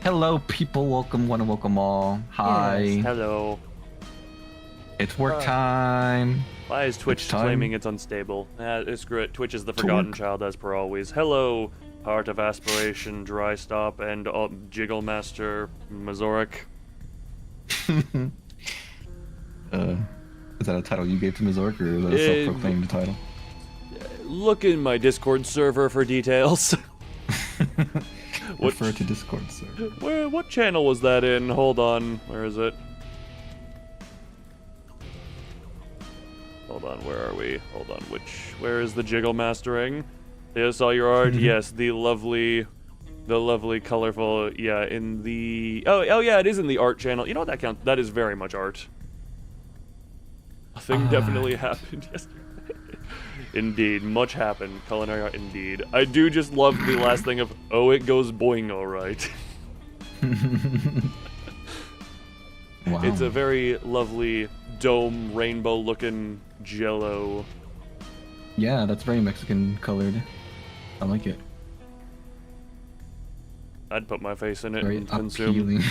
Hello, people. Welcome one and welcome all. Hi. Yes, hello. It's work time. Why is Twitch claiming it's unstable? Screw it. Twitch is the forgotten child as per always. Hello, Heart of Aspiration, Dry Stop, and Jiggle Master Mazorik. Is that a title you gave to Mazork, or is that a self-proclaimed title? Look in my Discord server for details. Refer to Discord server. What channel was that in? Hold on. Where is it? Hold on, where are we? Hold on, where is the Jiggle Mastering? Yeah, saw your art. Yes, the lovely, colorful, yeah, in the... Oh yeah, it is in the art channel. You know what, that counts? That is very much art. A thing definitely happened yesterday. Indeed, much happened. Culinary art, indeed. I do just love the last thing of, oh, it goes boing alright. Wow. It's a very lovely, dome, rainbow-looking jello. Yeah, that's very Mexican colored. I like it. I'd put my face in it Very and appealing. consume.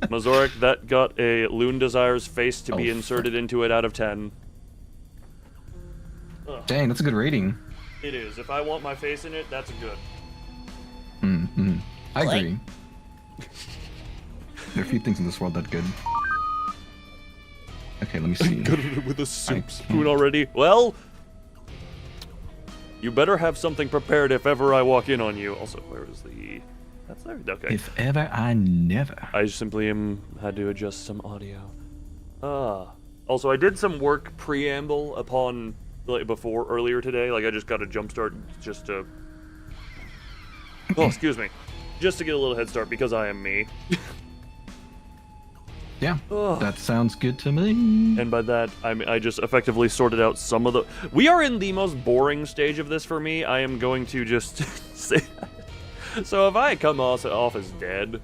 Mazorik, that got a Loon Desire's face to be inserted into it out of 10. Ugh. Dang, that's a good rating. It is. If I want my face in it, that's a good. I agree. There are a few things in this world that good. Okay, let me see. Good at it with a soup spoon already. Well, you better have something prepared if ever I walk in on you. Also, where is the... That's there. Okay. If ever, I never. I simply had to adjust some audio. Also, I did some work preamble upon earlier today. Like, I just got a jump start just to... Oh, excuse me. Just to get a little head start because I am me. Yeah, that sounds good to me. And by that, I just effectively sorted out some of the... We are in the most boring stage of this for me. I am going to just say that. So if I come off as dead,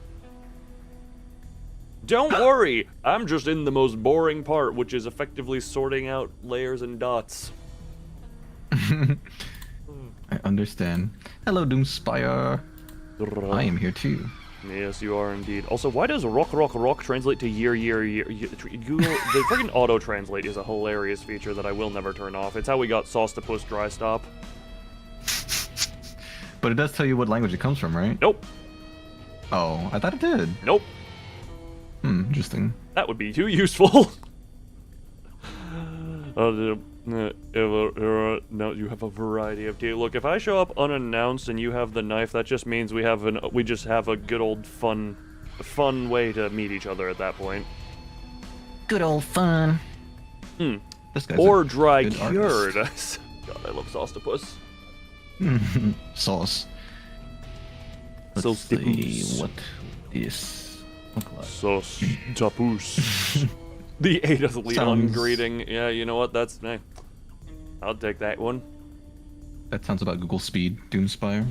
don't worry. I'm just in the most boring part, which is effectively sorting out layers and dots. I understand. Hello, Doomspire. I am here too. Yes, you are indeed. Also, why does rock translate to year? Google, the freaking auto-translate is a hilarious feature that I will never turn off. It's how we got Sauce-to-Puss Dry Stop. But it does tell you what language it comes from, right? Nope. Oh, I thought it did. Nope. Interesting. That would be too useful. No, you have a variety of tea. Look, if I show up unannounced and you have the knife, that just means we just have a good old fun way to meet each other at that point. Good old fun. This guy's or a dry good cured. artist. God, I love Sauce-to-Puss. Sauce. Let's see what this look like. Sauce-to-Puss. The Ada's Leon greeting. Yeah, you know what? That's... I'll take that one. That sounds about Google Speed, Doomspire.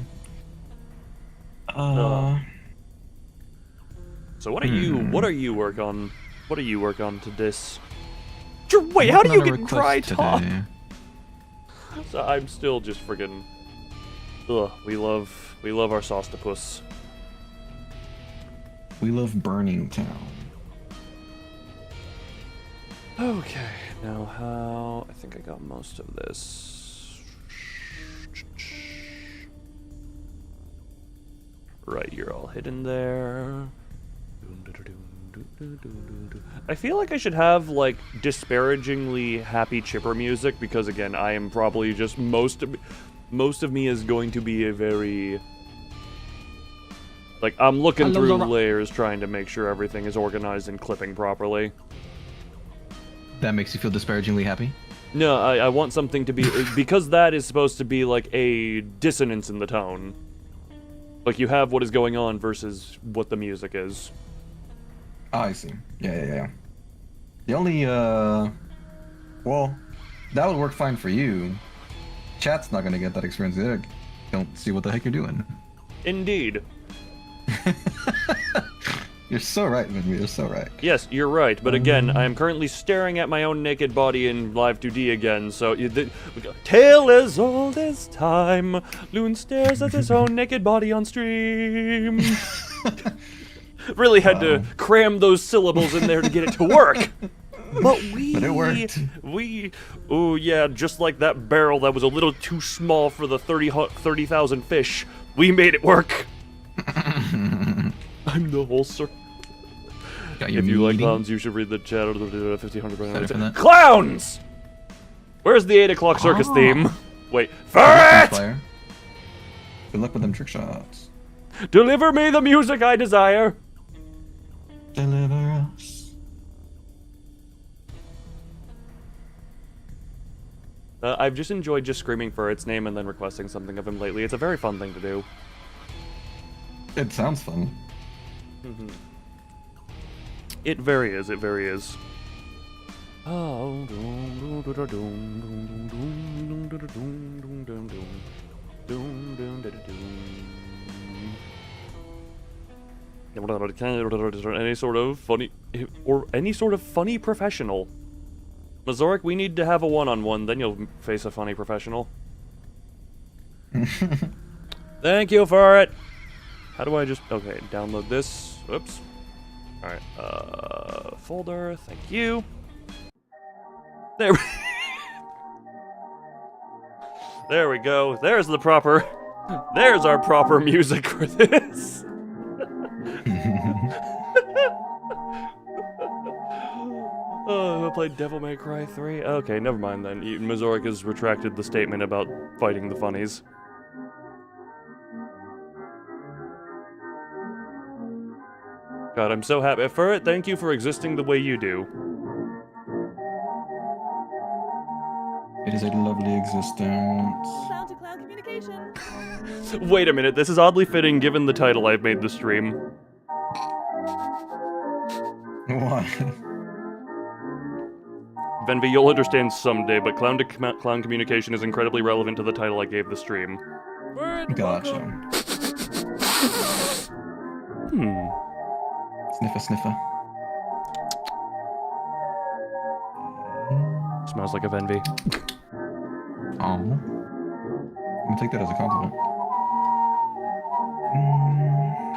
So what are you work on? What do you work on to this? Wait, how do you get dry talk? So I'm still just friggin'... Ugh, we love our Sauce-to-Puss. We love Burning Town. Okay, now how... I think I got most of this. Right, you're all hidden there. I feel like I should have, like, disparagingly happy chipper music, because, again, I am probably just... Most of me is going to be a very... Like, I'm looking through layers trying to make sure everything is organized and clipping properly. That makes you feel disparagingly happy? No, I want something to be... because that is supposed to be, like, a dissonance in the tone. Like, you have what is going on versus what the music is. Oh, I see. Yeah. The only, well, that would work fine for you. Chat's not gonna get that experience. They don't see what the heck you're doing. Indeed. You're so right, VENBY. You're so right. Yes, you're right. But again, I am currently staring at my own naked body in Live 2D again. So, tale as old as time. Loon stares at his own naked body on stream. Really had to cram those syllables in there to get it to work. But it worked. Oh yeah, just like that barrel that was a little too small for the 30,000 fish. We made it work. I'm the whole circle. If you like clowns, you should read the chat of the 1500. Clowns! Where's the 8 o'clock circus theme? Wait, ferret! Good luck with them trick shots. Deliver me the music I desire. Deliver us. I've just enjoyed just screaming for its name and then requesting something of him lately. It's a very fun thing to do. It sounds fun. Mm-hmm. It very is. It very is. Oh. Any sort of funny professional. Mazoric, we need to have a one-on-one, then you'll face a funny professional. Thank you for it. How do I just... Okay, download this. Oops. Alright, folder, thank you. There we... There we go. There's the proper... There's our proper music for this. Oh, I played Devil May Cry 3? Okay, never mind then. Mazoric has retracted the statement about fighting the funnies. God, I'm so happy for it. Thank you for existing the way you do. It is a lovely existence. Clown to clown communication. Wait a minute, this is oddly fitting given the title I've made the stream. What? VENBY, you'll understand someday, but clown to clown communication is incredibly relevant to the title I gave the stream. Gotcha. Sniffer, sniffer. Smells like a VENBY. Oh. I'm gonna take that as a compliment.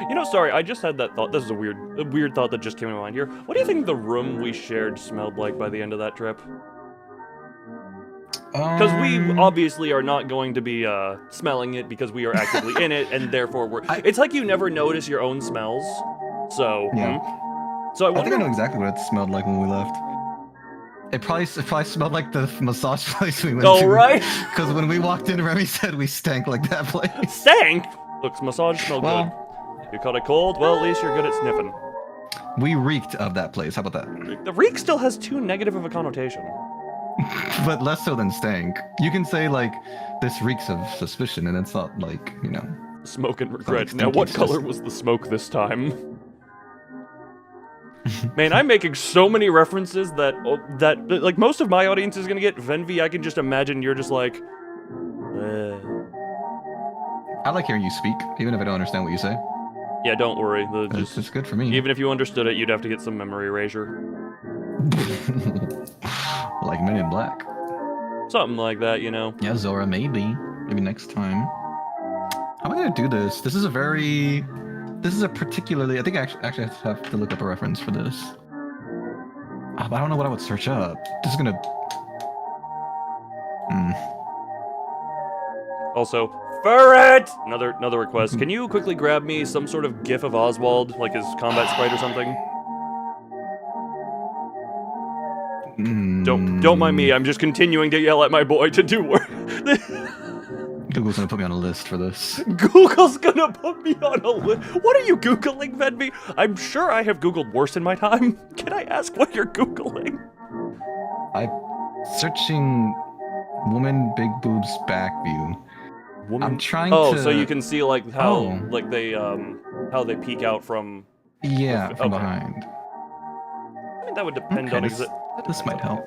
You know, sorry, I just had that thought. This is a weird thought that just came to mind here. What do you think the room we shared smelled like by the end of that trip? Because we obviously are not going to be smelling it because we are actively in it, and therefore it's like you never notice your own smells. So, yeah. So I think I know exactly what it smelled like when we left. It probably smelled like the massage place we went to. Oh, right? Because when we walked in, Remy said we stank like that place. Stank? Looks massage smell good. You caught a cold? Well, at least you're good at sniffing. We reeked of that place. How about that? The reek still has too negative of a connotation. But less so than stank. You can say, like, this reeks of suspicion, and it's not, like, you know... Smoke and regret. Now, what color was the smoke this time? Man, I'm making so many references that, like, most of my audience is gonna get. VENBY, I can just imagine you're just like... I like hearing you speak, even if I don't understand what you say. Yeah, don't worry. It's good for me. Even if you understood it, you'd have to get some memory erasure. Like Men in Black. Something like that, you know. Yeah, Zora, maybe. Maybe next time. How am I gonna do this? This is a particularly... I think I actually have to look up a reference for this. But I don't know what I would search up. This is gonna... Also, ferret! Another request. Can you quickly grab me some sort of gif of Oswald, like his combat sprite or something? Don't mind me, I'm just continuing to yell at my boy to do work. Google's gonna put me on a list for this. Google's gonna put me on a list? What are you Googling, VENBY? I'm sure I have Googled worse in my time. Can I ask what you're Googling? I'm searching woman big boobs back view. I'm trying to... Oh, so you can see like how like they how they peek out from... Yeah, from behind. I mean, that would depend on... This might help.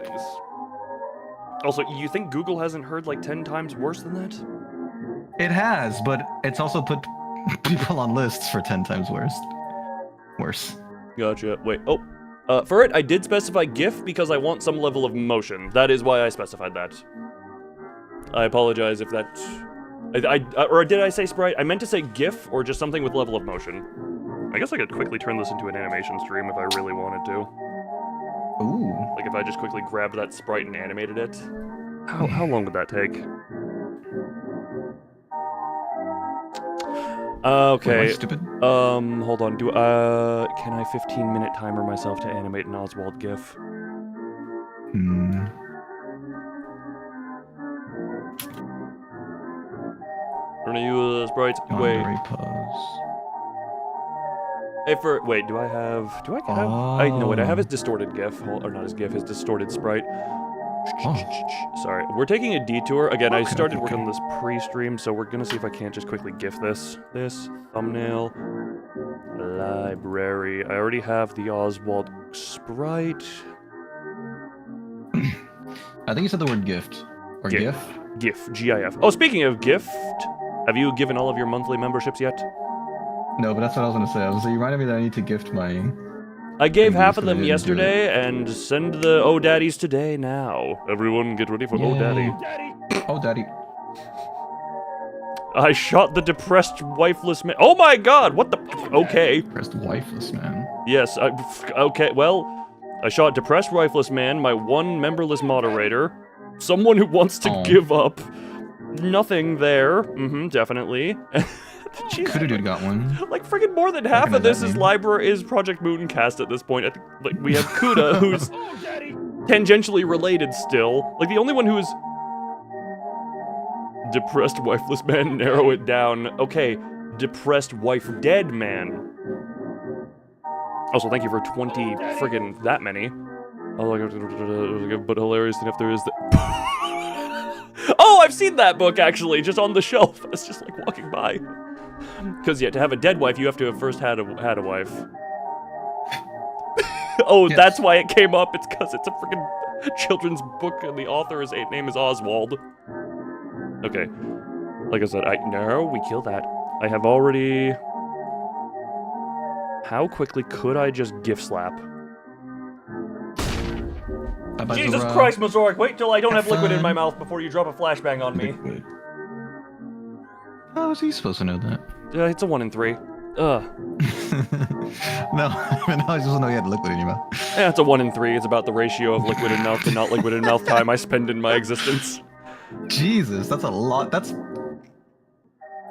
Also, you think Google hasn't heard like 10 times worse than that? It has, but it's also put people on lists for 10 times worse. Gotcha. Wait, for it, I did specify GIF because I want some level of motion. That is why I specified that. I apologize if that... or did I say sprite? I meant to say GIF or just something with level of motion. I guess I could quickly turn this into an animation stream if I really wanted to. Ooh. Like if I just quickly grabbed that sprite and animated it. How long would that take? Okay. Wait, am I stupid? Hold on. Can I 15-minute timer myself to animate an Oswald GIF? Hmm. I'm gonna use sprites. Wait. Pause. Hey, wait, do I have, I have his distorted GIF, or not his GIF, his distorted sprite. Oh. Sorry, we're taking a detour. Again, I Okay, started okay. working on this pre-stream, so we're gonna see if I can't just quickly GIF this. Thumbnail, library. I already have the Oswald sprite. I think you said the word gift. Or GIF. GIF? GIF, GIF. Oh, speaking of gift, have you given all of your monthly memberships yet? No, but that's what I was gonna say. I was gonna say, you reminded me that I need to gift my... I gave half of so I them didn't do yesterday, and send the Oh Daddies today now. Everyone get ready for Oh Daddy. Oh, daddy. I shot the depressed, wifeless man. Oh my god, what the... Okay. Depressed wifeless man. Yes, okay, well, I shot depressed, wifeless man, my one memberless moderator, someone who wants to give up. Nothing there. Definitely. Kudu dude got one. Like friggin' more than half of this is Project Mooncast at this point. I think like we have Kuda, who's tangentially related still. Like the only one who is depressed wifeless man. Narrow it down. Okay, depressed wife dead man. Also, thank you for 20 friggin' that many. But hilarious enough there is that. Oh, I've seen that book actually, just on the shelf. It's just like walking by. Because yeah, to have a dead wife, you have to have first had a wife. Oh, yes. That's why it came up. It's because it's a freaking children's book, and the author's name is Oswald. Okay, like I said, no, we kill that. I have already. How quickly could I just gift slap? Jesus Christ, Mazoric! Wait till I don't have liquid in my mouth before you drop a flashbang on me. How is he supposed to know that? It's a 1 in 3. Ugh. No, I just know you had liquid in your mouth. Yeah, it's a 1 in 3. It's about the ratio of liquid in mouth to not liquid in mouth time I spend in my existence. Jesus, that's a lot.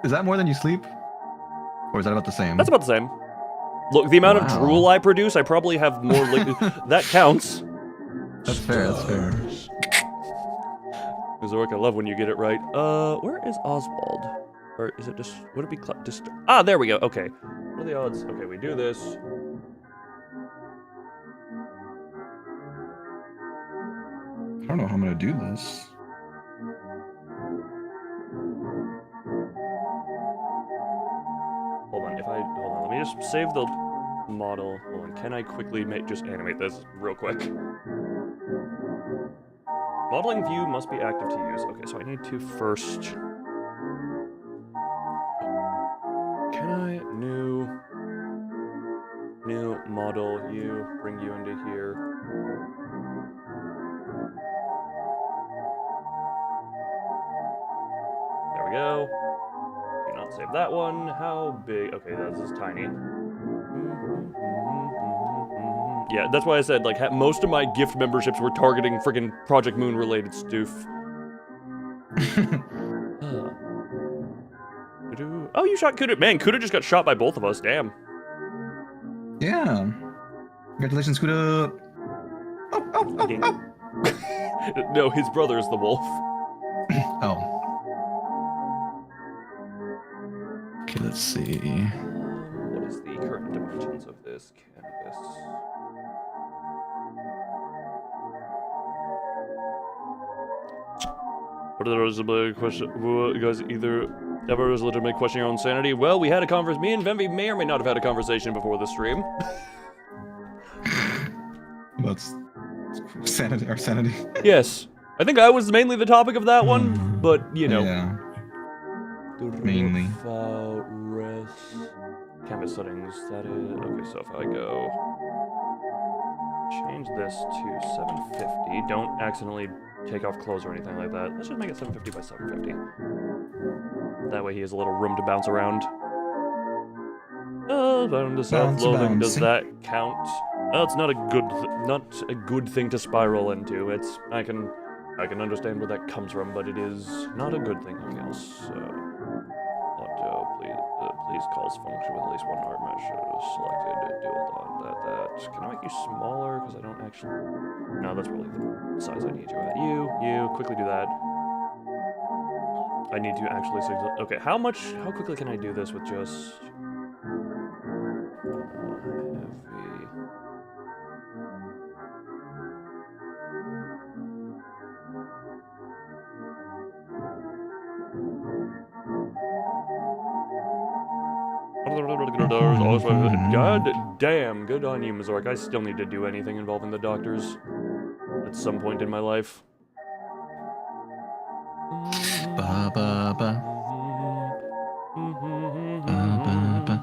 Is that more than you sleep? Or is that about the same? That's about the same. Look, the amount of drool I produce, I probably have more liquid. That counts. That's fair, that's fair. Zork, I love when you get it right. Where is Oswald? Or is it just, would it be just, there we go, okay. What are the odds? Okay, we do this. I don't know how I'm gonna do this. Hold on, let me just save the model. Hold on, can I quickly just animate this real quick? Modeling view must be active to use. Okay, so I need to first... Can I, new model you, bring you into here. There we go. Do not save that one. How big? Okay, this is tiny. Yeah, that's why I said, like, most of my gift memberships were targeting friggin' Project Moon related stoof. Oh, you shot Kuda. Man, Kuda just got shot by both of us. Damn. Yeah. Congratulations, Kuda. Oh. No, his brother is the wolf. Oh. Okay, let's see. What is the current dimensions of this canvas? What are those legitimate question? You guys either ever was legitimate question your own sanity? Well, we had a conversation. Me and VENBY may or may not have had a conversation before the stream. That's sanity. Our sanity. Yes, I think I was mainly the topic of that one, but you know. Yeah. Mainly. Canvas settings. That is okay. So if I go change this to 750, don't accidentally take off clothes or anything like that. Let's just make it 750 by 750. That way he has a little room to bounce around. bound to Bouncy, self-loathing. Does bouncy. that count? Well, it's not a good thing to spiral into. I can understand where that comes from, but it is not a good thing, I guess. Auto, please calls function with at least one art mesh selected. Hold on, that. Can I make you smaller? Because I don't actually. No, that's probably the size I need to add. You quickly do that. I need to actually. Okay, how quickly can I do this with just heavy? God damn, good on you, Mazork. I still need to do anything involving the doctors at some point in my life. Ba ba ba. Ba ba ba.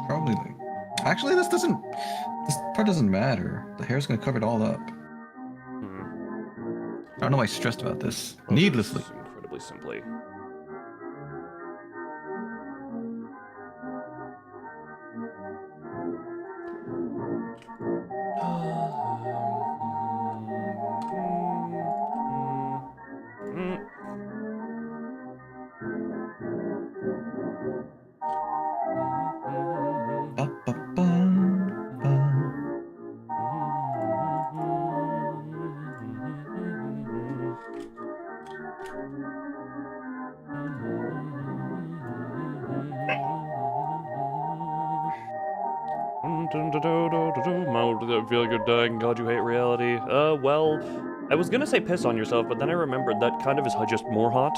Probably. Actually, this part doesn't matter. The hair's gonna cover it all up. I don't know why I'm stressed about this. Needlessly. Incredibly simply. Ba, ba, ba, ba. Feel good dying, God, you hate reality. Well, I was gonna say piss on yourself, but then I remembered that kind of is just more hot.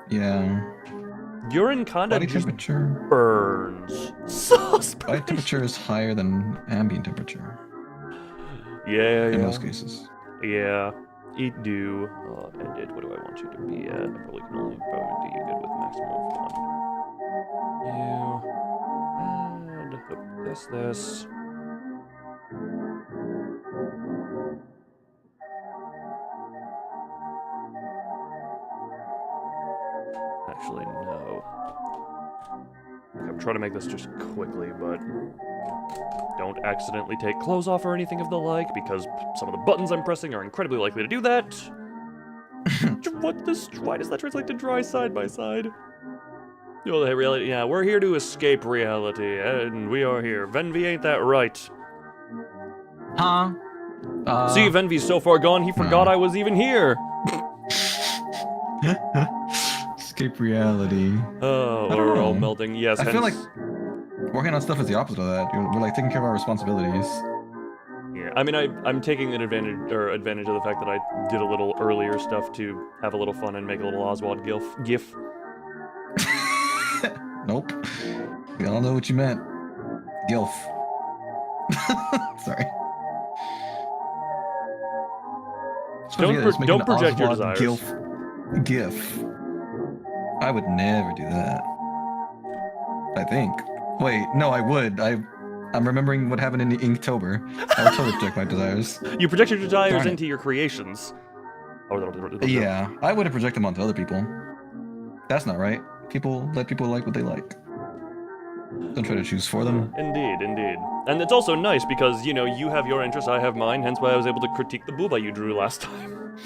Yeah. Urine kind of Body just temperature. burns. So Body temperature is higher than ambient temperature Yeah, in yeah. most cases. Yeah. It do. Edit, what do I want you to be at? I probably can only probably be good with maximum of 1. You. And this. Actually, no. Okay, I'm trying to make this just quickly, but don't accidentally take clothes off or anything of the like, because some of the buttons I'm pressing are incredibly likely to do that. Why does that translate to dry side by side? Oh, hey, reality. Yeah, we're here to escape reality, and we are here. VENBY, ain't that right? Huh? See, VENBY's so far gone, he forgot I was even here. Escape reality. Oh, I don't we're know. all melting. Yes, I hence... feel like working on stuff is the opposite of that. We're like taking care of our responsibilities. Yeah, I mean, I'm taking advantage of the fact that I did a little earlier stuff to have a little fun and make a little Oswald gif. Nope. We all know what you meant. Gilf. Sorry. Don't project your desires. GIF. I would never do that. I think. Wait, no, I would. I'm remembering what happened in the Inktober. I would totally project my desires. You project your desires into your creations. Yeah, I would have projected them onto other people. That's not right. Let people like what they like. Don't try to choose for them. Indeed. And it's also nice because, you know, you have your interests, I have mine, hence why I was able to critique the booba you drew last time.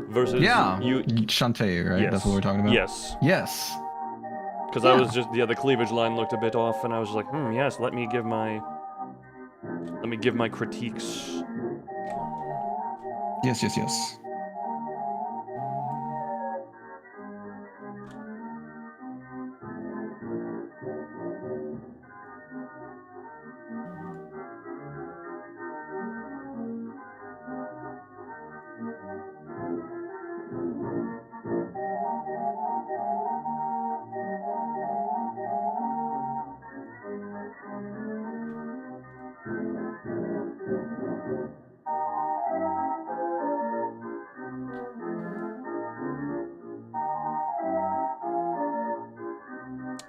Versus you... Shantae, right? Yes. That's what we're talking about? Yes. Yes. Because I was just... Yeah, the cleavage line looked a bit off, and I was just like, yes, let me give my critiques. Yes.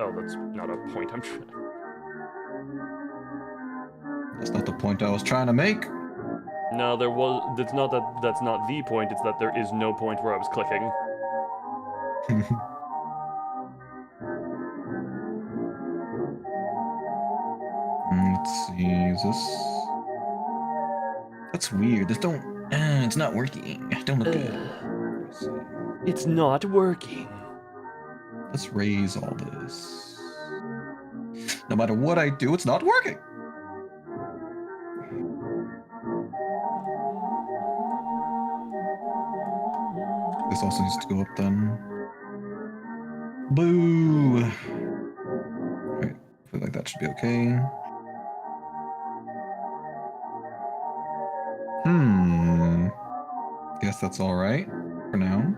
Oh, that's not a point I'm trying... That's not the point I was trying to make. No, there was. It's not that. That's not the point. It's that there is no point where I was clicking. Let's see. Is this? That's weird. This don't. It's not working. Don't look good. Let's see. It's not working. Let's raise all this. No matter what I do, it's not working. This also needs to go up then. Boo! Alright, I feel like that should be okay. Guess that's alright for now.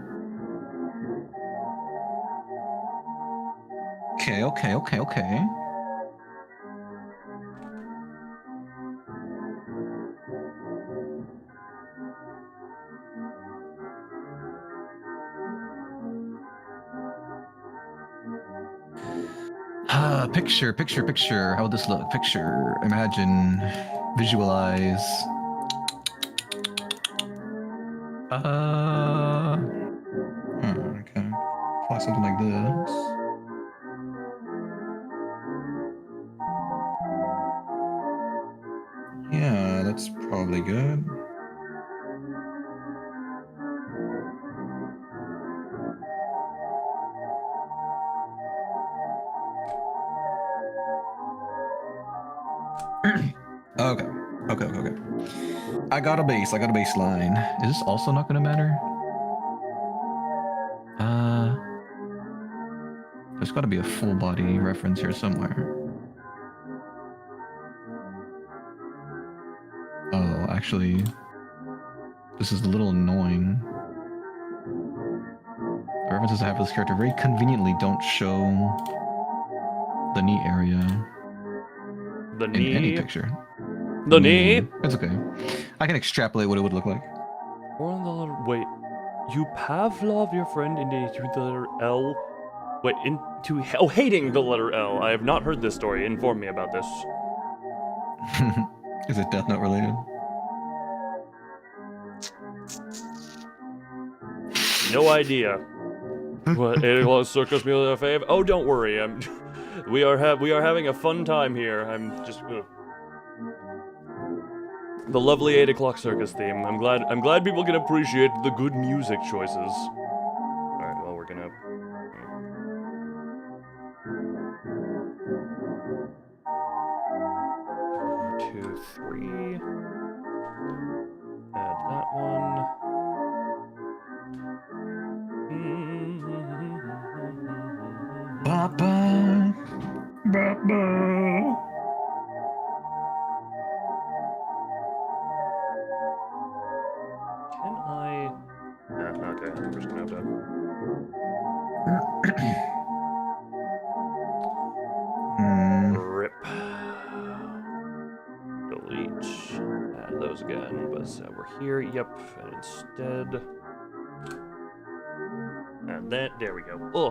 Okay. Picture. How would this look? Picture, imagine, visualize. Okay. Fly something like this. Yeah, that's probably good. Okay. I got a baseline. Is this also not gonna matter? There's gotta be a full body reference here somewhere. Oh, actually, this is a little annoying. The references I have for this character very conveniently don't show the knee area The in any knee. picture. The knee. It's okay. I can extrapolate what it would look like. Or on the letter. Wait. You Pavlov your friend into the letter L. Wait, into. Oh, hating the letter L. I have not heard this story. Inform me about this. Is it Death Note related? No idea. What, 8 o'clock circus meal is our fave? Oh, don't worry. We are having a fun time here. I'm just. The lovely 8 o'clock circus theme. I'm glad people can appreciate the good music choices. Alright, well, we're gonna... 2, 3. Add that one. Ba-ba. Can I... okay, I'm just gonna have to... Rip. Delete. Add those again, but we're here, yep, and instead... And then, there we go. Oh!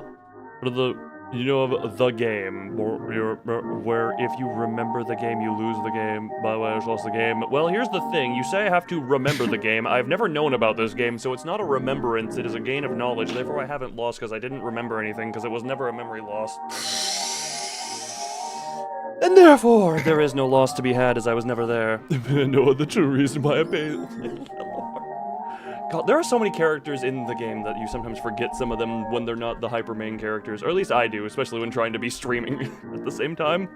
What are the... You know of the game, where if you remember the game, you lose the game. By the way, I just lost the game. Well, here's the thing. You say I have to remember the game. I've never known about this game, so it's not a remembrance. It is a gain of knowledge. Therefore, I haven't lost because I didn't remember anything, because it was never a memory loss. And therefore, there is no loss to be had, as I was never there. No other true reason why I paid. God, there are so many characters in the game that you sometimes forget some of them when they're not the hyper main characters. Or at least I do, especially when trying to be streaming at the same time.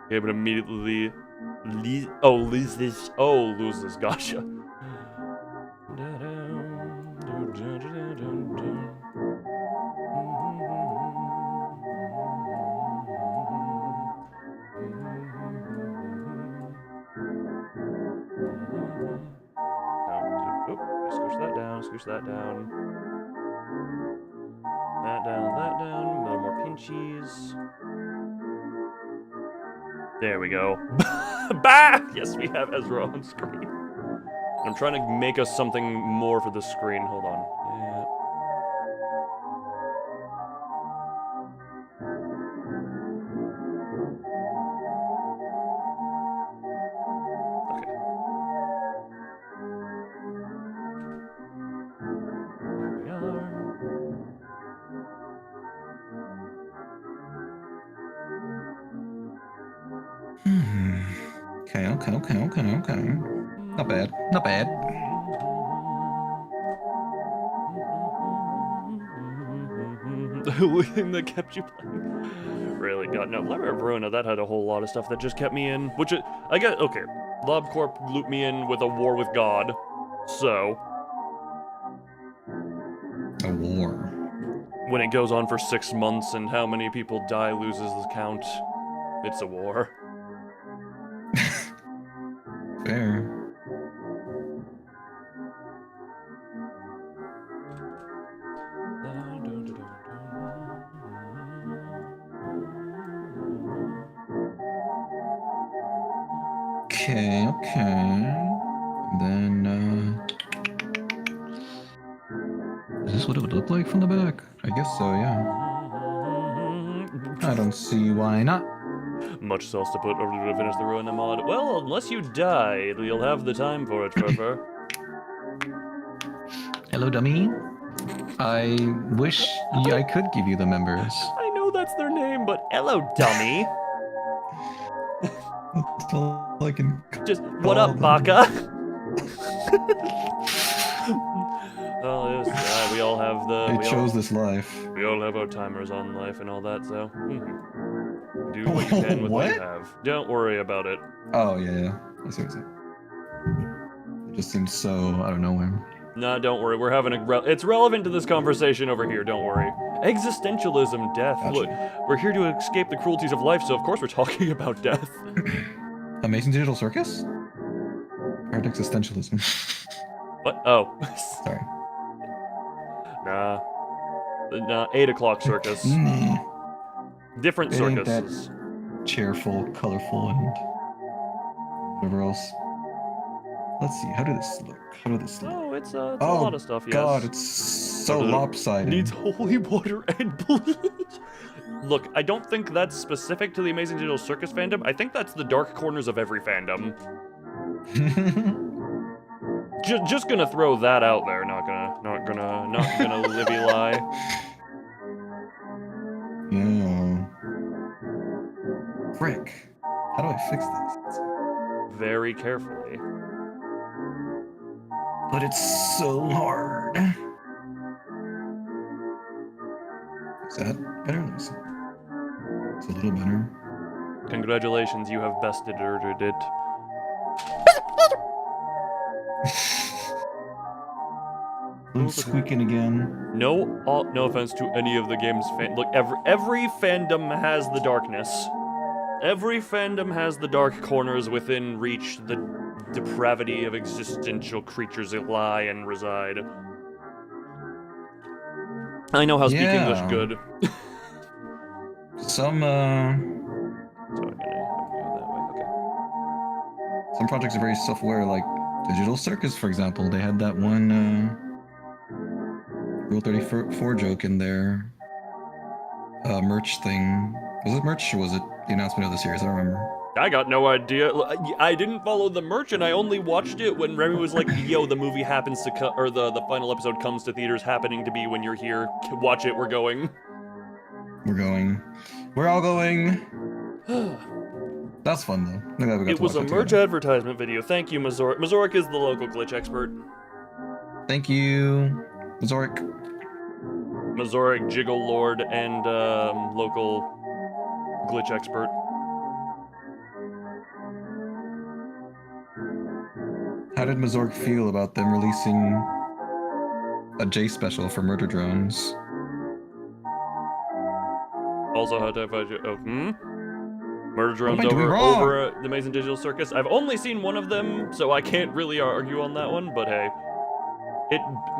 Okay, but immediately... lose this, gotcha. Scooch that down. That down. A little more pinchies. There we go. Bah! Yes, we have Ezra on screen. I'm trying to make us something more for the screen. Hold on. Yeah. Okay. Okay. Not bad. Not bad. The only thing that kept you playing. Really, God, no. Library of Ruina, that had a whole lot of stuff that just kept me in. Which, I get, okay. LobCorp looped me in with a war with God. So. A war. When it goes on for 6 months and how many people die loses the count, it's a war. Fair. Okay. Then, is this what it would look like from the back? I guess so, yeah. I don't see why not. Much sauce to put over to finish the Ruina mod. Well, unless you die, you'll have the time for it, Trevor. Hello, dummy. I wish I could give you the members. I know that's their name, but hello, dummy. That's all I can Just, what call up, them. Baka? Well, we all have They chose this life. We all have our timers on life and all that, so do what you can with what you What? have. Don't worry about it. Oh, yeah. I see what you're saying. It just seems so out of nowhere. Nah, don't worry. We're having it's relevant to this conversation over here. Don't worry. Existentialism, death. Gotcha. Look, we're here to escape the cruelties of life, so of course we're talking about death. Amazing Digital Circus? Hard existentialism. What? Oh. Sorry. Nah. 8 o'clock circus. Different It ain't that circuses. cheerful, colorful, and whatever else. Let's see. How did this look? Oh, it's a lot of stuff, yes. God, it's so But it lopsided. Needs holy water and bleach. Look, I don't think that's specific to the Amazing Digital Circus fandom. I think that's the dark corners of every fandom. Just gonna throw that out there. Not gonna livy lie. Yeah. Frick. How do I fix this? Very carefully. But it's so hard. Is that better? Let me see. It's a little better. Congratulations, you have bested it. I'm squeaking again. No offense to any of the game's Look, every fandom has the darkness. Every fandom has the dark corners within reach, the depravity of existential creatures that lie and reside. I know how to speak English good. Some, So I'm gonna go that way, okay. some projects are very self-aware, like Digital Circus, for example. They had that one, Rule 34 joke in their, merch thing. Was it merch, or was it the announcement of the series? I don't remember. I got no idea. I didn't follow the merch, and I only watched it when Remy was like, yo, the movie happens to or the final episode comes to theaters happening to be when you're here. Watch it, we're going. We're all going. That's fun, though. I'm glad we got It to was a watch that merch together. advertisement video. Thank you, Mazoric. Mazoric is the local glitch expert. Thank you, Zork. Mazoric, Jiggle Lord, and local glitch expert. How did Mazork feel about them releasing a J special for Murder Drones? Also, how to Murder Drones am I doing wrong? over at the Amazing Digital Circus. I've only seen one of them, so I can't really argue on that one, but hey.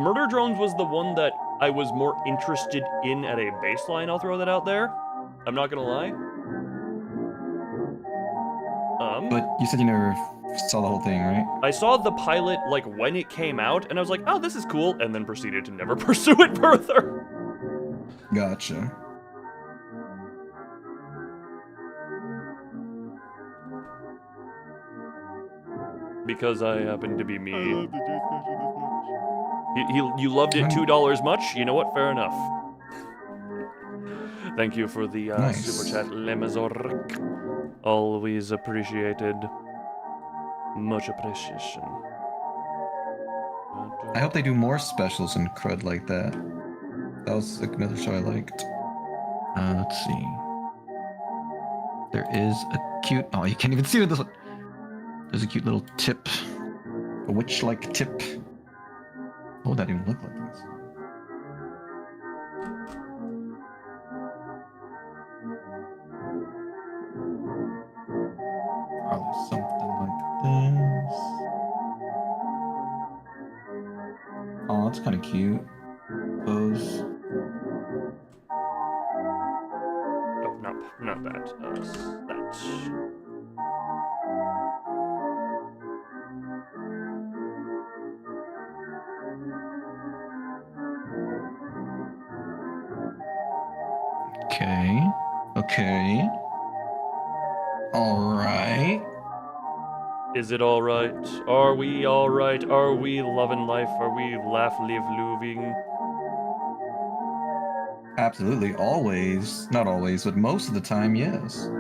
Murder Drones was the one that I was more interested in at a baseline, I'll throw that out there. I'm not gonna lie. But you said you never saw the whole thing, right? I saw the pilot, like, when it came out, and I was like, oh, this is cool, and then proceeded to never pursue it further. Gotcha. Because I happen to be me. I love the J special this much. You loved it $2 much? You know what? Fair enough. Thank you for the Nice. super chat, Lemazork. Always appreciated. Much appreciation. I hope they do more specials in Crud like that. That was another show I liked. Let's see. There is a cute... Oh, you can't even see with this one. There's a cute little tip. A witch-like tip. What would that even look like? This? Probably something like this. Oh, that's kind of cute. Those. Oh, no, not that. That. Okay. Okay. Alright. Is it alright? Are we alright? Are we loving life? Are we laugh, live, loving? Absolutely. Always. Not always, but most of the time, yes.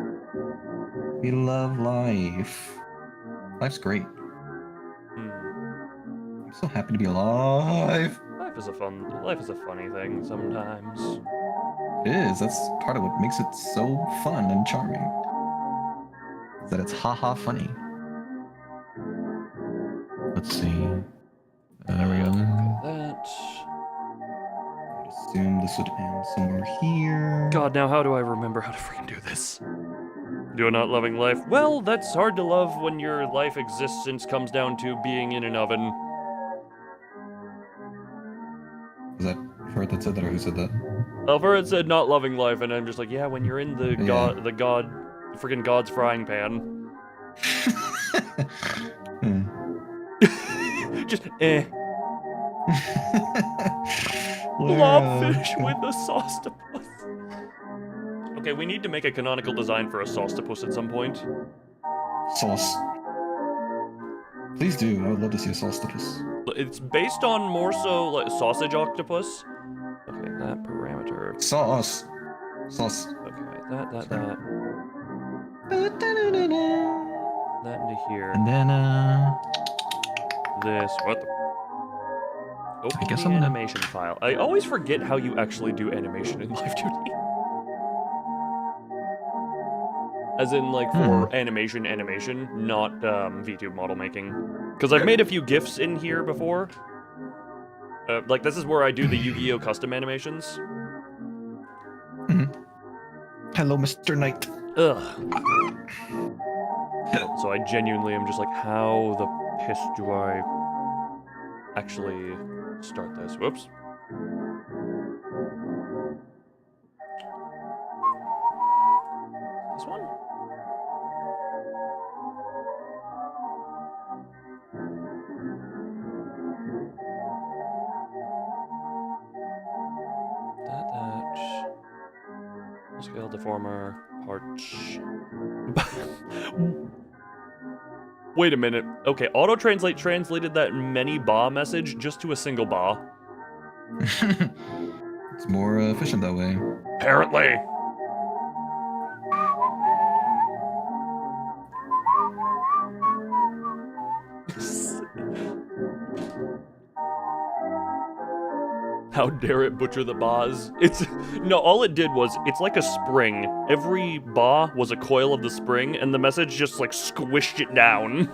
We love life. Life's great. I'm so happy to be alive. Life is a funny thing sometimes. It is. That's part of what makes it so fun and charming. Is that it's haha funny. Let's see. There we go. That. I would assume this would end somewhere here. God, now how do I remember how to freaking do this? You're not loving life? Well, that's hard to love when your life existence comes down to being in an oven. Was that Ferd that said that, or who said that? Alfred said not loving life, and I'm just like, yeah, when you're in the freaking God's frying pan. Just, Blobfish with a saucetopus. Okay, we need to make a canonical design for a saucetopus at some point. Sauce. Please do. I would love to see a saucetopus. It's based on more so like sausage octopus. Okay, that parameter. Sauce. Sauce. Okay, that. That into here. And then, This. What the? Open I guess the I'm gonna... animation file. I always forget how you actually do animation in Live 2D. As in, like, for animation, not VTube model making. Because I've made a few GIFs in here before. Like, this is where I do the Yu-Gi-Oh! Custom animations. Hello, Mr. Knight. Ugh. So I genuinely am just like, how the piss do I actually start this? Whoops. This one? That. Scale deformer, parch. Wait a minute. Okay, auto-translate translated that many ba message just to a single ba. It's more efficient that way. Apparently. How dare it butcher the bas? No, all it did was, it's like a spring. Every ba was a coil of the spring, and the message just like squished it down.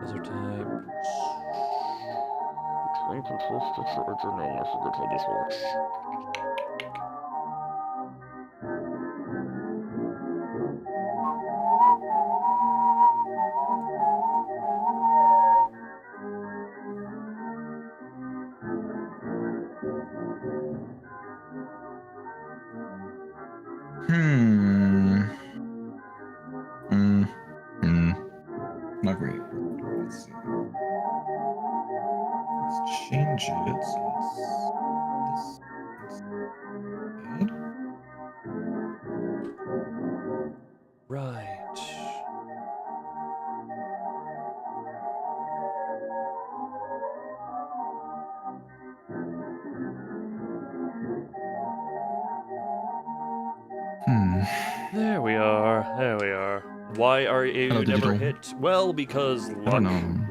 Other type. Train control structure original. I forget how this works. Not great. Let's see. Let's change it. So it's this instead. Right. There we are. There we are. Why are you Hello, never digital. hit? Well, because I luck. don't know.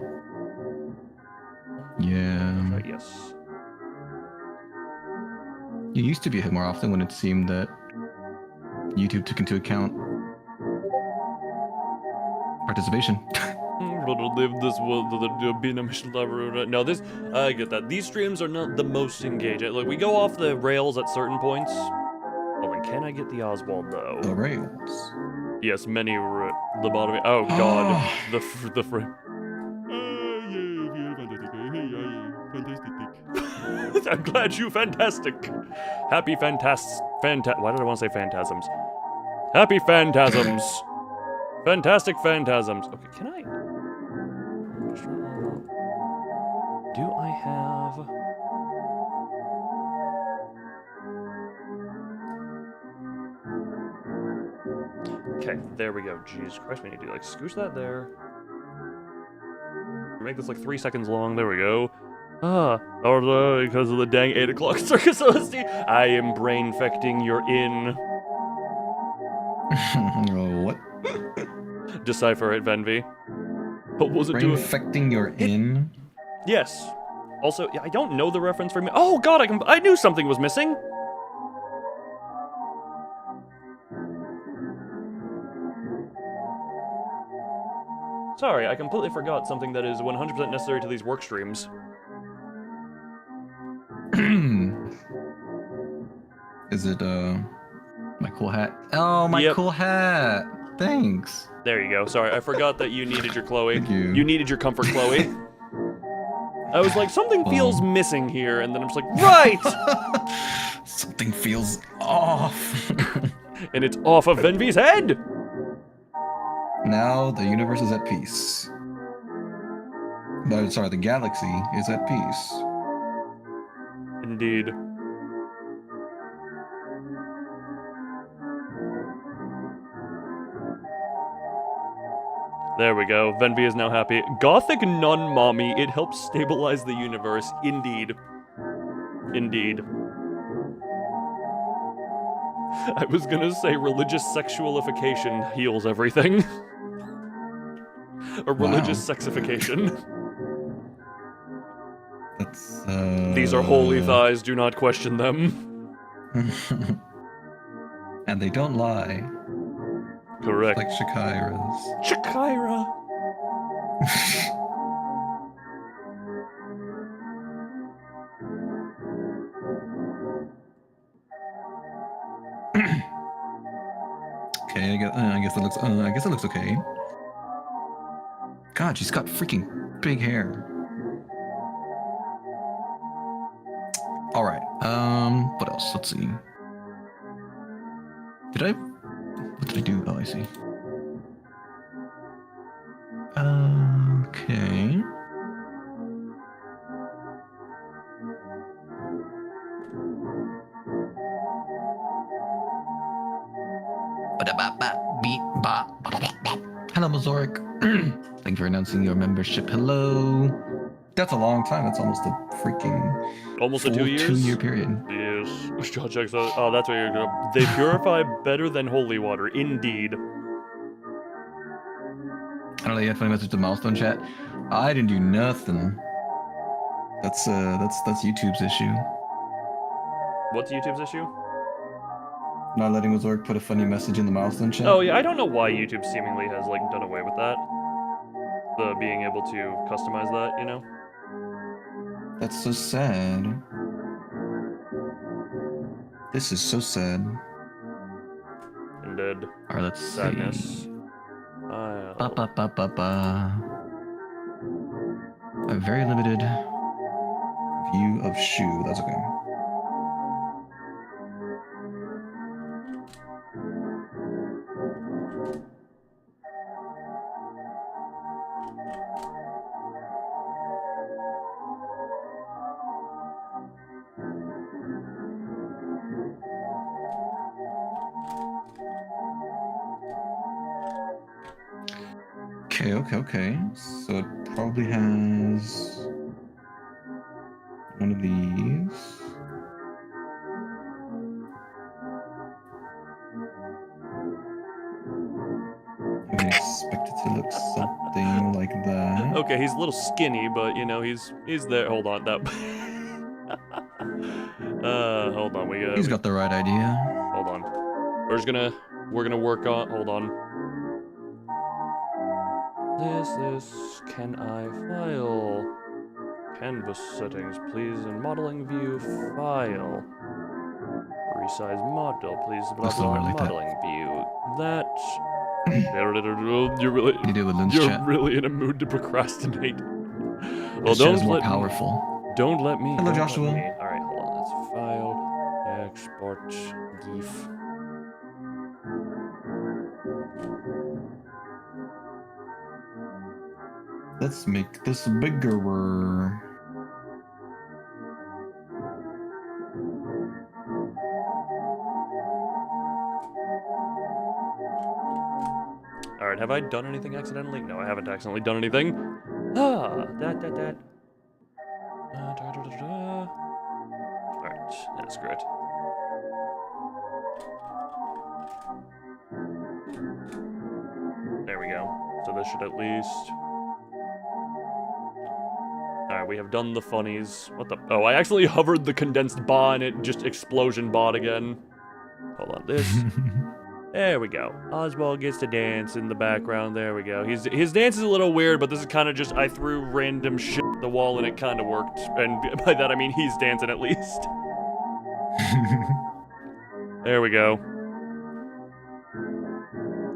Yeah. That's right, yes. You used to be hit more often when it seemed that YouTube took into account participation. Live this world, be in a mission library. No, this, I get that. These streams are not the most engaging. Like, we go off the rails at certain points. Oh, and can I get the Oswald, though? The rails. Yes, many lobotomy. Oh, God. the frame. I'm glad you fantastic. Happy why did I want to say phantasms? Happy phantasms. Fantastic phantasms. Okay, can I? Do I have? Okay, there we go. Jesus Christ, we need to like scooch that there. Make this like 3 seconds long. There we go. Or because of the dang 8 o'clock circus OST. I am brain infecting your in. What? Decipher it, VENBY. What was it Brain doing? infecting your in? Yes. Also, I don't know the reference for me. Oh God, I knew something was missing. Sorry, I completely forgot something that is 100% necessary to these work streams. Is it, my cool hat? Oh, my Yep. cool hat! Thanks! There you go. Sorry, I forgot that you needed your Chloe. Thank you. You needed your comfort Chloe. I was like, something feels missing here, and then I'm just like, right! Something feels off. And it's off of VENBY's head! Now the universe is at peace. No, sorry, the galaxy is at peace. Indeed. There we go. VENBY is now happy. Gothic nun mommy. It helps stabilize the universe. Indeed. Indeed. I was gonna say religious sexualification heals everything. A religious sexification. That's, These are holy thighs, do not question them. And they don't lie. Correct. Like Shakira's. Shakira! Okay, I guess it looks okay. God, she's got freaking big hair. All right. What else? Let's see. What did I do? Oh, I see. Okay. Hello, Mazoric. Thank you for announcing your membership. Hello. That's a long time. That's almost a freaking Almost a full 2 years? 2 year period. Yes. John checks out. Oh, that's what you're gonna. They purify better than holy water. Indeed. I don't know. You had a funny message to milestone chat. I didn't do nothing. That's YouTube's issue. What's YouTube's issue? Not letting Mazoric put a funny message in the milestone chat. Oh yeah, I don't know why YouTube seemingly has like done away with that. The being able to customize that, you know? That's so sad. This is so sad. Indeed. Alright, let's Sadness. see. Ba ba ba ba ba. A very limited view of shoe. That's okay. Okay. So it probably has one of these. expect it to look something like that. Okay, he's a little skinny, but you know he's there. Hold on, that. Hold on. He's got the right idea. Hold on. We're gonna work on. Hold on. This. Can I file? Canvas settings, please. In modeling view, file. Resize model, please. Blah blah. Like modeling view. That. You're really in a mood to procrastinate. Well, don't more powerful. Don't let me. Hello, Joshua. All right, hold on. Let's file, export, GIF. Let's make this bigger. Alright, have I done anything accidentally? No, I haven't accidentally done anything. That. Alright, that's great. There we go. So this should at least... Alright, we have done the funnies. What the... Oh, I actually hovered the condensed bar and it just explosion bot again. Hold on, this... There we go. Oswald gets to dance in the background. There we go. His dance is a little weird, but this is kind of just I threw random shit at the wall and it kind of worked. And by that I mean he's dancing at least. There we go.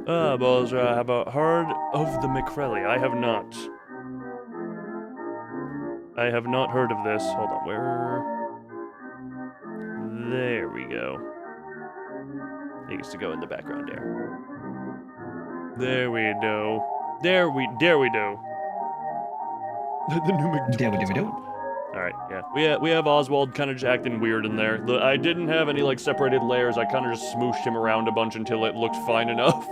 Balzra, have I heard of the McCrelly? I have not. I have not heard of this. Hold on, where? There we go. He gets to go in the background there. There we go. There we do. The new McDonald's. Alright, yeah. We have Oswald kind of just acting weird in there. I didn't have any like separated layers. I kind of just smooshed him around a bunch until it looked fine enough.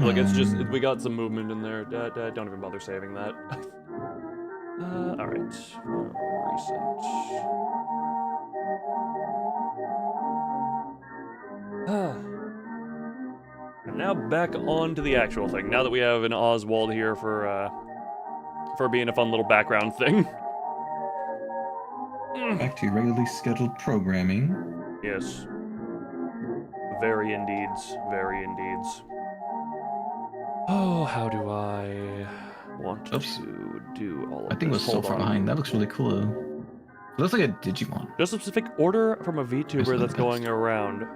Look, it's just, we got some movement in there. Don't even bother saving that. Alright. Recent. And now back on to the actual thing. Now that we have an Oswald here for being a fun little background thing. Back to regularly scheduled programming. Yes. Very indeeds. Very indeeds. Oh, how do I want to do all of this? I think it was so far behind. That looks really cool. It looks like a Digimon. Just a specific order from a VTuber that's going around.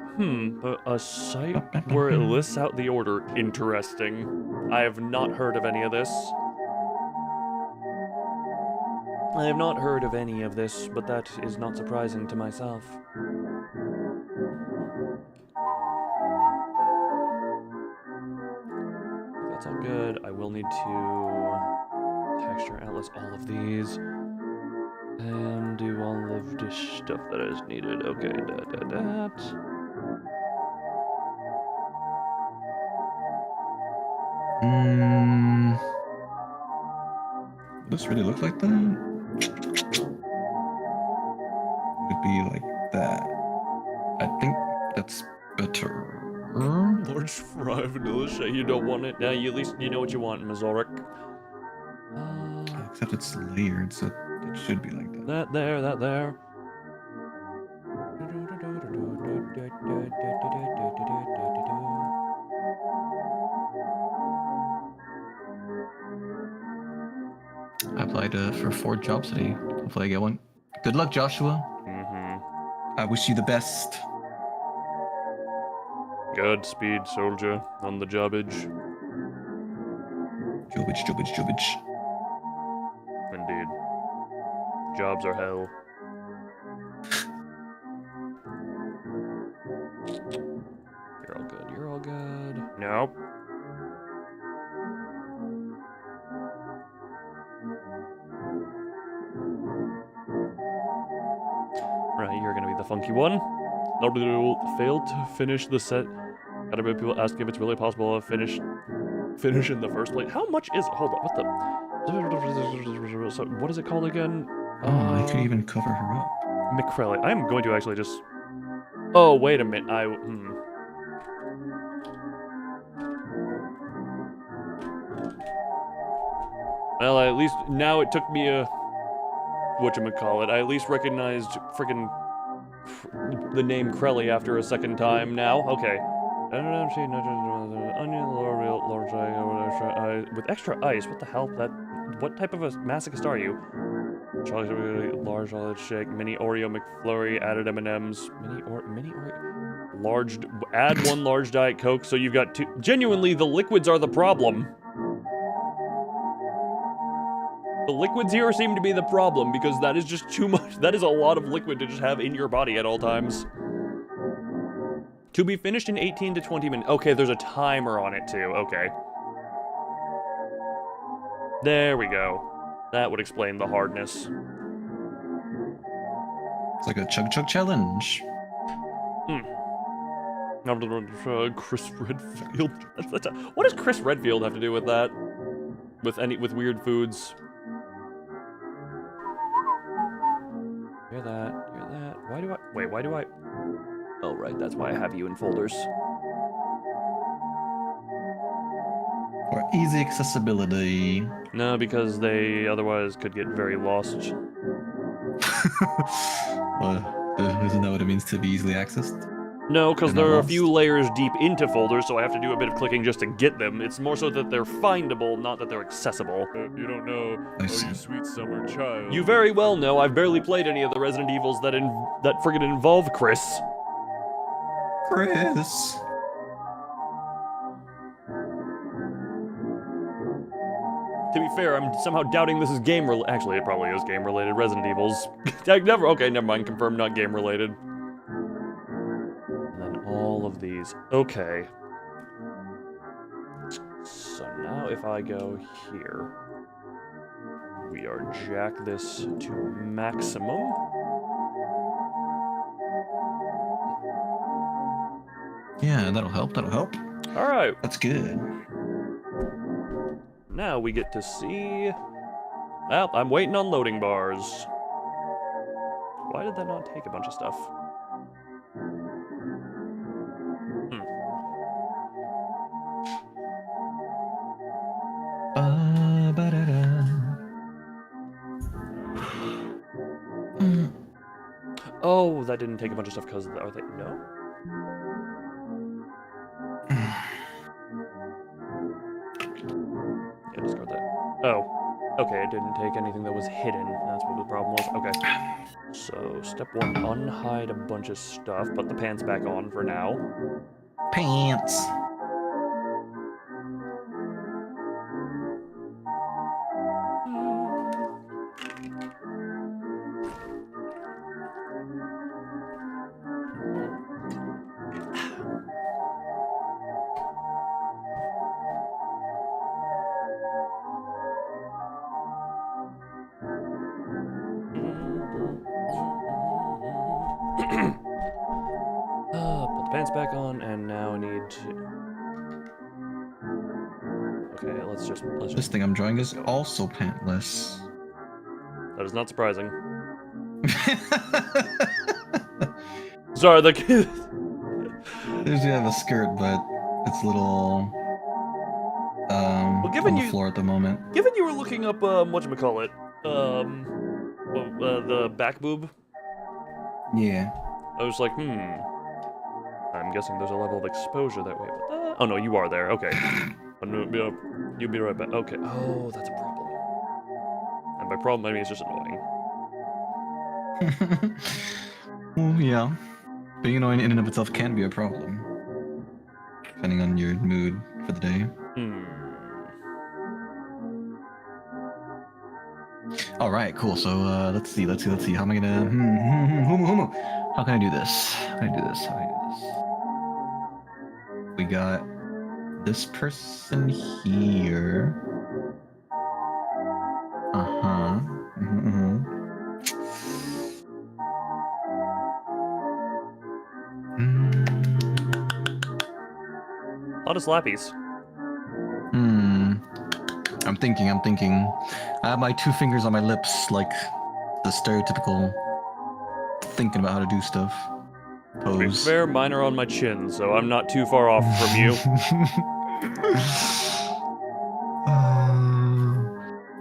A site where it lists out the order. Interesting. I have not heard of any of this. I have not heard of any of this, but that is not surprising to myself. That's all good. I will need to texture atlas all of these and do all of the stuff that is needed. Okay, that. Does this really look like that? Would be like that. I think that's better. Large fry vanilla shake. You don't want it? Now you at least you know what you want, Mazorik. Except it's layered, so it should be like that. That there. I applied for 4 jobs today. Hopefully I get one. Good luck, Joshua. I wish you the best. Godspeed, soldier, on the jobbage. Jobbage. Indeed. Jobs are hell. You're all good. Nope. Right, you're gonna be the funky one. Failed to finish the set. Gotta be people ask if it's really possible to finish in the first place. How much is? Hold on, what the? So what is it called again? I could even cover her up. McCrelly. I'm going to actually just... Oh, wait a minute. Well, at least now it took me a... Whatchamacallit. I at least recognized friggin' the name Crelly after a second time now. Okay. With extra ice? What the hell? What type of a masochist are you? Chocolate, large chocolate shake, mini Oreo McFlurry, added M&Ms, mini Oreo, large, add 1 large Diet Coke, so you've got 2. Genuinely, the liquids are the problem. The liquids here seem to be the problem, because that is just too much. That is a lot of liquid to just have in your body at all times. To be finished in 18 to 20 minutes. Okay, there's a timer on it too, okay. There we go. That would explain the hardness. It's like a chug challenge. Chris Redfield. What does Chris Redfield have to do with that? With weird foods? Hear that? Hear that? Why do I... Wait, why do I... Oh, right, that's why I have you in folders. For easy accessibility. No, because they otherwise could get very lost. Isn't that what it means to be easily accessed? No, because They're there not are a lost? few layers deep into folders, so I have to do a bit of clicking just to get them. It's more so that they're findable, not that they're accessible. You don't know, I oh see. you sweet summer child. You very well know I've barely played any of the Resident Evils that friggin' involve Chris. Chris. To be fair, I'm somehow doubting this is actually, it probably is game-related. Resident Evils. Okay, never mind. Confirmed not game-related. And then all of these. Okay. So now if I go here, we are jack this to maximum. Yeah, that'll help. That'll help. All right. That's good. Now we get to see... Well, I'm waiting on loading bars. Why did that not take a bunch of stuff? Oh, that didn't take a bunch of stuff because... Are they... No? Yeah, discard that. Oh. Okay, it didn't take anything that was hidden. That's what the problem was. Okay. So, step 1, unhide a bunch of stuff. Put the pants back on for now. Pants. Put the pants back on, and now I need to... Okay, let's just... This thing I'm drawing is also pantless. That is not surprising. Sorry, the kid... There's a skirt, but it's a little given on the you- floor at the moment. Given you were looking up, whatchamacallit, the back boob, Yeah. I was like, I'm guessing there's a level of exposure that way. Oh no, you are there. Okay. You'll be right back. Okay. Oh, that's a problem. And by problem, I mean it's just annoying. Well, yeah. Being annoying in and of itself can be a problem. Depending on your mood for the day. Alright, cool. So, let's see. How am I gonna... How can I do this? We got this person here. Uh-huh. A lot of slappies. I'm thinking. I have my 2 fingers on my lips, like the stereotypical thinking about how to do stuff To be pose. fair, mine are on my chin, so I'm not too far off from you.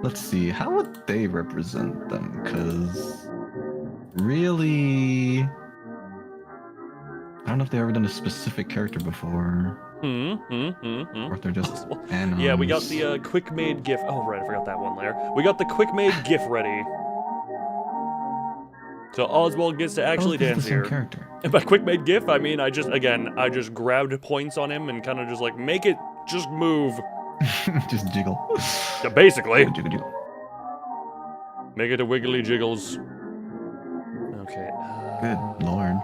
Let's see, how would they represent them? Because really, I don't know if they've ever done a specific character before, or if they're just animals. Yeah, we got the quick-made GIF. Oh, right, I forgot that one layer. We got the quick-made GIF ready. So Oswald gets to actually this is dance the same here. character. And by quick-made GIF, I mean I just grabbed points on him and kind of just like, make it just move. Just jiggle. Yeah, basically. Jiggle, jiggle. Make it a wiggly jiggles. Okay. Good lord.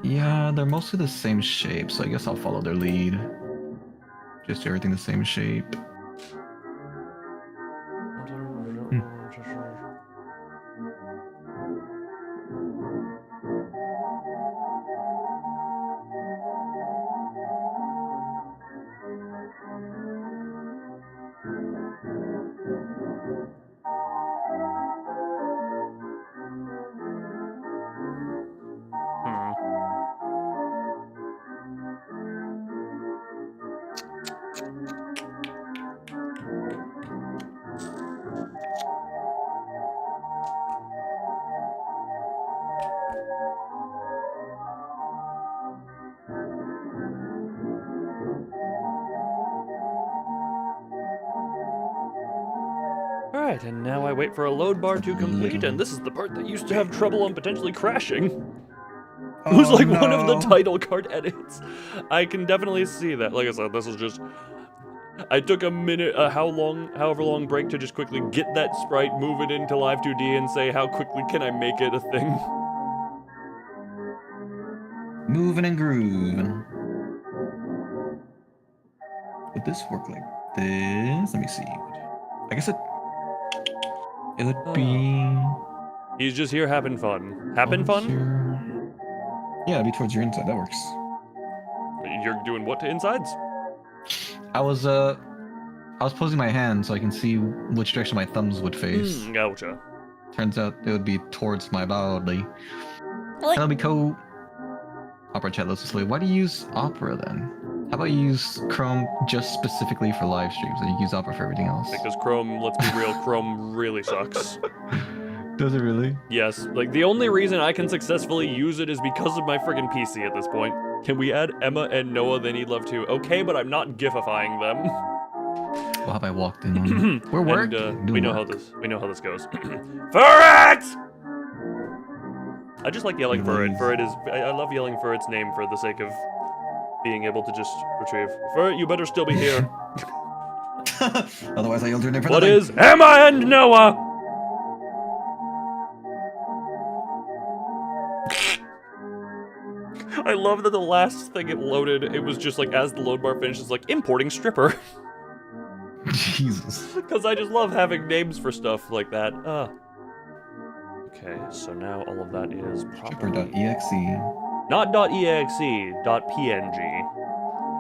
Yeah, they're mostly the same shape, so I guess I'll follow their lead. Just do everything the same shape. Alright, and now I wait for a load bar to complete, and this is the part that used to have trouble on potentially crashing. It was like one of the title card edits. I can definitely see that. Like I said, this is just... I took a minute, however long break to just quickly get that sprite, move it into Live 2D, and say how quickly can I make it a thing. Moving and grooving. Would this work like this? Let me see. I guess it would be... He's just here having fun. Having fun? Yeah, it'd be towards your inside. That works. You're doing what to insides? I was posing my hand so I can see which direction my thumbs would face. Gotcha. Turns out it would be towards my body. That'll be cool. Opera chat loves to sleep. Why do you use Opera then? How about you use Chrome just specifically for live streams and you use Opera for everything else? Because Chrome, let's be real, Chrome really sucks. Does it really? Yes, like the only reason I can successfully use it is because of my friggin' PC at this point. Can we add Emma and Noah? They need love too. Okay, but I'm not gififying them. Well, have I walked in on? We're working. And, we know how this goes. For it! I just like yelling for it. For it is. I love yelling for its name for the sake of being able to just retrieve. For it, you better still be here. Otherwise, I yelled your name for What nothing. is Emma and Noah? I love that the last thing it loaded, it was just like, as the load bar finishes, like, importing stripper. Jesus. Because I just love having names for stuff like that. Okay, so now all of that is properly... Stripper.exe. Not .exe, .png.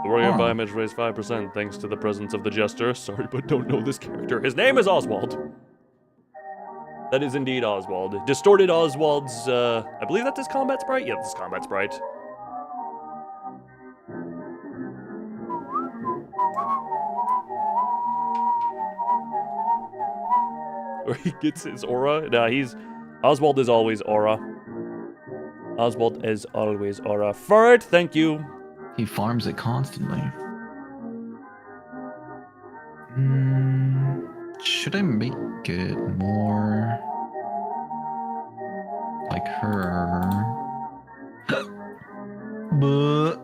The warrior bioimage raised 5% thanks to the presence of the jester. Sorry, but don't know this character. His name is Oswald. That is indeed Oswald. Distorted Oswald's, I believe that's his combat sprite? Yeah, that's his combat sprite. Where he gets his aura? Nah, Oswald is always aura. Oswald is always aura. For it, thank you. He farms it constantly. Should I make it more like her? But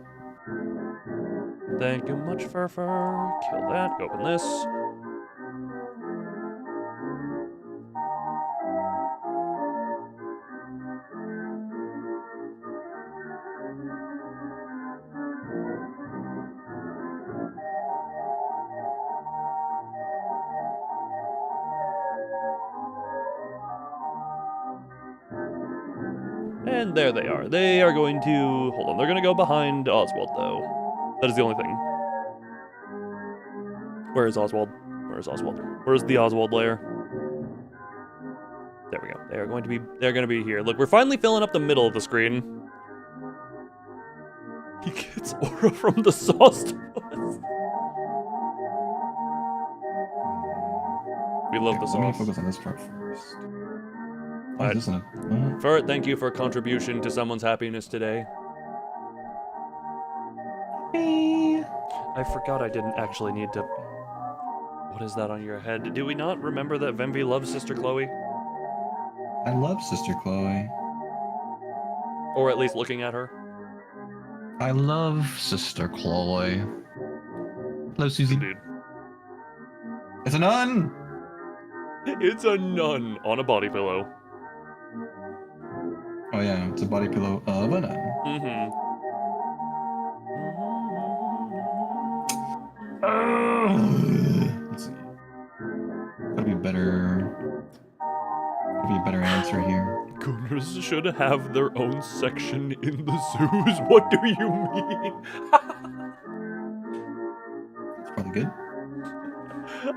Thank you much, Furfur. Kill that. Open this. And there they are. They are going to... Hold on. They're going to go behind Oswald, though. That is the only thing. Where is Oswald? Where's Oswald? Where's the Oswald layer? There we go. They're going to be here. Look, we're finally filling up the middle of the screen. He gets aura from the sauce to us. We love the Let me sauce. focus on this part first. Oh, is this in it? Furt, thank you for contribution to someone's happiness today. I forgot I didn't actually need to... What is that on your head? Do we not remember that VENBY loves Sister Chloe? I love Sister Chloe. Or at least looking at her? I love Sister Chloe. Hello, Susie. Dude. It's a nun! It's a nun on a body pillow. Oh yeah, it's a body pillow of a nun. Mm-hmm. Let's see. Gotta be a better answer here. Gooners should have their own section in the zoos. What do you mean? It's probably good.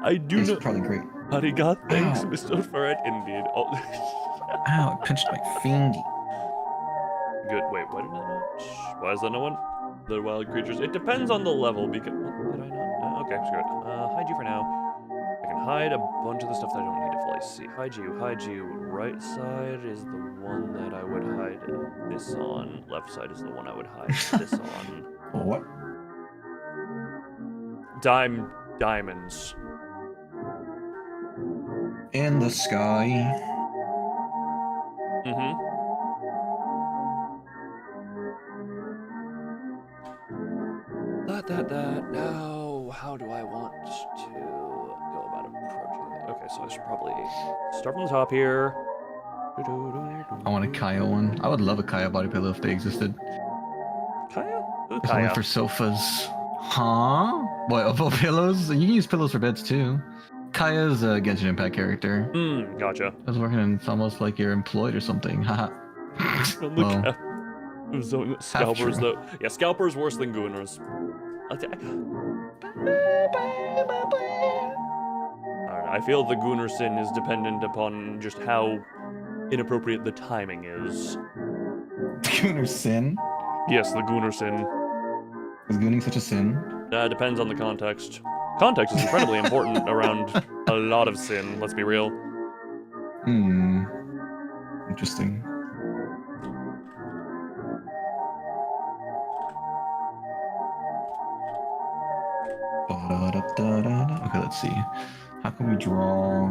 I do It's not. probably great. Arigat, thanks, Ow. Mr. Ferret, indeed. Oh. Ow, it pinched my fingy. Good. Wait, why did I not? Why is that no one? The wild creatures. It depends on the level because. What, did I not? Okay, screw it. Hide you for now. I can hide a bunch of the stuff that I don't need to fully see. Hide you. Hide you. Right side is the one that I would hide this on. Left side is the one I would hide this on. What? Diamonds. In the sky. Mm-hmm. That. Now, how do I want to go about approaching it? Okay, so I should probably start from the top here. I want a Kaya one. I would love a Kaya body pillow if they existed. Kaya? Ooh, It's only Kaya. for sofas. Huh? What, about pillows? You can use pillows for beds too. Kaya's a Genshin Impact character. Gotcha. I was working and it's almost like you're employed or something. Haha. Look Well, at Scalpers, true. though. Yeah, Scalpers worse than Gooners. I don't know, I feel the Gooner sin is dependent upon just how inappropriate the timing is. Gooner sin? Yes, the Gooner sin. Is gooning such a sin? Depends on the context. Context is incredibly important around a lot of sin, let's be real. Interesting. Okay, let's see. How can we draw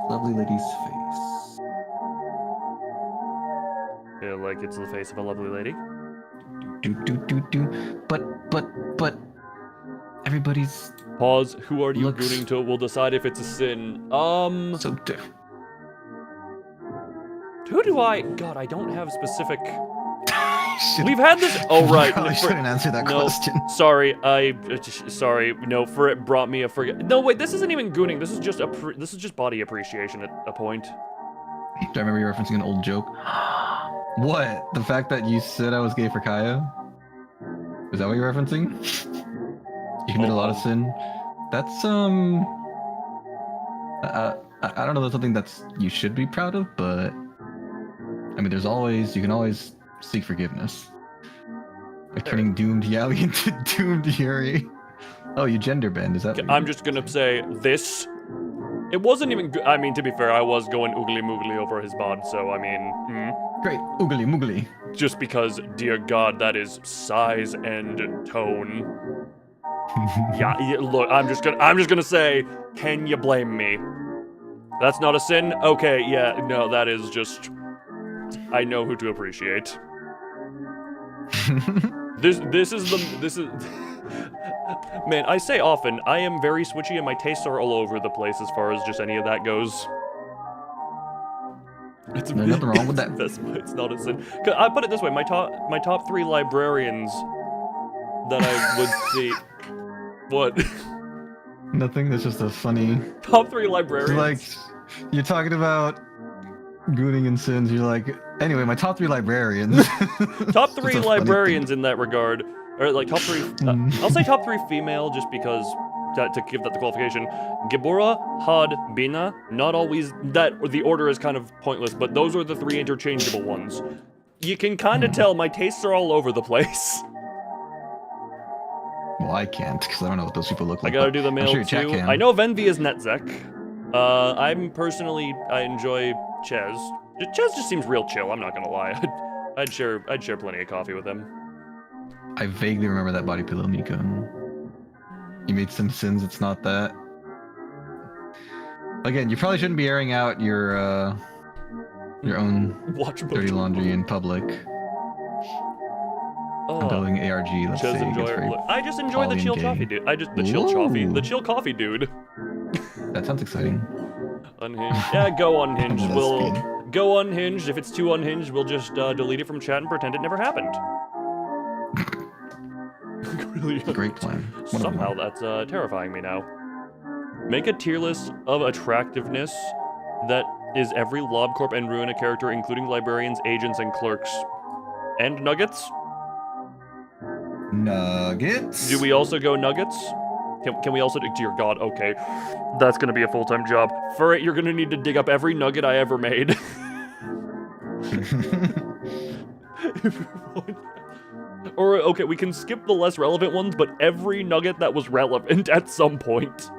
lovely lady's face? Feel like it's the face of a lovely lady. But everybody's Pause. Who are you Looks- gooning to will decide if it's a sin. so Who do I... God, I don't have specific... We've had this... Oh, right. I shouldn't answer that No, question. sorry. Sorry. No, it brought me a forget... No, wait. This isn't even gooning. This is just this is just body appreciation at a point. Do I remember you referencing an old joke? What? The fact that you said I was gay for Kaya? Is that what you're referencing? You committed a lot of sin. That's I don't know. That's something that's you should be proud of, but I mean, you can always seek forgiveness. Like turning doomed Yaoi into doomed Yuri. Oh, you gender bend? Is that? what you I'm mean? just gonna say this. It wasn't even... I mean, to be fair, I was going oogly moogly over his bod, so I mean... Great, oogly moogly. Just because, dear God, that is size and tone. Yeah, look, I'm just gonna say, can you blame me? That's not a sin? Okay, yeah, no, that is just... I know who to appreciate. This is... Man, I say often, I am very switchy and my tastes are all over the place as far as just any of that goes. There's nothing wrong with that. That's why it's not a sin. 'Cause I put it this way, my top 3 librarians that I would see... What? Nothing. That's just a funny. Top 3 It's librarians. like you're talking about gooning and sins. You're like, anyway, my top 3 librarians. Top It's 3 a funny librarians in that regard. Or like top 3... I'll say top 3 female just because to give that the qualification. Gibora, Had, Bina, not always, the order is kind of pointless, but those are the 3 interchangeable ones. You can kind of tell my tastes are all over the place. Well, I can't, because I don't know what those people look like. I gotta do the male sure too. can. I know VENBY is Netzek. I enjoy Ches. Ches just seems real chill, I'm not gonna lie. I'd share plenty of coffee with him. I vaguely remember that body pillow, Miko. You made some sins, it's not that. Again, you probably shouldn't be airing out your own dirty laundry in public. I'm building ARG, let's Ches see. I just enjoy the chill coffee dude. The chill coffee dude. That sounds exciting. Unhinged. Yeah, go unhinged. We'll go unhinged. If it's too unhinged, we'll just delete it from chat and pretend it never happened. Really, great plan. Somehow that's terrifying me now. Make a tier list of attractiveness that is every LobCorp and Ruina character, including librarians, agents, and clerks. And nuggets? Nuggets? Do we also go nuggets? Can we also do, dear God, okay. That's gonna be a full-time job. For it, you're gonna need to dig up every nugget I ever made. Or, okay, we can skip the less relevant ones, but every nugget that was relevant at some point. So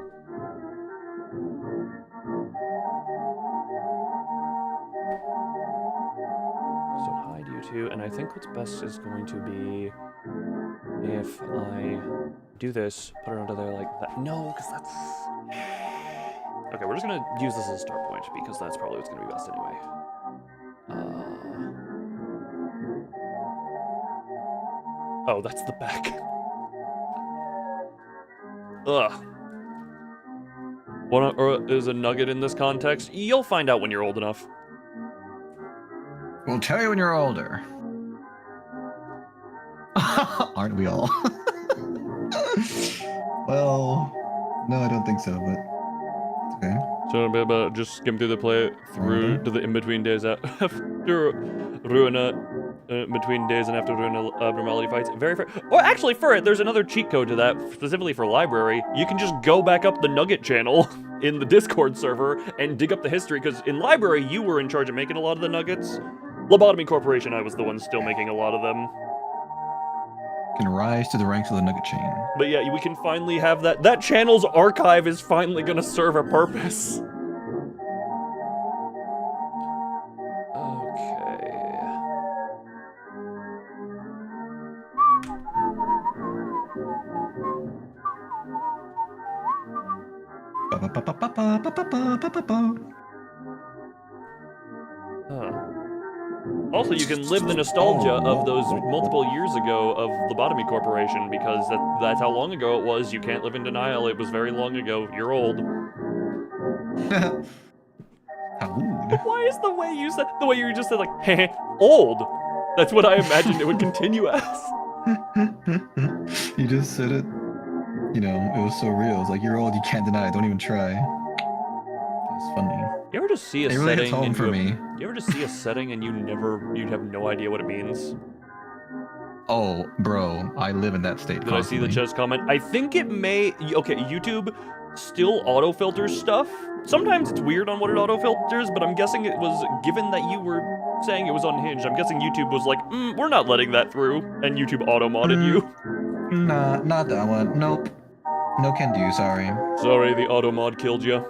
hide you two, and I think what's best is going to be if I do this, put it under there like that. No, because that's... Okay, we're just gonna use this as a start point, because that's probably what's gonna be best anyway. Oh, that's the back. Ugh. Or is a nugget in this context? You'll find out when you're old enough. We'll tell you when you're older. Aren't we all? Well, no, I don't think so, but it's okay. So I'm about just skim through the play through to the in-between days after Ruina. Between days and after Ruina abnormality fights. Very fair. Or actually, for it, there's another cheat code to that, specifically for library. You can just go back up the Nugget channel in the Discord server and dig up the history, because in library, you were in charge of making a lot of the nuggets. Lobotomy Corporation, I was the one still making a lot of them. Can rise to the ranks of the Nugget chain. But yeah, we can finally have that. That channel's archive is finally gonna serve a purpose. Also, you can live the nostalgia of those multiple years ago of Lobotomy Corporation, because that's how long ago it was. You can't live in denial. It was very long ago. You're old. Why is the way you just said like, heh, old? That's what I imagined it would continue as. You just said it. You know, it was so real. It's like, you're old, you can't deny it. Don't even try. It's funny. You ever just see a it really setting? Hits home for me. You ever just see a setting and you'd have no idea what it means? Oh, bro, I live in that state. Did I see the Ches comment? I think it may. Okay, YouTube still autofilters stuff. Sometimes it's weird on what it autofilters, but I'm guessing it was, given that you were saying it was unhinged, I'm guessing YouTube was like, we're not letting that through, and YouTube auto-modded you. Nah, not that one. Nope. No can do, sorry. Sorry, the auto-mod killed you.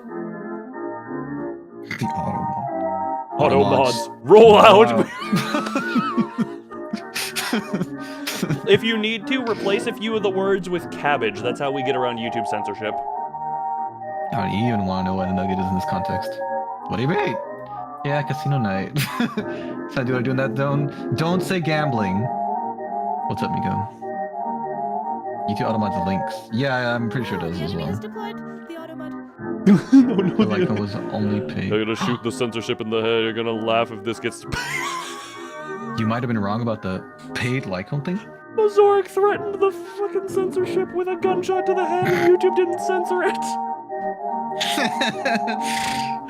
The auto-mod. Auto-mods. Roll out! If you need to, replace a few of the words with cabbage. That's how we get around YouTube censorship. I don't even want to know what a nugget is in this context. What do you mean? Yeah, casino night. Should I do in that zone? Don't say gambling. What's up, Miko? YouTube automods the links. Yeah, I'm pretty sure it does as well. The like was only paid. They're gonna shoot the censorship in the head. You're gonna laugh if this gets. You might have been wrong about the paid Lycon thing. Mazoric threatened the fucking censorship with a gunshot to the head, and YouTube didn't censor it.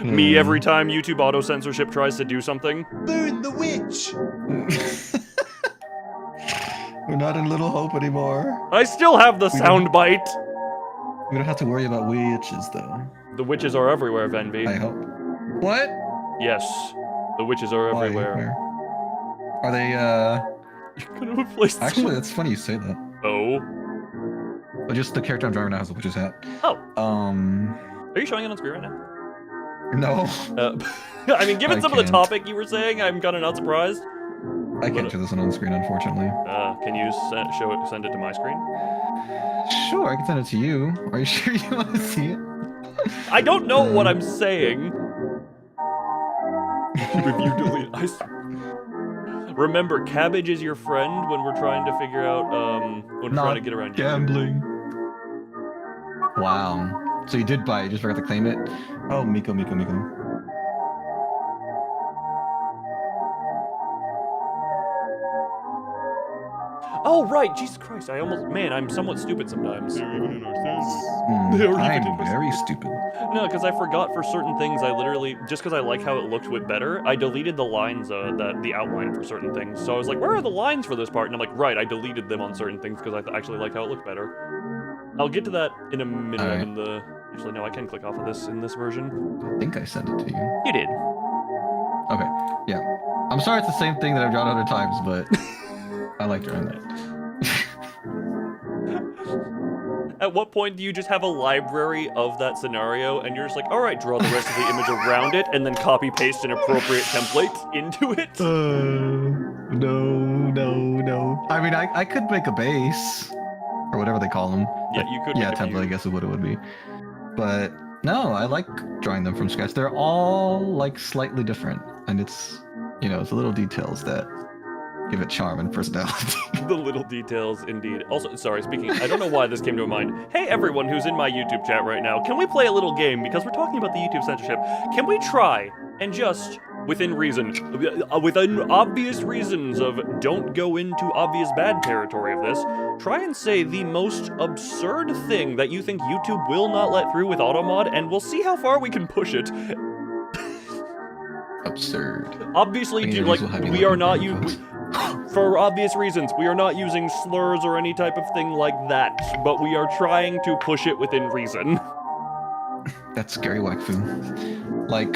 Me every time YouTube auto censorship tries to do something. Burn the witch. We're not in Little Hope anymore. I still have the soundbite. We don't have to worry about witches, though. The witches are everywhere, Venby. I hope. What? Yes, the witches are Why? everywhere. Where? Are they, You're gonna replace Actually, someone. that's funny you say that. Oh. But just the character I'm driving now has a witch's hat. Oh. Are you showing it on screen right now? No. I mean, given I some of the can't. topic you were saying, I'm kind of not surprised. I can't show this one on screen, unfortunately. Can you send it to my screen? Sure, I can send it to you. Are you sure you want to see it? I don't know what I'm saying. Review delete. Remember, cabbage is your friend when we're trying to figure out, when we're trying to get around gambling. Wow. So you did buy it, you just forgot to claim it? Oh, Miko. Oh, right, Jesus Christ, I'm somewhat stupid sometimes. They're even in our standards. I'm very stupid. No, because I forgot for certain things, I literally, just because I like how it looked with better, I deleted the lines, the outline for certain things. So I was like, where are the lines for this part? And I'm like, right, I deleted them on certain things because I actually like how it looked better. I'll get to that in a minute. Right. Actually, no, I can click off of this in this version. I think I sent it to you. You did. Okay, yeah. I'm sorry it's the same thing that I've drawn other times, but I like drawing that. At what point do you just have a library of that scenario and you're just like, all right, draw the rest of the image around it and then copy paste an appropriate template into it? No. I mean, I could make a base or whatever they call them. Yeah, you could. Yeah, make a template, few. I guess is what it would be. But no, I like drawing them from scratch. They're all like slightly different, and it's, you know, it's the little details that give it charm and personality. The little details, indeed. Also, sorry, speaking, I don't know why this came to mind. Hey, everyone who's in my YouTube chat right now, can we play a little game? Because we're talking about the YouTube censorship. Can we try and just, within reason, within obvious reasons of don't go into obvious bad territory of this, try and say the most absurd thing that you think YouTube will not let through with AutoMod, and we'll see how far we can push it. Absurd. Obviously, we are not for obvious reasons, we are not using slurs or any type of thing like that, but we are trying to push it within reason. That's scary waifu. Like,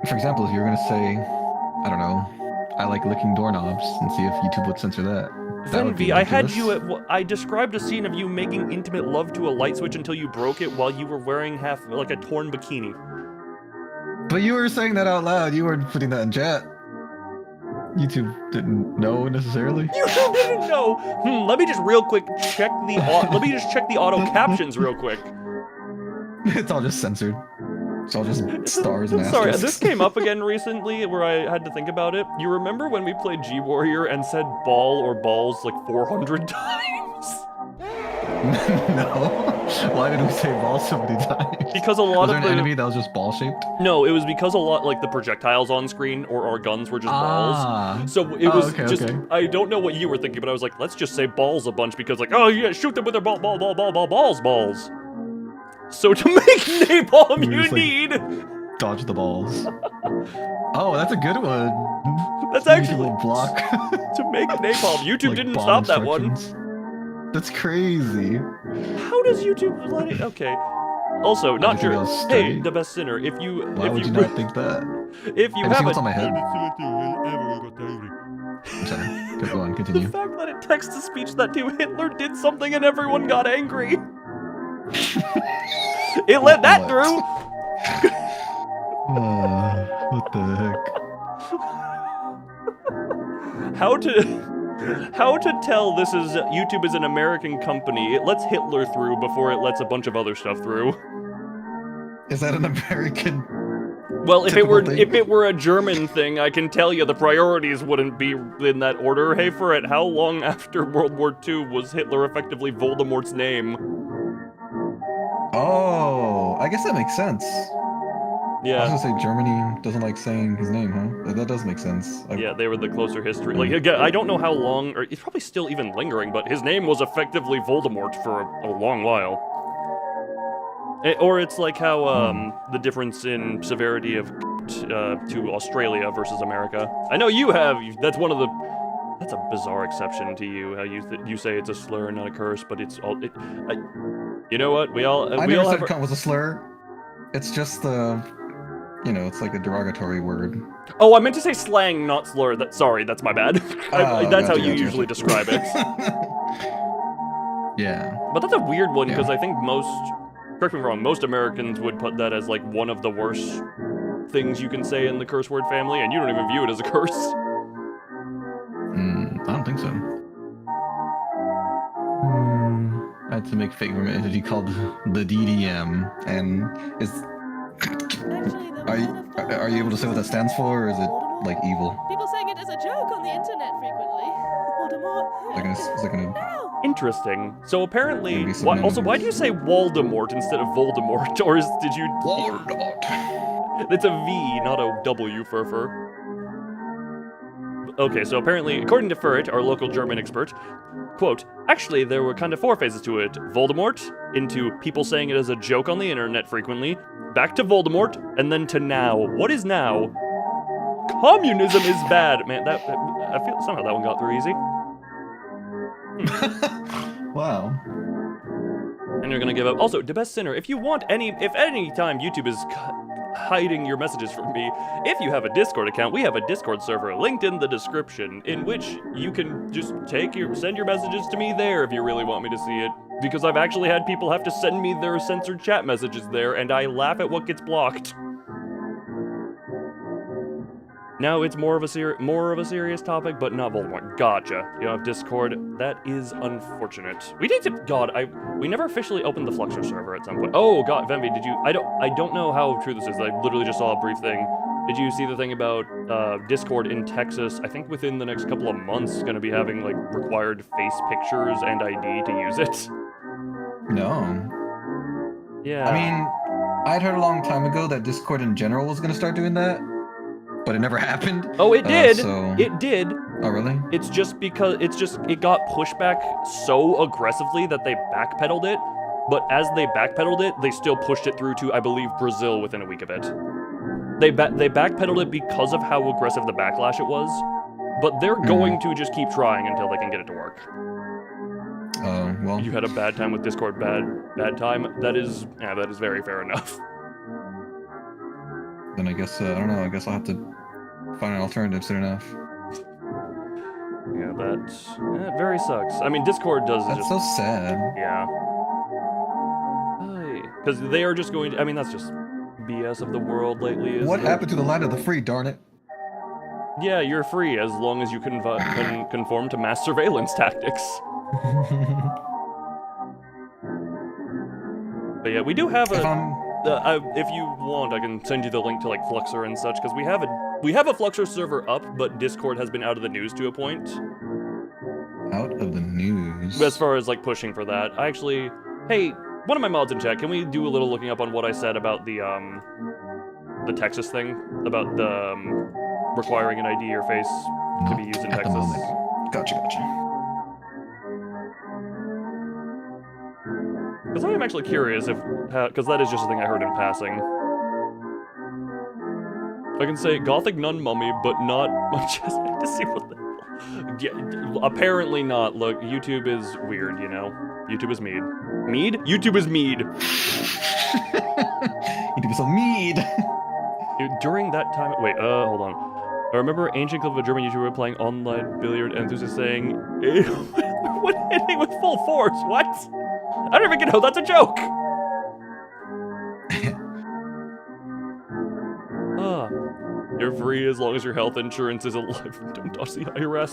for example, if you were gonna say, I don't know, I like licking doorknobs, and see if YouTube would censor that. That would be VENBY, I had ridiculous. you I described a scene of you making intimate love to a light switch until you broke it while you were wearing like a torn bikini. But you were saying that out loud. You weren't putting that in chat. YouTube didn't know necessarily. You didn't know. Let me just real quick check the auto captions real quick. It's all just censored. It's all just stars and Sorry, asterisks. this came up again recently where I had to think about it. You remember when we played G Warrior and said ball or balls like 400 times? No. Why did we say ball so many times? Because a lot was there of an enemy that was just ball shaped? No, it was because a lot, like the projectiles on screen or our guns were just balls. So it was okay. I don't know what you were thinking, but I was like, let's just say balls a bunch because like, oh yeah, shoot them with their balls. So to make napalm, you need dodge the balls. Oh, that's a good one. That's You need a actually little block. to make napalm. YouTube Like didn't bomb stop that one. instructions. That's crazy. How does YouTube let it? Okay. Also, not Everything sure. else Hey, steady. the best sinner. If you Why would you not think that? if you Have you seen have what's a on my head? Everyone got angry. I'm sorry. Go on, the continue. fact that it texts to speech that to Hitler did something and everyone got angry. It let that What? through. What the heck? How to tell this is YouTube is an American company? It lets Hitler through before it lets a bunch of other stuff through. Is that an American? Well, if typical thing? it were a German thing, I can tell you the priorities wouldn't be in that order. Hey, Ferret, how long after World War II was Hitler effectively Voldemort's name? Oh, I guess that makes sense. I was Yeah. gonna say Germany doesn't like saying his name, huh? That does make sense. Yeah, they were the closer history. Like, again, I don't know how long, or it's probably still even lingering, but his name was effectively Voldemort for a long while. Or it's like how the difference in severity of to Australia versus America. I know you have. That's one of the. That's a bizarre exception to you. How you say it's a slur and not a curse, but it's all. You know what? We all I we never all said have. cunt was a slur. It's just the, it's like a derogatory word. Oh, I meant to say slang, not slur. Sorry, that's my bad. That's how Gotcha, you gotcha, usually gotcha. describe it. Yeah. But that's a weird one because Yeah. I think most, correct me if I'm wrong, most Americans would put that as like one of the worst things you can say in the curse word family, and you don't even view it as a curse. I don't think so. I had to make a fake entity called the DDM, and it's. Actually, the Are you able to say what that stands for, or is it like evil? People saying it as a joke on the internet frequently. Voldemort. Is that gonna No. Interesting. So apparently, Maybe also, why do you say Voldemort instead of Voldemort? Or did you? Voldemort? It's a V, not a W, furfur. Okay, so apparently, according to Furret, our local German expert, quote, actually, there were kind of 4 phases to it. Voldemort, into people saying it as a joke on the internet frequently, back to Voldemort, and then to now. What is now? Communism is bad. Man, I feel somehow that one got through easy. Wow. And you're gonna give up. Also, the best sinner, if any time YouTube is hiding your messages from me, if you have a Discord account, we have a Discord server linked in the description, in which you can just send your messages to me there if you really want me to see it. Because I've actually had people have to send me their censored chat messages there, and I laugh at what gets blocked. Now it's more of a serious topic, but not Voldemort. Gotcha. You don't have Discord. That is unfortunate. We need to. God, we never officially opened the Fluxer server at some point. Oh God, VENBY, did you? I don't know how true this is. I literally just saw a brief thing. Did you see the thing about Discord in Texas? I think within the next couple of months, going to be having like required face pictures and ID to use it. No. Yeah. I mean, I'd heard a long time ago that Discord in general was gonna start doing that, but it never happened. Oh, it did. So... It did. Oh, really? It's just because it got pushed back so aggressively that they backpedaled it. But as they backpedaled it, they still pushed it through to, I believe, Brazil within a week of it. They backpedaled it because of how aggressive the backlash it was. But they're going to just keep trying until they can get it to work. Oh, well. You had a bad time with Discord, bad time. That is very fair enough. Then I guess, I don't know, I guess I'll have to find an alternative soon enough. Yeah, that very sucks. I mean, Discord does That's just... so sad. Yeah. Because they are just going to... I mean, that's just BS of the world lately. What happened to the land of the free, darn it? Yeah, you're free as long as you can conform to mass surveillance tactics. But yeah, we do have a... if you want, I can send you the link to like Fluxer and such, because we have a Fluxer server up, but Discord has been out of the news to a point. Out of the news? As far as like pushing for that, hey, one of my mods in chat, can we do a little looking up on what I said about the Texas thing, about the requiring an ID or face to be used in Texas? Gotcha. Because I am actually curious because that is just a thing I heard in passing. I can say Gothic nun mummy, but not much. To see what the hell. Yeah, apparently not. Look, YouTube is weird, you know. YouTube is mead. Mead? YouTube is mead. YouTube is so mead. During that time, wait, hold on. I remember ancient clip of a German YouTuber playing online billiard enthusiast saying, "What hitting with full force? What? I don't even know that's a joke." You're free as long as your health insurance is alive. Don't touch the IRS.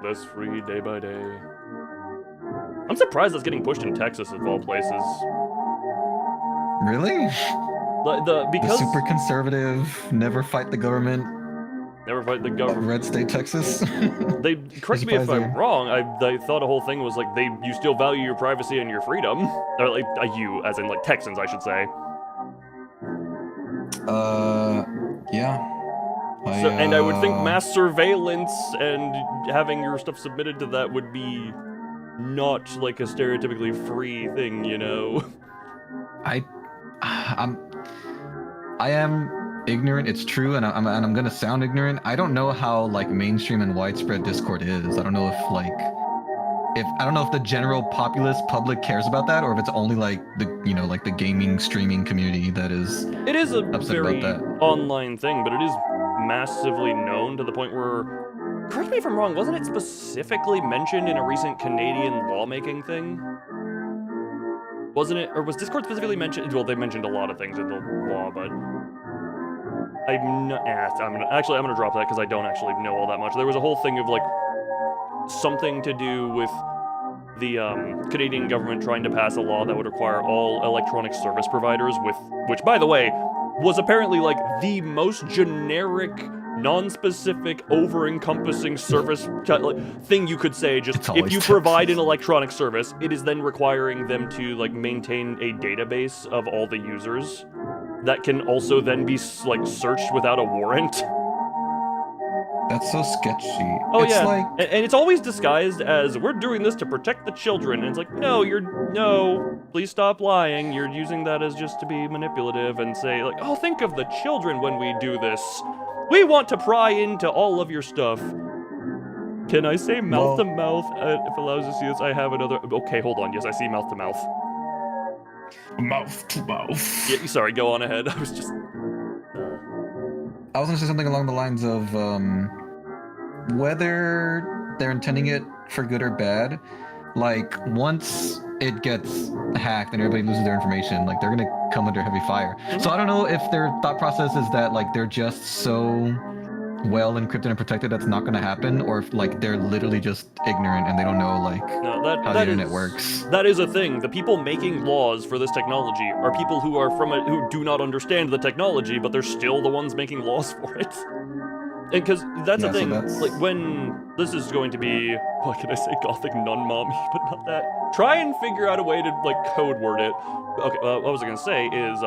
Less free day by day. I'm surprised that's getting pushed in Texas of all places. Really? Because the super conservative, never fight the government. Never fight the government. Red state Texas. They correct me if I'm wrong. I thought a whole thing was like you still value your privacy and your freedom. Or like you, as in like Texans, I should say. Yeah. And I would think mass surveillance and having your stuff submitted to that would be not like a stereotypically free thing, you know. I am ignorant. It's true, and I'm gonna sound ignorant. I don't know how like mainstream and widespread Discord is. I don't know if like if I don't know if the general populace public cares about that, or if it's only like the gaming streaming community that is. It is a upset very about that. online thing, but it is massively known to the point where, correct me if I'm wrong, wasn't it specifically mentioned in a recent Canadian lawmaking thing? Wasn't it, or was Discord specifically mentioned? Well, they mentioned a lot of things in the law, but I'm gonna drop that because I don't actually know all that much. There was a whole thing of like something to do with the Canadian government trying to pass a law that would require all electronic service providers which by the way, was apparently like the most generic, non-specific, over-encompassing service thing you could say. Just if you provide an electronic service, it is then requiring them to like maintain a database of all the users that can also then be like searched without a warrant. That's so sketchy. Oh it's yeah, like... and it's always disguised as, we're doing this to protect the children, and it's like, no, please stop lying, you're using that as just to be manipulative and say, like, oh, think of the children when we do this. We want to pry into all of your stuff. Can I say mouth to mouth? If it allows you to see this, I have another, okay, hold on, yes, I see mouth to mouth. Mouth to mouth. Yeah, sorry, go on ahead, I was gonna say something along the lines of, whether they're intending it for good or bad, like, once it gets hacked and everybody loses their information, like, they're gonna come under heavy fire. So I don't know if their thought process is that, like, they're just so well encrypted and protected that's not gonna happen, or if, like, they're literally just ignorant and they don't know, like, how the internet works. That is a thing. The people making laws for this technology are people who are who do not understand the technology, but they're still the ones making laws for it. And because that's the thing, like, when this is going to be, what can I say, gothic nun-mommy, but not that. Try and figure out a way to, like, code word it. Okay, what was I gonna say is,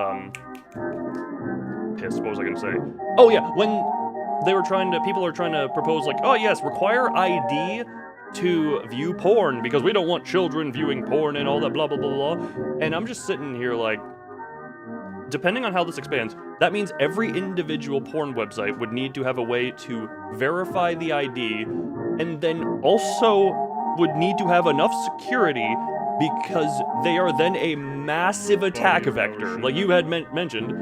what was I gonna say? Oh yeah, when people are trying to propose, like, oh yes, require ID to view porn, because we don't want children viewing porn and all that blah, blah, blah, blah. And I'm just sitting here like, depending on how this expands, that means every individual porn website would need to have a way to verify the ID, and then also would need to have enough security because they are then a massive attack vector. Like you had mentioned,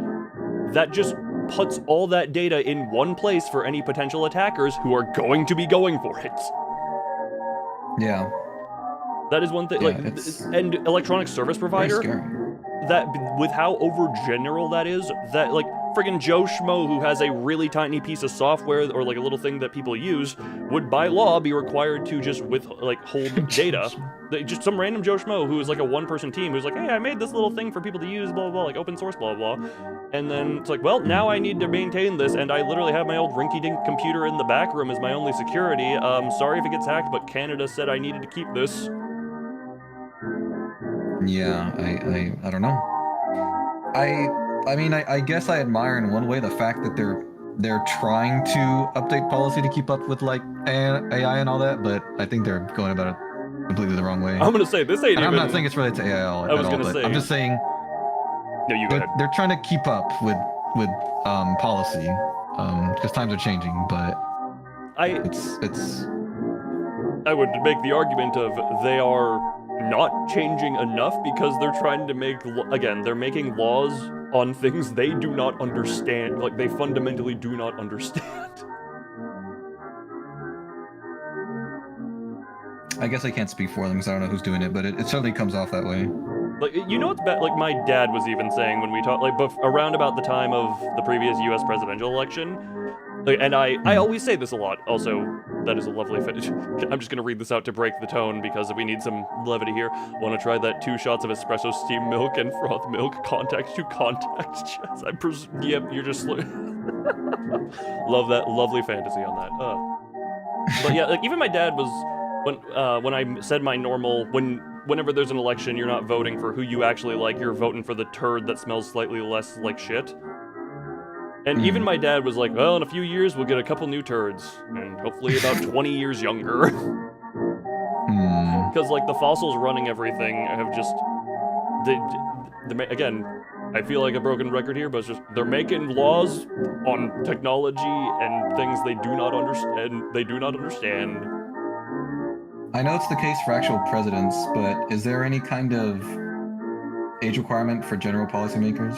that just puts all that data in one place for any potential attackers who are going to be going for it. Yeah. That is one thing, Yeah, and electronic service provider, very scary. that, with how overgeneral that is, that, like, friggin' Joe Schmo who has a really tiny piece of software or, like, a little thing that people use would, by law, be required to just, hold data. Just some random Joe Schmo who is, like, a one-person team who's like, hey, I made this little thing for people to use, blah, blah, blah, like, open source, blah, blah, blah. And then it's like, well, now I need to maintain this, and I literally have my old rinky-dink computer in the back room as my only security. Sorry if it gets hacked, but Canada said I needed to keep this. Yeah, I don't know. I mean, I guess I admire in one way the fact that they're trying to update policy to keep up with, like, AI and all that, but I think they're going about it completely the wrong way. I'm gonna say, this ain't and even... I'm not saying it's related to AI at all, but I'm just saying... No, you go ahead. They're trying to keep up with policy, because times are changing, but it's... I would make the argument of they are not changing enough because they're trying to make, again, they're making laws on things they do not understand, like they fundamentally do not understand. I guess I can't speak for them because I don't know who's doing it, but it certainly comes off that way. Like, you know what's bad? Like, my dad was even saying when we talked, like, around about the time of the previous US presidential election, like, and I always say this a lot, also, that is a lovely finish. I'm just gonna read this out to break the tone because we need some levity here. Want to try that 2 shots of espresso steamed milk and froth milk, contact to contact chess. Yep, you're just... Love that lovely fantasy on that. But yeah, like, even my dad was, when I said my normal, whenever there's an election, you're not voting for who you actually like, you're voting for the turd that smells slightly less like shit. And even my dad was like, well, in a few years, we'll get a couple new turds, and hopefully about 20 years younger. Because, like, the fossils running everything have just, again, I feel like a broken record here, but it's just, they're making laws on technology and things they do not understand, I know it's the case for actual presidents, but is there any kind of age requirement for general policymakers?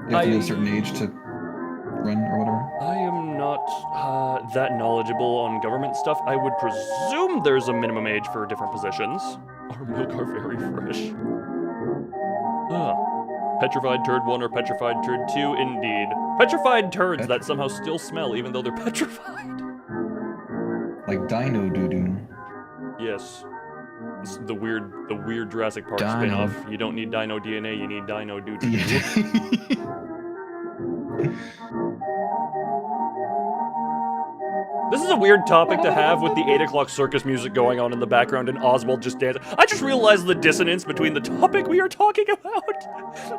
You have to be a certain age to run or whatever? I am not that knowledgeable on government stuff. I would presume there's a minimum age for different positions. Our milk are very fresh. Petrified turd 1 or petrified turd 2, indeed. Petrified turds that somehow still smell even though they're petrified. Like dino doo-doo. Yes. This is the weird Jurassic Park Dino. spin-off. You don't need dino DNA, you need dino doo-doo. This is a weird topic to have with the 8 o'clock circus music going on in the background and Oswald just dancing. I just realized the dissonance between the topic we are talking about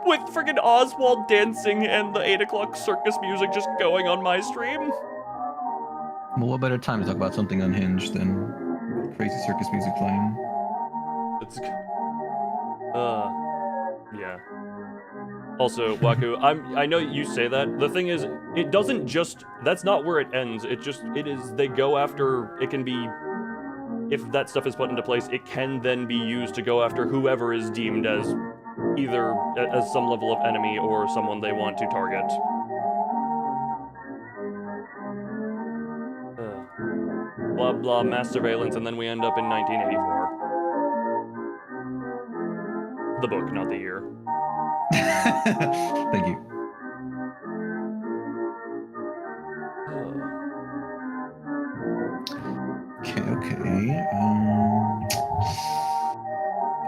with friggin' Oswald dancing and the 8 o'clock circus music just going on my stream. Well, what better time to talk about something unhinged than crazy circus music playing? It's... yeah. Also, Waku, I know you say that. The thing is, it doesn't just... That's not where it ends. It is... They go after... It can be... If that stuff is put into place, it can then be used to go after whoever is deemed as either as some level of enemy or someone they want to target. Blah, blah, mass surveillance, and then we end up in 1984. The book, not the year. Thank you. Okay. I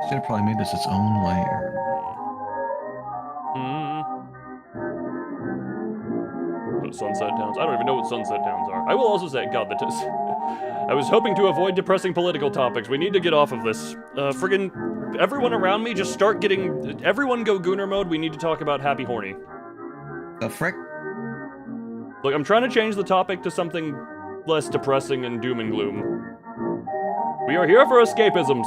should have probably made this its own layer. What sunset towns? I don't even know what sunset towns are. I will also say, God, I was hoping to avoid depressing political topics. We need to get off of this. Friggin' everyone around me just start getting... Everyone go Gooner mode. We need to talk about Happy Horny. The frick? Look, I'm trying to change the topic to something less depressing and doom and gloom. We are here for escapisms.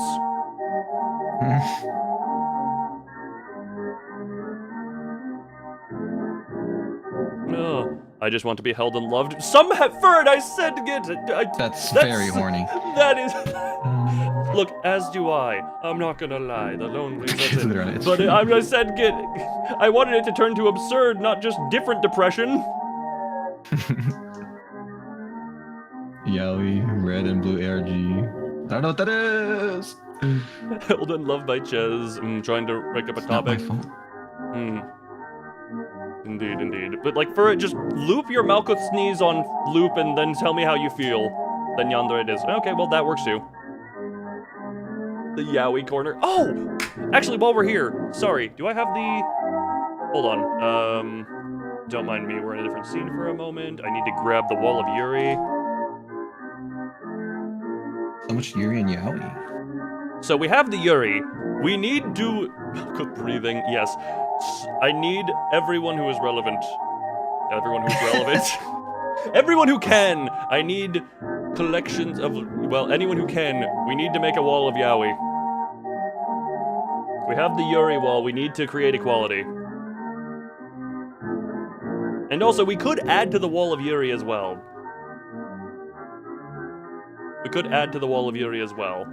I just want to be held and loved. Some Ferd, I said get. That's very horny. That is. Look, as do I. I'm not gonna lie. The lonely. But I said get. I wanted it to turn to absurd, not just different depression. Yowie, red and blue ARG. I don't know what that is. Held and loved by Ches. I'm trying to make up a topic. Not my fault. Indeed, indeed. But like, for it, just loop your Malkuth sneeze on loop and then tell me how you feel. Then yonder it is. Okay, well, that works too. The Yowie corner. Oh! Actually, while we're here, sorry, do I have the... Hold on. Don't mind me, we're in a different scene for a moment. I need to grab the Wall of Yuri. So much Yuri and Yowie. So we have the Yuri. We need to... Good breathing, yes. I need everyone who is relevant. Everyone who's relevant. Everyone who can! I need collections of... Well, anyone who can. We need to make a wall of Yowie. We have the Yuri wall. We need to create equality. And also, we could add to the wall of Yuri as well. We could add to the wall of Yuri as well.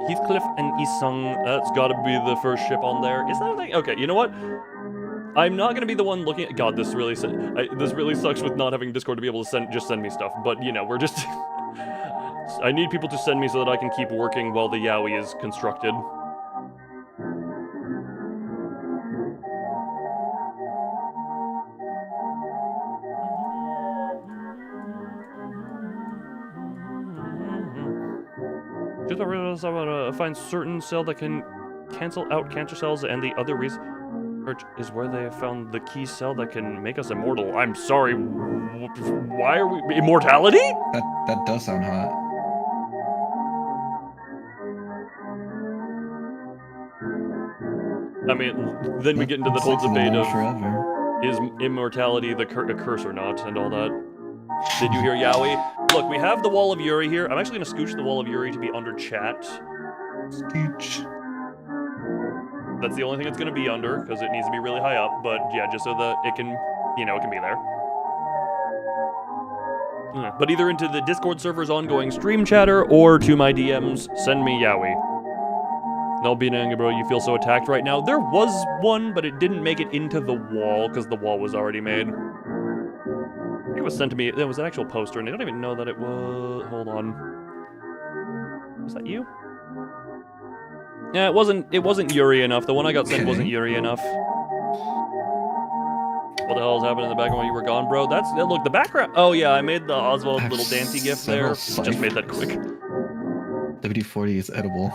Heathcliff and Isung, that's gotta be the first ship on there. Is that a thing? Okay, you know what? I'm not gonna be the one looking at... God, this really sucks with not having Discord to be able to just send me stuff. But, you know, we're just... I need people to send me so that I can keep working while the Yowie is constructed. Just realize I want to find certain cell that can cancel out cancer cells, and the other research is where they have found the key cell that can make us immortal. I'm sorry, why are we... Immortality? That does sound hot. I mean, then we get into the whole debate of... Forever. Is immortality a curse or not, and all that. Did you hear Yowie? Look, we have the Wall of Yuri here. I'm actually going to scooch the Wall of Yuri to be under chat. Scooch. That's the only thing it's going to be under, because it needs to be really high up. But yeah, just so that it can, you know, it can be there. But either into the Discord server's ongoing stream chatter or to my DMs, send me yaoi. No, being angry, bro, you feel so attacked right now. There was one, but it didn't make it into the wall because the wall was already made. I think it was sent to me. There was an actual poster, and I don't even know that it was. Hold on. Was that you? Yeah, it wasn't. It wasn't Yuri enough. The one I got sent wasn't Yuri enough. What the hell is happening in the background while you were gone, bro? That's look the background. Oh yeah, I made the Oswald little dancey gif there. Just made that quick. WD-40 is edible.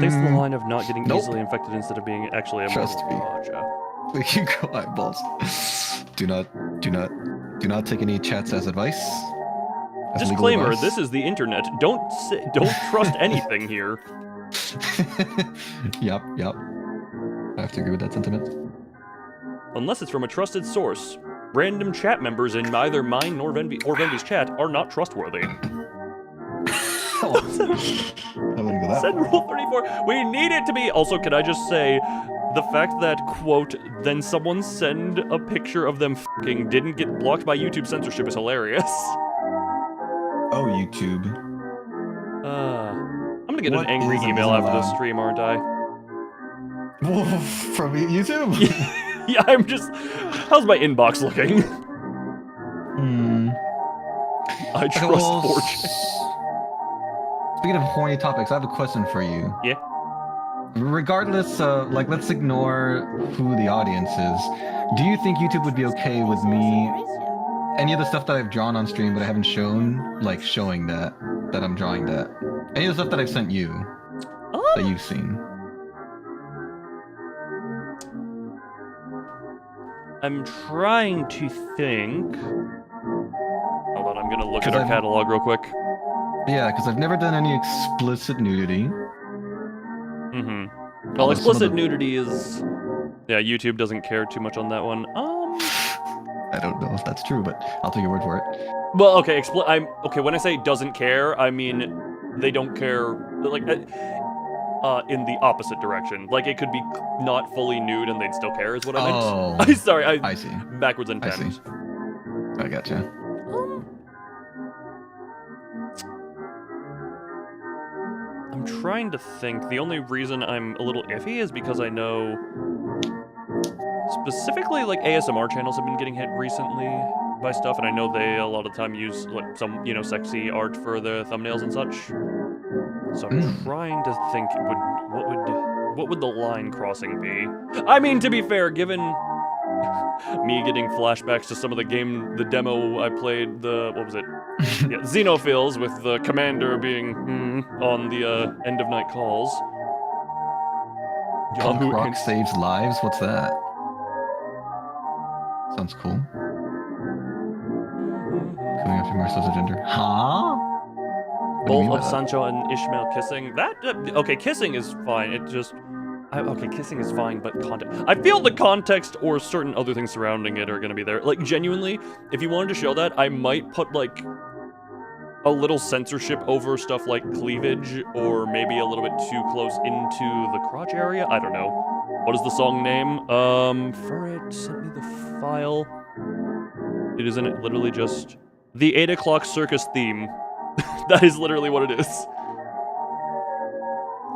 Thanks to the line of not getting easily infected instead of being actually immortal. Trust me. Gotcha. We can go eyeballs. Do not take any chats as advice. As legal Disclaimer: advice. this is the internet. Don't trust anything here. Yep. I have to agree with that sentiment. Unless it's from a trusted source. Random chat members in neither mine nor Venby's chat are not trustworthy. I wouldn't go that Said far. Rule 34. We need it to be. Also, can I just say, the fact that, quote, then someone send a picture of them f***ing didn't get blocked by YouTube censorship is hilarious. Oh, YouTube. I'm gonna get What an angry is and email isn't after this allowed? stream, aren't I? From YouTube? Yeah, I'm just... How's my inbox looking? I trust Well, 4chan. Speaking of horny topics, I have a question for you. Yeah? Regardless, like, let's ignore who the audience is. Do you think YouTube would be okay with me, any of the stuff that I've drawn on stream but I haven't shown, like, showing that I'm drawing that? Any of the stuff that I've sent you, that you've seen? I'm trying to think... Hold on, I'm gonna look at 'Cause our I've- catalog real quick. Yeah, because I've never done any explicit nudity. Well, Although some of explicit the- nudity is... Yeah, YouTube doesn't care too much on that one. I don't know if that's true, but I'll take your word for it. Well, okay, okay, when I say doesn't care, I mean they don't care, like, in the opposite direction. Like, it could be not fully nude and they'd still care is what I meant. Oh. I'm sorry, I see. backwards and I see. pens. I gotcha. I'm trying to think. The only reason I'm a little iffy is because I know specifically like ASMR channels have been getting hit recently by stuff, and I know they a lot of the time use like some, you know, sexy art for their thumbnails and such. So I'm trying to think what would the line crossing be? I mean, to be fair, given me getting flashbacks to some of the demo I played, what was it? Yeah, Xenophils, with the commander being on the end of night calls. Punk Yahoo rock Ants- saves lives? What's that? Sounds cool. Coming after Marcel's gender. Huh? What do you mean Both by of that? Sancho and Ishmael kissing. That okay, kissing is fine. It just okay, kissing is fine, but context. I feel the context or certain other things surrounding it are gonna be there. Like, genuinely, if you wanted to show that, I might put like a little censorship over stuff like cleavage, or maybe a little bit too close into the crotch area. I don't know. What is the song name? Furret sent me the file. It isn't it literally just the 8 o'clock circus theme. That is literally what it is.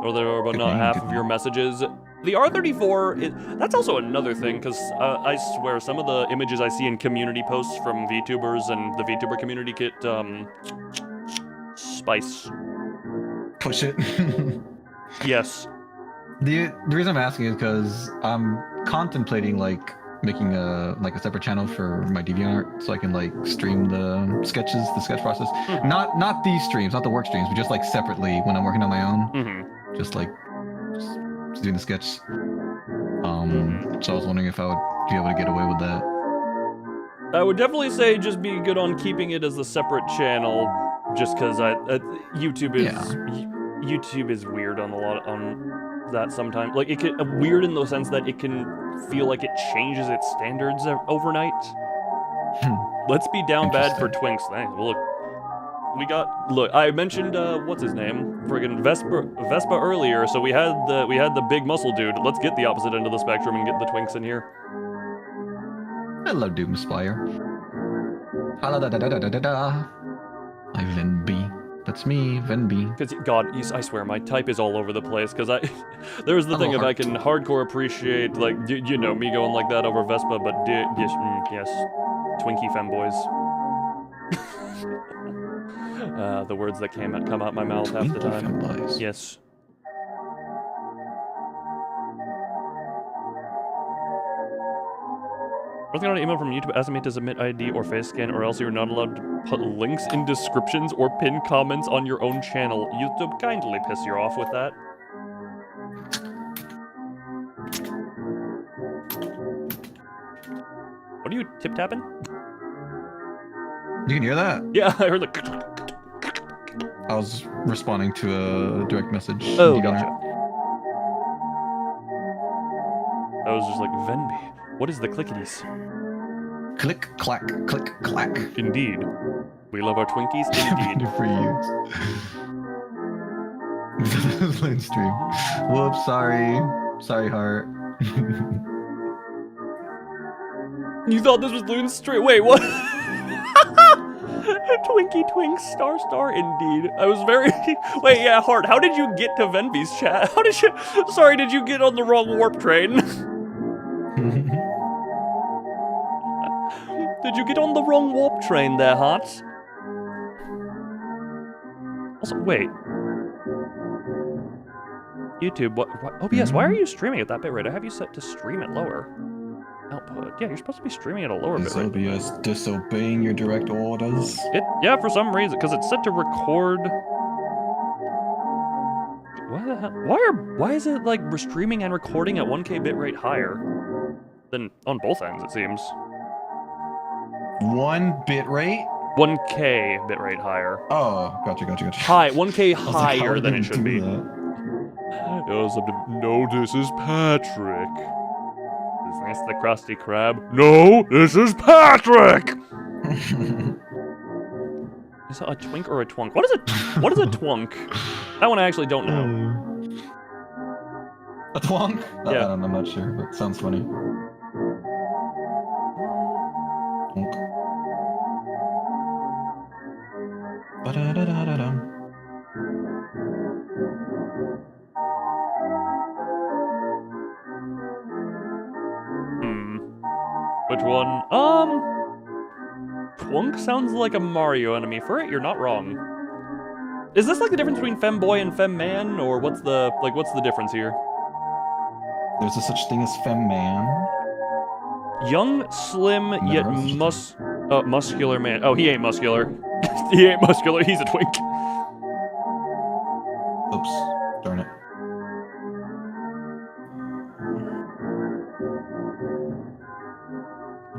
Or there are about not half of your messages. The R34, that's also another thing, because I swear some of the images I see in community posts from VTubers and the VTuber community get spice. Push it. Yes. The reason I'm asking is because I'm contemplating like making a separate channel for my DeviantArt so I can like stream the sketches, the sketch process. Not these streams, not the work streams, but just like separately when I'm working on my own. Just doing the sketch. So I was wondering if I would be able to get away with that. I would definitely say just be good on keeping it as a separate channel, just because YouTube is weird on that sometimes. Like, it can weird in the sense that it can feel like it changes its standards overnight. Let's be down bad for Twinks. Hey, well, look, I mentioned what's his name, friggin' Vespa earlier. So we had the big muscle dude. Let's get the opposite end of the spectrum and get the Twinks in here. Hello, Doomspire. Da-da-da-da-da-da-da. I VENBY. That's me, VENBY. Because, God, I swear, my type is all over the place, because there's the thing, if I can hardcore appreciate, like, you know, me going like that over Vespa, but yes, Twinkie femboys. The words that come out my mouth half the time. Femboys. Yes. I was got an email from YouTube asking me to submit ID or face scan, or else you're not allowed to put links in descriptions or pin comments on your own channel. YouTube kindly piss you off with that. What are you tip-tapping? You can hear that? Yeah, I heard the... I was responding to a direct message. Oh, You got gotcha. it? I was just like, VENBY, what is the clickities? Click, clack, click, clack. Indeed. We love our Twinkies, indeed. Good for you. Line stream. Whoops, sorry. Sorry, heart. You thought this was Loon's stream? Wait, what? Twinkie twink star star indeed. I was very... Wait, yeah, Heart, how did you get to VENBY's chat? How did you... Sorry, did you get on the wrong warp train? Did you get on the wrong warp train there, Heart? Also, wait. YouTube, what OBS, why are you streaming at that bitrate? I have you set to stream at lower output. Yeah, you're supposed to be streaming at a lower Is bitrate. OBS disobeying your direct orders? Yeah, for some reason, because it's set to record. Why the hell? Why is it like streaming and recording at 1K bitrate higher than on both ends? It seems 1 bitrate? 1K bitrate higher. Oh, gotcha. 1K I was like, how higher did than they it should do be. that? No, this is Patrick. Is this the Krusty Krab? No, this is Patrick. Is that a twink or a twunk? What is a twunk? That one I actually don't know. A twonk? Yeah. I'm not sure, but sounds funny. Twonk. Ba-da-da-da-da-dum. Which one? Twunk sounds like a Mario enemy. For it, you're not wrong. Is this like the difference between femboy and femman, or what's the difference here? There's a such thing as femman. Young, slim, yet heard of such muscular man. Oh, he ain't muscular. He ain't muscular. He's a twink. Oops. Darn it.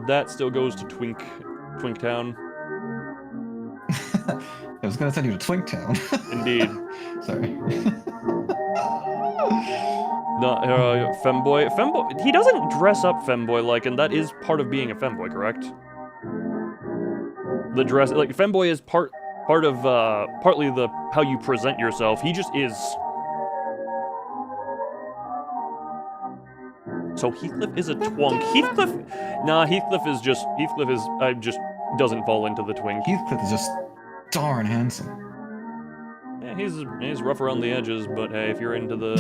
That still goes to Twink Town. I was gonna send you to Twinktown. Indeed. Sorry. No, femboy. Femboy. He doesn't dress up femboy-like, and that is part of being a femboy, correct? The dress, like femboy, is partly the how you present yourself. He just is. So Heathcliff is a twunk. Heathcliff doesn't fall into the twink. Heathcliff is just darn handsome. Yeah, he's rough around the edges, but hey, if you're into the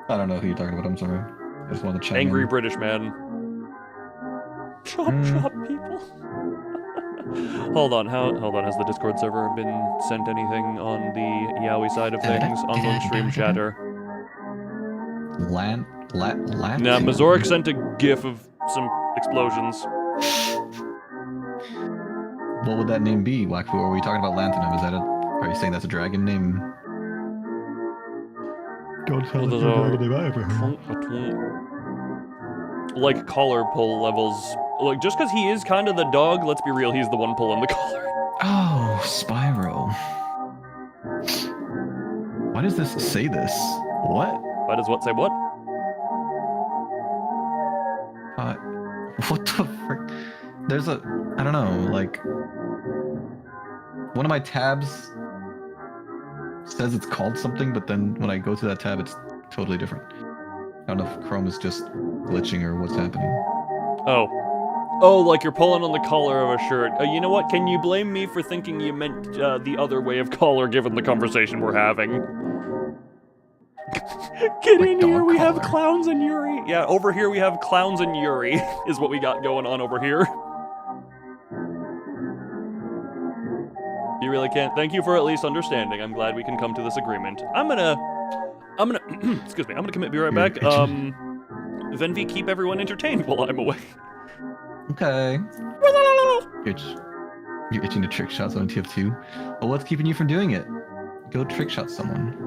I don't know who you're talking about. I'm sorry. I just wanted to chime angry in. British man. Chop people. Hold on, has the Discord server been sent anything on the Yowie side of things? Unknown stream chatter. Lat? Nah, Mazoric sent a gif of some explosions. What would that name be, Wackfoo? Are we talking about Lanthanum? Are you saying that's a dragon name? God, sounds like a dragon name I ever heard. Like collar pull levels. Like, just because he is kind of the dog, let's be real, he's the one pulling the collar. Oh, Spyro. Why does this say this? What? Why does what say what? What the frick? There's a... I don't know, like... One of my tabs says it's called something, but then when I go to that tab, it's totally different. I don't know if Chrome is just glitching or what's happening. Oh. Oh, like you're pulling on the collar of a shirt. You know what? Can you blame me for thinking you meant the other way of collar given the conversation we're having? Get Like in here, dog we have collar. clowns and Yuri. Yeah, over here we have clowns and Yuri, is what we got going on over here. You really can't. Thank you for at least understanding. I'm glad we can come to this agreement. I'm gonna, excuse me, I'm gonna commit, be right back. VENBY, keep everyone entertained while I'm away. Okay. You're itching to trick shot someone TF2. Well, what's keeping you from doing it? Go trick shot someone.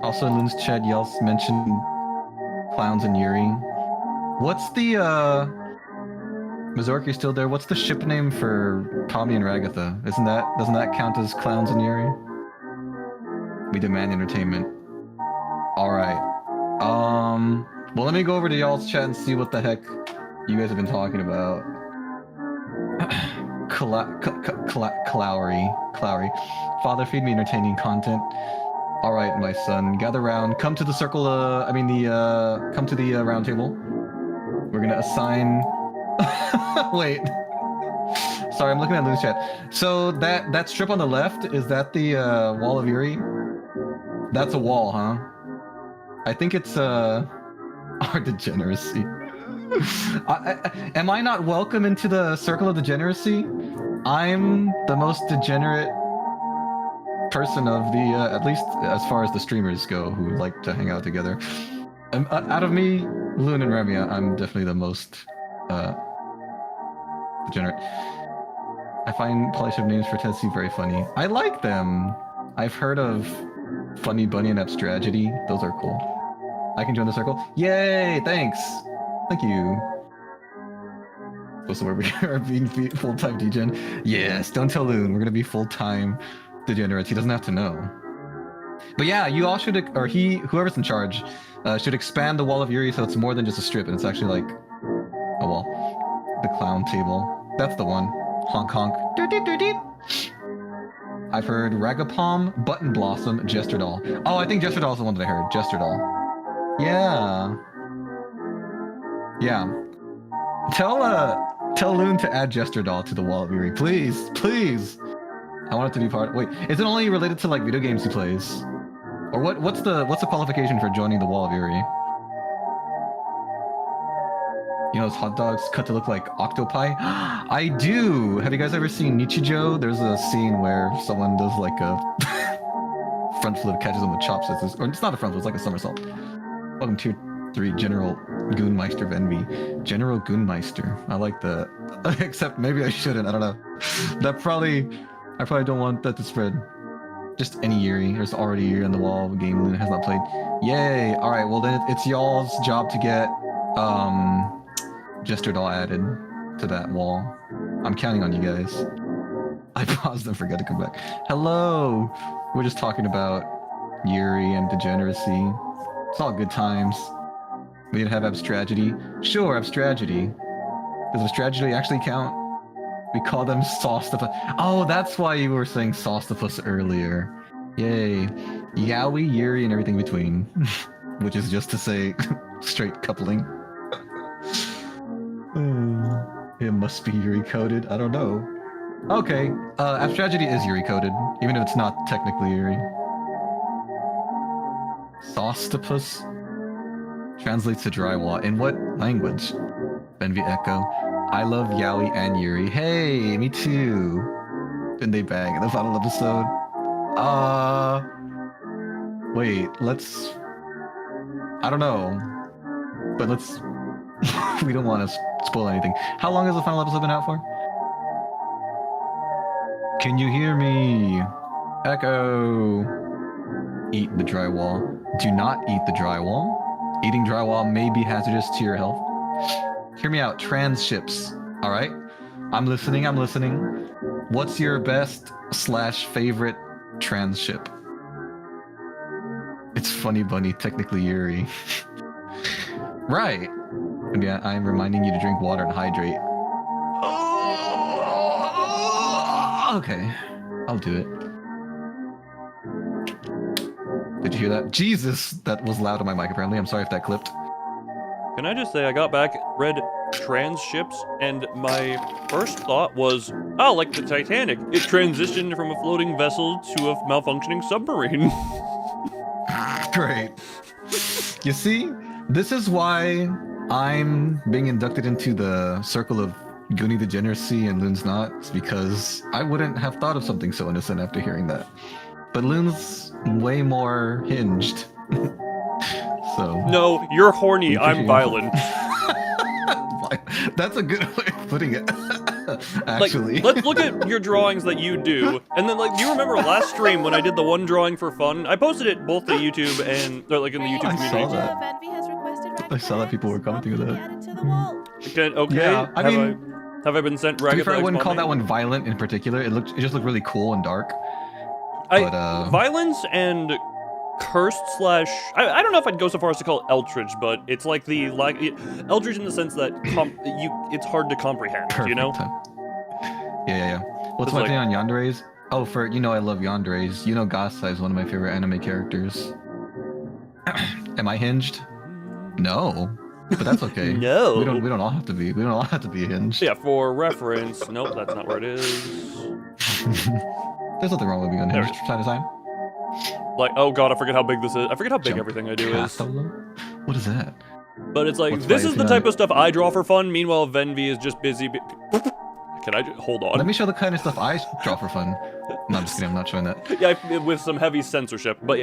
Also, in Loon's chat, y'all mentioned clowns and Yuri. What's the, Mazorki still there? What's the ship name for Tommy and Ragatha? Doesn't that count as clowns and Yuri? We demand entertainment. Alright. Well, let me go over to y'all's chat and see what the heck you guys have been talking about. Clowry. Father, feed me entertaining content. All right, my son, gather round. Come to the circle. Come to the round table. We're gonna assign. Wait. Sorry, I'm looking at Loon's chat. So that strip on the left, is that the wall of Yuri? That's a wall, huh? I think it's our degeneracy. Am I not welcome into the circle of degeneracy? I'm the most degenerate person of the, at least as far as the streamers go, who like to hang out together. Out of me, Loon and Remia, I'm definitely the most degenerate. I find polyship names for Tetsu very funny. I like them. I've heard of Funny Bunny and Abstragedy. Those are cool. I can join the circle. Yay! Thanks. Thank you. So where we are being full-time degen. Yes, don't tell Loon. We're gonna be full-time degenerates. He doesn't have to know. But yeah, you all should, or whoever's in charge, should expand the wall of Yuri so it's more than just a strip and it's actually like a wall. The clown table. That's the one. Honk honk. Doot doot doot doot. I've heard Ragapalm, Button Blossom, Jester Doll. Oh, I think Jester Doll is the one that I heard. Jester Doll. Yeah. Yeah. Tell Loon to add Jester Doll to the wall of Yuri. Please, please. I want it to be part. Wait, is it only related to like video games he plays? Or what's the qualification for joining the wall of Yuri? You know those hot dogs cut to look like octopi? I do! Have you guys ever seen Nichijou? There's a scene where someone does like a front flip, catches them with chopsticks. Or it's not a front flip, it's like a somersault. Welcome to 3 General Goonmeister VENBY. General Goonmeister. I like that. Except maybe I shouldn't, I don't know. I probably don't want that to spread. Just any Yuri. There's already Yuri on the wall. Game Loon has not played. Yay! Alright, well then it's y'all's job to get Jester Doll added to that wall. I'm counting on you guys. I paused and forgot to come back. Hello! We're just talking about Yuri and degeneracy. It's all good times. We didn't have Abstragedy. Sure, Abstragedy. Does Abstragedy actually count? We call them Saucetopus. Oh, that's why you were saying Saucetopus earlier. Yay. Yaoi, Yuri, and everything between. Which is just to say straight coupling. It must be Yuri coded. I don't know. Okay. Abstragedy is Yuri coded, even if it's not technically Yuri. Saucetopus translates to drywall. In what language? VENBY Echo. I love Yaoi and Yuri. Hey, me too. Didn't they bang in the final episode? Wait, let's... I don't know. But let's... we don't want to spoil anything. How long has the final episode been out for? Can you hear me? Echo. Eat the drywall. Do not eat the drywall. Eating drywall may be hazardous to your health. Hear me out. Trans ships. All right? I'm listening. What's your best / favorite trans ship? It's Funny Bunny, technically Yuri. Right. And yeah, I'm reminding you to drink water and hydrate. Okay. I'll do it. Did you hear that? Jesus! That was loud on my mic, apparently. I'm sorry if that clipped. Can I just say I got back, read trans ships, and my first thought was, oh, like the Titanic. It transitioned from a floating vessel to a malfunctioning submarine. Great. You see, this is why I'm being inducted into the circle of Goonie degeneracy and Loon's not. It's because I wouldn't have thought of something so innocent after hearing that. But Loon's way more hinged. So. No, you're horny. I'm violent. That's a good way of putting it. Actually, like, let's look at your drawings that you do, and then like, do you remember last stream when I did the one drawing for fun? I posted it both to YouTube and like in the YouTube I community. saw that. VENBY has requested I saw that people were commenting on that. added to the wall. Okay. Yeah, I mean, have I been sent to be ragged? fair, I wouldn't call that one violent in particular. It just looked really cool and dark. But violence and cursed slash I don't know if I'd go so far as to call it Eldritch, but it's like Eldritch in the sense that it's hard to comprehend. Perfect. You know? Yeah. What's my thing on yandere's? Oh, I love yandere's. You know, Gasai is one of my favorite anime characters. Am I hinged? No, but that's okay. No. We don't all have to be. We don't all have to be hinged. Yeah, for reference. Nope, that's not where it is. There's nothing wrong with being unhinged from time to time. Like, oh god, I forget how big this is. I forget how big everything I do is. What is that? But it's like, What's this my is the type of stuff I draw for fun. Meanwhile, VENBY is just busy. Can I hold on? Let me show the kind of stuff I draw for fun. No, I'm just kidding. I'm not showing that. Yeah, with some heavy censorship. But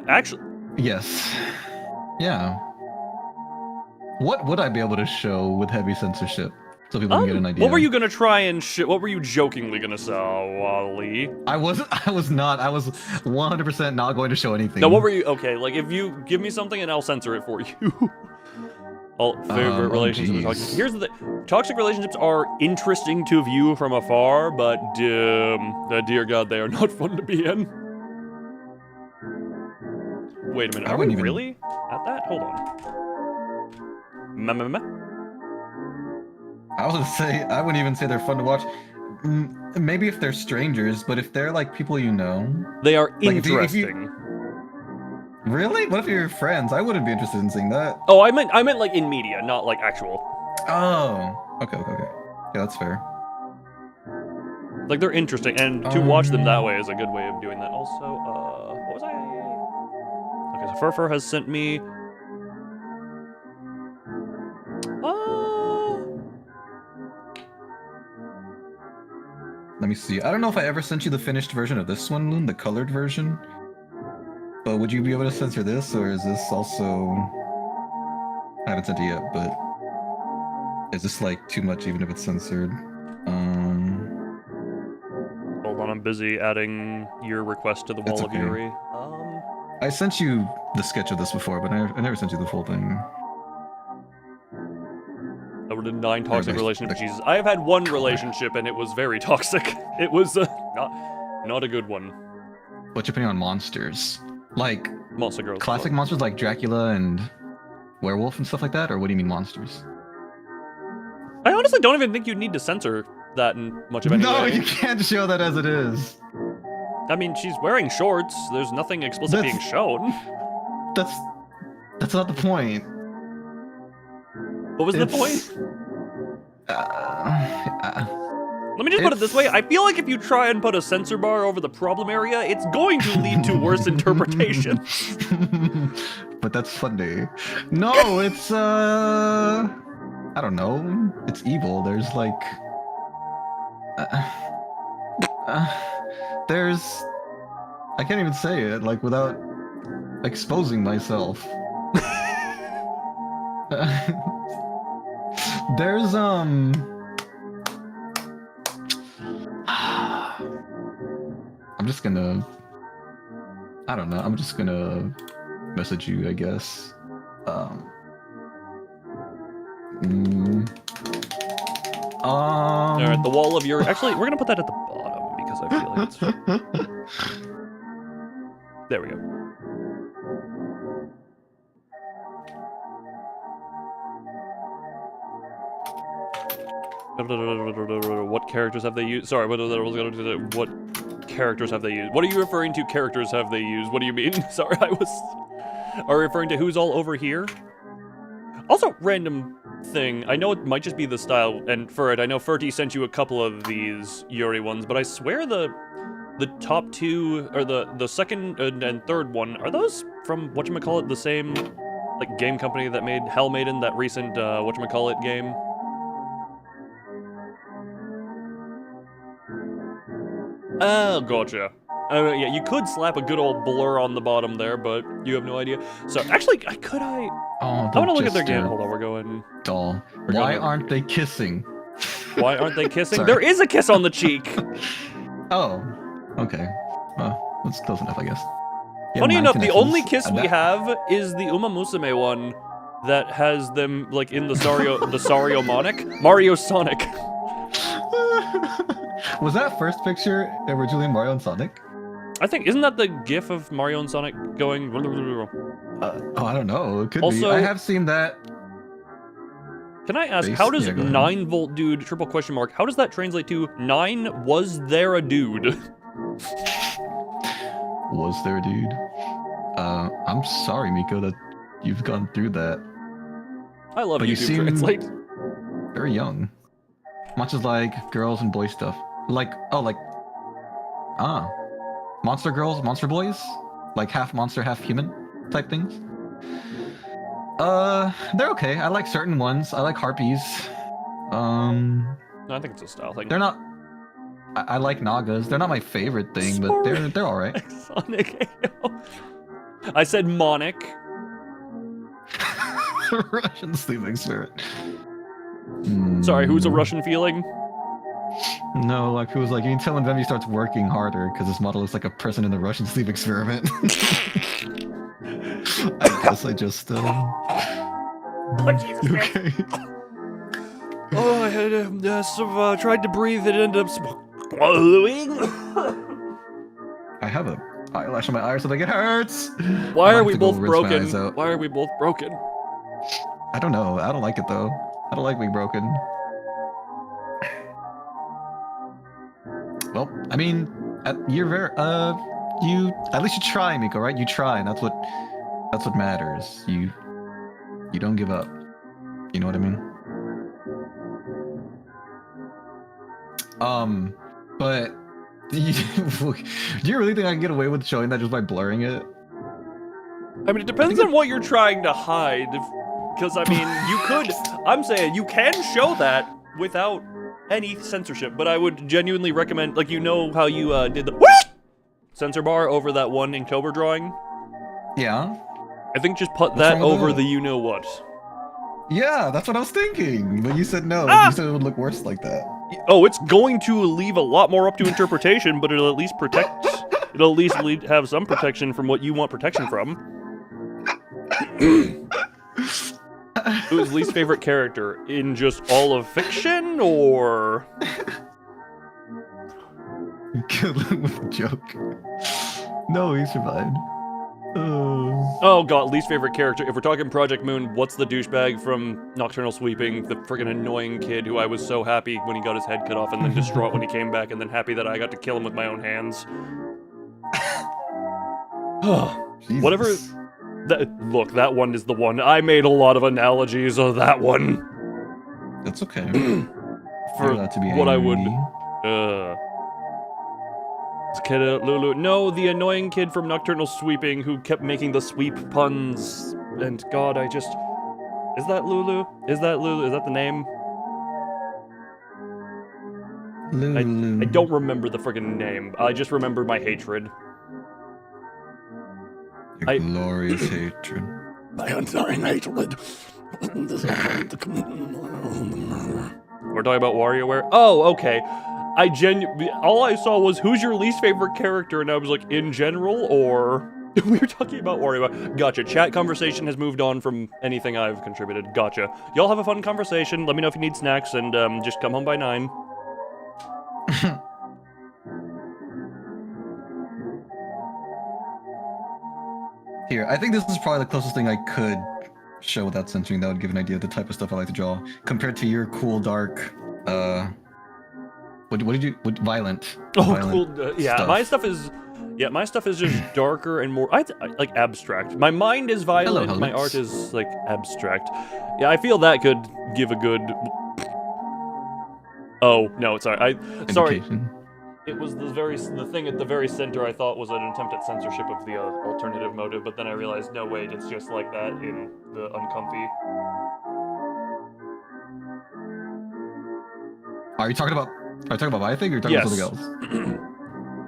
actually, yes. Yeah. What would I be able to show with heavy censorship? So people can get an idea. What were you gonna try and what were you jokingly gonna sell, Wally? I was not. I was 100% not going to show anything. No, what were you? Okay, like if you give me something and I'll censor it for you. Favorite relationships. Here's the thing. Toxic relationships are interesting to view from afar, but dear God, they are not fun to be in. Wait a minute, are we really at that? Hold on. I was gonna say, I wouldn't even say they're fun to watch. Maybe if they're strangers, but if they're like people you know, they are like interesting. Really? What if you're friends? I wouldn't be interested in seeing that. Oh, I meant like in media, not like actual. Oh, okay. Yeah, that's fair. Like they're interesting, and to watch them that way is a good way of doing that. Also, what was I? Okay, so Furfur has sent me. Let me see. I don't know if I ever sent you the finished version of this one, Loon, the colored version. But would you be able to censor this, or is this also... I haven't sent it yet, but... Is this, like, too much even if it's censored? Hold on, I'm busy adding your request to the wall of Yuri. I sent you the sketch of this before, but I never sent you the full thing. Over to 9 toxic relationships. Jesus, I have had one relationship and it was very toxic. It was not a good one. What's your opinion on monsters? Like Monster Girls. Classic monsters like Dracula and werewolf and stuff like that, or what do you mean monsters? I honestly don't even think you'd need to censor that in much of any way. No, you can't show that as it is. I mean, she's wearing shorts. There's nothing explicit being shown. That's not the point. What was the point? Let me just put it this way. I feel like if you try and put a censor bar over the problem area, it's going to lead to worse interpretations. But that's funny. No, it's, I don't know. It's evil. There's like... there's... I can't even say it, like, without exposing myself. There's I'm just gonna I don't know, I'm just gonna message you, I guess. Alright, the wall of your actually we're gonna put that at the bottom because I feel like it's there we go. What characters have they used? Sorry, what characters have they used? What are you referring to? Characters have they used? What do you mean? Sorry, are you referring to who's all over here? Also, random thing. I know it might just be the style, and Furret, I know Furty sent you a couple of these Yuri ones, but I swear the top two, or the second and third one, are those from, whatchamacallit, the same, like, game company that made Hell Maiden, that recent, whatchamacallit game? Oh, gotcha. Yeah, you could slap a good old blur on the bottom there, but you have no idea. So, actually, I Oh, want to look at their game. Hold on, we're going... Doll. We're Why going aren't they kissing? Why aren't they kissing? Sorry. There is a kiss on the cheek! Oh, okay. Well, that's close enough, I guess. Yeah, Funny 9 enough, the connections. only kiss And we that- have is the Uma Musume one that has them, like, in the Sario Monic. Mario Sonic. Was that first picture originally Mario and Sonic? I think, isn't that the gif of Mario and Sonic going... Oh, I don't know. It could be. Also- I have seen that. Can I ask, Base? how does Yeah, go ahead. 9-volt dude, triple question mark, how does that translate to 9, was there a dude? Was there, dude? I'm sorry, Miko, that you've gone through that. I love But you YouTube seem- Translate. Very young. Much as like girls and boy stuff. Like, monster girls, monster boys? Like half monster, half human type things? They're okay. I like certain ones. I like harpies. No, I think it's a style thing. They're not... I like nagas. They're not my favorite thing, but they're alright. Sonic. I said Monic. Russian sleeping spirit. Sorry, who's a Russian feeling? No, like who was like, you can tell when VENBY starts working harder because this model looks like a person in the Russian sleep experiment. I guess I just okay. Oh, I had tried to breathe, it ended up swallowing. I have a eyelash on my eye, so like it hurts. Why I are might we have to go both rinse my broken? eyes out. Why are we both broken? I don't know. I don't like it though. I don't like being broken. Well, I mean, you're very you at least you try, Miko, right? You try, and that's what matters. You don't give up. You know what I mean? But do you really think I can get away with showing that just by blurring it? I mean, it depends on what you're trying to hide. Because, I mean, you could... I'm saying you can show that without any censorship, but I would genuinely recommend... Like, you know how you did the censor bar over that one Inktober drawing? Yeah. I think just put What's that wrong with over that? the you-know-what. Yeah, that's what I was thinking. But you said no. You said it would look worse like that. Oh, it's going to leave a lot more up to interpretation, but it'll at least protect... It'll at least have some protection from what you want protection from. Who's least favorite character in just all of fiction, or? You killed him with a joke. No, he survived. Oh god, least favorite character. If we're talking Project Moon, what's the douchebag from Nocturnal Sweeping? The friggin' annoying kid who I was so happy when he got his head cut off and then distraught when he came back and then happy that I got to kill him with my own hands. Jesus. Whatever. Look, that one is the one. I made a lot of analogies of that one. That's okay. For You're allowed to be what I angry. would... This kid, Lulu. No, the annoying kid from Nocturnal Sweeping who kept making the sweep puns. And god, I just... Is that Lulu? Is that Lulu? Is that the name? Lulu. I don't remember the friggin' name. I just remember my hatred. Your glorious hatred. My undying hatred. We're talking about WarioWare? Oh, okay. All I saw was, who's your least favorite character? And I was like, in general, or... We were talking about WarioWare. Gotcha. Chat conversation has moved on from anything I've contributed. Gotcha. Y'all have a fun conversation. Let me know if you need snacks, and just come home by 9. Here, I think this is probably the closest thing I could show without censoring that would give an idea of the type of stuff I like to draw, compared to your cool, dark, what violent. Oh, violent cool. Yeah, stuff. my stuff is... Yeah, my stuff is just darker and more like abstract. My mind is violent, Hello, my Alex. art is like abstract. Yeah, I feel that could give a good. Oh no, sorry. Sorry. Indication. It was the thing at the very center. I thought was an attempt at censorship of the alternative motive, but then I realized no wait, it's just like that in the uncomfy. Are you talking about my thing or are you talking about Yes. something else?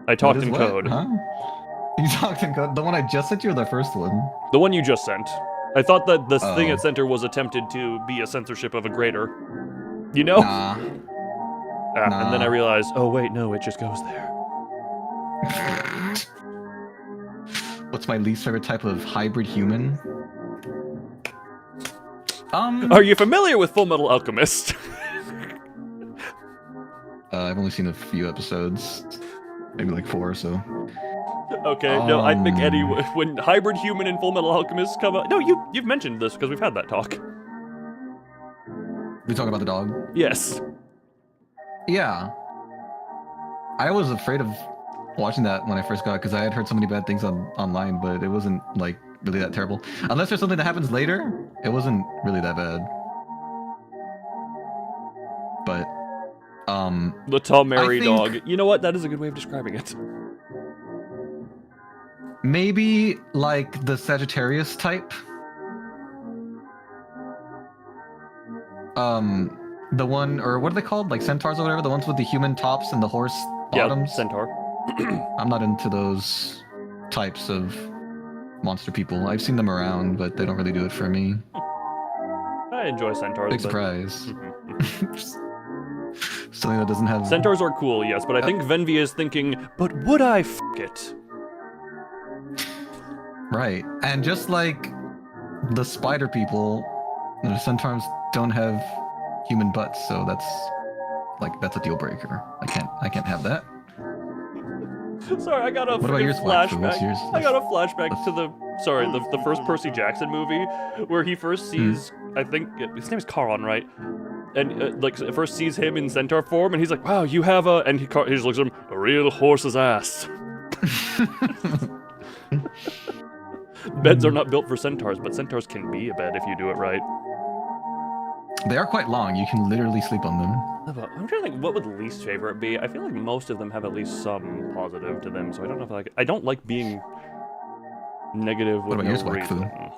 I talked What is in what? code. Huh? You talked in code? The one I just sent you or the first one? The one you just sent. I thought that the thing Oh. at center was attempted to be a censorship of a grader. You know? Nah. And then I Nah. realized, oh wait, no, it just goes there. What's my least favorite type of hybrid human? Are you familiar with Full Metal Alchemist? I've only seen a few episodes, maybe like 4 or so. Okay, no, I think when Hybrid Human and Full Metal Alchemist come out... No, you've mentioned this because we've had that talk. We talk about the dog? Yes. Yeah. I was afraid of watching that when I first got it because I had heard so many bad things online, but it wasn't like really that terrible. Unless there's something that happens later, it wasn't really that bad. But The Tom Mary I think- dog. You know what? That is a good way of describing it. maybe like the Sagittarius type. The one, or what are they called? Like centaurs or whatever? The ones with the human tops and the horse bottoms? Yeah, Centaur. I'm not into those types of monster people. I've seen them around, but they don't really do it for me. I enjoy Centaurs. Big but- surprise. Mhm. Something that doesn't have... Centaurs are cool, yes, but I think VENBY is thinking, but would I f it? Right. And just like the spider people, the centaurs don't have human butts, so that's a deal breaker. I can't have that. Sorry, I got a What about freaking yours, Waxu? What's flashback. yours? I got a flashback to the first Percy Jackson movie, where he first sees, I think, his name is Charon, right? And like first sees him in centaur form, and he's like, "Wow, you have a," and he just looks at him, "a real horse's ass." Beds are not built for centaurs, but centaurs can be a bed if you do it right. They are quite long. You can literally sleep on them. I'm trying to think, what would least favorite be? I feel like most of them have at least some positive to them, so I don't know if I don't like being negative with What about no yours, reason. Wakfu?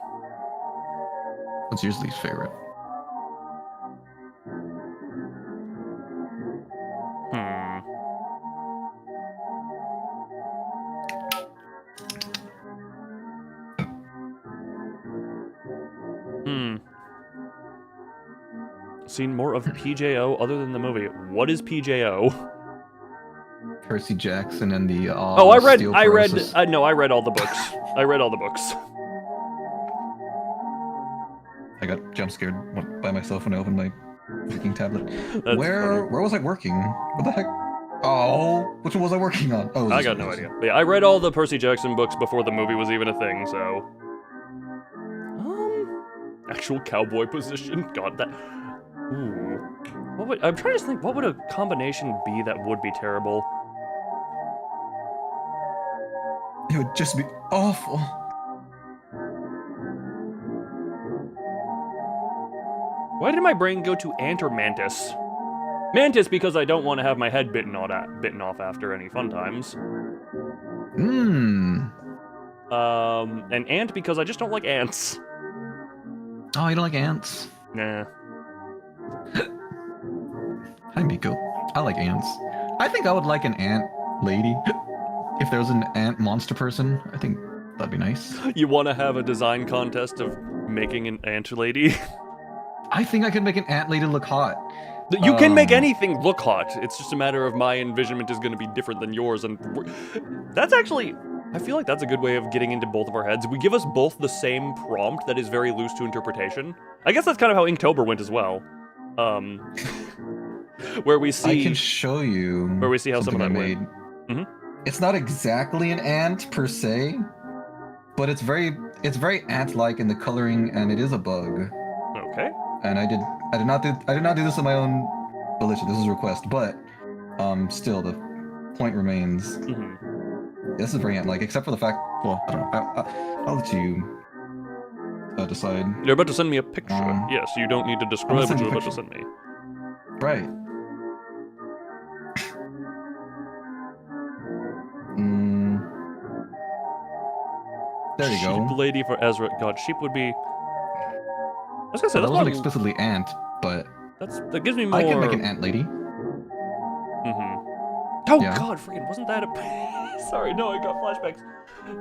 What's yours least favorite? Seen more of PJO other than the movie. What is PJO? Percy Jackson and the Oh, I read Steel I Paralysis. read all the books. I read all the books. I got jump scared by myself when I opened my freaking tablet. That's Where funny. was I working? What the heck? Oh, which one was I working on? Oh, I this got one. no idea. But yeah, I read all the Percy Jackson books before the movie was even a thing, so actual cowboy position. God, that. Ooh. I'm trying to think. What would a combination be that would be terrible? It would just be awful. Why did my brain go to ant or mantis? Mantis because I don't want to have my head bitten off after any fun times. And ant because I just don't like ants. Oh, you don't like ants? Nah. Hi, Miko. I like ants. I think I would like an ant lady. If there was an ant monster person, I think that'd be nice. You want to have a design contest of making an ant lady? I think I could make an ant lady look hot. You can make anything look hot. It's just a matter of my envisionment is going to be different than yours, and that's actually. I feel like that's a good way of getting into both of our heads. We give us both the same prompt that is very loose to interpretation. I guess that's kind of how Inktober went as well. Where we see. I can show you. Where we see how some of something that I went. made. It's not exactly an ant per se, but it's very ant-like in the coloring, and it is a bug. Okay. And I did not do this on my own volition. This is a request, but still the point remains. This is very like, except for the fact. Well, I don't know. I'll let you decide. You're about to send me a picture. Yes, you don't need to describe what send you're you a about to send me. Right. There you go. Sheep lady for Ezra. God, sheep would be. I was gonna say Well, that that's wasn't not. explicitly ant, but That gives me more. I can make an ant lady. Oh Yeah. God, freaking wasn't that a? Sorry, no, I got flashbacks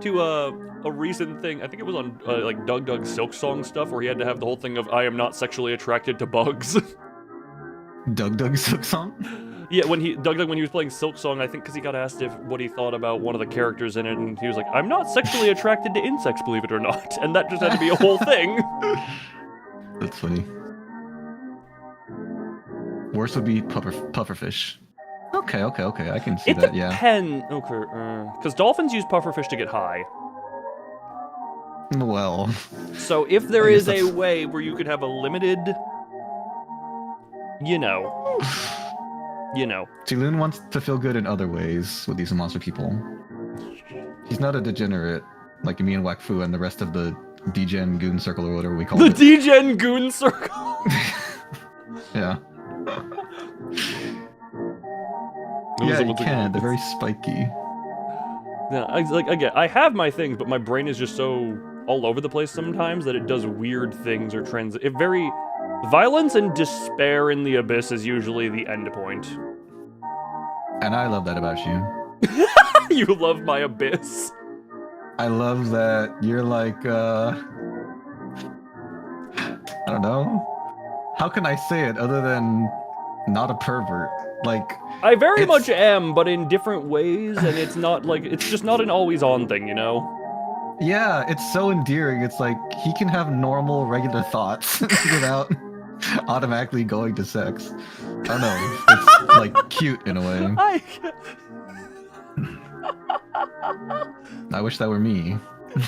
to a recent thing. I think it was on like Doug Silk Song stuff where he had to have the whole thing of I am not sexually attracted to bugs. Doug Silk Song? Yeah, when he was playing Silk Song, I think because he got asked what he thought about one of the characters in it, and he was like, "I'm not sexually attracted to insects, believe it or not," and that just had to be a whole thing. That's funny. Worst would be pufferfish. Okay, I can see that. Yeah. Okay, because dolphins use pufferfish to get high. Well. So if there I guess is a that's- way where you could have a limited, you know. Jiloon wants to feel good in other ways with these monster people. He's not a degenerate like me and Wakfu and the rest of the D-Gen Goon Circle or whatever we call The it. D-Gen Goon Circle. Yeah. Yeah, you can. They're very spiky. Yeah, I have my things, but my brain is just so all over the place sometimes that it does weird things or violence and despair in the abyss is usually the end point. And I love that about you. You love my abyss. I love that you're like, I don't know. How can I say it other than not a pervert? Like, I very much am, but in different ways, and it's not like, it's just not an always-on thing, you know? yeah, it's so endearing. It's like he can have normal, regular thoughts without automatically going to sex. I don't know. It's like cute in a way. I wish that were me. You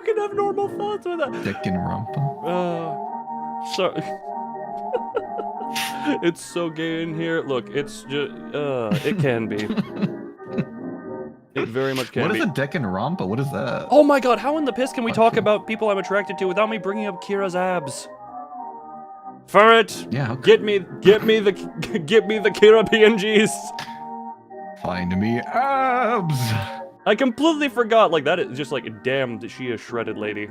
can have normal thoughts with that. Dick and rumpa. Sorry. It's so gay in here. Look, it's just, it can be. It very much can be. What is a Deck and Rompa? What is that? Oh my god, how in the piss can we talk about people I'm attracted to without me bringing up Kira's abs? Ferret! Yeah, get me the Kira PNGs! Find me abs! I completely forgot, like, that is just like, damn, is she a shredded lady.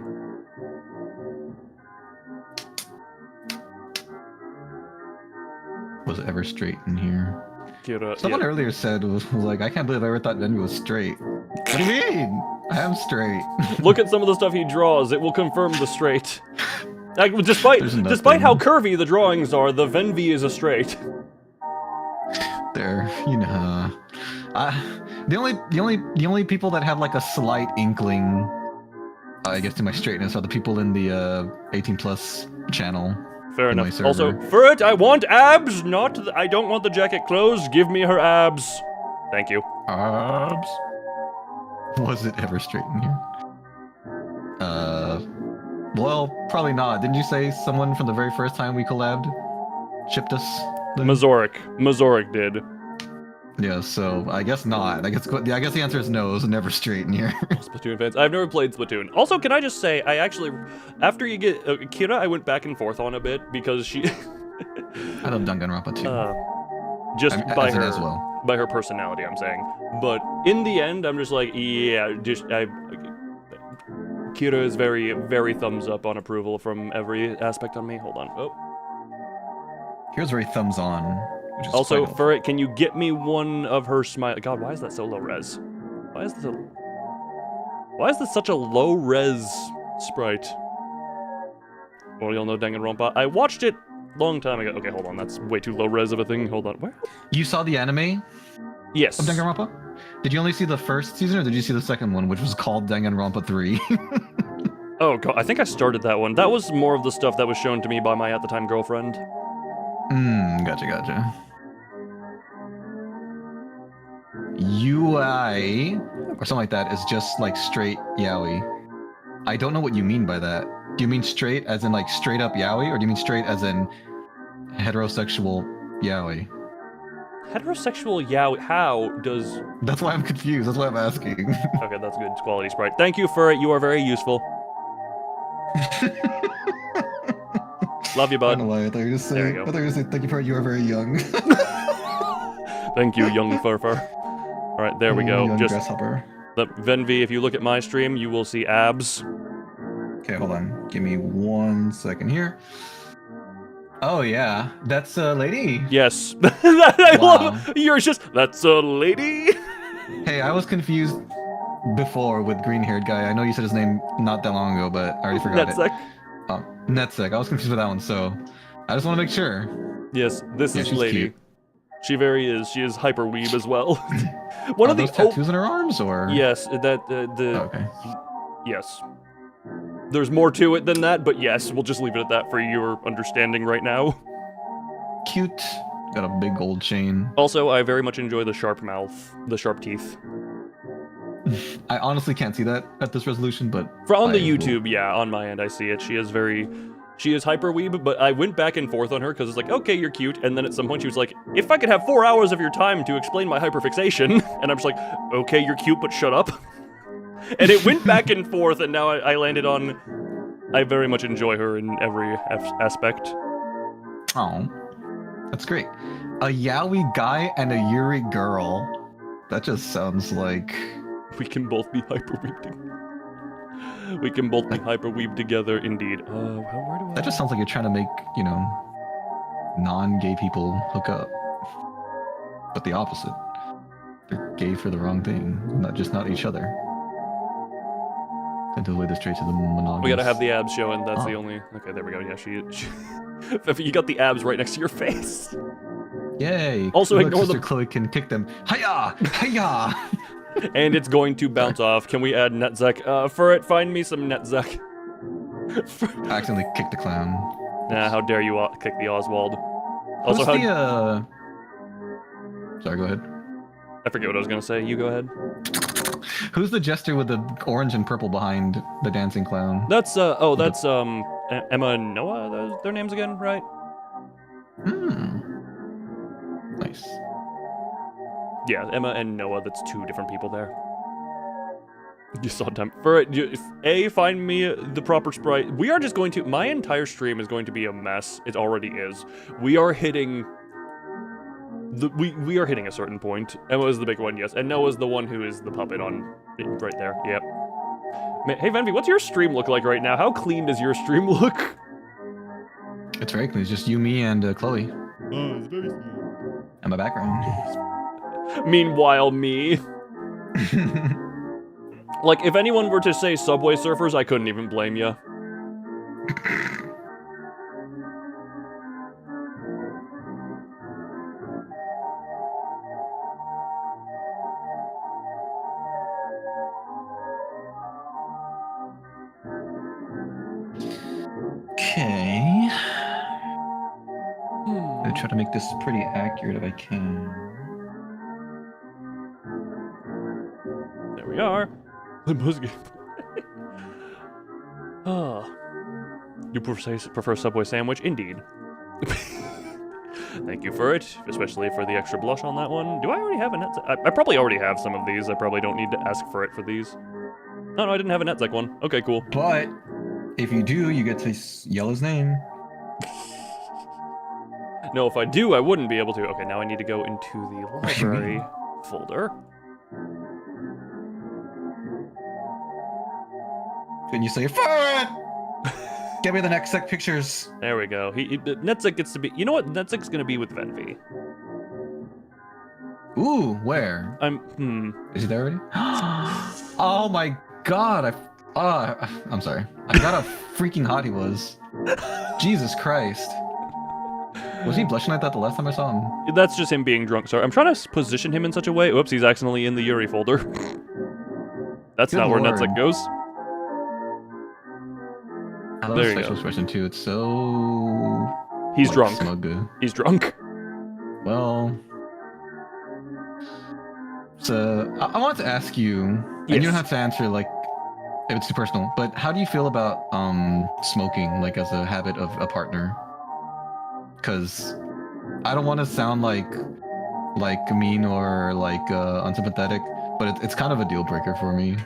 Was ever straight in here? Kira, Someone yeah. earlier said, was like, I can't believe I ever thought VENBY was straight. What do you mean? I am straight. Look at some of the stuff he draws, it will confirm the straight. Like, despite how curvy the drawings are, the VENBY is a straight. There, you know. The only people that have like a slight inkling, I guess, to my straightness are the people in the 18+ channel. Fair in my enough. server. Also, Ferret, I want abs, I don't want the jacket closed. Give me her abs. Thank you. Abs. Was it ever straight in here? Well, probably not. Didn't you say someone from the very first time we collabed shipped us? Mazorik did. Yeah, so I guess not. I guess the answer is no. It was never straight in here. Splatoon fans. I've never played Splatoon. Also, can I just say, I actually, after you get Kira, I went back and forth on a bit because she. I love Danganronpa too. Just by her, as well. by her personality, I'm saying. But in the end, I'm just like, yeah, Kira is very, very thumbs up on approval from every aspect on me. Hold on. Oh. Here's very thumbs on. Which is Also, quite Ferret, can you get me one of her smile? God, why is that so low res? Why is this such a low res sprite? Well, y'all know Danganronpa. I watched it long time ago. Okay, hold on. That's way too low res of a thing. Hold on. Where? You saw the anime Yes. of Danganronpa? Did you only see the first season, or did you see the second one, which was called Danganronpa 3? Oh, God. I think I started that one. That was more of the stuff that was shown to me by my at-the-time girlfriend. Gotcha. UI, or something like that, is just like straight yaoi. I don't know what you mean by that. Do you mean straight as in like straight up yaoi, or do you mean straight as in heterosexual yaoi? Heterosexual yaoi. How does... That's why I'm confused. That's why I'm asking. Okay, that's good. Quality sprite. Thank you for it. You are very useful. Love you, I bud. don't know why. I thought you were just There you saying. go. I thought you were saying thank you for it. You are very young. Thank you, young furfur. All right, there we Oh, go. young Just grasshopper. the VENBY, if you look at my stream, you will see abs. Okay, hold on. Give me 1 second here. Oh yeah, that's a lady. Yes. I Wow. love you're just that's a lady. Hey, I was confused before with green-haired guy. I know you said his name not that long ago, but I already forgot it. Netsec. Netsec. I was confused with that one, so I just want to make sure. Yes, this Yeah, is she's lady. cute. She very is. She is hyper weeb as well. One Are of the those tattoos on her arms, or? yes, that the Okay. yes. There's more to it than that, but yes, we'll just leave it at that for your understanding right now. Cute. Got a big gold chain. Also, I very much enjoy the sharp mouth, the sharp teeth. I honestly can't see that at this resolution, but From the I will- YouTube, yeah, on my end I see it. She is hyper weeb, but I went back and forth on her because it's like, okay, you're cute, and then at some point she was like, if I could have 4 hours of your time to explain my hyperfixation, and I'm just like, okay, you're cute, but shut up. And it went back and forth, and now I landed on, I very much enjoy her in every aspect. Oh, that's great. A yaoi guy and a yuri girl. That just sounds like. We can both be hyper weeb. We can both be hyper weeb together, indeed. Where do I? That just sounds like you're trying to make, you know, non-gay people hook up. But the opposite. They're gay for the wrong thing, not each other. Tend to avoid the straight to the monogamous. We gotta have the abs showing. That's the Oh. only. Okay, there we go. Yeah, she you got the abs right next to your face. Yay! Also Look, ignore Sister the- Chloe can kick them. Hiya! Hiya! And it's going to bounce off. Can we add Netzek? For it, find me some Netzek. I accidentally kicked the clown. Nah, how dare you kick the Oswald? Also, Who's how... the, Sorry, go ahead. I forget what I was gonna say. You go ahead. Who's the jester with the orange and purple behind the dancing clown? That's that's Emma and Noah. Those their names again, right? Hmm. Nice. Yeah, Emma and Noah. That's two different people there. You saw time for it. Find me the proper sprite. We are just going to. My entire stream is going to be a mess. It already is. We are hitting. We are hitting a certain point. Emma is the big one, yes, and Noah's the one who is the puppet on right there. Yep. Hey VENBY, what's your stream look like right now? How clean does your stream look? It's very clean. It's just you, me, and Chloe. Oh, it's very small. And my background. Meanwhile, me. Like, if anyone were to say Subway Surfers, I couldn't even blame you. Okay. I'm gonna try to make this pretty accurate if I can. There we are. Limbo's game. Oh. You prefer Subway sandwich? Indeed. Thank you for it, especially for the extra blush on that one. Do I already have a Netzek? I probably already have some of these. I probably don't need to ask for it for these. No, I didn't have a Netzek one. Okay, cool. But if you do, you get to yell his name. No, if I do, I wouldn't be able to. Okay, now I need to go into the library folder. Can you say "Fire!" Get me the next sec pictures. There we go. Netzek gets to be. You know what? Netzek's gonna be with VENBY. Ooh, where? Is he there already? Oh my god! I'm sorry. I forgot how freaking hot he was. Jesus Christ. Was he blushing like that the last time I saw him? That's just him being drunk. Sorry, I'm trying to position him in such a way. Oops, he's accidentally in the Yuri folder. That's Good not where lord. Netzek goes. I love There his you facial go. expression too. It's so. He's like, drunk. Smug. He's drunk. Well. So I wanted to ask you, and Yes. you don't have to answer like if it's too personal, but how do you feel about smoking like as a habit of a partner? Because I don't want to sound like like mean or like unsympathetic, but it's kind of a deal breaker for me.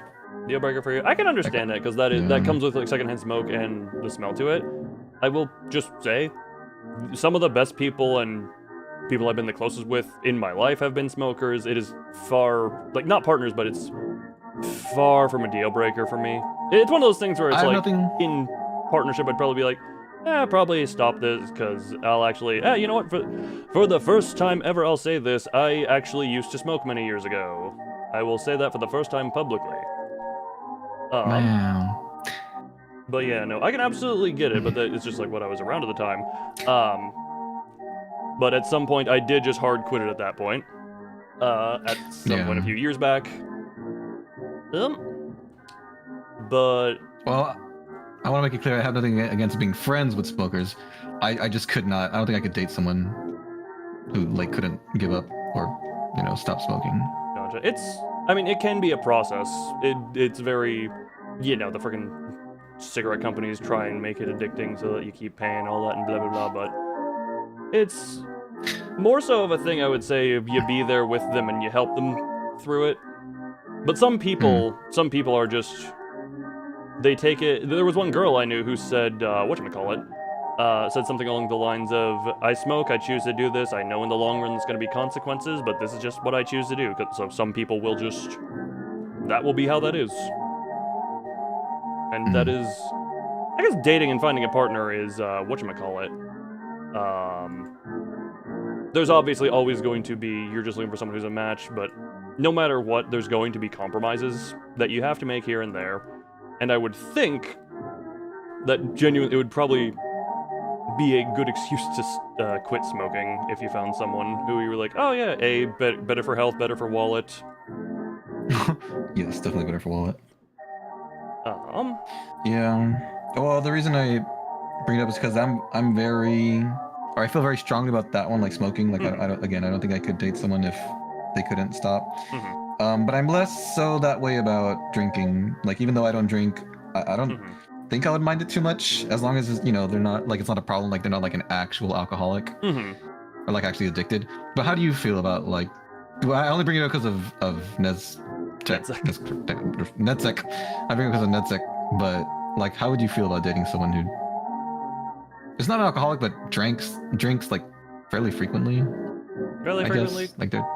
Deal breaker for you. I can understand that because that comes with like secondhand smoke and the smell to it. I will just say, some of the best people and people I've been the closest with in my life have been smokers. It is far, like, not partners, but it's far from a deal breaker for me. It's one of those things where it's like, in partnership, I'd probably be like, probably stop this, because I'll actually, you know what, for the first time ever, I'll say this, I actually used to smoke many years ago. I will say that for the first time publicly. Wow. But yeah, no, I can absolutely get it, but it's just like what I was around at the time. But at some point, I did just hard quit it at that point. At some point a few years back. But... Well, I want to make it clear, I have nothing against being friends with smokers. I just could not, I don't think I could date someone who, like, couldn't give up or, you know, stop smoking. Gotcha. I mean, it can be a process. It's very, you know, the freaking cigarette companies try and make it addicting so that you keep paying all that and blah, blah, blah, but it's more so of a thing, I would say, if you be there with them and you help them through it. But some people are just, they take it. There was one girl I knew who said, said something along the lines of, I smoke, I choose to do this, I know in the long run there's going to be consequences, but this is just what I choose to do. So some people will just, that will be how that is. And that is, I guess dating and finding a partner is, there's obviously always going to be, you're just looking for someone who's a match, but no matter what, there's going to be compromises that you have to make here and there. And I would think that genuinely, it would probably be a good excuse to quit smoking if you found someone who you were like, oh yeah, better for health, better for wallet. Yes, definitely better for wallet. Yeah. Well, the reason I bring it up is because I'm very, or I feel very strongly about that one, like smoking. Like I don't think I could date someone if they couldn't stop. But I'm less so that way about drinking. Like, even though I don't drink, I don't think I would mind it too much, as long as, you know, they're not, like, it's not a problem, like they're not like an actual alcoholic or like actually addicted. But how do you feel about, like, I only bring it up because of Netsec. I bring it because of Netsec, but like, how would you feel about dating someone who is not an alcoholic but drinks like fairly frequently? Fairly frequently? Guess. Like, they're,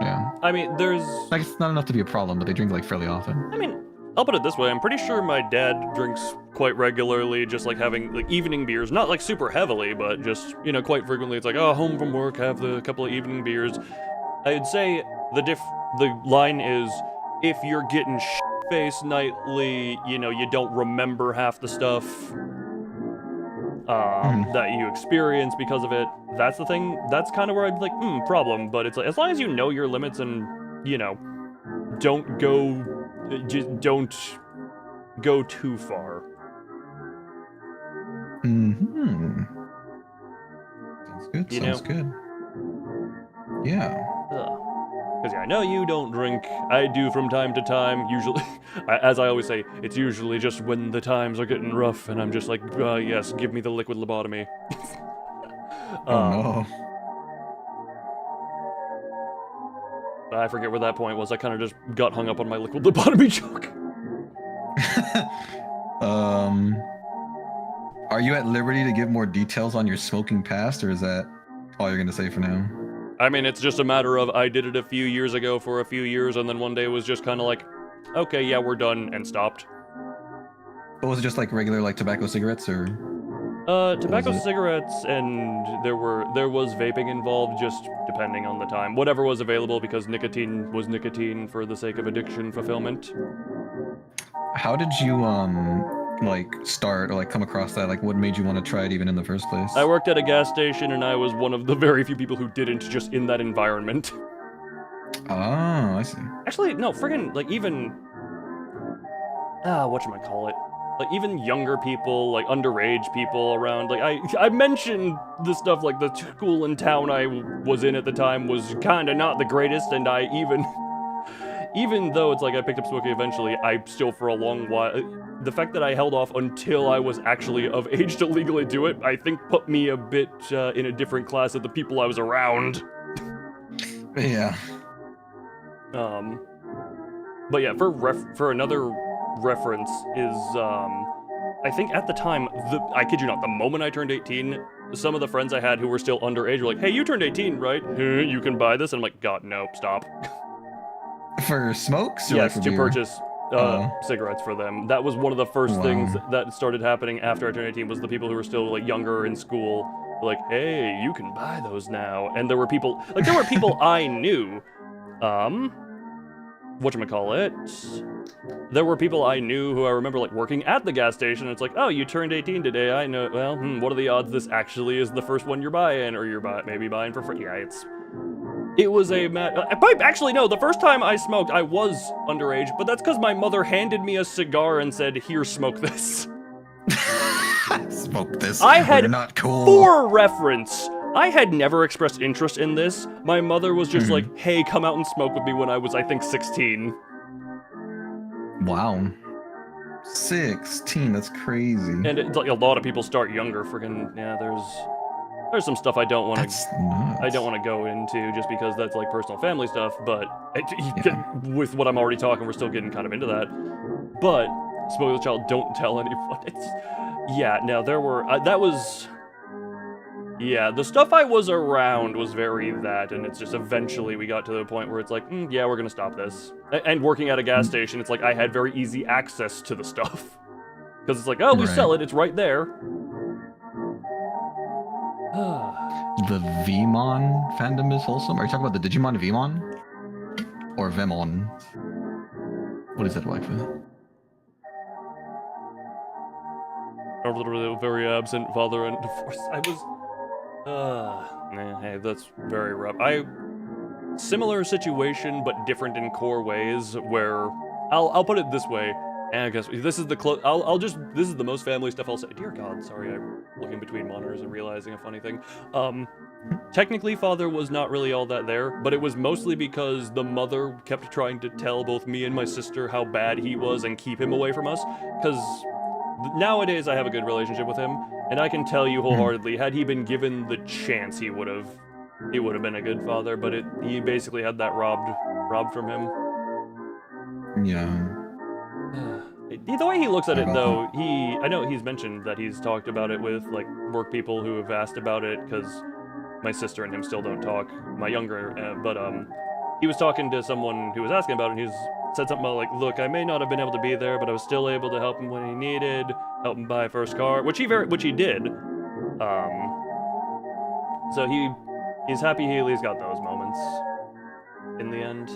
yeah. I mean, there's, like, it's not enough to be a problem, but they drink like fairly often. I mean, I'll put it this way, I'm pretty sure my dad drinks quite regularly, just like having like evening beers, not like super heavily, but just, you know, quite frequently. It's like, oh, home from work, have the couple of evening beers. I'd say the line is, if you're getting shit-faced nightly, you know, you don't remember half the stuff that you experience because of it. That's the thing. That's kind of where I'd be like, problem. But it's like, as long as you know your limits and, you know, don't go too far. Sounds good. Sounds good. Yeah. Because I know you don't drink. I do from time to time. Usually, as I always say, it's usually just when the times are getting rough, and I'm just like, yes, give me the liquid lobotomy. No. I forget where that point was. I kind of just got hung up on my liquid lobotomy joke. Are you at liberty to give more details on your smoking past, or is that all you're gonna say for now? I mean, it's just a matter of I did it a few years ago for a few years, and then one day it was just kind of like, okay, yeah, we're done, and stopped. But was it just like regular, like, tobacco cigarettes, or? Tobacco cigarettes, and there was vaping involved, just depending on the time. Whatever was available, because nicotine was nicotine for the sake of addiction fulfillment. How did you, like, start or, like, come across that? Like, what made you want to try it even in the first place? I worked at a gas station, and I was one of the very few people who didn't, just in that environment. Oh, I see. Actually, no, friggin', like, even... whatchamacallit? Like, even younger people, like, underage people around, like, I mentioned the stuff, like, the school in town I was in at the time was kinda not the greatest, and I even though it's like I picked up smoking eventually, I still for a long while, the fact that I held off until I was actually of age to legally do it, I think put me a bit in a different class of the people I was around. Yeah. But yeah, for another reference is I think at the time, I kid you not, the moment I turned 18, some of the friends I had who were still underage were like, "Hey, you turned 18, right? You can buy this." And I'm like, "God, no, stop." For smokes? Or Yes, like for to beer? purchase cigarettes for them. That was one of the first things Wow. that started happening after I turned 18. Was the people who were still like younger in school were like, "Hey, you can buy those now." And there were people I knew. Whatchamacallit? There were people I knew who I remember like working at the gas station. It's like, "Oh, you turned 18 today. I know. Well, what are the odds this actually is the first one you're buying, or you're maybe buying for free?" Yeah, it was a actually no. The first time I smoked, I was underage, but that's because my mother handed me a cigar and said, "Here, smoke this." Smoke this. I had You're not cool. For reference, I had never expressed interest in this. My mother was just like, "Hey, come out and smoke with me," when I was, I think, 16. Wow. 16, that's crazy. And it's like a lot of people start younger. There's some stuff I don't want to go into just because that's like personal family stuff. But with what I'm already talking, we're still getting kind of into that. But smoke with a child, don't tell anyone. The stuff I was around was very that, and it's just eventually we got to the point where it's like, we're gonna stop this. And working at a gas station, it's like I had very easy access to the stuff. Because it's like, oh, we sell it, it's right there. The Vmon fandom is wholesome? Are you talking about the Digimon Vmon? Or Vemon? What is that like for? A very absent father and divorce. Hey, that's very rough. Similar situation, but different in core ways, where I'll put it this way, and I guess this is the this is the most family stuff I'll say. Dear God, sorry, I'm looking between monitors and realizing a funny thing. Technically, father was not really all that there, but it was mostly because the mother kept trying to tell both me and my sister how bad he was and keep him away from us, because nowadays I have a good relationship with him, and I can tell you wholeheartedly, had he been given the chance, he would have been a good father, but he basically had that robbed from him. Yeah. The way he looks at it, though, I know he's mentioned that he's talked about it with like work people who have asked about it, because my sister and him still don't talk, my younger, but he was talking to someone who was asking about it, and he said something about like, "Look, I may not have been able to be there, but I was still able to help him when he needed, help him buy a first car," which he did. So he's happy he at least got those moments in the end.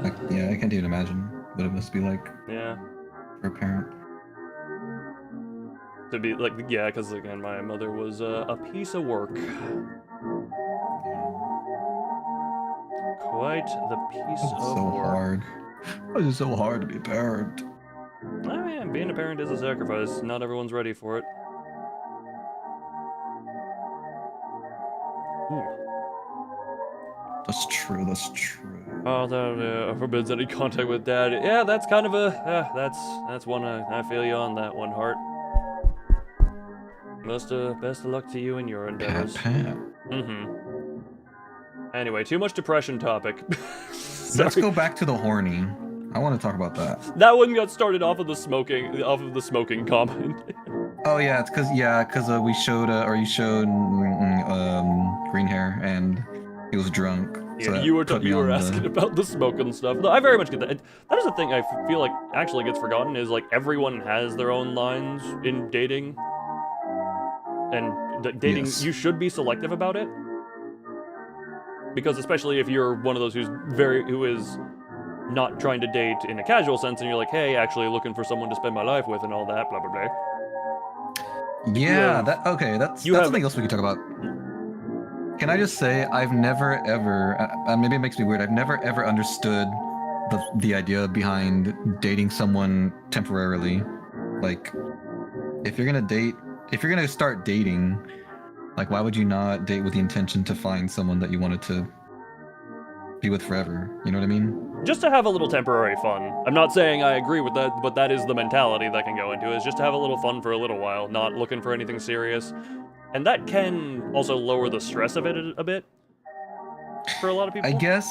I can't even imagine what it must be like. Yeah. For a parent. To be like, because again, my mother was a piece of work. Quite the piece of work. Hard. It's so hard to be a parent. I mean, being a parent is a sacrifice. Not everyone's ready for it. That's true. Oh, that forbids any contact with dad. Yeah, that's kind of that's one I feel you on that one, Heart. Best of luck to you and your endeavors. Pat. Anyway, too much depression topic. Let's go back to the horny. I want to talk about that. That one got started off of the smoking comment. Oh yeah, it's because we showed you showed green hair and he was drunk. So you were asking about the smoking stuff. No, I very much get that. That is the thing I feel like actually gets forgotten, is like everyone has their own lines in dating. And dating, you should be selective about it. Because especially if you're one of those who is not trying to date in a casual sense, and you're like, hey, actually looking for someone to spend my life with and all that, blah, blah, blah. Yeah, that's something else we could talk about. Can I just say, I've never ever, maybe it makes me weird, I've never ever understood the idea behind dating someone temporarily. Like, if you're gonna start dating, like, why would you not date with the intention to find someone that you wanted to be with forever? You know what I mean? Just to have a little temporary fun. I'm not saying I agree with that, but that is the mentality that can go into it, is just to have a little fun for a little while, not looking for anything serious. And that can also lower the stress of it a bit for a lot of people. I guess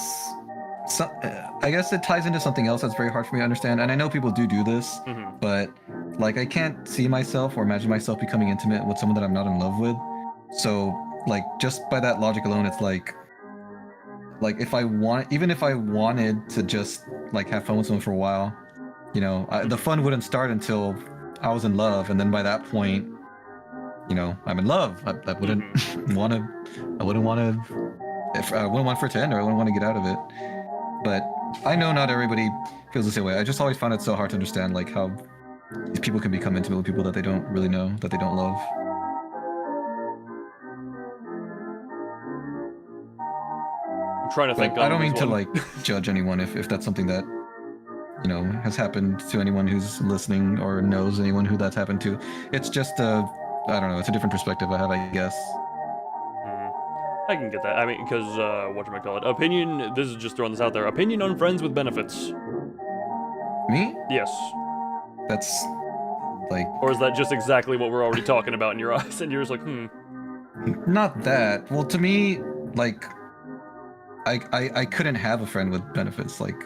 it ties into something else that's very hard for me to understand. And I know people do this, but like I can't see myself or imagine myself becoming intimate with someone that I'm not in love with. So like just by that logic alone, it's like if I wanted to just like have fun with someone for a while, you know, the fun wouldn't start until I was in love, and then by that point, you know, I'm in love. I wouldn't want to. I wouldn't want to. If I wouldn't want for it to end, or I wouldn't want to get out of it. But I know not everybody feels the same way. I just always found it so hard to understand, like how these people can become intimate with people that they don't really know, that they don't love. I'm trying to think. I don't mean to like judge anyone if that's something that, you know, has happened to anyone who's listening or knows anyone who that's happened to. It's just I don't know. It's a different perspective I have, I guess. I can get that. I mean, because whatchamacallit? Opinion. This is just throwing this out there. Opinion on friends with benefits. Me? Yes. That's like. Or is that just exactly what we're already talking about in your eyes, and you're just like, Not that. Well, to me, like, I couldn't have a friend with benefits. Like,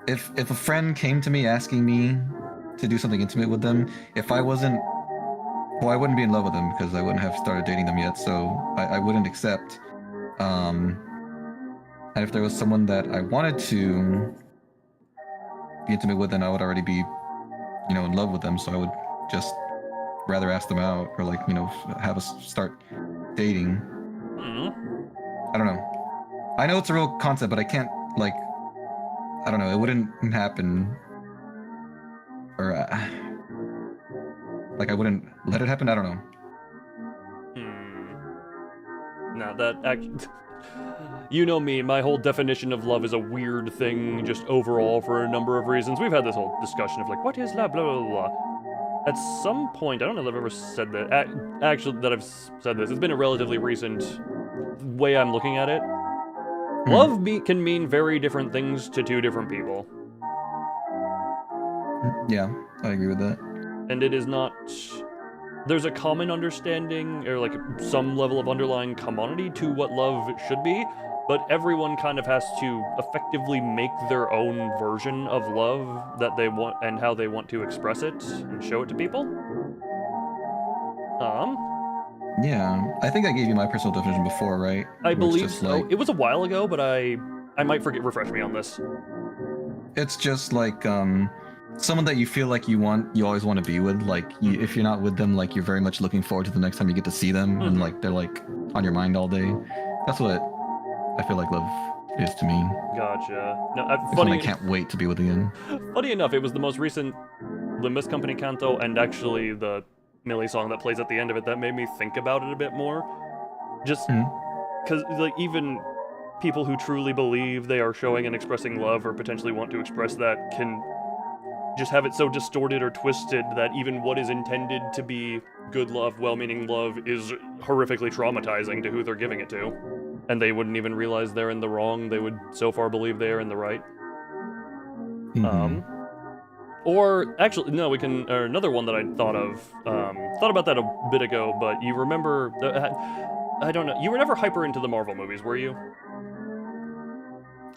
if a friend came to me asking me to do something intimate with them, if I wasn't, well, I wouldn't be in love with them because I wouldn't have started dating them yet, so I wouldn't accept. And if there was someone that I wanted to be intimate with, then I would already be, you know, in love with them, so I would just rather ask them out or, like, you know, have us start dating. I don't know. I know it's a real concept, but I can't, like, I don't know, it wouldn't happen. Or, like, I wouldn't let it happen? I don't know. Nah, that actually... You know me, my whole definition of love is a weird thing, just overall, for a number of reasons. We've had this whole discussion of, like, what is love, blah, blah, blah, blah. At some point, I don't know if I've ever said that, actually, that I've said this, it's been a relatively recent way I'm looking at it. Love can mean very different things to two different people. Yeah, I agree with that. And it is not... There's a common understanding, or like some level of underlying commodity to what love should be, but everyone kind of has to effectively make their own version of love that they want and how they want to express it and show it to people. Yeah, I think I gave you my personal definition before, right? I believe so. It was a while ago, but I might forget. Refresh me on this. It's just like someone that you feel like you always want to be with. Like, if you're not with them, like, you're very much looking forward to the next time you get to see them, and like they're like on your mind all day. That's what I feel like love is to me. Gotcha. No, Funny, I can't wait to be with again. Funny enough, it was the most recent Limbus Company canto, and actually the Millie song that plays at the end of it that made me think about it a bit more. Just because, like, even people who truly believe they are showing and expressing love or potentially want to express that can just have it so distorted or twisted that even what is intended to be good love, well-meaning love, is horrifically traumatizing to who they're giving it to. And they wouldn't even realize they're in the wrong, they would so far believe they are in the right. Or, actually, no, or another one that I thought about that a bit ago, but you remember, I don't know, you were never hyper into the Marvel movies, were you?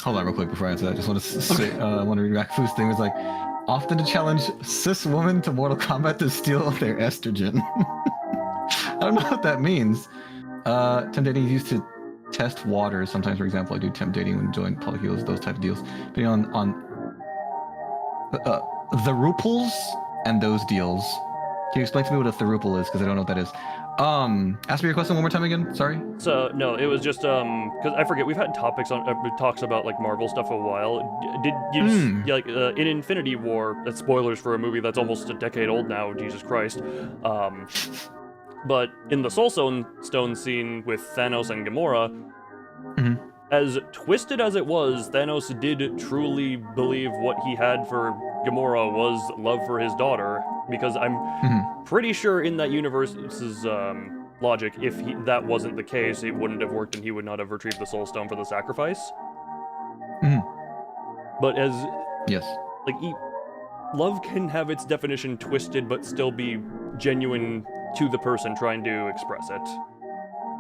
Hold on real quick before I answer that. I just want to say, I want to read back Fu's thing. It was like, often to challenge cis women to Mortal Kombat to steal their estrogen. I don't know what that means. Temp dating is used to test waters. Sometimes, for example, I do temp dating when joint polycules, those type of deals. Depending on the ruples and those deals. Can you explain to me what a thruple is? Because I don't know what that is. Ask me your question one more time again. Sorry. So no, it was just because I forget, we've had talks about like Marvel stuff a while. Did you like in Infinity War? That's spoilers for a movie that's almost a decade old now. Jesus Christ. But in the Soul Stone scene with Thanos and Gamora, as twisted as it was, Thanos did truly believe what he had for Gamora was love for his daughter, because I'm pretty sure in that universe's logic, if that wasn't the case, it wouldn't have worked and he would not have retrieved the Soul Stone for the sacrifice. But as... Yes. Like, love can have its definition twisted but still be genuine to the person trying to express it.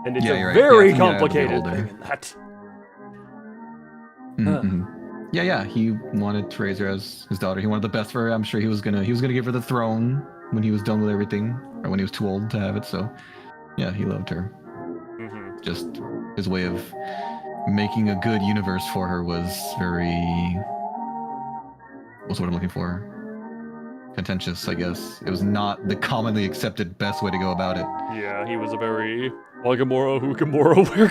And it's Yeah, a you're right. very Yeah, I think, yeah, complicated the thing older. in that. Mm-hmm. Yeah, he wanted to raise her as his daughter. He wanted the best for her. I'm sure he was gonna give her the throne when he was done with everything, or when he was too old to have it. So, yeah, he loved her. Mm-hmm. Just his way of making a good universe for her was very, what's what I'm looking for? Contentious, I guess. It was not the commonly accepted best way to go about it. Yeah, he was a very Wagamora, Hukamora, where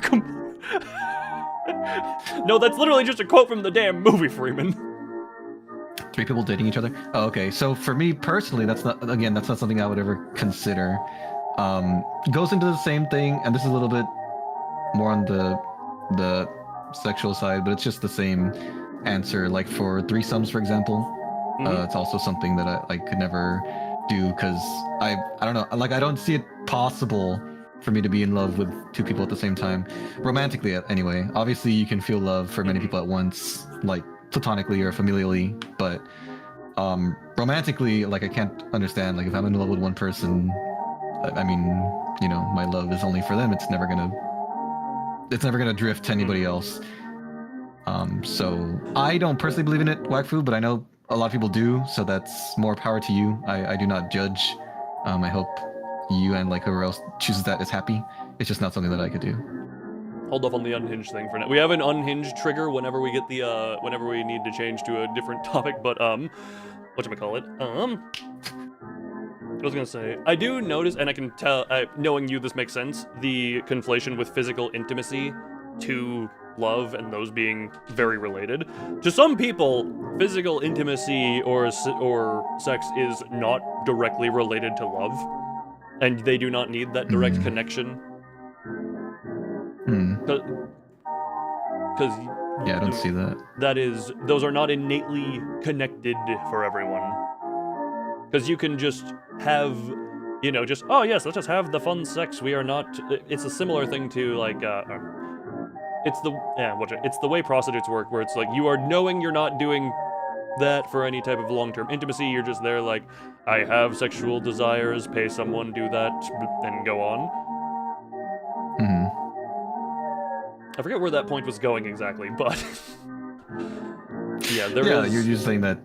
No, that's literally just a quote from the damn movie, Freeman. 3 people dating each other? Oh, okay. So for me personally, that's not something I would ever consider. Goes into the same thing, and this is a little bit more on the sexual side, but it's just the same answer. Like for threesomes, for example, it's also something that I could never do, because I don't know, like I don't see it possible for me to be in love with 2 people at the same time, romantically anyway. Obviously, you can feel love for many people at once, like platonically or familially, but romantically, like I can't understand. Like if I'm in love with one person, I mean, you know, my love is only for them. It's never gonna drift to anybody else. So I don't personally believe in it, waifu, but I know a lot of people do, so that's more power to you. I do not judge. I hope you and like whoever else chooses that is happy. It's just not something that I could do. Hold off on the unhinged thing for now. We have an unhinged trigger whenever we get the whenever we need to change to a different topic, but whatchamacallit? I was gonna say, I do notice, and I can tell, knowing you, this makes sense, the conflation with physical intimacy to love, and those being very related. To some people, physical intimacy or sex is not directly related to love, and they do not need that direct connection. Because yeah, I don't see that. Those are not innately connected for everyone. Because you can just have, you know, just, oh yes, let's just have the fun sex. We are not, it's a similar thing to like, it's the way prostitutes work, where it's like, you are knowing you're not doing that for any type of long-term intimacy. You're just there like, I have sexual desires, pay someone, do that, and go on. I forget where that point was going exactly, but yeah, you're just saying that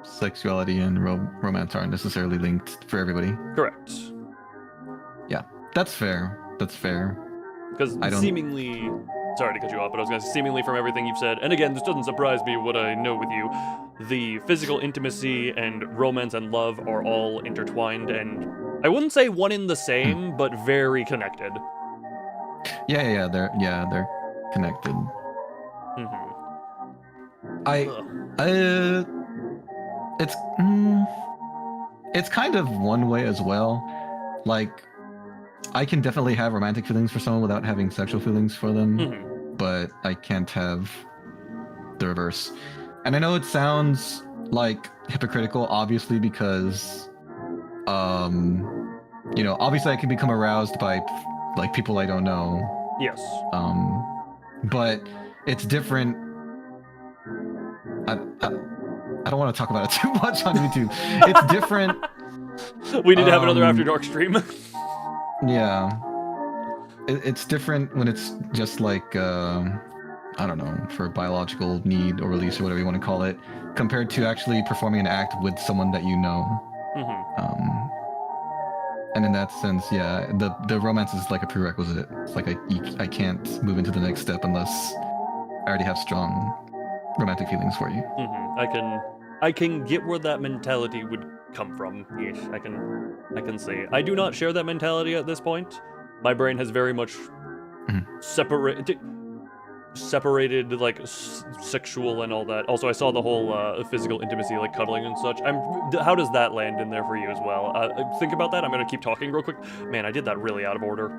sexuality and romance aren't necessarily linked for everybody. Correct. Yeah, that's fair. That's fair. Because seemingly, sorry to cut you off, but I was going to say, seemingly from everything you've said, and again, this doesn't surprise me what I know with you, the physical intimacy and romance and love are all intertwined, and I wouldn't say one in the same, but very connected. Yeah, they're connected. It's kind of one way as well. Like, I can definitely have romantic feelings for someone without having sexual feelings for them, but I can't have the reverse. And I know it sounds like hypocritical, obviously, because you know, obviously I can become aroused by like people I don't know. Yes. But it's different. I don't want to talk about it too much on YouTube. It's different. We need to have another After Dark stream. Yeah. It's different when it's just like, I don't know, for biological need or release or whatever you want to call it, compared to actually performing an act with someone that you know. And in that sense, yeah, the romance is like a prerequisite. It's like I can't move into the next step unless I already have strong romantic feelings for you. I can get where that mentality would come from. Yes, I can say I do not share that mentality at this point. My brain has very much separated like sexual and all that. Also, I saw the whole physical intimacy, like cuddling and such. How does that land in there for you as well? Think about that. I'm gonna keep talking real quick. Man, I did that really out of order.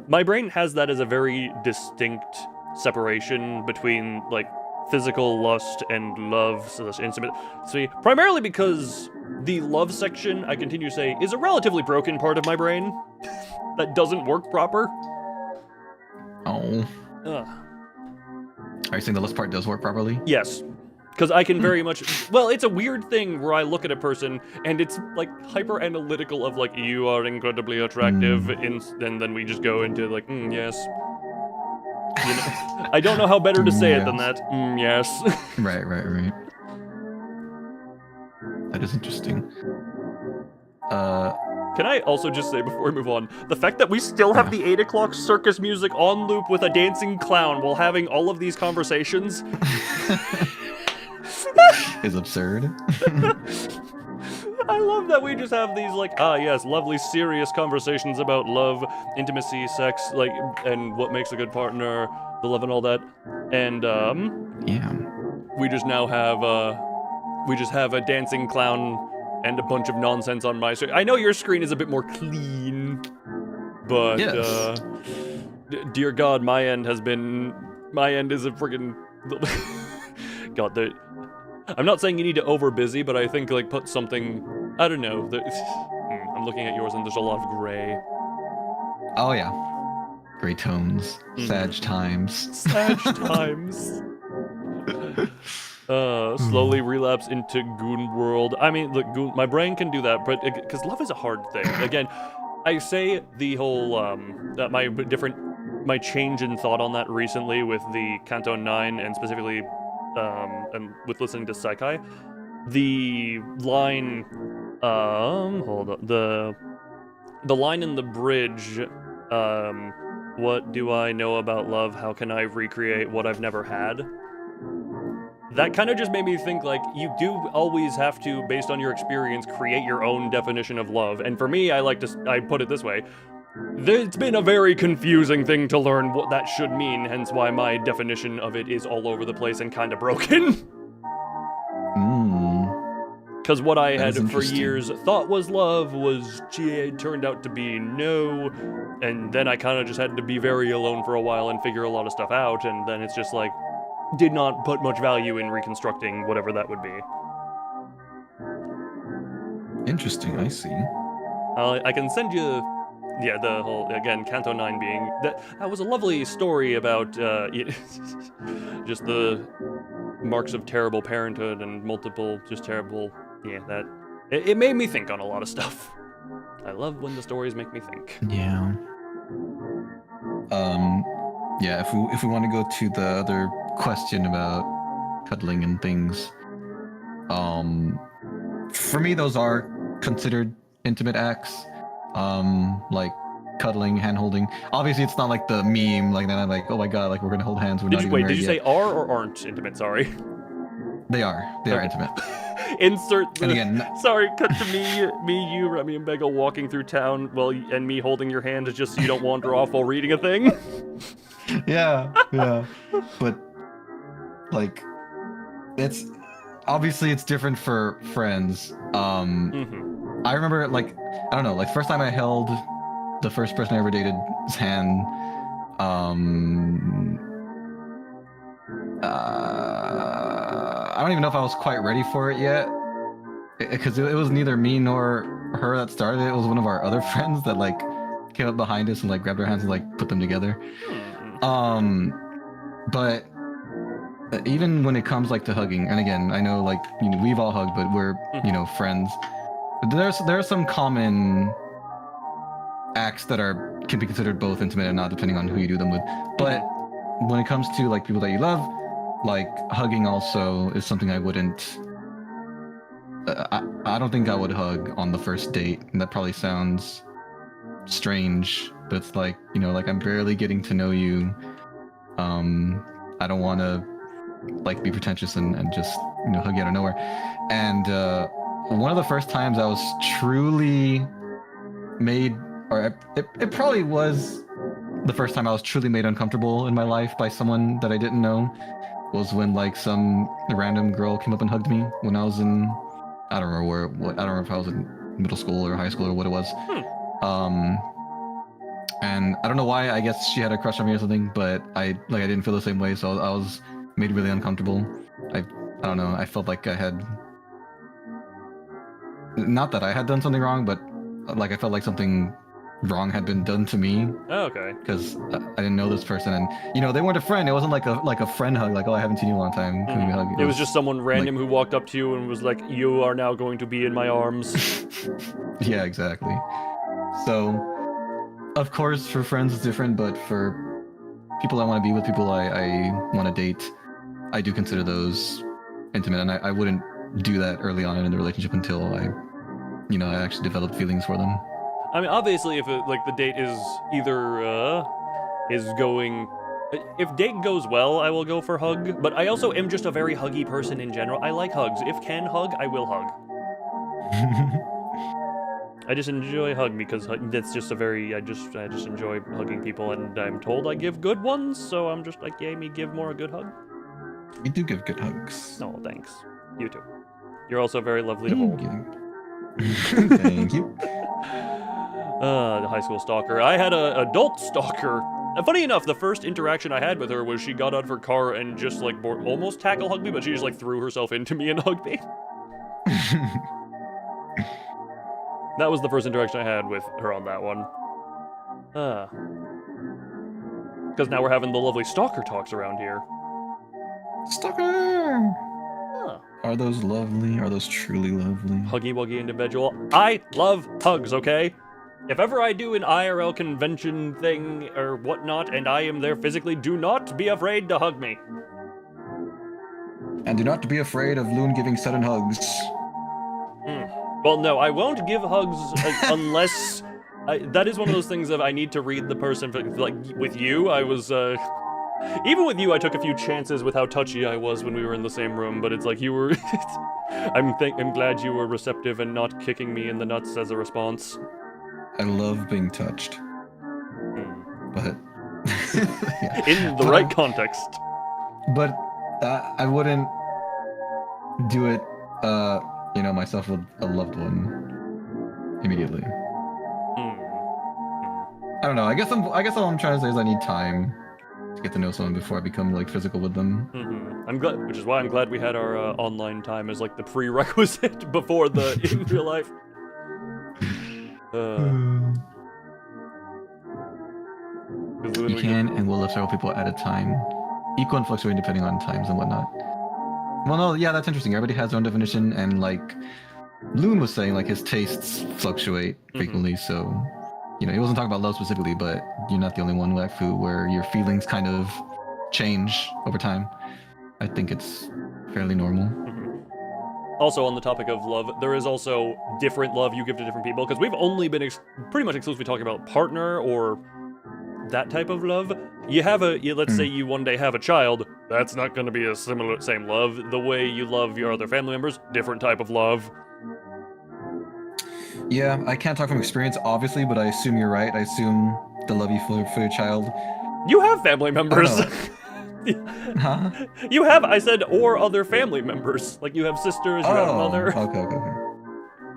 My brain has that as a very distinct separation between like physical lust and love / intimacy, primarily because the love section, I continue to say, is a relatively broken part of my brain that doesn't work proper. Oh. Are you saying the lust part does work properly? Yes. Because I can very much, well, it's a weird thing where I look at a person and it's like hyper analytical of like, you are incredibly attractive, and then we just go into like, yes. You know, I don't know how better to say it than that. Yes. Right. That is interesting. Can I also just say before we move on, the fact that we still have the 8 o'clock circus music on loop with a dancing clown while having all of these conversations is absurd. I love that we just have these like, yes, lovely serious conversations about love, intimacy, sex, like, and what makes a good partner, the love and all that. And yeah. we just now have a dancing clown and a bunch of nonsense on my screen. I know your screen is a bit more clean, but yes. Dear God, my end is a friggin' God. I'm not saying you need to over busy, but I think like put something. I don't know. I'm looking at yours and there's a lot of gray. Oh yeah, gray tones, Sag times. Sag times. Slowly relapse into Goon World. I mean, look, my brain can do that, but because love is a hard thing. Again, I say the whole that my change in thought on that recently with the Canto 9 and specifically and with listening to Saikai, the line hold on, the line in the bridge, what do I know about love? How can I recreate what I've never had? That kind of just made me think, like, you do always have to, based on your experience, create your own definition of love. And for me, I put it this way. It's been a very confusing thing to learn what that should mean, hence why my definition of it is all over the place and kind of broken. Because what I had for years thought was love turned out to be no, and then I kind of just had to be very alone for a while and figure a lot of stuff out, and then it's just like, did not put much value in reconstructing whatever that would be. Interesting, I see. I can send you, the whole, again, Canto 9 being, that was a lovely story about just the marks of terrible parenthood and multiple, just terrible, it made me think on a lot of stuff. I love when the stories make me think. Yeah. Yeah, if we want to go to the other question about cuddling and things, for me those are considered intimate acts, like cuddling, hand holding. Obviously, it's not like the meme, like then I'm like, oh my god, like we're gonna hold hands. Did you say are or aren't intimate? Sorry. They are intimate. Insert the, and again, sorry, cut to me, you, Remy, and Begga walking through town, and me holding your hand just so you don't wander off while reading a thing. Yeah, but like, it's obviously it's different for friends. I remember, like, I don't know, like first time I held the first person I ever dated's hand, I don't even know if I was quite ready for it yet, because it was neither me nor her that started it. It was one of our other friends that like came up behind us and like grabbed our hands and like put them together. But even when it comes like to hugging, and again, I know like we've all hugged, but we're friends. There are some common acts that can be considered both intimate and not, depending on who you do them with. But when it comes to like people that you love, like hugging also is something I wouldn't. I don't think I would hug on the first date, and that probably sounds strange, but it's like, like I'm barely getting to know you. I don't want to like be pretentious and just hug you out of nowhere. And one of the first times I was truly made, or it probably was the first time I was truly made uncomfortable in my life by someone that I didn't know, was when like some random girl came up and hugged me when I was in, I don't remember I don't remember if I was in middle school or high school or what it was. And I don't know why, I guess she had a crush on me or something, but I didn't feel the same way, so I was made really uncomfortable. I don't know, I felt like I had, not that I had done something wrong, but like I felt like something wrong had been done to me Oh, okay. because I didn't know this person, and they weren't a friend. It wasn't like a friend hug, like, oh, I haven't seen you in a long time. Can we hug? It was just someone random who walked up to you and was like, "You are now going to be in my arms." Yeah, exactly. So, of course, for friends it's different, but for people I want to be with, people I want to date, I do consider those intimate, and I wouldn't do that early on in the relationship until I actually developed feelings for them. I mean, obviously, if the date is either if date goes well, I will go for hug. But I also am just a very huggy person in general. I like hugs. If can hug, I will hug. I just enjoy hug because that's just I just enjoy hugging people, and I'm told I give good ones, so I'm just like, yeah, me give more a good hug. We do give good hugs. No, thanks. You too. You're also very lovely to hold. Thank you. The high school stalker. I had an adult stalker. And funny enough, the first interaction I had with her was she got out of her car and just like almost tackle hugged me, but she just like threw herself into me and hugged me. That was the first interaction I had with her on that one. Because now we're having the lovely stalker talks around here. Stalker! Huh. Are those lovely? Are those truly lovely? Huggy wuggy individual. I love hugs, okay? If ever I do an IRL convention thing or whatnot and I am there physically, do not be afraid to hug me. And do not be afraid of Loon giving sudden hugs. Well, no, I won't give hugs unless... that is one of those things that I need to read the person. Like, with you, I was... even with you, I took a few chances with how touchy I was when we were in the same room, but it's like you were... I'm glad you were receptive and not kicking me in the nuts as a response. I love being touched. But... yeah. In the right context. But I wouldn't do it, myself with a loved one immediately. I don't know. I guess all I'm trying to say is I need time to get to know someone before I become like physical with them. I'm glad, which is why I'm glad we had our online time as like the prerequisite before the in real life. You can and will love several people at a time, equal and fluctuating depending on times and whatnot. Well, no, yeah, that's interesting. Everybody has their own definition, and like Loon was saying, like his tastes fluctuate frequently, so he wasn't talking about love specifically, but you're not the only one, Waifu, where your feelings kind of change over time. I think it's fairly normal. Also, on the topic of love, there is also different love you give to different people, because we've only been pretty much exclusively talking about partner or that type of love. Let's say you one day have a child, that's not going to be a same love. The way you love your other family members, different type of love. Yeah, I can't talk from experience, obviously, but I assume you're right. I assume the love you feel for your child. You have family members. Huh? You have, I said, or other family members. Like you have sisters, you have a mother.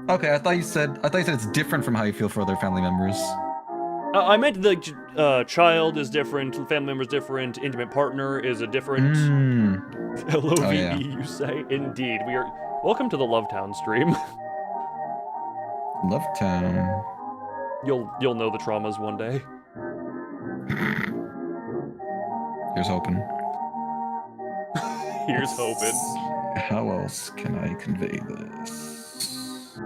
Okay, I thought you said it's different from how you feel for other family members. I meant the child is different, family member is different, intimate partner is a different. LOVE, you say? Indeed, we are. Welcome to the Lovetown stream. Lovetown. You'll know the traumas one day. Here's hoping. Here's hoping. How else can I convey this?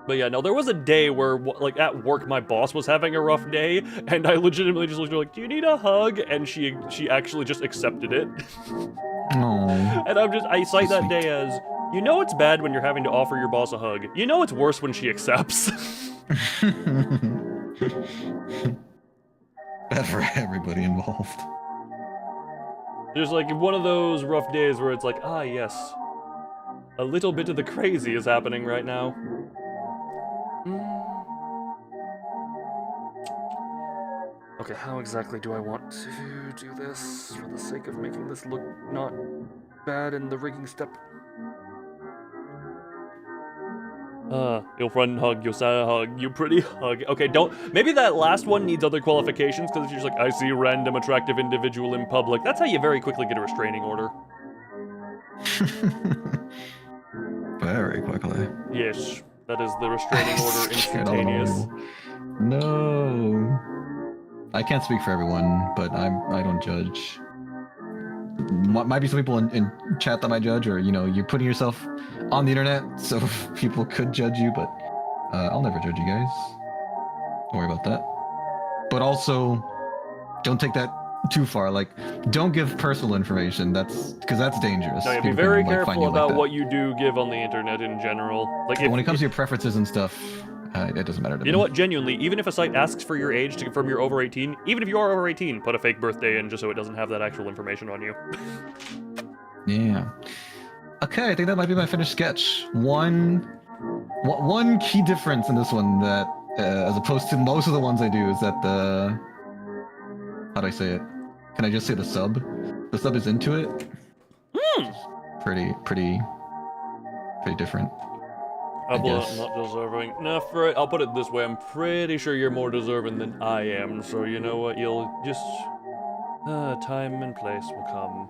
But yeah, no, there was a day where, like, at work, my boss was having a rough day, and I legitimately just looked at her like, do you need a hug? And she actually just accepted it. Aww. And I cite that day as, it's bad when you're having to offer your boss a hug. It's worse when she accepts. Bad for everybody involved. There's like one of those rough days where it's like, yes, a little bit of the crazy is happening right now. Okay, how exactly do I want to do this for the sake of making this look not bad in the rigging step? Your friend hug, your sad hug, you pretty hug. Okay, maybe that last one needs other qualifications, because if you're just like, I see a random attractive individual in public, that's how you very quickly get a restraining order. Very quickly. Yes, That is the restraining order instantaneous. No. I can't speak for everyone, but I don't judge. Might be some people in chat that might judge, or you're putting yourself on the internet, so people could judge you. But I'll never judge you guys. Don't worry about that. But also, don't take that too far. Like, don't give personal information. Because that's dangerous. No, yeah, be People very can, find careful you like about that. what you do give on the internet in general. Like, When it comes to your preferences and stuff, it doesn't matter to me. you know what? Genuinely, even if a site asks for your age to confirm you're over 18, even if you are over 18, put a fake birthday in just so it doesn't have that actual information on you. Yeah. Okay, I think that might be my finished sketch. One key difference in this one that, as opposed to most of the ones I do, is that how do I say it? Can I just say the sub? The sub is into it. Pretty different. I'm I guess. not deserving. No, I'll put it this way. I'm pretty sure you're more deserving than I am. So you know what? You'll just time and place will come.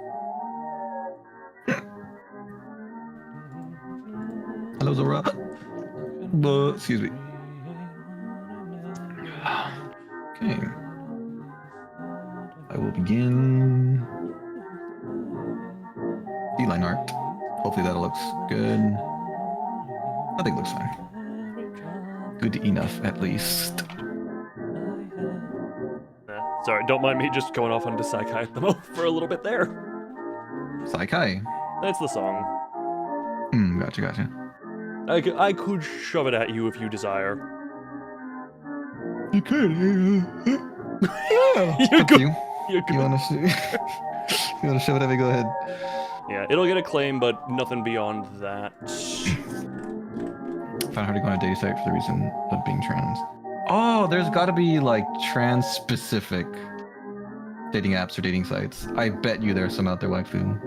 Hello, Zora. Excuse me. Okay. I will begin. D-line art. Hopefully that looks good. I think it looks fine. Good enough, at least. Sorry, don't mind me just going off onto Psychi at the moment for a little bit there. Psychi. That's the song. Gotcha. I could shove it at you if you desire. You could. You Up to could. you. You could. You wanna shove it at me? Go ahead. Yeah, it'll get a claim, but nothing beyond that. Found how to go on a dating site for the reason of being trans. Oh, there's got to be like trans-specific dating apps or dating sites. I bet you there's some out there, waifu.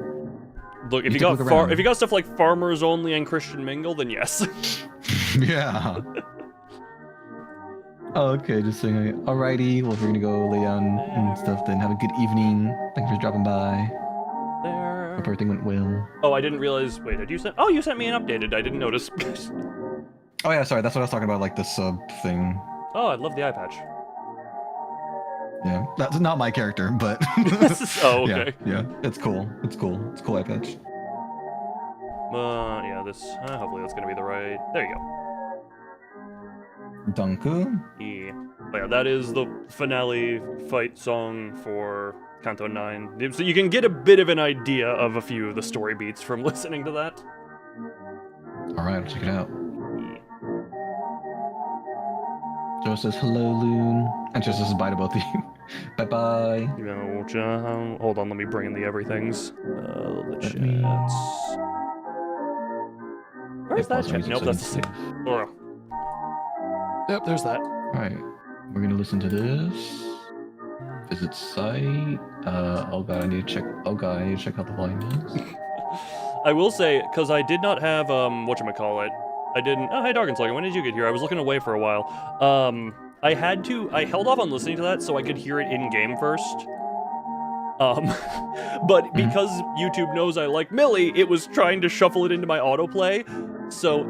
Look, if You you took a got look around. if you got stuff like Farmers Only and Christian Mingle, then yes. Yeah. Oh, okay, just saying. Alrighty, well, if you're gonna go lay down and stuff, then have a good evening. Thanks for dropping by. There. Hope everything went well. Oh, I didn't realize. Wait, did you send? Oh, you sent me an updated. I didn't notice. Oh yeah, sorry, that's what I was talking about, like the sub thing. Oh, I love the eye patch. Yeah, that's not my character, but Oh, okay. yeah, it's cool. It's cool eye patch. Yeah, this. Hopefully that's gonna be the right. There you go. Danku. Yeah. But yeah, that is the finale fight song for Kanto 9. So you can get a bit of an idea of a few of the story beats from listening to that. Alright, I'll check it out. Joe says hello, Loon. And Joe says bye to both of you. Bye-bye. You know, hold on, let me bring in the everythings. The Let me- chats. Where's that Pause the chat? music Nope, so I that's can the save. oh. Yep, there's that. Alright, we're gonna listen to this. Visit site. Oh god, I need to check. Oh god, I need to check out the volume is. I will say, because I did not have, whatchamacallit. I didn't. Oh, hey, Darkenslugger, when did you get here? I was looking away for a while. I held off on listening to that so I could hear it in game first. But because YouTube knows I like Millie, it was trying to shuffle it into my autoplay. So,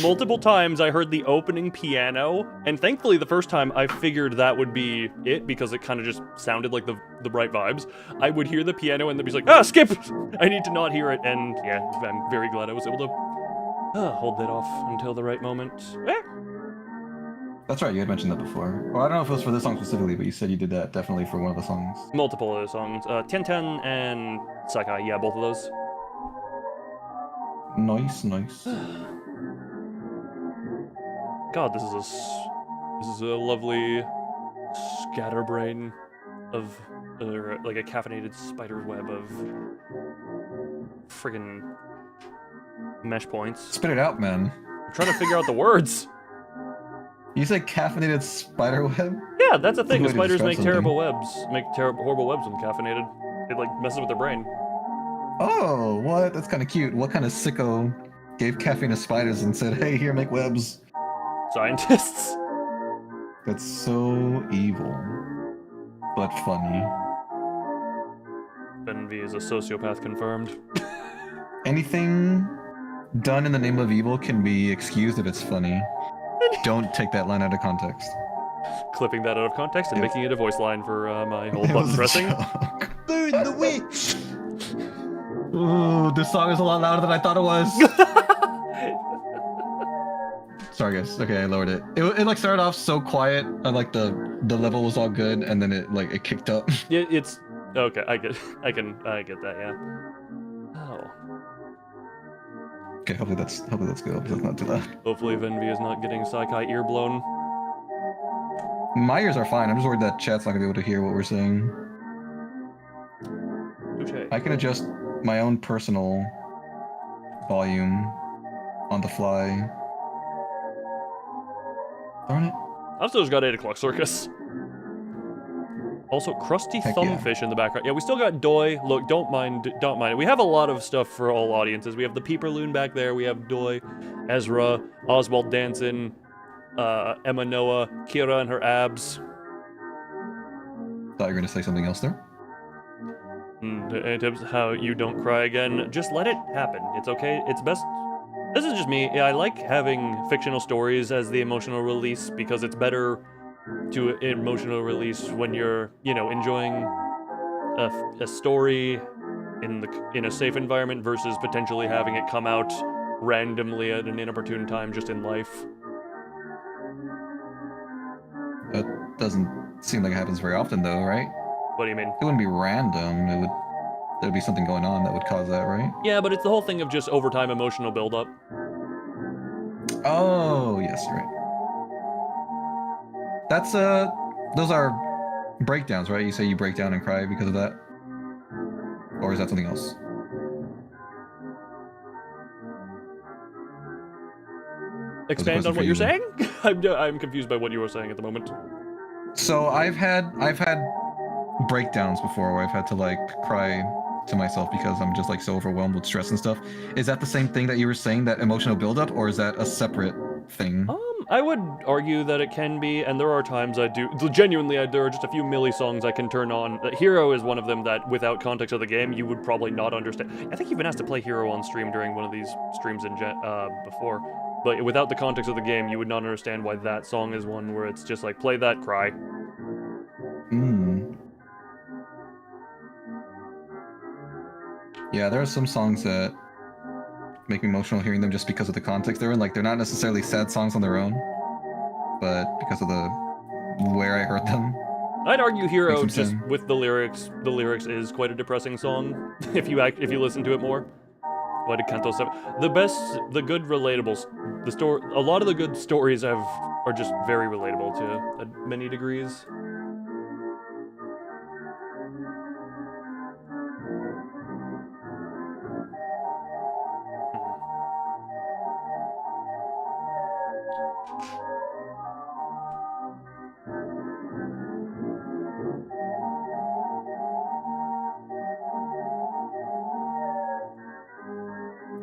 multiple times I heard the opening piano, and thankfully the first time I figured that would be it because it kind of just sounded like the right vibes. I would hear the piano and then be like, skip! I need to not hear it, and yeah, I'm very glad I was able to hold that off until the right moment. That's right, you had mentioned that before. Well, I don't know if it was for this song specifically, but you said you did that definitely for one of the songs. Multiple of the songs. Ten Ten and Sakai, yeah, both of those. Nice. God, this is a lovely scatterbrain of like a caffeinated spider web of friggin' mesh points. Spit it out, man. I'm trying to figure out the words. You said caffeinated spider web? Yeah, that's a thing. Good way to Spiders describe make something. terrible webs. Make horrible webs when caffeinated. It like messes with their brain. Oh, what? That's kind of cute. What kind of sicko gave caffeine to spiders and said, hey, here, make webs? Scientists. That's so evil. But funny. VENBY is a sociopath confirmed. Anything done in the name of evil can be excused if it's funny. Don't take that line out of context. Clipping that out of context and It- making it a voice line for my whole It button was a pressing. joke. Burn the witch! Ooh, this song is a lot louder than I thought it was. Sorry guys. Okay, I lowered it. It like started off so quiet. I like the level was all good, and then it kicked up. It's okay. I get that. Yeah. Oh. Okay, hopefully that's good. Hopefully that's not too loud. Hopefully VENBY is not getting Saikai ear blown. My ears are fine. I'm just worried that chat's not gonna be able to hear what we're saying. Touche. I can adjust my own personal volume on the fly. Darn it. I've still just got 8 o'clock circus. Also, Krusty Heck yeah. Thumbfish in the background. Yeah, we still got Doi. Look, don't mind it. We have a lot of stuff for all audiences. We have the Peeperloon back there. We have Doi, Ezra, Oswald Danson, Emma Noah, Kira and her abs. Thought you were gonna say something else there. And tips how you don't cry again. Just let it happen. It's okay. It's best. This is just me. I like having fictional stories as the emotional release because it's better to emotional release when you're, enjoying a story in a safe environment versus potentially having it come out randomly at an inopportune time just in life. That doesn't seem like it happens very often, though, right? What do you mean? It wouldn't be random. There'd be something going on that would cause that, right? Yeah, but it's the whole thing of just overtime emotional buildup. Oh, yes, you're right. That's those are breakdowns, right? You say you break down and cry because of that, or is that something else? Expand on what you're for saying? I'm confused by what you were saying at the moment. So I've had breakdowns before where I've had to like cry to myself because I'm just like so overwhelmed with stress and stuff. Is that the same thing that you were saying, that emotional buildup, or is that a separate thing? I would argue that it can be, and there are times I do. Genuinely, there are just a few Millie songs I can turn on. Hero is one of them that, without context of the game, you would probably not understand. I think you've been asked to play Hero on stream during one of these streams before, but without the context of the game, you would not understand why that song is one where it's just like, play that, cry. Yeah, there are some songs that make me emotional hearing them just because of the context they're in. Like, they're not necessarily sad songs on their own, but because of where I heard them. I'd argue Hero, Makes just them with the lyrics is quite a depressing song, if you listen to it more. What did Kanto 7? A lot of the good stories are just very relatable to many degrees.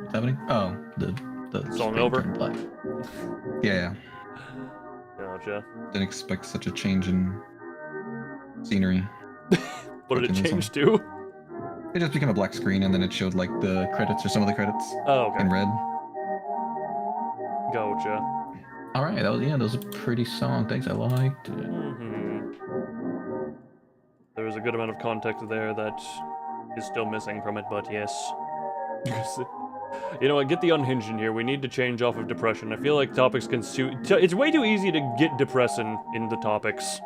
What's happening? Oh, the Song screen over? turned black. Yeah. Gotcha. Didn't expect such a change in scenery. What did it Fucking change to? It just became a black screen, and then it showed like the credits or some of the credits Oh, okay. in red. Gotcha. All right, that was a pretty song. Thanks, I liked it. There was a good amount of context there that is still missing from it, but yes. You know what, get the unhinged in here. We need to change off of depression. I feel like topics can suit... It's way too easy to get depressing in the topics.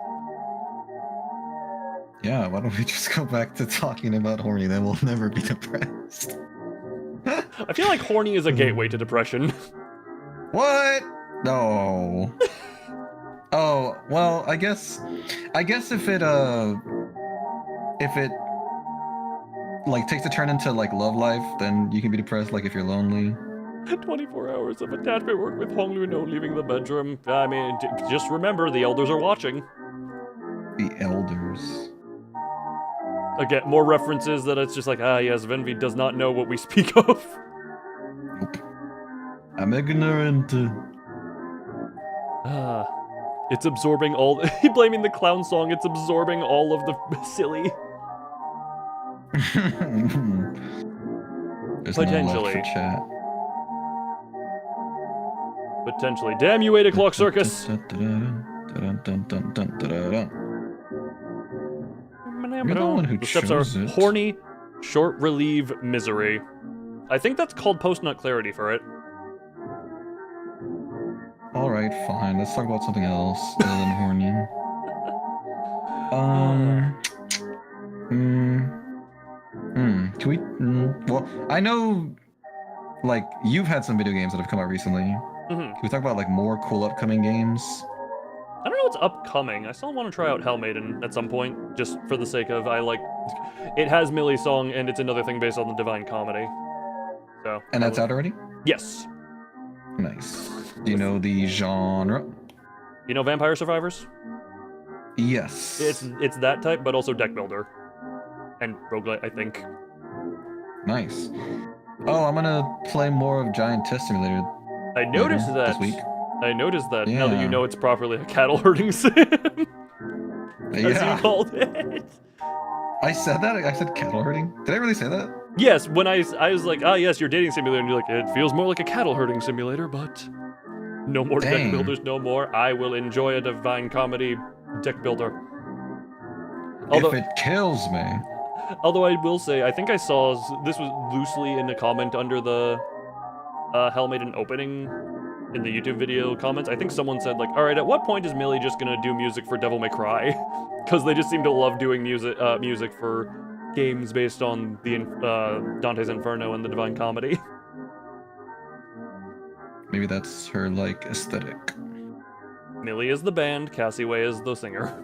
Yeah, why don't we just go back to talking about horny, then we'll never be depressed. I feel like horny is a gateway to depression. What? No. Oh, well, I guess if it like takes a turn into like love life, then you can be depressed, like if you're lonely. 24 hours of attachment work with Hong Lu No leaving the bedroom. I mean, just remember, the elders are watching. The elders. Again, more references that it's just like, yes, VENBY does not know what we speak of. Nope. I'm ignorant. It's absorbing all... blaming the clown song, it's absorbing all of the silly. There's Potentially. no left for chat. Potentially. Damn you, 8 o'clock circus! You're the one who The steps are chose it. horny, short relieve, misery. I think that's called post-nut clarity for it. Alright, fine. Let's talk about something else other than horny. Can we... well, I know, like, you've had some video games that have come out recently. Can we talk about, like, more cool upcoming games? I don't know what's upcoming. I still want to try out Hellmaiden at some point, just for the sake of, it has Millie song, and it's another thing based on the Divine Comedy. So. And that's out already? Yes. Nice. Do you know the genre? You know Vampire Survivors? Yes. It's that type, but also deck builder. And roguelite, I think. Nice. Oh, I'm gonna play more of Giant Test Simulator. I noticed that. This week. I noticed that. Yeah. Now that you know it's properly a cattle herding sim. As you called it. I said that? I said cattle herding? Did I really say that? Yes, when I was like, ah, yes, you're dating simulator, and you're like, it feels more like a cattle herding simulator, but no more deck builders, no more. I will enjoy a Divine Comedy deck builder. Although, if it kills me. Although I will say, I think I saw, this was loosely in a comment under the Hellmaiden opening in the YouTube video comments. I think someone said, like, alright, at what point is Millie just gonna do music for Devil May Cry? Because they just seem to love doing music for games based on the Dante's Inferno and the Divine Comedy. Maybe that's her, like, aesthetic. Millie is the band, Cassie Way is the singer.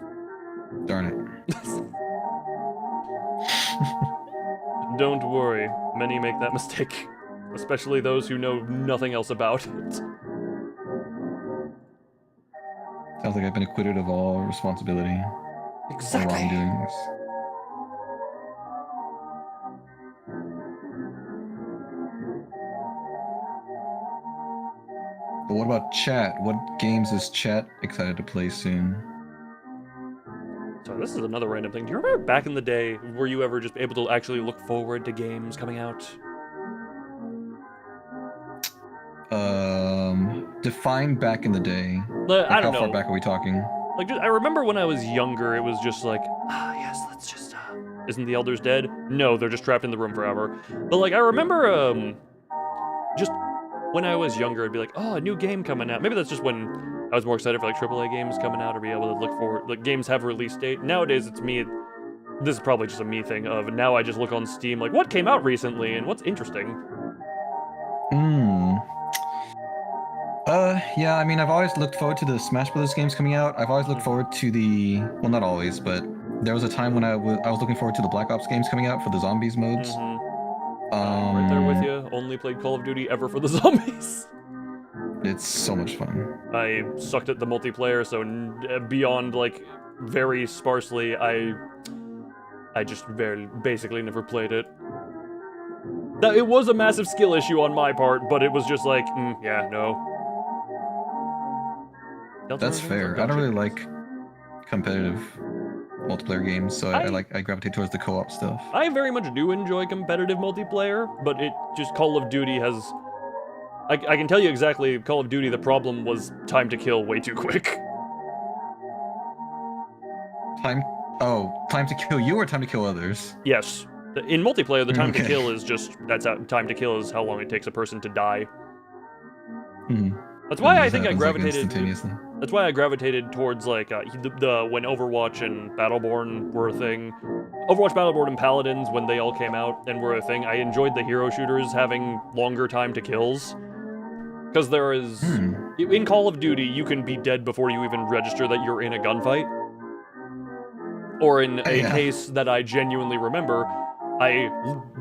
Darn it. Don't worry, many make that mistake. Especially those who know nothing else about it. Sounds like I've been acquitted of all responsibility. Exactly. All wrongdoings. But what about chat? What games is chat excited to play soon? So this is another random thing. Do you remember back in the day, were you ever just able to actually look forward to games coming out? Define back in the day. Like, I don't know. know. How far back are we talking? Like, I remember when I was younger, it was just like, yes, let's just, isn't the elders dead? No, they're just trapped in the room forever. But, like, I remember, just when I was younger, I'd be like, oh, a new game coming out. Maybe that's just when I was more excited for, like, AAA games coming out or be able to look forward, like, games have a release date. Nowadays, it's me, this is probably just a me thing of, now I just look on Steam, like, what came out recently and what's interesting? Yeah, I mean, I've always looked forward to the Smash Brothers games coming out. I've always looked forward to the, well, not always, but there was a time when I was looking forward to the Black Ops games coming out for the zombies modes. Right there with you. Only played Call of Duty ever for the zombies. It's so much fun. I sucked at the multiplayer, so beyond, like, very sparsely, I just basically never played it. It was a massive skill issue on my part, but it was just like, yeah, no. That's fair. I don't really like competitive multiplayer games, so I gravitate towards the co-op stuff. I very much do enjoy competitive multiplayer, but it just, Call of Duty has... I can tell you exactly, Call of Duty, the problem was time to kill way too quick. Time to kill you or time to kill others? Yes. In multiplayer, the time to kill is just, time to kill is how long it takes a person to die. That's why I think I gravitated. That's why I gravitated towards like when Overwatch and Battleborn were a thing. Overwatch, Battleborn, and Paladins, when they all came out and were a thing, I enjoyed the hero shooters having longer time to kills. Because there is in Call of Duty, you can be dead before you even register that you're in a gunfight. Or in a case that I genuinely remember, I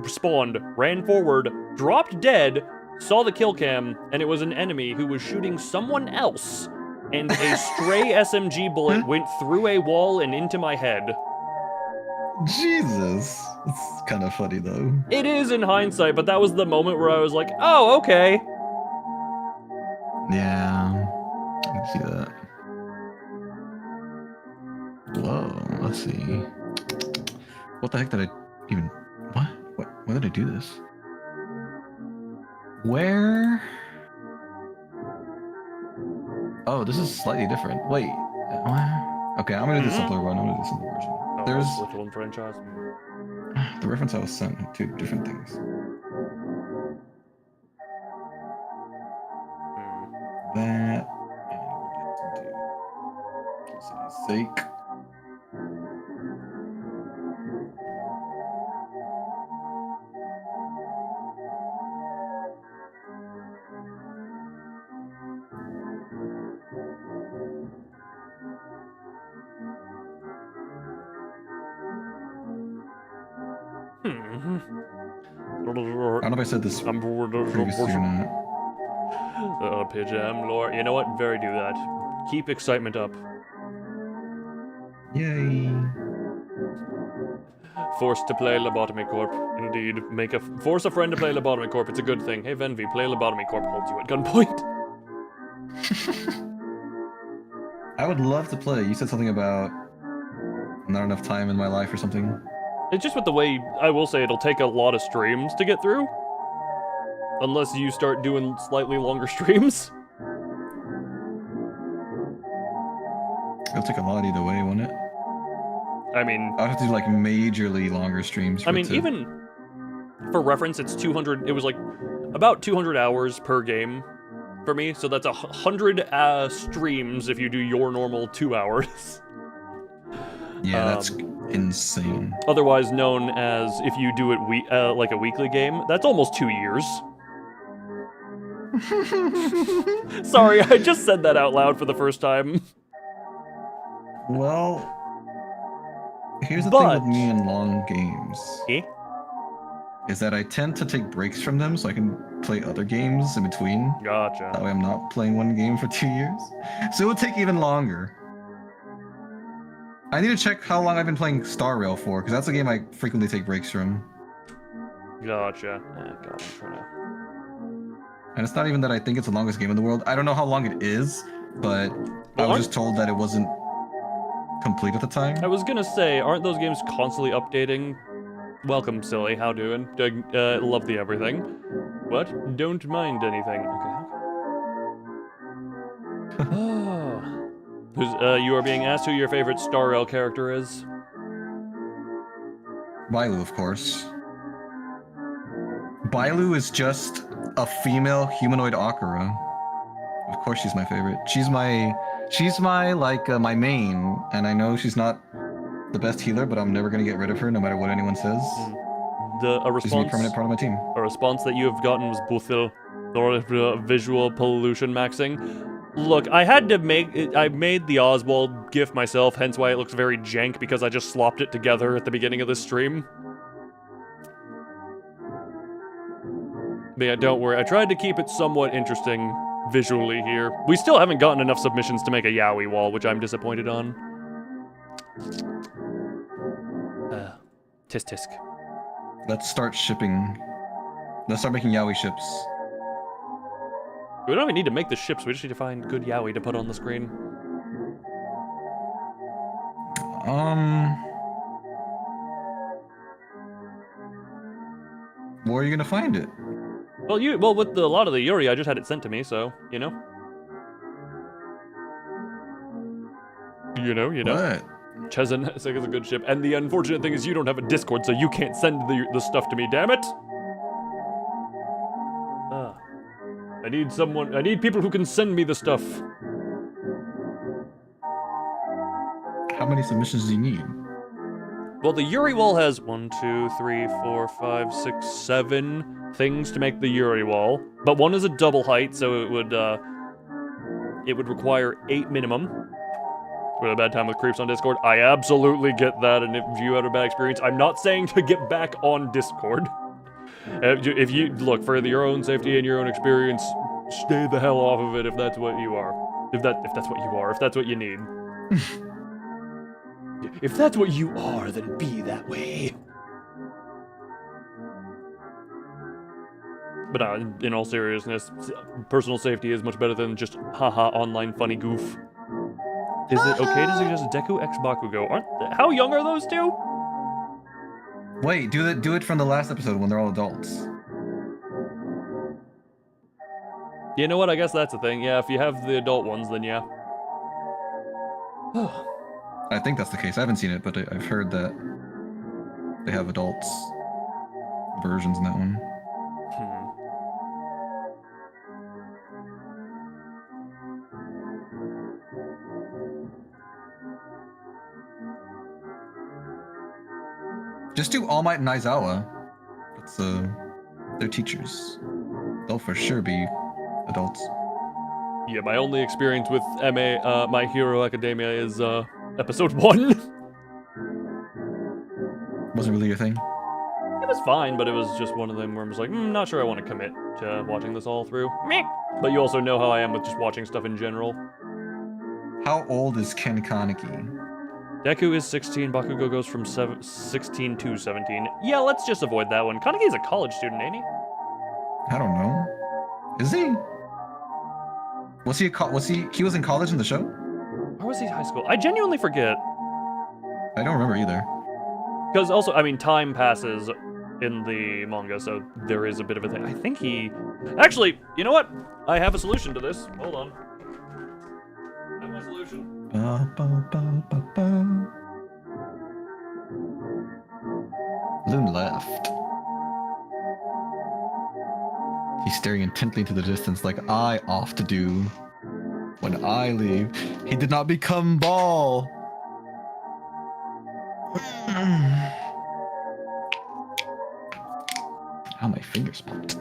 spawned, ran forward, dropped dead, saw the kill cam, and it was an enemy who was shooting someone else, and a stray SMG bullet went through a wall and into my head. Jesus. It's kind of funny, though. It is in hindsight, but that was the moment where I was like, oh, okay. Yeah, I can see that. Whoa, let's see. What the heck did I even... What? Why did I do this? Where... Oh, this is slightly different. Wait. Okay, I'm gonna do the simpler one. I'm gonna do the simpler version. Oh, There's Switzerland franchise. the reference I was sent. Two different things. That and we'll just do simplicity's sake. I don't know if I said this previously or not. Pidgem lore. You know what? Very do that. Keep excitement up. Yay. Forced to play Lobotomy Corp. Indeed. Force a friend to play Lobotomy Corp. It's a good thing. Hey, VENBY, play Lobotomy Corp. Holds you at gunpoint. I would love to play. You said something about not enough time in my life or something. It's just with the way, I will say, it'll take a lot of streams to get through. Unless you start doing slightly longer streams. It'll take a lot either way, won't it? I mean... I'd have to do like majorly longer streams. I mean, even for reference, it's 200, it was like about 200 hours per game for me. So that's 100 streams if you do your normal 2 hours. Yeah, that's insane. Otherwise known as, if you do it like a weekly game, that's almost 2 years. Sorry, I just said that out loud for the first time. Well, here's the thing with me and long games. Eh? Is that I tend to take breaks from them so I can play other games in between. Gotcha. That way I'm not playing one game for 2 years. So it would take even longer. I need to check how long I've been playing Star Rail for, because that's a game I frequently take breaks from. Gotcha. God, I'm trying to... And it's not even that I think it's the longest game in the world. I don't know how long it is, but I was just told that it wasn't complete at the time. I was gonna say, aren't those games constantly updating? Welcome, silly. How doing? Love the everything. What? Don't mind anything. Okay. Oh. You are being asked who your favorite Star Rail character is. Bailu, of course. Bailu is just a female humanoid Akira. Of course she's my favorite. She's my my main, and I know she's not the best healer, but I'm never gonna get rid of her no matter what anyone says. She's a permanent part of my team. A response that you have gotten was Buthil, or visual pollution maxing. Look, I had to I made the Oswald GIF myself, hence why it looks very jank, because I just slopped it together at the beginning of this stream. But yeah, don't worry, I tried to keep it somewhat interesting visually here. We still haven't gotten enough submissions to make a yaoi wall, which I'm disappointed on. Tisk tisk. Let's start shipping. Let's start making yaoi ships. We don't even need to make the ships, we just need to find good yaoi to put on the screen. Where are you gonna find it? Well, with a lot of the Yuri, I just had it sent to me, so, you know. You know. What? Chezen is a good ship, and the unfortunate thing is you don't have a Discord, so you can't send the stuff to me, damn it! I need people who can send me the stuff. How many submissions do you need? Well, the Yuri wall has 1, 2, 3, 4, 5, 6, 7 things to make the Yuri wall, but one is a double height, so it would require 8 minimum. We had a bad time with creeps on Discord. I absolutely get that, and if you had a bad experience, I'm not saying to get back on Discord. If you look for your own safety and your own experience, stay the hell off of it if that's what you are. If that's what you are, if that's what you need. If that's what you are, then be that way. But in all seriousness, personal safety is much better than just haha online funny goof. Is it okay to suggest Deku X Bakugo? How young are those two? Wait, do it from the last episode when they're all adults. You know what? I guess that's the thing. Yeah, if you have the adult ones, then yeah. I think that's the case. I haven't seen it, but I've heard that they have adults versions in that one. Just do All Might and Aizawa. That's they're teachers. They'll for sure be adults. Yeah, my only experience with My Hero Academia is episode 1. Wasn't really your thing. It was fine, but it was just one of them where I'm just like, not sure I want to commit to watching this all through. Meh. But you also know how I am with just watching stuff in general. How old is Ken Kaneki? Deku is 16, Bakugo goes from 16 to 17. Yeah, let's just avoid that one. Kaneki's a college student, ain't he? I don't know. Is he? Was he he was in college in the show? Or was he high school? I genuinely forget. I don't remember either. Because also, I mean, time passes in the manga, so there is a bit of a thing. I think he... Actually, you know what? I have a solution to this. Hold on. I have my solution. Loon left. He's staring intently into the distance like I off to do. When I leave, he did not become Ball. How my fingers popped.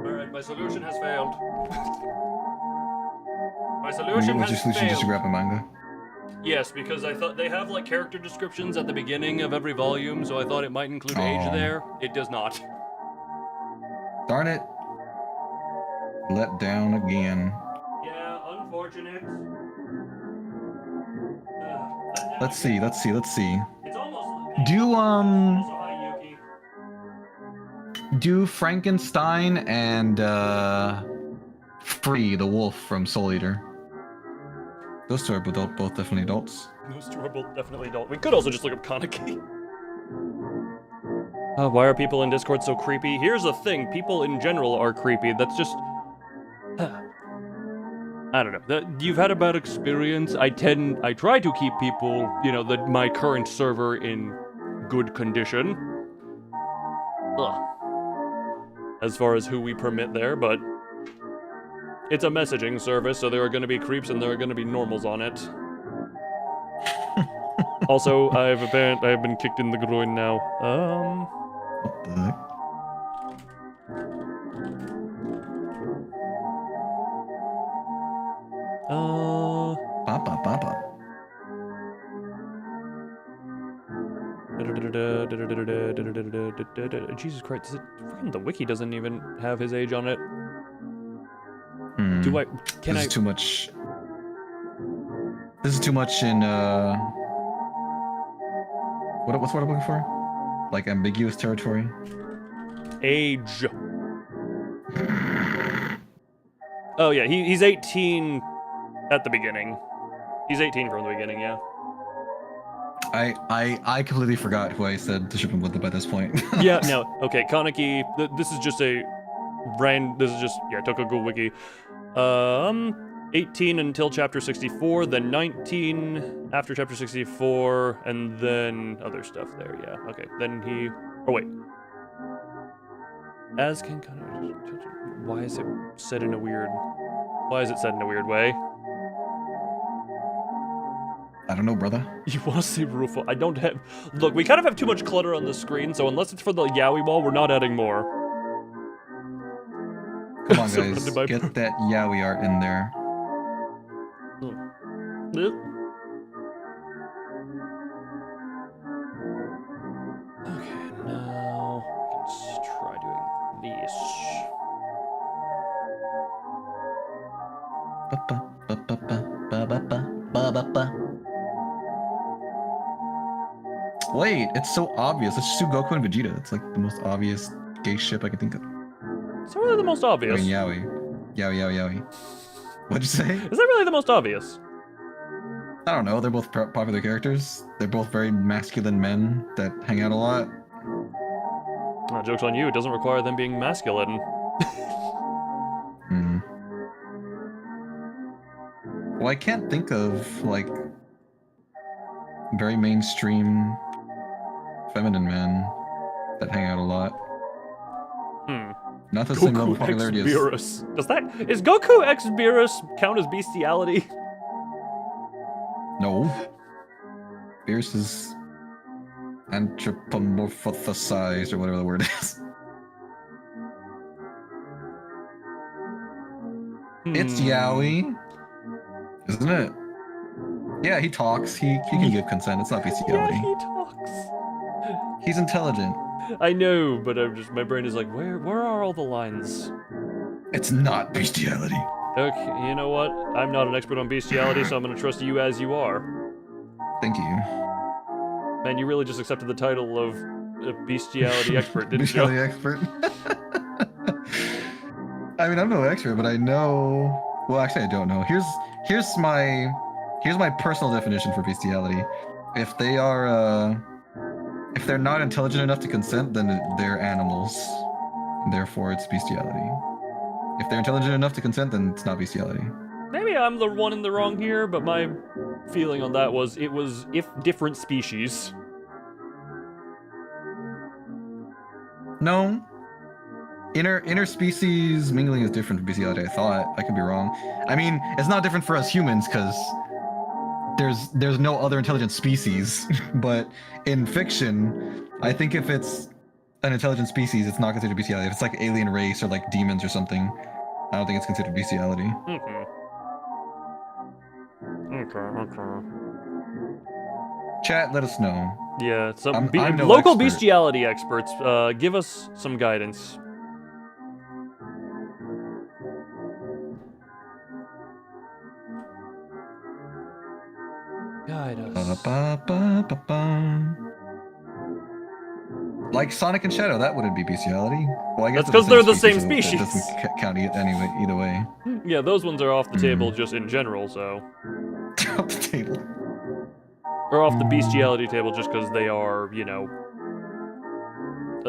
Alright, my solution has failed. My Was solution your has solution failed. just to grab a manga? Yes, because I thought they have like character descriptions at the beginning of every volume, so I thought it might include age there. It does not. Darn it. Let down again. Yeah, unfortunate. Let's see. It's almost Do also hi, Yuki. do Frankenstein and Free the wolf from Soul Eater. Those two are both definitely adults. Those two are both definitely adult. We could also just look up Kaneki. Why are people in Discord so creepy? Here's the thing, people in general are creepy. That's just... I don't know. You've had a bad experience. I try to keep people, my current server in good condition. Ugh. As far as who we permit there, but... It's a messaging service, so there are going to be creeps and there are going to be normals on it. Also, I have been kicked in the groin now. What the heck? Papa. Jesus Christ, the wiki doesn't even have his age on it. This is too much. This is too much in what's what I'm looking for? Like ambiguous territory. Age. Oh yeah, he's 18 at the beginning. He's 18 from the beginning, yeah. I completely forgot who I said to ship him with by this point. Yeah, no, okay, Kaneki, this is just a This is just, yeah, took a Google wiki. 18 until chapter 64, then 19 after chapter 64, and then other stuff there, yeah. Okay, then he... Oh, wait. As can kind of... Why is it said in a weird... Why is it said in a weird way? I don't know, brother. You want to say Rufo? I don't have... Look, we kind of have too much clutter on the screen, so unless it's for the yaoi wall, we're not adding more. Come on, guys. Get that yaoi art in there. Okay, now... Let's try doing this. Wait, it's so obvious. It's just Goku and Vegeta. It's like the most obvious gay ship I can think of. Is that really the most obvious? I mean, yaoi. Yaoi. What'd you say? Is that really the most obvious? I don't know. They're both popular characters. They're both very masculine men that hang out a lot. Joke's on you. It doesn't require them being masculine. Well, I can't think of, like, very mainstream feminine men that hang out a lot. Not the same level of popularity as... Beerus. Is Goku X Beerus count as bestiality? No. Beerus is anthropomorphized, or whatever the word is. It's yaoi, isn't it? Yeah, he talks. He can give consent. It's not bestiality. Yeah, he talks. He's intelligent. I know, but my brain is like, where are all the lines? It's not bestiality. Okay, you know what? I'm not an expert on bestiality, so I'm gonna trust you as you are. Thank you. Man, you really just accepted the title of a bestiality expert, didn't Bestiality you? expert. I mean, I'm no expert, but I know. Well, actually, I don't know. Here's my personal definition for bestiality. If they are, if they're not intelligent enough to consent, then they're animals. Therefore, it's bestiality. If they're intelligent enough to consent, then it's not bestiality. Maybe I'm the one in the wrong here, but my feeling on that was it was if different species. No. Interspecies mingling is different from bestiality, I thought. I could be wrong. I mean, it's not different for us humans, because there's no other intelligent species. But in fiction, I think if it's an intelligent species, it's not considered bestiality. If it's like alien race or like demons or something, I don't think it's considered bestiality. Okay. Chat, let us know. Yeah, some I'm no local expert. bestiality experts, give us some guidance. Guide us. Like Sonic and Shadow, that wouldn't be bestiality. Well, I guess That's 'cause they're the same so it species. doesn't count either way. Yeah, those ones are off the table just in general, so. Off the table. Or off the bestiality table just because they are, you know,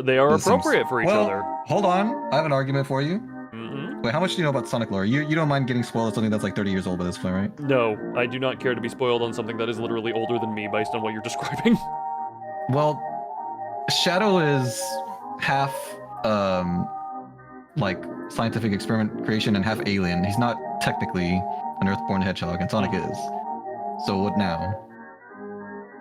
they are This seems- appropriate for each well, other. Hold on, I have an argument for you. Mm-hmm. Wait, how much do you know about Sonic lore? You don't mind getting spoiled on something that's like 30 years old by this point, right? No, I do not care to be spoiled on something that is literally older than me based on what you're describing. Well, Shadow is half, like, scientific experiment creation and half alien. He's not technically an Earthborn hedgehog, and Sonic is. So what now?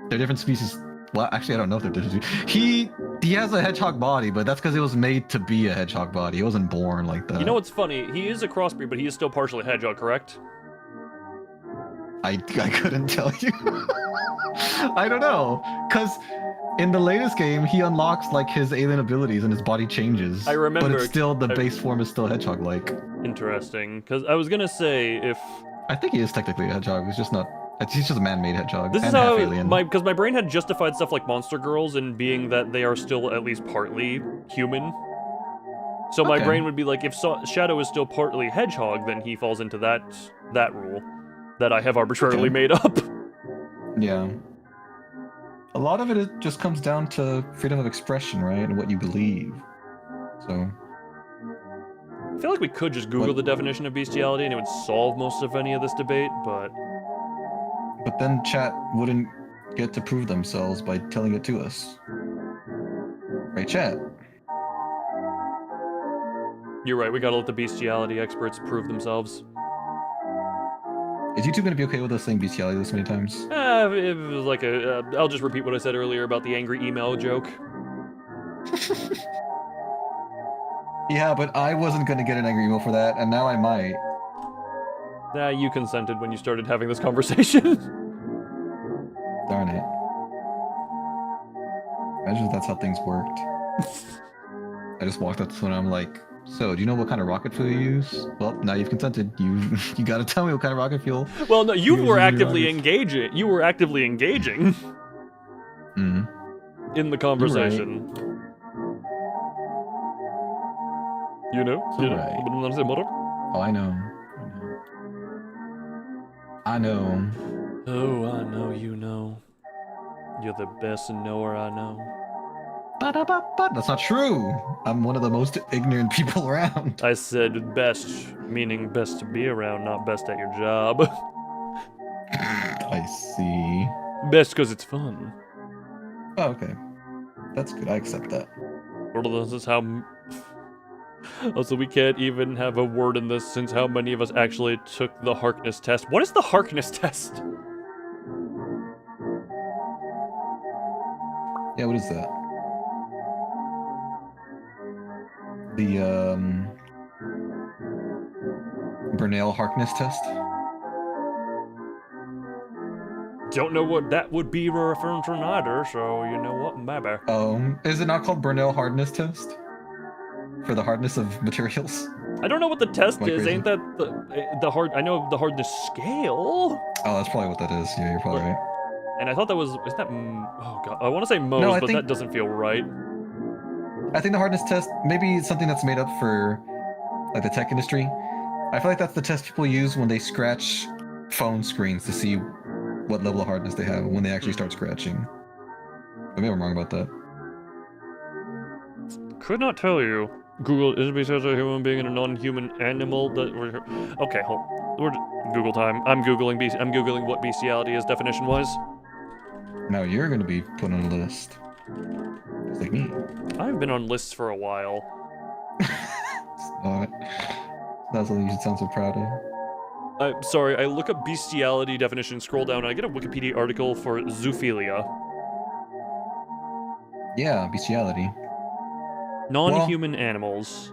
They're different species. Well, actually, I don't know if they're different species. He has a hedgehog body, but that's because it was made to be a hedgehog body. He wasn't born like that. You know what's funny? He is a crossbreed, but he is still partially hedgehog, correct? I couldn't tell you. I don't know, because in the latest game, he unlocks like his alien abilities and his body changes. I remember. But it's still, the base form is still hedgehog-like. Interesting, because I was gonna say if... I think he is technically a hedgehog, he's just not... He's just a man-made hedgehog. This is and how, half alien. because my brain had justified stuff like Monster Girls and being that they are still at least partly human. So my Okay. brain would be like, if Shadow is still partly hedgehog, then he falls into that rule that I have arbitrarily made up. Yeah. A lot of it just comes down to freedom of expression, right? And what you believe. So... I feel like we could just Google the definition of bestiality and it would solve most of any of this debate, but then chat wouldn't get to prove themselves by telling it to us. Right, chat? you're right, we gotta let the bestiality experts prove themselves. Is YouTube gonna be okay with us saying bestiality this many times? It was like I'll just repeat what I said earlier about the angry email joke. Yeah, but I wasn't gonna get an angry email for that, and now I might. You consented when you started having this conversation. Darn it. Imagine if that's how things worked. I just walked up to someone and I'm like, so, do you know what kind of rocket fuel you use? Well, now you've consented. You gotta tell me what kind of rocket fuel. Well, no, you were actively rockets. engaging. You were actively engaging in the conversation. Right. You know? It's alright. Oh, I know. I know. Oh, I know you know. You're the best knower I know. That's not true. I'm one of the most ignorant people around. I said best, meaning best to be around, not best at your job. I see. Best because it's fun. Oh, okay. That's good. I accept that. This is how... Also, we can't even have a word in this since how many of us actually took the Harkness test. What is the Harkness test? Yeah, what is that? The, Bernal Harkness test? Don't know what that would be referring to neither, so you know what, maybe. Is it not called Bernal Hardness test? For the hardness of materials? I don't know what the test Am I is. crazy? Ain't that the hard? I know the hardness scale. Oh, that's probably what that is. Yeah, you're probably right. And I thought that was, is that, oh god, I want to say Mohs, No, I but think- that doesn't feel right. I think the hardness test, maybe it's something that's made up for, like, the tech industry. I feel like that's the test people use when they scratch phone screens to see what level of hardness they have when they actually start scratching. Maybe I'm wrong about that. Could not tell you. Google is besides a human being and a non-human animal that we're... Okay, hold. We're Google time. I'm googling what bestiality is definition-wise. Now you're gonna be put on a list. Just like me. I've been on lists for a while. It's not. That's something you should sound so proud of. I'm sorry, I look up bestiality definition, scroll down, and I get a Wikipedia article for zoophilia. Yeah, bestiality. Non-human animals.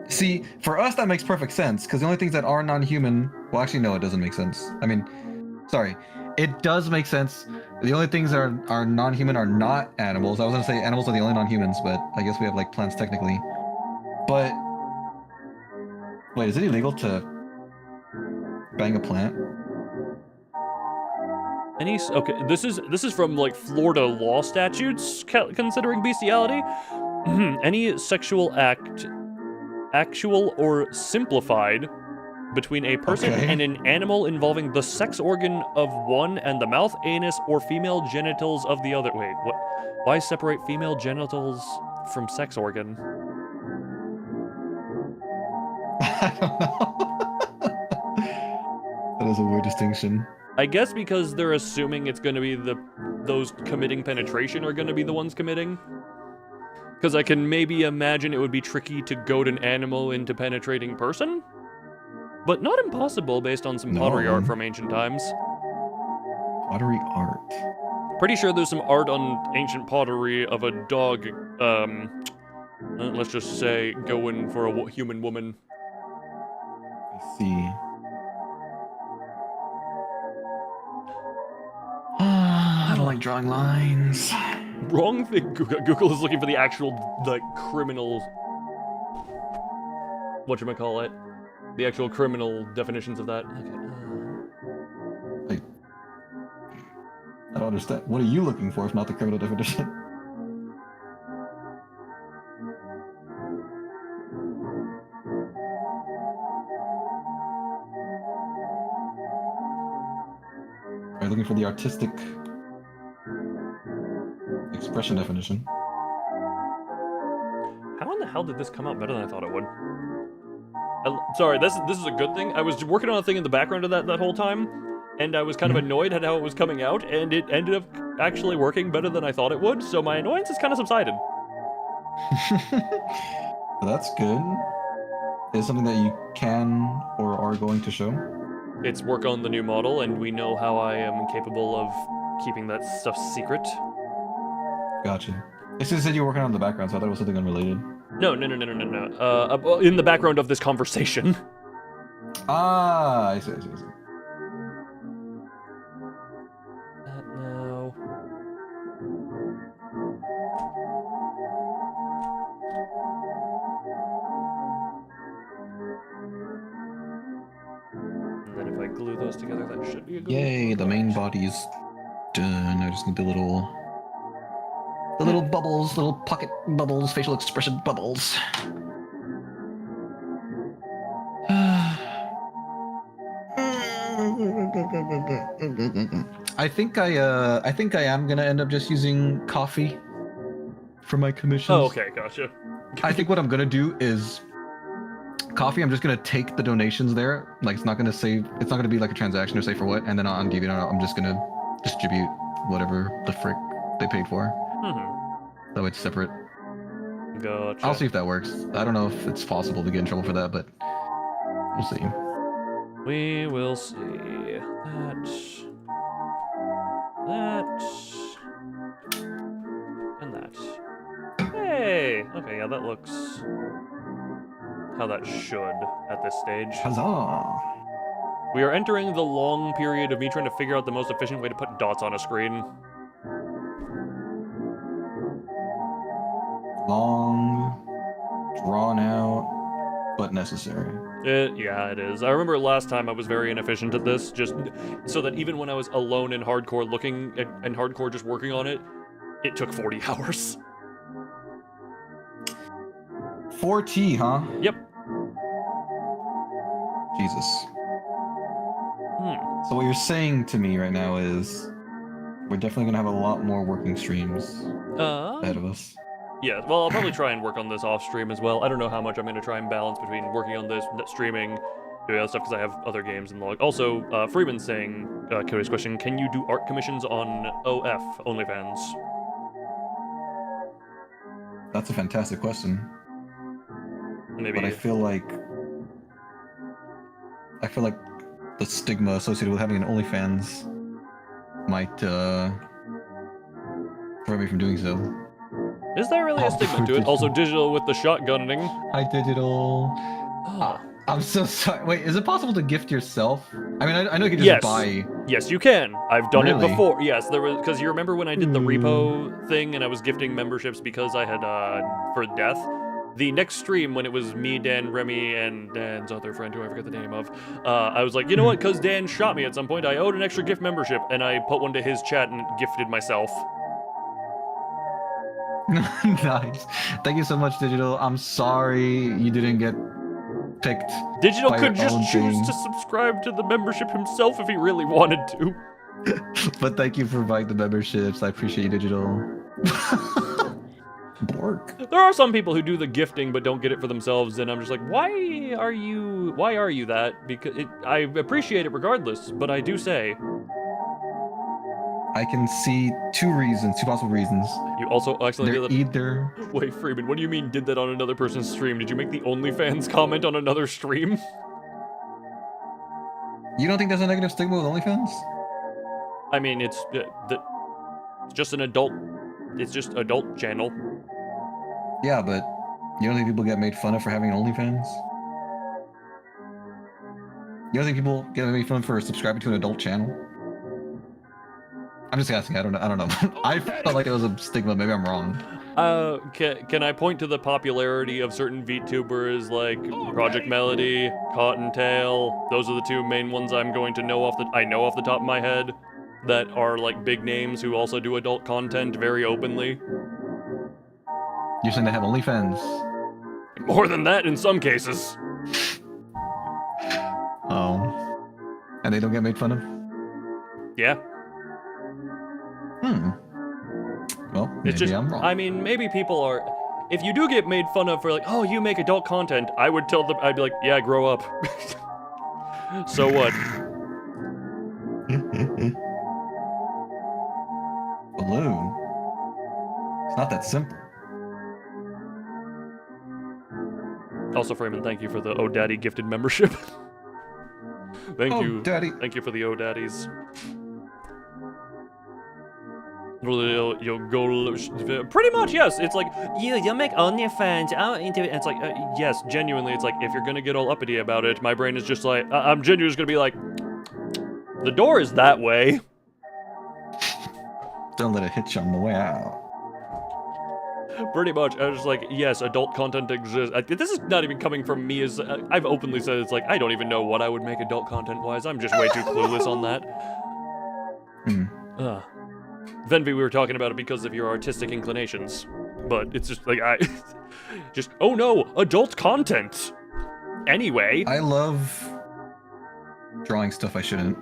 See, for us that makes perfect sense, because the only things that are non-human... Well, actually, no, it doesn't make sense. I mean, sorry. It does make sense. The only things that are non-human are not animals. I was going to say animals are the only non-humans, but I guess we have, like, plants technically. But... Wait, is it illegal to bang a plant? Okay, this is from like Florida law statutes considering bestiality. Any sexual act, actual or simplified, between a person Okay. and an animal involving the sex organ of one and the mouth, anus, or female genitals of the other. Wait, what? Why separate female genitals from sex organ? I don't know. That is a weird distinction. I guess because they're assuming it's going to be those committing penetration are going to be the ones committing. Because I can maybe imagine it would be tricky to goad an animal into penetrating person, but not impossible based on some pottery No. art from ancient times. Pottery art. Pretty sure there's some art on ancient pottery of a dog, let's just say, going for a human woman. I see. I don't like drawing lines. Wrong thing. Google is looking for the actual, like, criminal... Whatchamacallit? The actual criminal definitions of that. Okay. I don't understand. What are you looking for if not the criminal definition? Are you looking for the artistic expression definition? How in the hell did this come out better than I thought it would? Sorry, this is a good thing. I was working on a thing in the background of that whole time, and I was kind of annoyed at how it was coming out, and it ended up actually working better than I thought it would, so my annoyance has kind of subsided. That's good. Is something that you can or are going to show? It's work on the new model, and we know how I am capable of keeping that stuff secret. Gotcha. It just said you were working on the background, so I thought it was something unrelated. No. In the background of this conversation. Ah, I see. That now. And then if I glue those together, that should be a good Yay, the main body's done. I just need the little bubbles, little pocket bubbles, facial expression bubbles. I think I am gonna end up just using coffee for my commissions. Oh, okay, gotcha. I think what I'm gonna do is coffee. I'm just gonna take the donations there. Like it's not gonna be like a transaction or say for what, and then on DeviantArt I'm just gonna distribute whatever the frick they paid for. That way it's separate. Gotcha. I'll see if that works. I don't know if it's possible to get in trouble for that, but we'll see. We will see. That. And that. Hey! Okay, yeah, that looks how that should at this stage. Huzzah! We are entering the long period of me trying to figure out the most efficient way to put dots on a screen. Long, drawn out, but necessary. Yeah, it is. I remember last time I was very inefficient at this, just so that even when I was alone in hardcore looking and hardcore just working on it, it took 40 hours. 4T, huh? Yep. Jesus. So what you're saying to me right now is we're definitely gonna have a lot more working streams ahead of us. Yeah, well, I'll probably try and work on this off stream as well. I don't know how much I'm going to try and balance between working on this, streaming, doing other stuff, because I have other games in the log. Also, Freeman's saying, curious question, can you do art commissions on OF, OnlyFans? That's a fantastic question. Maybe. But I feel like the stigma associated with having an OnlyFans might prevent me from doing so. Is there really a stigma to it? Also, digital with the shotgunning. Hi, digital. Oh. I'm so sorry. Wait, is it possible to gift yourself? I mean, I know you can just buy. Yes, you can. I've done it Really? before. Yes, there was, because you remember when I did the repo thing and I was gifting memberships because I had for death. The next stream, when it was me, Dan, Remy, and Dan's other friend, who I forget the name of, I was like, you know what? Because Dan shot me at some point, I owed an extra gift membership, and I put one to his chat and gifted myself. Nice. Thank you so much, Digital. I'm sorry you didn't get picked. Digital by could your just own choose thing. to subscribe to the membership himself if he really wanted to. But thank you for buying the memberships. I appreciate you, Digital. Bork. There are some people who do the gifting but don't get it for themselves, and I'm just like, why are you that? Because I appreciate it regardless, but I do say. I can see two possible reasons. You also actually They're did that. either. Wait, Freeman, what do you mean did that on another person's stream? Did you make the OnlyFans comment on another stream? You don't think there's a negative stigma with OnlyFans? I mean, it's just an adult. It's just adult channel. Yeah, but you don't think people get made fun of for having OnlyFans? You don't think people get made fun of for subscribing to an adult channel? I'm just asking. I don't know. I felt like it was a stigma. Maybe I'm wrong. Can I point to the popularity of certain VTubers like Project Melody, Cottontail? Those are the two main ones I'm going to know off the top of my head that are like big names who also do adult content very openly. You're saying they have OnlyFans? More than that in some cases. Oh. And they don't get made fun of? Yeah. Well, maybe It's just, I'm wrong. I mean, maybe people are. if you do get made fun of for like, oh, you make adult content, I would tell them, I'd be like, yeah, grow up. So what? Balloon. It's not that simple. Also, Freeman, thank you for the ODaddy gifted membership. Thank Oh, you. Daddy. Thank you for the ODaddies. You'll go. Pretty much, yes. It's like, you'll make OnlyFans. And it's like, yes, genuinely, it's like, if you're gonna get all uppity about it, my brain is just like, I'm genuinely just gonna be like, the door is that way. Don't let it hit you on the way out. Pretty much, I was just like, yes, adult content exists. This is not even coming from me, as I've openly said, it's like, I don't even know what I would make adult content-wise. I'm just way too clueless on that. VENBY, we were talking about it because of your artistic inclinations. But it's just like, oh no, adult content! Anyway. I love drawing stuff I shouldn't.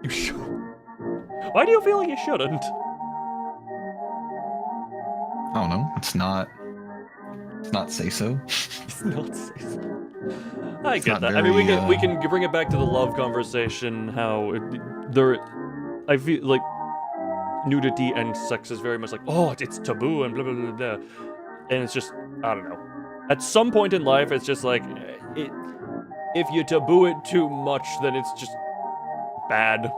You should. Why do you feel like you shouldn't? I don't know. It's not say so. It's not say so. I It's get not that. I mean, we very, can bring it back to the love conversation. How I feel like nudity and sex is very much like, oh, it's taboo and blah blah blah blah, and it's just, I don't know. At some point in life, it's just like, if you taboo it too much, then it's just bad.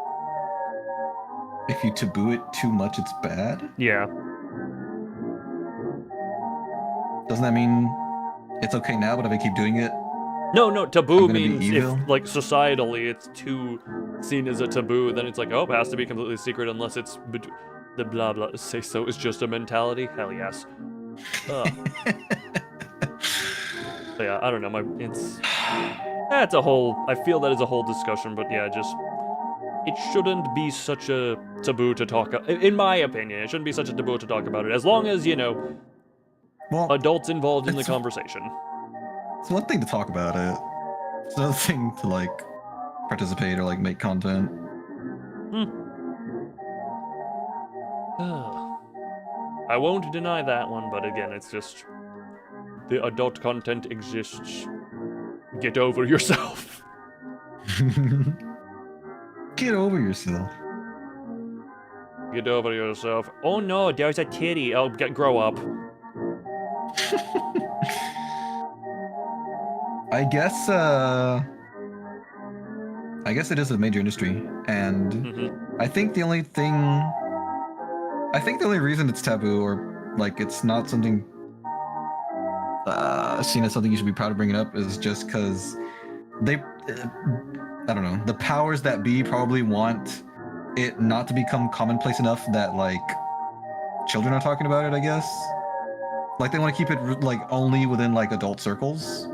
If you taboo it too much, it's bad? Yeah. Doesn't that mean it's okay now, but if I keep doing it? No, taboo I'm gonna be means if, evil? like, societally it's too seen as a taboo, then it's like, oh, it has to be completely secret unless it's the blah blah say so is just a mentality. Hell yes. But yeah, I don't know, it's a whole, I feel that is a whole discussion, but yeah, just, it shouldn't be such a taboo to talk, in my opinion, it shouldn't be such a taboo to talk about it, as long as, Well, adults involved in the conversation. it's one thing to talk about it. It's another thing to, like, participate or, like, make content. I won't deny that one, but again, it's just, the adult content exists. Get over yourself. Get over yourself. Get over yourself. Oh no, there's a titty. Oh, grow up. I guess it is a major industry, and I think the only reason it's taboo, or like it's not something seen as something you should be proud of bringing up, is just because they, I don't know, the powers that be probably want it not to become commonplace enough that like children are talking about it, I guess. Like they want to keep it like only within like adult circles.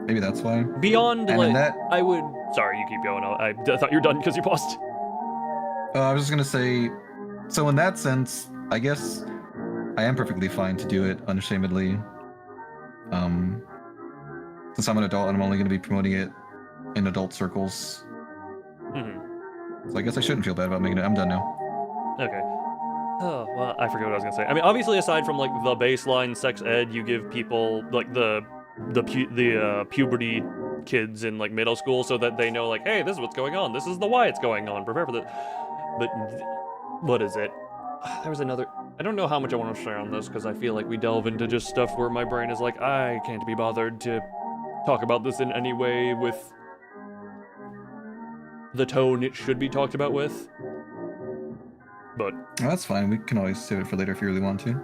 Maybe that's why. Beyond, and like, that, I would... Sorry, you keep going. I thought you were done because you paused. I was just gonna say, so in that sense, I guess I am perfectly fine to do it unashamedly. Since I'm an adult and I'm only gonna be promoting it in adult circles. So I guess I shouldn't feel bad about making it. I'm done now. Okay. Oh, well, I forget what I was gonna say. I mean, obviously, aside from, like, the baseline sex ed, you give people, like, the puberty kids in, like, middle school so that they know, like, hey, this is what's going on. This is the why it's going on. Prepare for that. But what is it? There was another... I don't know how much I want to share on this because I feel like we delve into just stuff where my brain is like, I can't be bothered to talk about this in any way with the tone it should be talked about with. But... Oh, that's fine. We can always save it for later if you really want to.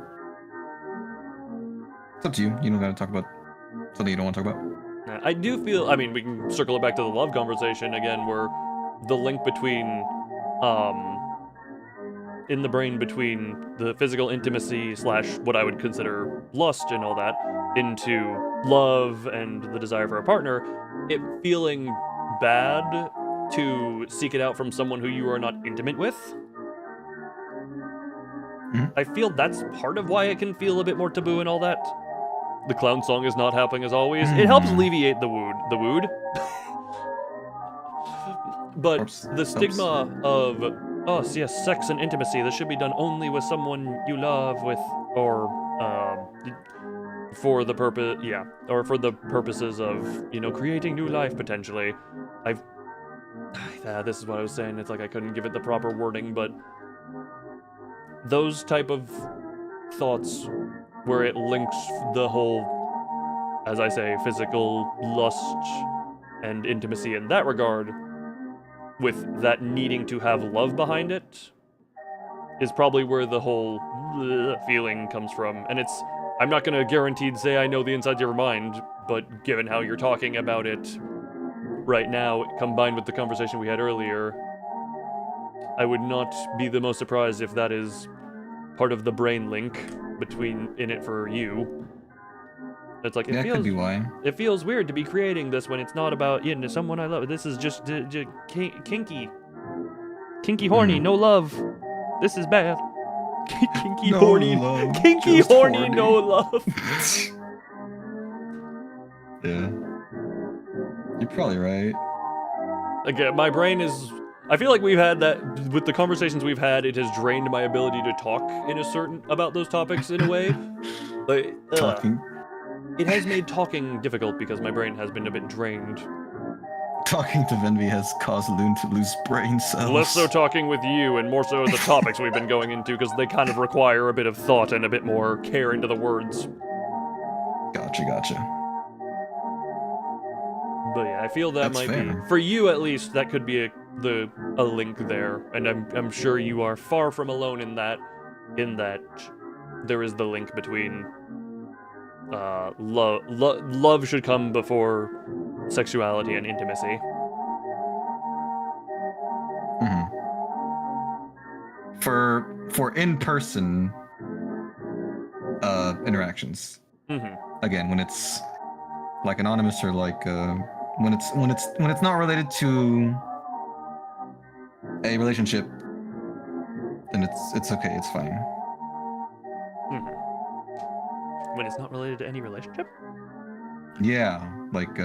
It's up to you. You don't gotta talk about something you don't want to talk about. I do feel, I mean, we can circle it back to the love conversation again, where the link between, in the brain between the physical intimacy / what I would consider lust and all that, into love and the desire for a partner, it feeling bad to seek it out from someone who you are not intimate with. I feel that's part of why it can feel a bit more taboo and all that. The clown song is not happening as always. It helps alleviate the wood. But the stigma of, oh, yes, sex and intimacy, this should be done only with someone you love with, or, for the purpose, yeah, or for the purposes of, you know, creating new life potentially. This is what I was saying. It's like I couldn't give it the proper wording, but those type of thoughts where it links the whole, as I say, physical lust and intimacy in that regard with that needing to have love behind it is probably where the whole feeling comes from. And I'm not going to guaranteed say I know the insides of your mind, but given how you're talking about it right now, combined with the conversation we had earlier, I would not be the most surprised if that is part of the brain link in it for you. It's like, That could be why. It feels weird to be creating this when it's not about, you know, someone I love. This is just kinky. Kinky horny, no love. This is bad. Kinky No horny. love, Kinky just horny, horny. no love. Yeah. You're probably right. Again, my brain is... I feel like we've had that... With the conversations we've had, it has drained my ability to talk about those topics in a way. Like, Talking it has made talking difficult because my brain has been a bit drained. Talking to VENBY has caused Loon to lose brain cells. Less so talking with you, and more so the topics we've been going into, because they kind of require a bit of thought and a bit more care into the words. Gotcha. But yeah, I feel that That's might fair. be, for you at least, that could be a link there, and I'm sure you are far from alone in that there is the link between love should come before sexuality and intimacy. Mm-hmm. For in-person interactions. Mm-hmm. Again, when it's like anonymous or like when it's not related to a relationship, then it's okay, it's fine. Mm-hmm. When it's not related to any relationship? Yeah, like you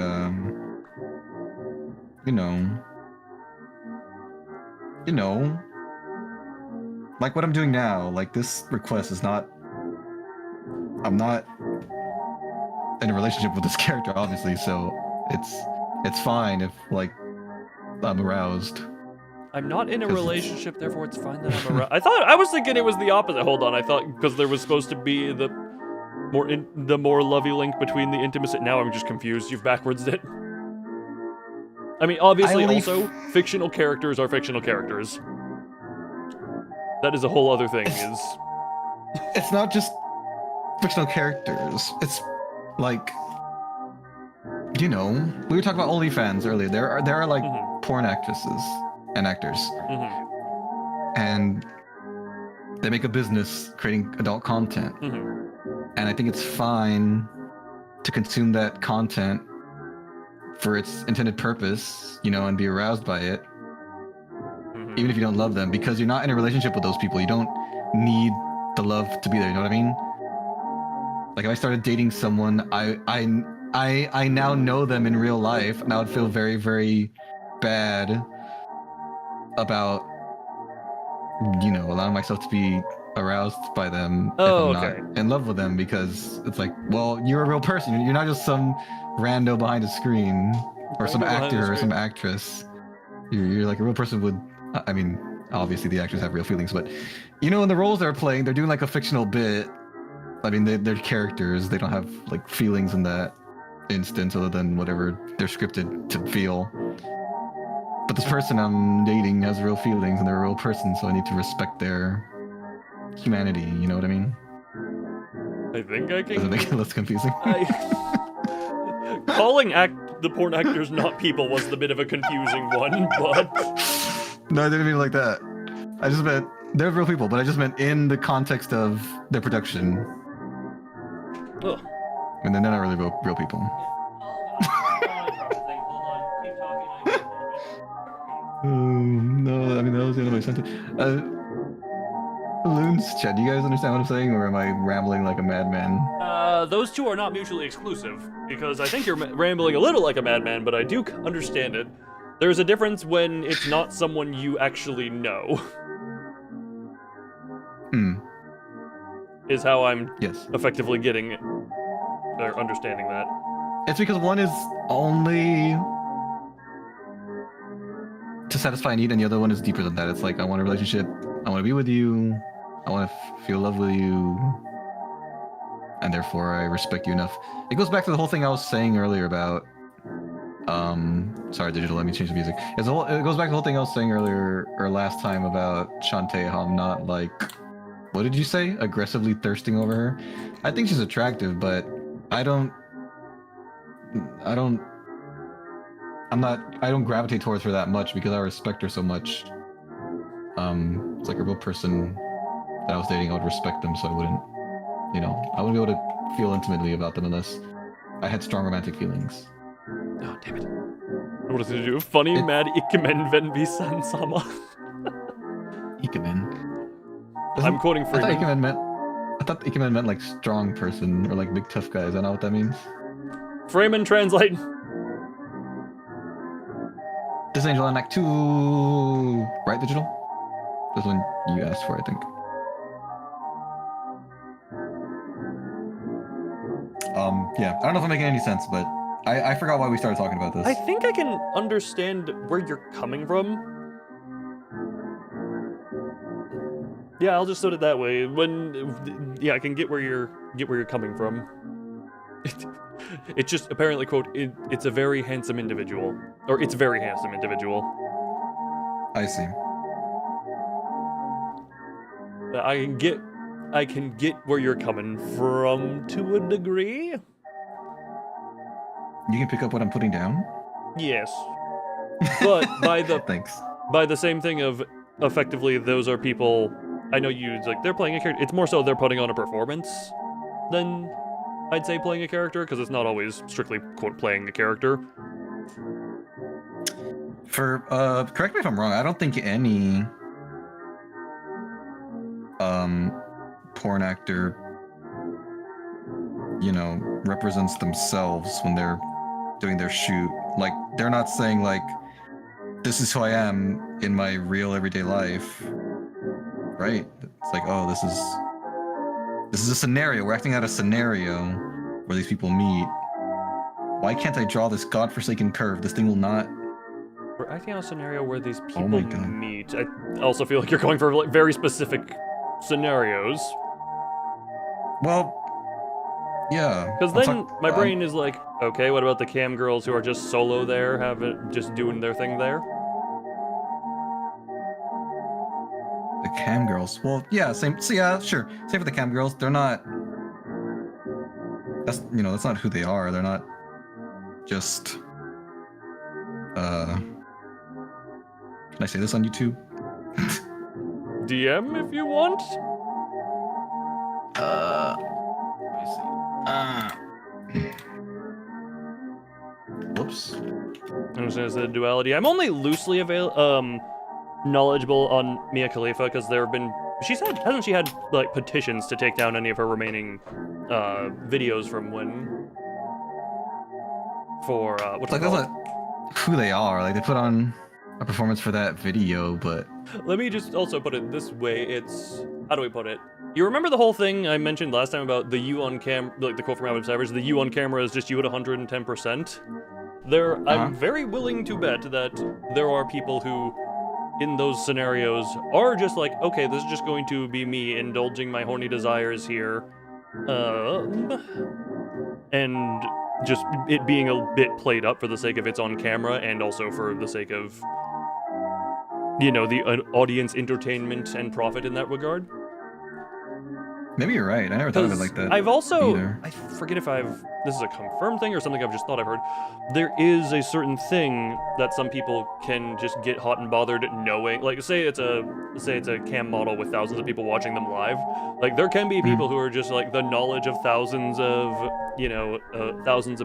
know, like what I'm doing now. Like this request is not. I'm not in a relationship with this character, obviously, so it's fine if like I'm aroused. I'm not in a 'Cause it's- relationship, therefore it's fine that I'm around. I was thinking it was the opposite. Hold on, I thought because there was supposed to be the more lovey link between the intimacy. Now I'm just confused. You've backwards it. I mean, obviously, also fictional characters are fictional characters. That is a whole other thing. It's not just fictional characters. It's like, you know, we were talking about OnlyFans earlier. There are like porn actresses and actors, and they make a business creating adult content. And I think it's fine to consume that content for its intended purpose, you know, and be aroused by it, even if you don't love them, because you're not in a relationship with those people. You don't need the love to be there. You know what I mean? Like if I started dating someone, I now know them in real life, and I would feel very, very bad about, you know, allowing myself to be aroused by them if I'm not in love with them, because it's like, well, you're a real person. You're not just some rando behind a screen or some actor or some actress. You're like a real person with, I mean, obviously the actors have real feelings, but you know, in the roles they're playing, they're doing like a fictional bit. I mean, they're characters. They don't have like feelings in that instance other than whatever they're scripted to feel. But this person I'm dating has real feelings and they're a real person, so I need to respect their humanity, you know what I mean? I think I can... Does it make it less confusing? Calling the porn actors not people was the bit of a confusing one, but... No, I didn't mean it like that. I just meant, they're real people, but I just meant in the context of their production. Ugh. And then they're not really real people. No, I mean, that was the end of my sentence. Loons, chat, do you guys understand what I'm saying, or am I rambling like a madman? Those two are not mutually exclusive, because I think you're rambling a little like a madman, but I do understand it. There's a difference when it's not someone you actually know. Is how I'm effectively getting it. understanding that. It's because one is only to satisfy a need, and the other one is deeper than that. It's like, I want a relationship, I want to be with you, I want to feel love with you, and therefore I respect you enough. It goes back to the whole thing I was saying earlier about sorry, digital, let me change the music. It goes back to the whole thing I was saying earlier, or last time, about Shantae, how I'm not, like, what did you say? Aggressively thirsting over her? I think she's attractive, but I don't gravitate towards her that much because I respect her so much. It's like a real person that I was dating, I would respect them, so I wouldn't, I wouldn't be able to feel intimately about them unless I had strong romantic feelings. Oh, damn it. What does it do? Funny, mad, ikemen, VENBY, san sama. Ikemen. I'm quoting Freeman. I thought Ikemen meant like strong person or like big tough guy. Is that not what that means? Freeman, translate. This Angel on Act 2. Right, digital? This one you asked for, I think. Yeah. I don't know if I'm making any sense, but I forgot why we started talking about this. I think I can understand where you're coming from. Yeah, I'll just put it that way. I can get where you're coming from. It's just apparently, quote, it's a very handsome individual, or it's a very handsome individual. I see. I can get where you're coming from to a degree. You can pick up what I'm putting down? Yes. But by the Thanks. By the same thing of effectively those are people I know you like they're playing a character. It's more so they're putting on a performance than I'd say playing a character, because it's not always strictly quote playing a character. Correct me if I'm wrong, I don't think any porn actor represents themselves when they're doing their shoot. Like, they're not saying like, this is who I am in my real everyday life, right? It's like, oh, this is a scenario. We're acting out a scenario where these people meet. Why can't I draw this godforsaken curve? This thing will not. We're acting out a scenario where these people God. meet. I also feel like you're going for like very specific scenarios. Well, yeah. Because then my brain is like, okay, what about the cam girls who are just solo there, just doing their thing there? The cam girls. Well, yeah, same. So yeah, sure. Same for the cam girls. They're not. That's not who they are. They're not just. Can I say this on YouTube? DM if you want. Let me see. Whoops. I'm just gonna say the duality. I'm only loosely knowledgeable on Mia Khalifa because hasn't she had like petitions to take down any of her remaining videos from when for what's like, it called? that's not who they are. Like, they put on a performance for that video, but Let me just also put it this way. It's, how do we put it? You remember the whole thing I mentioned last time about the you on cam, like the quote from Adam Savage, the you on camera is just you at 110%? I'm very willing to bet that there are people who, in those scenarios, are just like, okay, this is just going to be me indulging my horny desires here, and just it being a bit played up for the sake of it's on camera, and also for the sake of, the audience entertainment and profit in that regard. maybe you're right. I never thought of it like that. I've also, either. I forget if this is a confirmed thing or something I've just thought I've heard. There is a certain thing that some people can just get hot and bothered knowing, like say it's a cam model with thousands of people watching them live. Like there can be people who are just like the knowledge of thousands of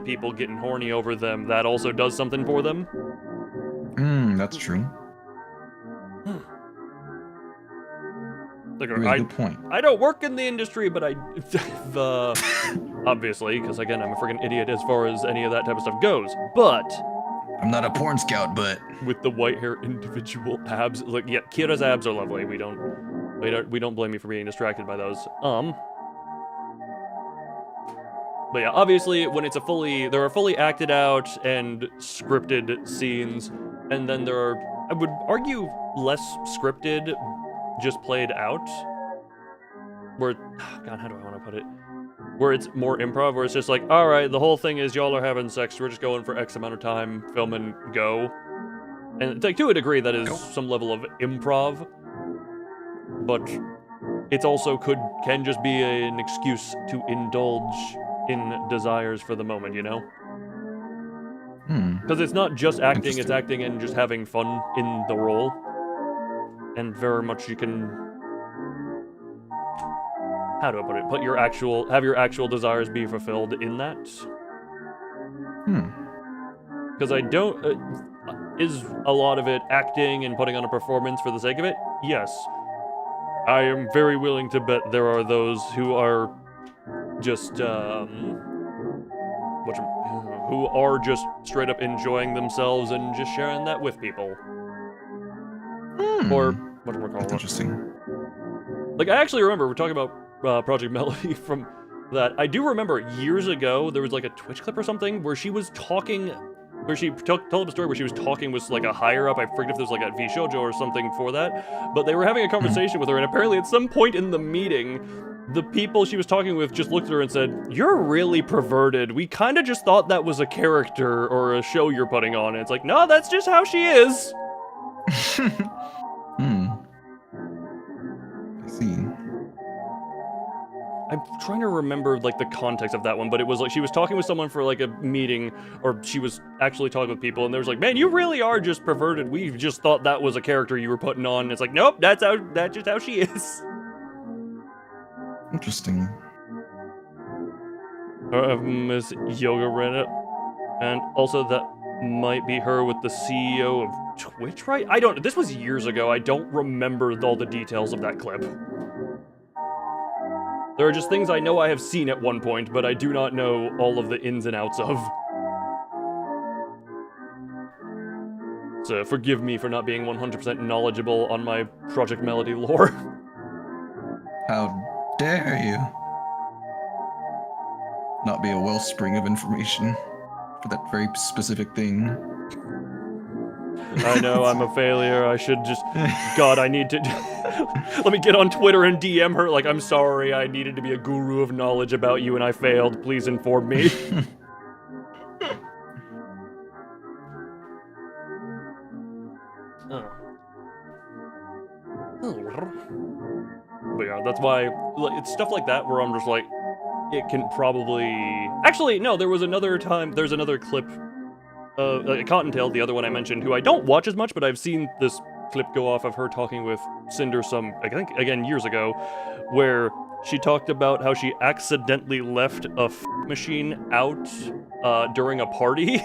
people getting horny over them. That also does something for them. That's true. Like, Good point. I don't work in the industry, but obviously, because again, I'm a friggin' idiot as far as any of that type of stuff goes. But I'm not a porn scout, but with the white hair individual abs, like yeah, Kira's abs are lovely. We don't blame you for being distracted by those. But yeah, obviously, when it's there are fully acted out and scripted scenes, and then there are, I would argue, less scripted, just played out. Where, God, how do I want to put it? Where it's more improv, where it's just like, all right, the whole thing is y'all are having sex, we're just going for X amount of time, film and go. And like, to a degree, that is some level of improv, but it's also can just be an excuse to indulge in desires for the moment, you know? Because it's not just acting, it's acting and just having fun in the role. And very much you can, how do I put it? Have your actual desires be fulfilled in that. Because I don't, is a lot of it acting and putting on a performance for the sake of it? Yes. I am very willing to bet there are those who are just, who are just straight up enjoying themselves and just sharing that with people. Or, whatchamacallit. That's interesting. Like, I actually remember, we're talking about Project Melody from that. I do remember years ago, there was like a Twitch clip or something where she was talking, where she told a story where she was talking with like a higher up. I forget if there was like a VShojo or something for that, but they were having a conversation with her, and apparently at some point in the meeting, the people she was talking with just looked at her and said, "You're really perverted. We kind of just thought that was a character or a show you're putting on." And it's like, no, that's just how she is. I see. I'm trying to remember, like, the context of that one, but it was like she was talking with someone for, like, a meeting, or she was actually talking with people, and there was like, man, you really are just perverted. We just thought that was a character you were putting on. And it's like, nope, that's just how she is. Interesting. Miss Yoga Reddit. And also that might be her with the CEO of Twitch, right? I don't, this was years ago. I don't remember all the details of that clip. There are just things I know I have seen at one point, but I do not know all of the ins and outs of. So forgive me for not being 100% knowledgeable on my Project Melody lore. How dare you not be a wellspring of information for that very specific thing. I know, I'm a failure. I should just... God, I need to... Let me get on Twitter and DM her, like, I'm sorry, I needed to be a guru of knowledge about you and I failed. Please inform me. But yeah, that's why it's stuff like that where I'm just like, it can probably... Actually, no, there's another clip, Cottontail, the other one I mentioned, who I don't watch as much, but I've seen this clip go off of her talking with Cinder I think, again, years ago, where she talked about how she accidentally left a machine out during a party.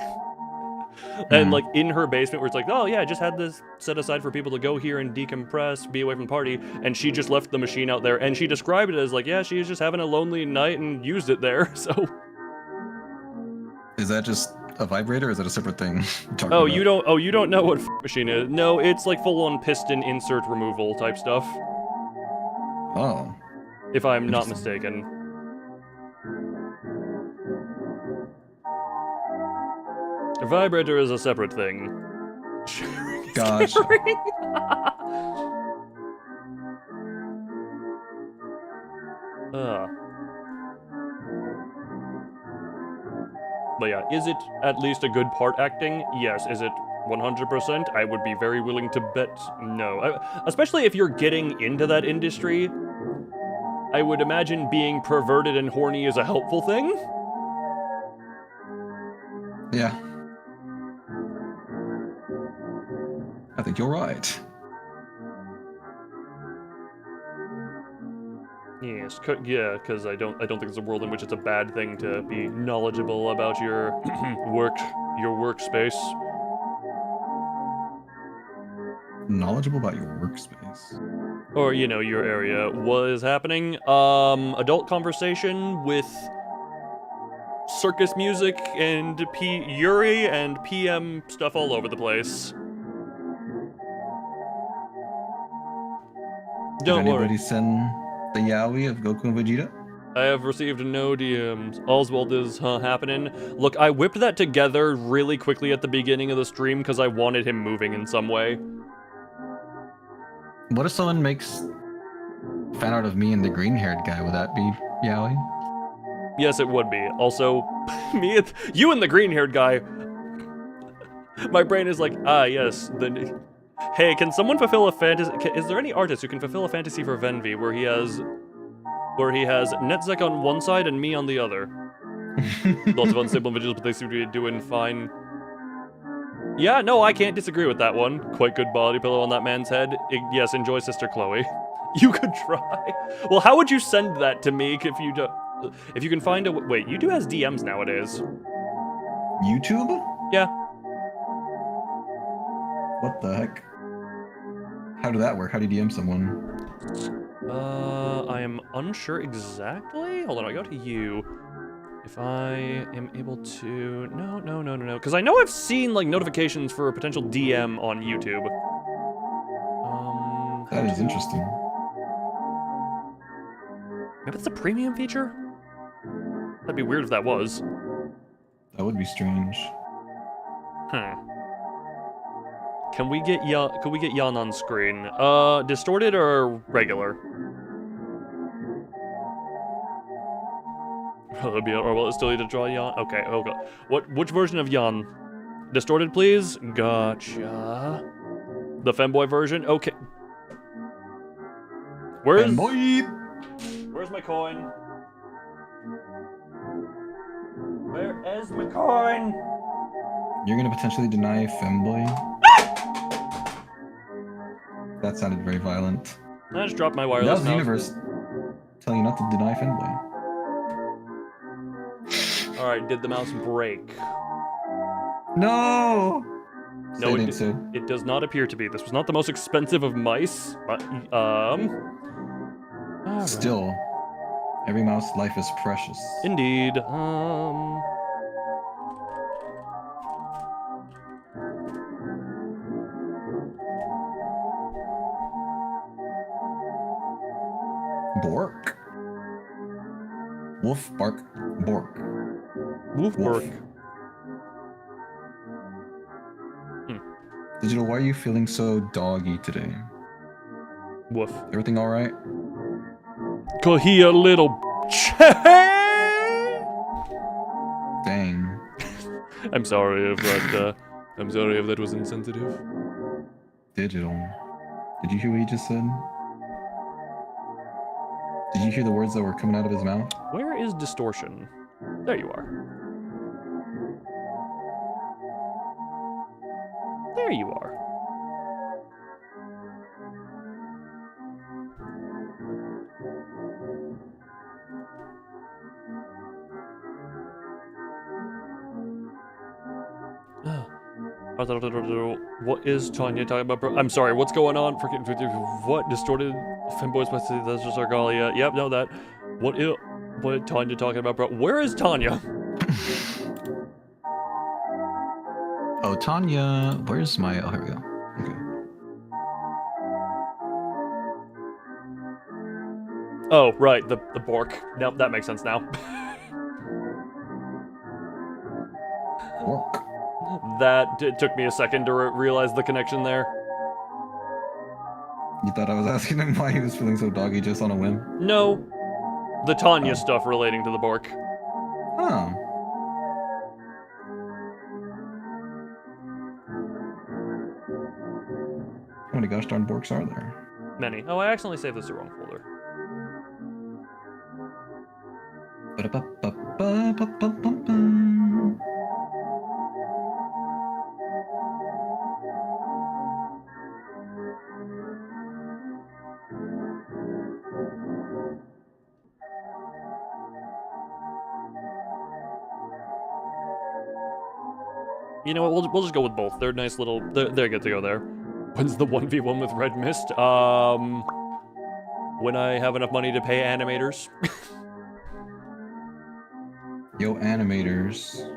And like in her basement where it's like, oh yeah, I just had this set aside for people to go here and decompress, be away from the party, and she just left the machine out there, and she described it as like, yeah, she was just having a lonely night and used it there. So is that just a vibrator, or is that a separate thing? You don't know what machine is? No, it's like full-on piston insert removal type stuff. Oh. If I'm not mistaken. A vibrator is a separate thing. Gotcha. But yeah, is it at least a good part acting? Yes. Is it 100%? I would be very willing to bet no. Especially if you're getting into that industry, I would imagine being perverted and horny is a helpful thing. Yeah. I think you're right. Yes, yeah, because I don't think there's a world in which it's a bad thing to be knowledgeable about your workspace. Knowledgeable about your workspace. Or, you know, your area. What is happening? Adult conversation with circus music and Yuri and PM stuff all over the place. Don't worry. Did anybody send the yaoi of Goku and Vegeta? I have received no DMs. Oswald is happening. Look, I whipped that together really quickly at the beginning of the stream because I wanted him moving in some way. What if someone makes fan art of me and the green-haired guy? Would that be Yowie? Yes, it would be. Also, you and the green-haired guy. My brain is like, yes. Hey, can someone fulfill a fantasy? Is there any artist who can fulfill a fantasy for VENBY where he has Netzek on one side and me on the other? Lots of unstable individuals, but they seem to be doing fine. Yeah, no, I can't disagree with that one. Quite good body pillow on that man's head. Yes, enjoy Sister Chloe. You could try. Well, how would you send that to me if you can find a... Wait, YouTube has DMs nowadays. YouTube? Yeah. What the heck? How did that work? How do you DM someone? I am unsure exactly. Hold on, I go to you. If I am able to... No. Because I know I've seen, like, notifications for a potential DM on YouTube. That is interesting. Maybe it's a premium feature? That'd be weird if that was. That would be strange. Can we get Jan on screen? Distorted or regular? Or will it still need to draw Jan? Okay, okay. Which version of Jan? Distorted, please? Gotcha. The femboy version? Okay. Where's my coin? Where is my coin? You're gonna potentially deny femboy? That sounded very violent. I just dropped my That wireless was the mouse. universe telling you not to deny femboy. Alright, did the mouse break? No! No, So. it does not appear to be. This was not the most expensive of mice. But, alright. Still, every mouse life is precious. Indeed. Bork. Wolf bark bork. Woof bark. Digital, why are you feeling so doggy today? Woof. Everything alright? Cause he a little Dang. I'm sorry if that was insensitive. Digital. Did you hear what he just said? Did you hear the words that were coming out of his mouth? Where is distortion? There you are. There you are. What is Tanya talking about, bro? I'm sorry, what's going on? Freaking, what? Distorted femboys, that's just Argalia. Yep, know that. What Tanya talking about, bro? Where is Tanya? Oh, Tanya, where's my... Oh, here we go. Okay. Oh, right, the Bork. Nope, that makes sense now. Bork. It took me a second to realize the connection there. You thought I was asking him why he was feeling so doggy just on a whim? No. The Tanya stuff relating to the Bork. Oh. How many gosh darn Borks are there? Many. Oh, I accidentally saved this the wrong folder. Ba-da-ba-ba-ba-ba-ba-bum. You know what, we'll just go with both. They're nice little... They're good to go there. When's the 1v1 with Red Mist? When I have enough money to pay animators. Yo, animators.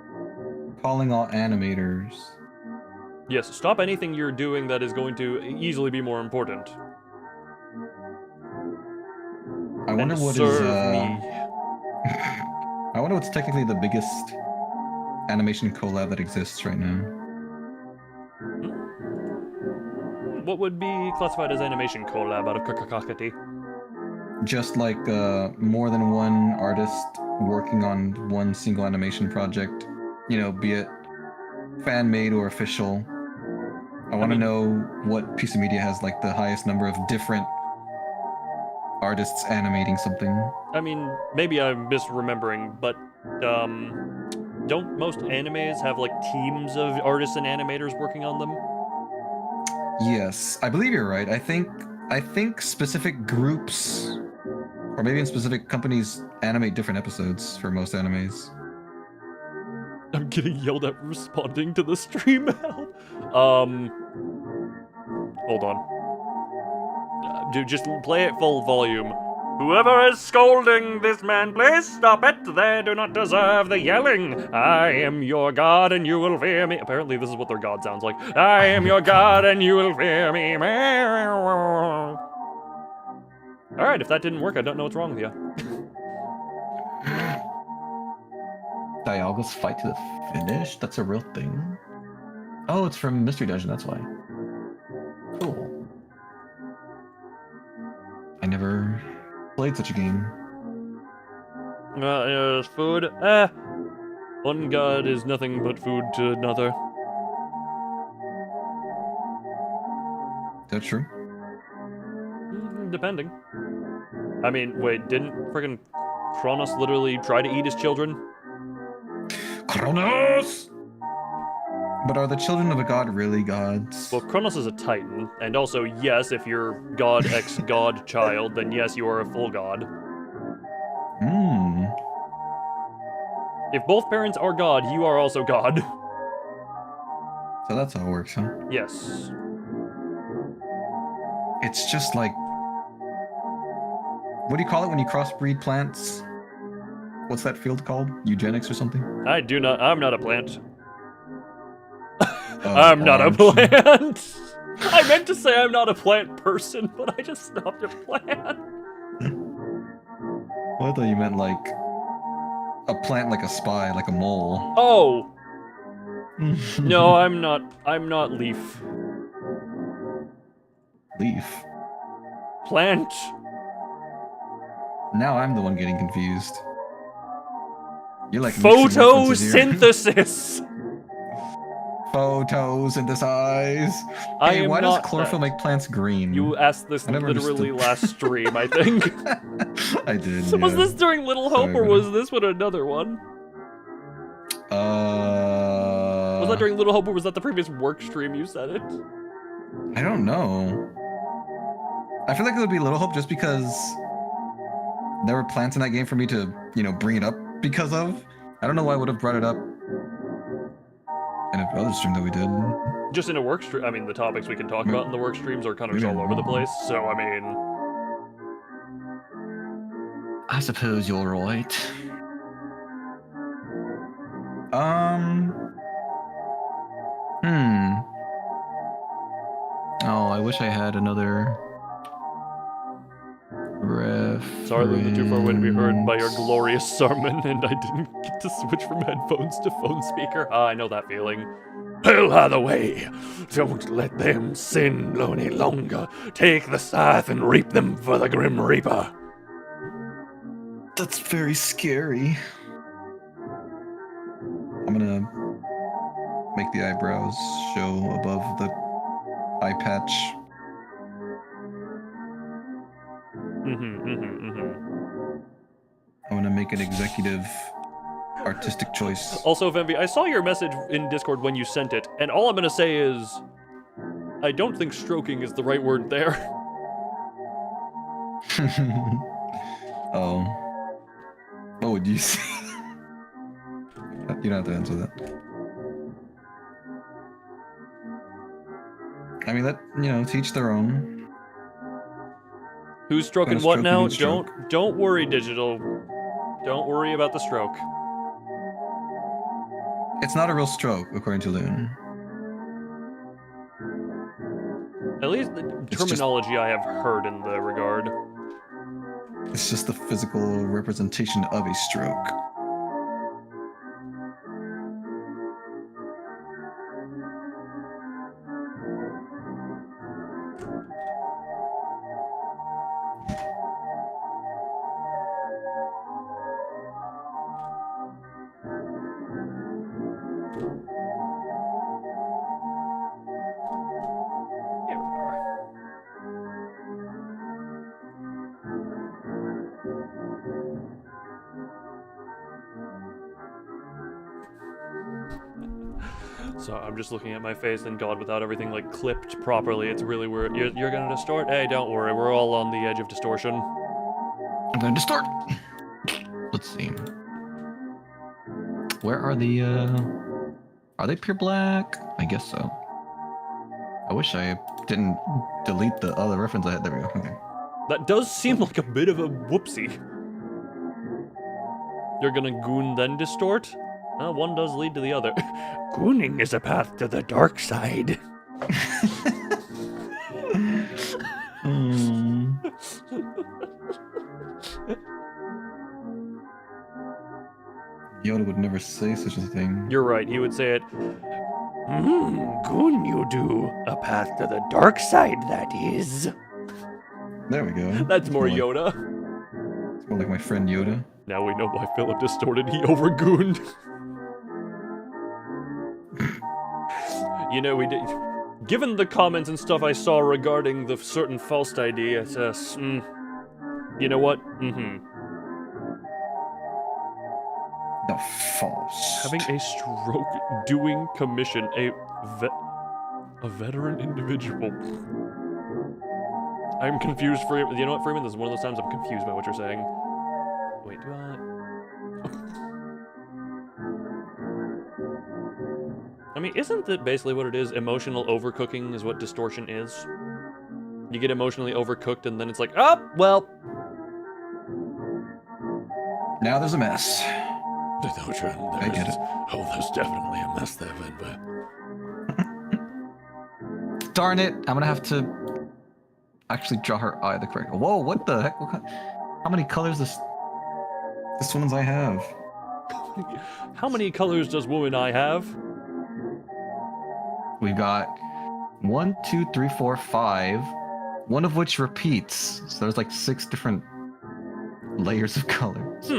Calling all animators. Yes, stop anything you're doing that is going to easily be more important. I wonder And what serve is, me. wonder what's technically the biggest animation collab that exists right now. What would be classified as animation collab out of Kakakakati? Just like more than one artist working on one single animation project, you know, be it fan-made or official. I want to know what piece of media has like the highest number of different artists animating something. I mean, maybe I'm misremembering, but don't most animes have like teams of artists and animators working on them? Yes, I believe you're right. I think specific groups, or maybe in specific companies, animate different episodes for most animes. I'm getting yelled at for responding to the stream. Help. Hold on. Dude, just play it full volume. Whoever is scolding this man, please stop it. They do not deserve the yelling. I am your god and you will fear me. Apparently this is what their god sounds like. I am your god and you will fear me. Alright, if that didn't work, I don't know what's wrong with you. Dialga's fight to the finish? That's a real thing. Oh, it's from Mystery Dungeon, that's why. Cool. I never played such a game. Food? One god is nothing but food to another. That's true. Depending. I mean, wait, didn't friggin' Kronos literally try to eat his children? Kronos! But are the children of a god really gods? Well, Kronos is a titan, and also, yes, if you're god x god child, then yes, you are a full god. Hmm. If both parents are god, you are also god. So that's how it works, huh? Yes. It's just like... What do you call it when you crossbreed plants? What's that field called? Eugenics or something? I'm not a plant. Oh, I'm not a orange. plant! I meant to say I'm not a plant person, but I just stopped at plant. Well, I thought you meant like... a plant like a spy, like a mole. Oh! No, I'm not leaf. Leaf. Plant. Now I'm the one getting confused. You're like mixing references here. Photosynthesis! Photosynthesize. I Hey, am why does not chlorophyll that. make plants green? You asked this I never literally understood. last stream, I think. I did. So was yeah. this during Little Hope, Sorry, or man. was this one another one? Was that during Little Hope, or was that the previous work stream you said it? I don't know. I feel like it would be Little Hope just because there were plants in that game for me to, you know, bring it up because of. I don't know why I would have brought it up in another stream that we did. Just in a work stream, I mean, the topics we can talk about in the work streams are kind of just all over the place, so I mean... I suppose you're right. Oh, I wish I had another reference. Sorry, lived too far away to be heard by your glorious sermon, and I didn't get to switch from headphones to phone speaker. Ah, I know that feeling. Hail Hathaway! Don't let them sin any longer. Take the scythe and reap them for the Grim Reaper. That's very scary. I'm gonna make the eyebrows show above the eye patch. I'm gonna make an executive artistic choice. Also, VENBY, I saw your message in Discord when you sent it, and all I'm gonna say is... I don't think stroking is the right word there. Oh. What would you say? You don't have to answer that. I mean, to each their own. Who's stroking Kinda what stroke, now? you mean stroke. Don't worry, Digital. Don't worry about the stroke. It's not a real stroke, according to Loon. At least the terminology I have heard in the regard. It's just the physical representation of a stroke. So I'm just looking at my face, and God, without everything like clipped properly, it's really weird. You're gonna distort? Hey, don't worry, we're all on the edge of distortion. I'm gonna distort. Let's see. Where are the, are they pure black? I guess so. I wish I didn't delete the other reference I had. There we go. Okay. That does seem like a bit of a whoopsie. You're gonna goon then distort? Well, one does lead to the other. Gooning is a path to the dark side. Yoda would never say such a thing. You're right, he would say it. Goon you do. A path to the dark side, that is. There we go. That's more like, Yoda. It's more like my friend Yoda. Now we know why Philip distorted. He overgooned. You know, we did. Given the comments and stuff I saw regarding the certain Faust ID, it's you know what? The false. Having a stroke doing commission, a veteran individual. I'm confused, Freeman. You know what, Freeman? This is one of those times I'm confused by what you're saying. Wait, do I? I mean, isn't that basically what it is? Emotional overcooking is what distortion is. You get emotionally overcooked, and then it's like, oh, well. Now there's a mess. I get it. Oh, there's definitely a mess there, VENBY. Darn it! I'm gonna have to actually draw her eye the correct. Whoa! What the heck? How many colors this woman's eye have? How many colors does woman eye have? We've got 1, 2, 3, 4, 5. One of which repeats. So there's like 6 different layers of colors.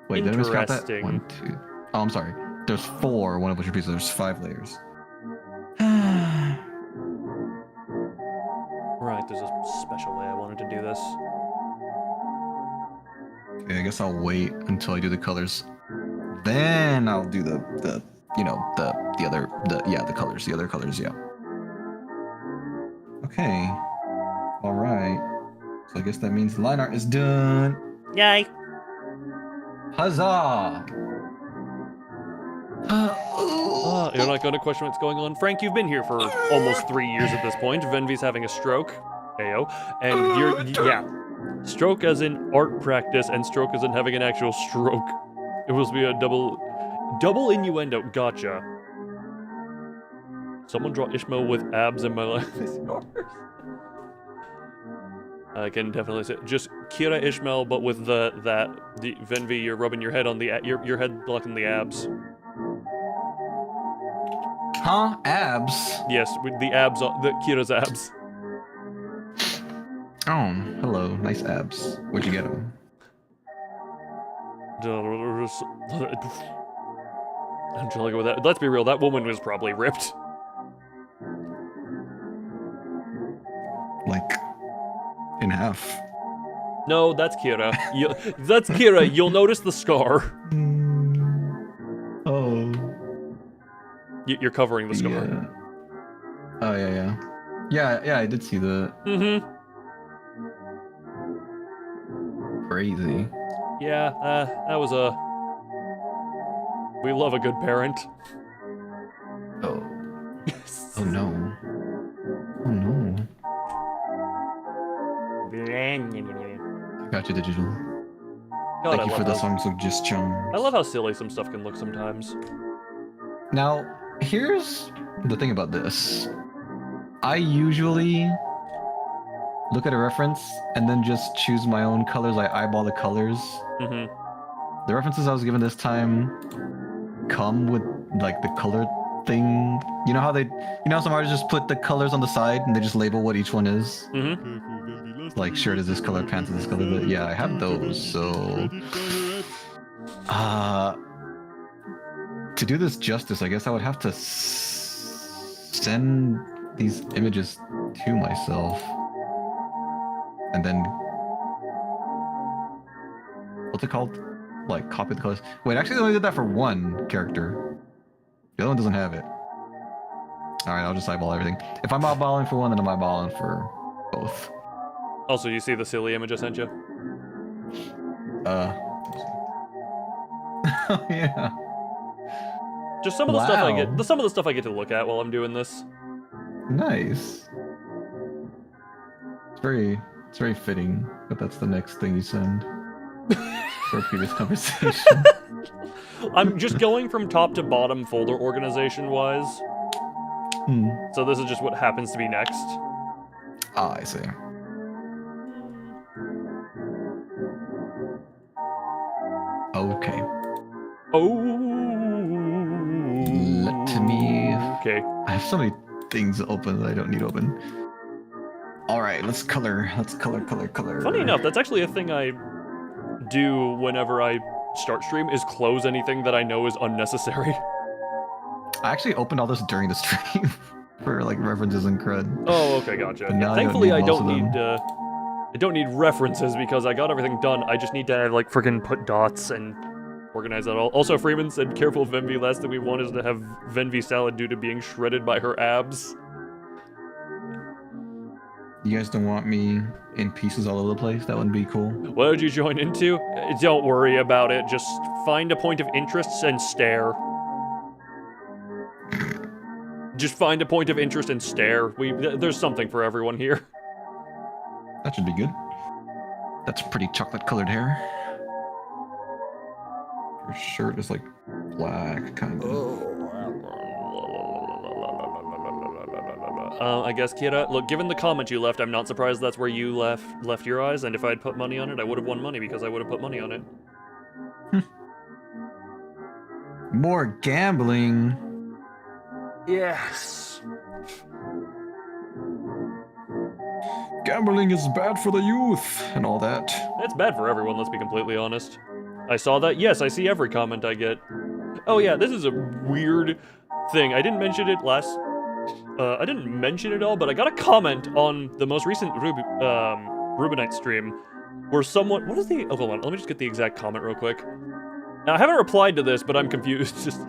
Wait, did I miscount that? Interesting. 1, 2. Oh, I'm sorry. There's 4, one of which repeats, so there's 5 layers. Right, there's a special way I wanted to do this. Okay, I guess I'll wait until I do the colors. Then I'll do the colors, the other colors, yeah. Okay. Alright. So I guess that means the line art is done. Yay! Huzzah! You're not going to question what's going on? Frank, you've been here for almost 3 years at this point. VENBY's having a stroke. Ayo. And yeah. Stroke as in art practice, and stroke as in having an actual stroke. It was be a double innuendo. Gotcha. Someone draw Ishmael with abs in my life. I can definitely say just Kira Ishmael, but with the VENBY, you're rubbing your head on the your head blocking the abs. Huh? Abs? Yes, with the abs, the Kira's abs. Oh, hello. Nice abs. Where'd you get them? I'm trying to go with that. Let's be real, that woman was probably ripped. Like, in half. No, that's Kira. That's Kira. You'll notice the scar. Oh. You're covering the scar. Yeah. Oh, yeah. Yeah, I did see the... Crazy. Yeah, that was a... We love a good parent. Oh. Oh, no. Oh, no. I got you, Digital. God, Thank you for the song suggestion. I love how silly some stuff can look sometimes. Now, here's the thing about this. I usually look at a reference and then just choose my own colors. I eyeball the colors. The references I was given this time come with like the color thing. You know how some artists just put the colors on the side and they just label what each one is? Like shirt is this color, pants is this color. But yeah, I have those. So, to do this justice, I guess I would have to send these images to myself. And then, what's it called? Like, copy the colors. Wait, actually, I only did that for one character. The other one doesn't have it. Alright, I'll just eyeball everything. If I'm eyeballing for one, then I'm eyeballing for both. Also, you see the silly image I sent you? Oh yeah. Just some of the stuff I Wow. get. Some of the stuff I get to look at while I'm doing this. Nice. It's very fitting that that's the next thing you send. For a previous conversation. I'm just going from top to bottom folder organization wise. So this is just what happens to be next. Ah, I see. Okay. Oh. Let me. Okay. I have so many things open that I don't need open. All right, let's color. Let's color. Funny enough, that's actually a thing I do whenever I start stream, is close anything that I know is unnecessary. I actually opened all this during the stream for like references and cred. Oh, okay, gotcha. But now I don't Thankfully, need I most don't of need them. I don't need references because I got everything done. I just need to like freaking put dots and organize that all. Also, Freeman said, "Careful, VENBY. Last thing we want is to have VENBY salad due to being shredded by her abs." You guys don't want me in pieces all over the place? That wouldn't be cool. What did you join into? Don't worry about it. Just find a point of interest and stare. Just find a point of interest and stare. There's something for everyone here. That should be good. That's pretty chocolate-colored hair. Her shirt is like black, kind of. I guess, Kira, look, given the comment you left, I'm not surprised that's where you left your eyes, and if I'd put money on it, I would have won money because I would have put money on it. More gambling. Yes. Gambling is bad for the youth and all that. It's bad for everyone, let's be completely honest. I saw that. Yes, I see every comment I get. Oh yeah, this is a weird thing. I didn't mention it I didn't mention it all, but I got a comment on the most recent Rubinite stream where someone... What is the... Oh, hold on. Let me just get the exact comment real quick. Now, I haven't replied to this, but I'm confused. Just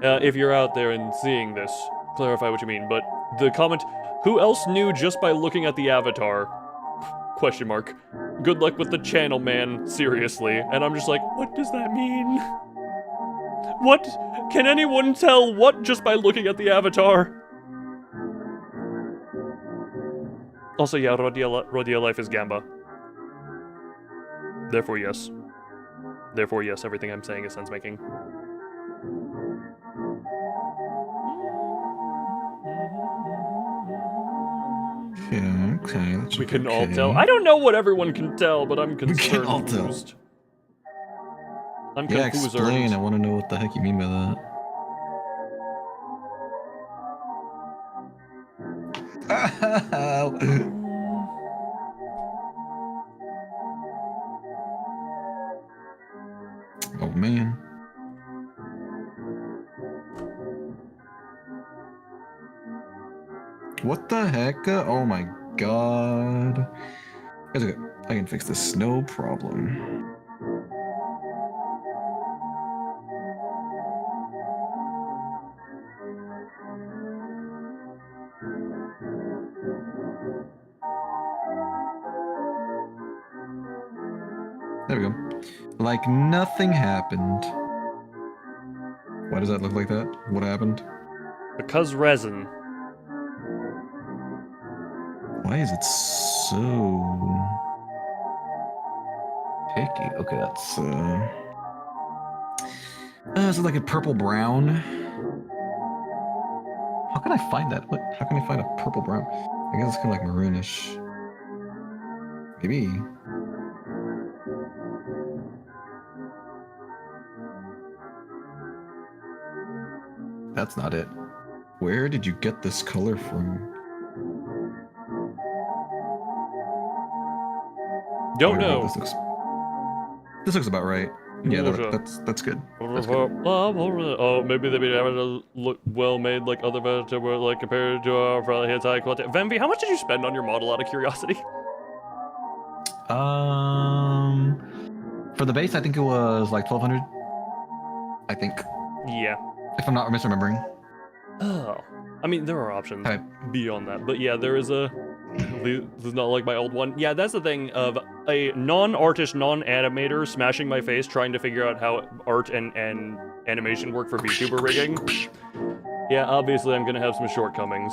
if you're out there and seeing this, clarify what you mean. But the comment, who else knew just by looking at the avatar? Question mark. Good luck with the channel, man. Seriously. And I'm just like, what does that mean? What? Can anyone tell what just by looking at the avatar? Also, yeah, Rodia Life is Gamba. Therefore, yes. Therefore, yes, everything I'm saying is sense-making. Yeah, okay. That's We can all tell. I don't know what everyone can tell, but I'm concerned. We can all tell. I'm Yeah, confused. explain. I want to know what the heck you mean by that. Oh man. What the heck? Oh my god. It's okay. I can fix this, no problem. There we go. Like nothing happened. Why does that look like that? What happened? Because resin. Why is it so picky? Okay, that's is it like a purple brown? How can I find that? What? How can I find a purple brown? I guess it's kind of like maroonish. Maybe. That's not it. Where did you get this color from? Don't Oh, know. This looks about right. Yeah, that's good. That's good. Oh, maybe they have to look well made like other Vtuber, like compared to our probably hits high quality. VENBY, how much did you spend on your model out of curiosity? For the base, I think it was like 1,200. I think. Yeah. If I'm not misremembering. Oh, I mean, there are options Type. beyond that, but yeah, there is a. This is not like my old one. Yeah, that's the thing of a non-artist, non-animator smashing my face trying to figure out how art and animation work for VTuber rigging. Yeah, obviously I'm gonna have some shortcomings.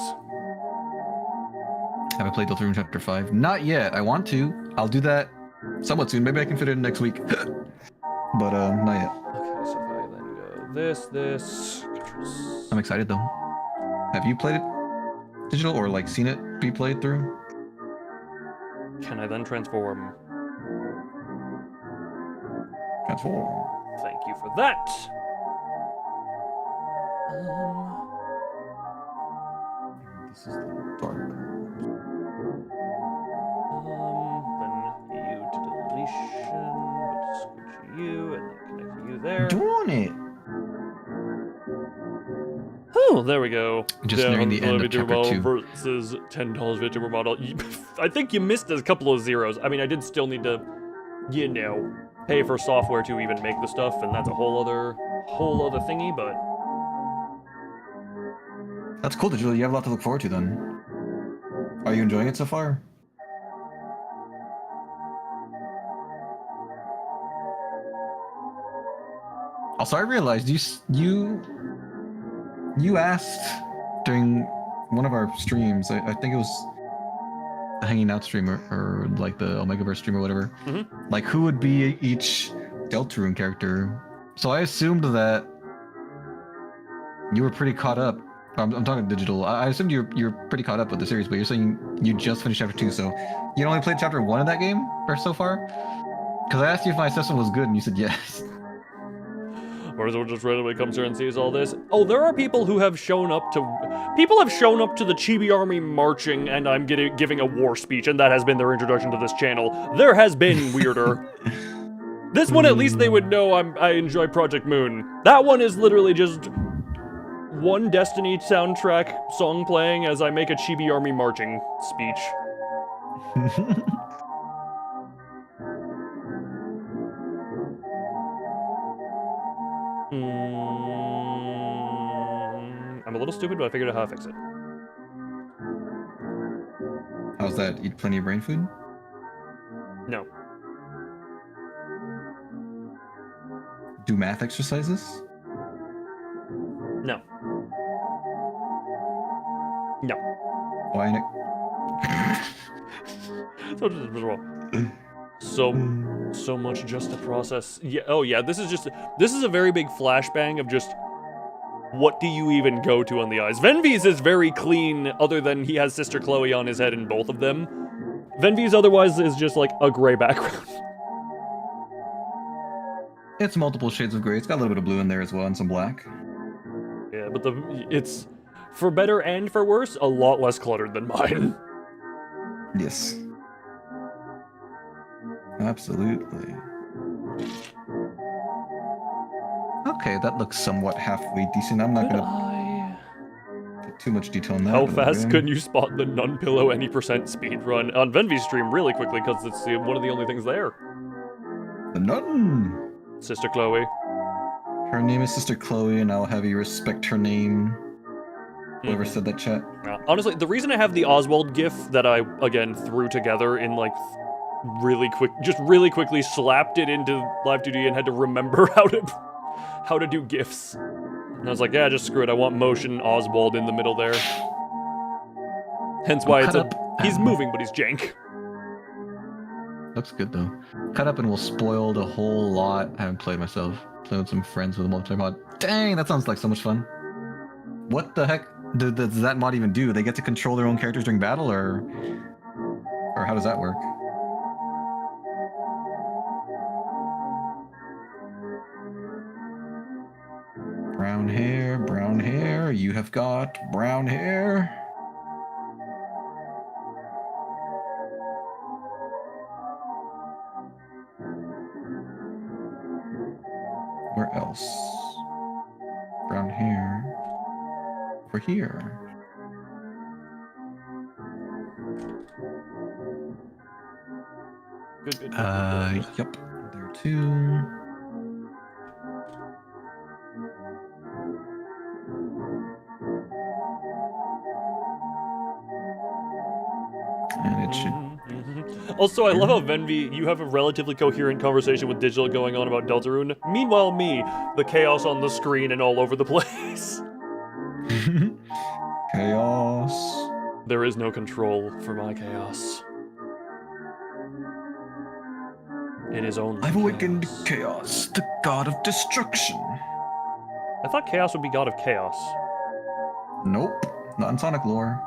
Have I played Deltarune Chapter 5? Not yet. I want to. I'll do that somewhat soon. Maybe I can fit it in next week. But not yet. Okay, so if I then go this, Control I'm excited though. Have you played it digital or like seen it be played through? Can I then transform? Transform. Thank you for that. This is the dark. Then you to deletion, but scooch you, and then connect you there. Doing it. Oh, there we go. Just nearing the end of VTuber chapter model 2. versus $10 VTuber model. I think you missed a couple of zeros. I mean, I did still need to, you know, pay for software to even make the stuff, and that's a whole other thingy. But That's cool, Digital. You have a lot to look forward to then. Are you enjoying it so far? Also, I realized you asked during one of our streams. I think it was the Hanging Out stream or like the Omegaverse stream or whatever. Like who would be each Deltarune character? So I assumed that you were pretty caught up. I'm talking digital. I assumed you're pretty caught up with the series, but you're saying you just finished chapter 2, so you only played chapter 1 of that game or so far? Because I asked you if my assessment was good, and you said yes. or is it just randomly comes here and sees all this? Oh, there are people who have shown up to the Chibi Army marching, and I'm giving a war speech, and that has been their introduction to this channel. There has been weirder. This one, at least they would know I enjoy Project Moon. That one is literally just one Destiny soundtrack song playing as I make a Chibi Army marching speech. I'm a little stupid, but I figured out how to fix it. How's that? Eat plenty of brain food? No. Do math exercises? No. No. Why? So much just to process. Yeah. Oh yeah. This is a very big flashbang of just what do you even go to on the eyes. VENBY's is very clean, other than he has Sister Chloe on his head in both of them. VENBY's otherwise is just like a gray background. It's multiple shades of gray. It's got a little bit of blue in there as well, and some black. Yeah, but it's for better and for worse, a lot less cluttered than mine. Yes. Absolutely. Okay, that looks somewhat halfway decent. I'm not gonna put too much detail on that. How fast can you spot the non-pillow any % speed run on VENBY's stream really quickly, because it's one of the only things there. The nun! Sister Chloe. Her name is Sister Chloe, and I'll have you respect her name. Whoever said that, chat. Honestly, the reason I have the Oswald gif that I, again, threw together in, like, really quickly slapped it into Live 2D and had to remember how to do gifs. And I was like, yeah, just screw it. I want motion Oswald in the middle there. Hence why he's moving, but he's jank. Looks good though. Cut up and we'll spoil the whole lot. I haven't played myself. Played with some friends with a multiplayer mod. Dang, that sounds like so much fun. What the heck does that mod even do? They get to control their own characters during battle, or how does that work? Brown hair, you have got brown hair. Where else? Brown hair. Over here. Good. Yep. There too. should. Also, I love how VENBY, you have a relatively coherent conversation with Digital going on about Deltarune. Meanwhile, me, the chaos on the screen and all over the place. Chaos. There is no control for my chaos. It is only I've awakened chaos. chaos, the god of destruction. I thought chaos would be god of chaos. Nope, not in Sonic lore.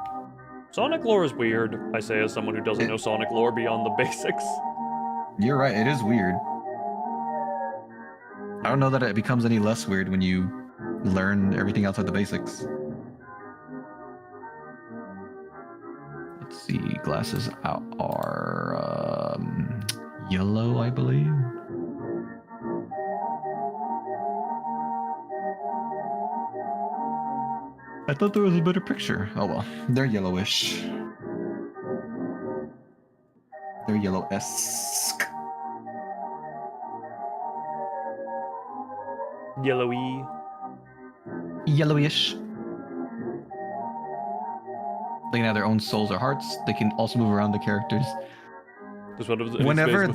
Sonic lore is weird, I say as someone who doesn't know Sonic lore beyond the basics. You're right, it is weird. I don't know that it becomes any less weird when you learn everything outside the basics. Let's see, glasses are yellow, I believe. I thought there was a better picture. Oh well, they're yellowish. They're yellow-esque. Yellowy. Yellowish. They can have their own souls or hearts. They can also move around the characters. There's one of the Whenever-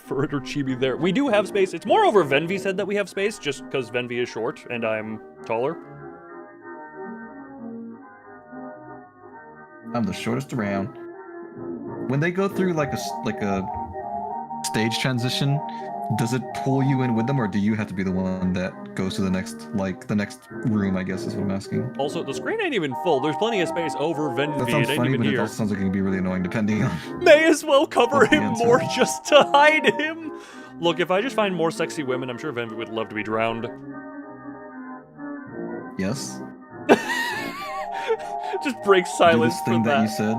further chibi there. We do have space. It's moreover VENBY said that we have space just because VENBY is short and I'm taller. I'm the shortest around. When they go through like a stage transition, does it pull you in with them, or do you have to be the one that goes to the next room? I guess is what I'm asking. Also, the screen ain't even full. There's plenty of space over VENBY. That It sounds ain't funny, even but it here. also sounds like it can be really annoying depending on. May as well cover What's the him answer? more just to hide him. Look, if I just find more sexy women, I'm sure VENBY would love to be drowned. Yes. Just break silence this for thing that you that. said.